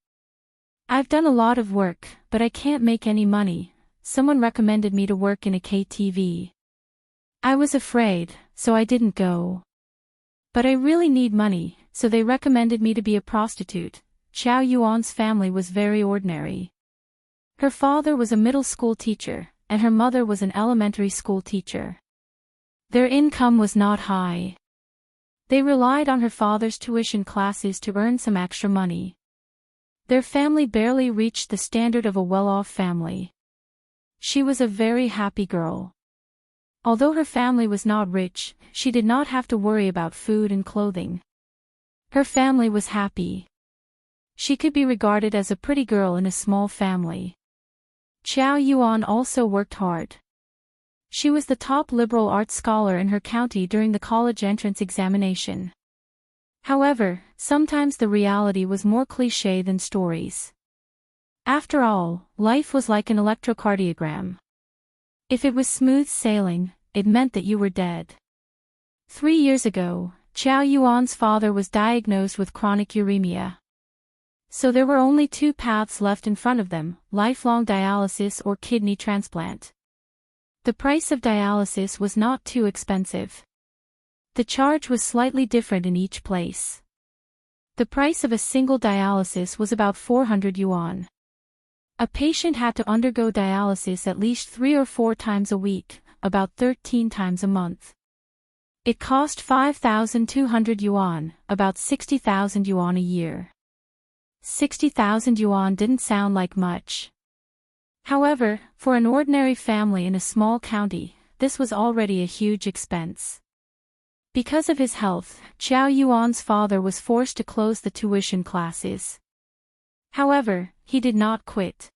I've done a lot of work, but I can't make any money. Someone recommended me to work in a KTV. I was afraid, so I didn't go. But I really need money, so they recommended me to be a prostitute. Qiao Yuan's family was very ordinary. Her father was a middle school teacher, and her mother was an elementary school teacher. Their income was not high. They relied on her father's tuition classes to earn some extra money. Their family barely reached the standard of a well-off family. She was a very happy girl. Although her family was not rich, she did not have to worry about food and clothing. Her family was happy. She could be regarded as a pretty girl in a small family. Qiao Yuan also worked hard. She was the top liberal arts scholar in her county during the college entrance examination. However, sometimes the reality was more cliché than stories. After all, life was like an electrocardiogram. If it was smooth sailing, it meant that you were dead. 3 years ago, Qiao Yuan's father was diagnosed with chronic uremia. So there were only 2 paths left in front of them, lifelong dialysis or kidney transplant. The price of dialysis was not too expensive. The charge was slightly different in each place. The price of a single dialysis was about 400 yuan. A patient had to undergo dialysis at least 3 or 4 times a week, about 13 times a month. It cost 5,200 yuan, about 60,000 yuan a year. 60,000 yuan didn't sound like much. However, for an ordinary family in a small county, this was already a huge expense. Because of his health, Qiao Yuan's father was forced to close the tuition classes. However, he did not quit.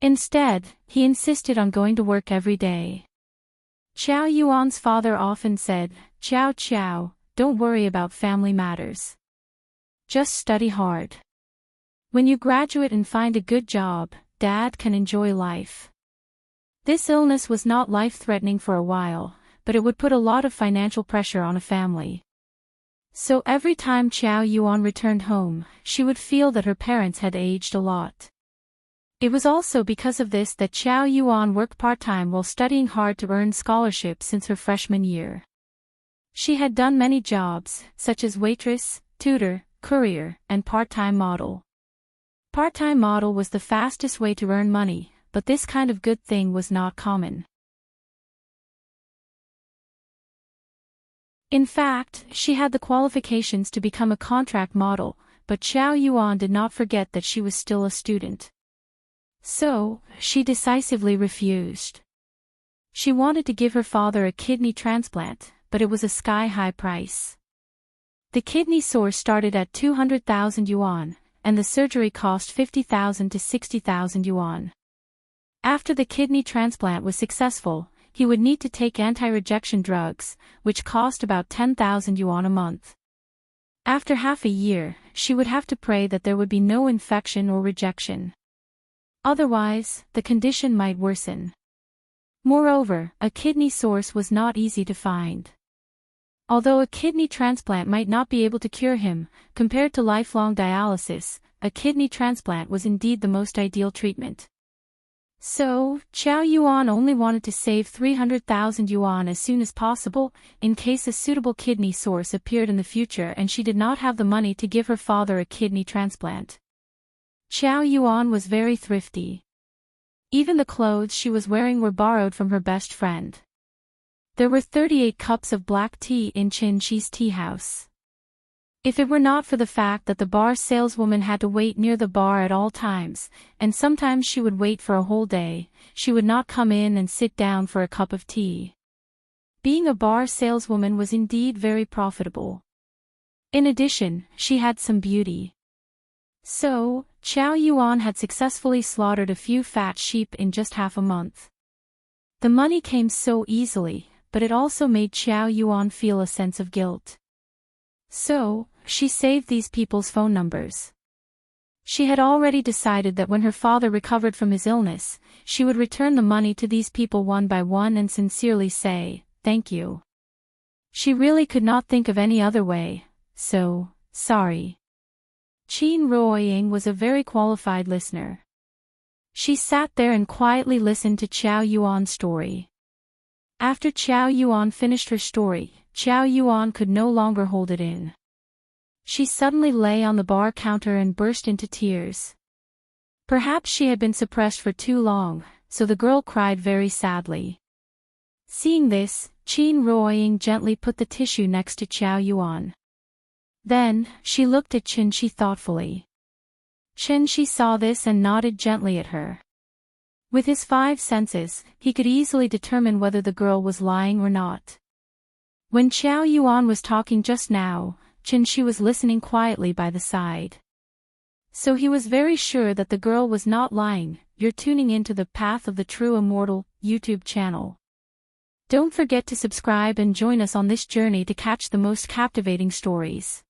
Instead, he insisted on going to work every day. Qiao Yuan's father often said, Qiao, don't worry about family matters. Just study hard. When you graduate and find a good job, Dad can enjoy life. This illness was not life-threatening for a while, but it would put a lot of financial pressure on a family. So every time Qiao Yuan returned home, she would feel that her parents had aged a lot. It was also because of this that Qiao Yuan worked part-time while studying hard to earn scholarship since her freshman year. She had done many jobs, such as waitress, tutor, courier, and part-time model. Part-time model was the fastest way to earn money, but this kind of good thing was not common. In fact, she had the qualifications to become a contract model, but Qiao Yuan did not forget that she was still a student. So, she decisively refused. She wanted to give her father a kidney transplant, but it was a sky-high price. The kidney source started at 200,000 yuan, and the surgery cost 50,000 to 60,000 yuan. After the kidney transplant was successful, he would need to take anti-rejection drugs, which cost about 10,000 yuan a month. After half a year, she would have to pray that there would be no infection or rejection. Otherwise, the condition might worsen. Moreover, a kidney source was not easy to find. Although a kidney transplant might not be able to cure him, compared to lifelong dialysis, a kidney transplant was indeed the most ideal treatment. So, Qiao Yuan only wanted to save 300,000 yuan as soon as possible, in case a suitable kidney source appeared in the future and she did not have the money to give her father a kidney transplant. Qiao Yuan was very thrifty. Even the clothes she was wearing were borrowed from her best friend. There were 38 cups of black tea in Qin Shi's tea house. If it were not for the fact that the bar saleswoman had to wait near the bar at all times, and sometimes she would wait for a whole day, she would not come in and sit down for a cup of tea. Being a bar saleswoman was indeed very profitable. In addition, she had some beauty. So, Qiao Yuan had successfully slaughtered a few fat sheep in just half a month. The money came so easily, but it also made Qiao Yuan feel a sense of guilt. So, she saved these people's phone numbers. She had already decided that when her father recovered from his illness, she would return the money to these people one by one and sincerely say, "Thank you." She really could not think of any other way, so, sorry. Qin Ruoying was a very qualified listener. She sat there and quietly listened to Qiao Yuan's story. After Qiao Yuan finished her story, Qiao Yuan could no longer hold it in. She suddenly lay on the bar counter and burst into tears. Perhaps she had been suppressed for too long, so the girl cried very sadly. Seeing this, Qin Ruoying gently put the tissue next to Qiao Yuan. Then, she looked at Qin Shi thoughtfully. Qin Shi saw this and nodded gently at her. With his 5 senses, he could easily determine whether the girl was lying or not. When Qiao Yuan was talking just now, Qin Shi was listening quietly by the side. So he was very sure that the girl was not lying. You're tuning into the Path of the True Immortal YouTube channel. Don't forget to subscribe and join us on this journey to catch the most captivating stories.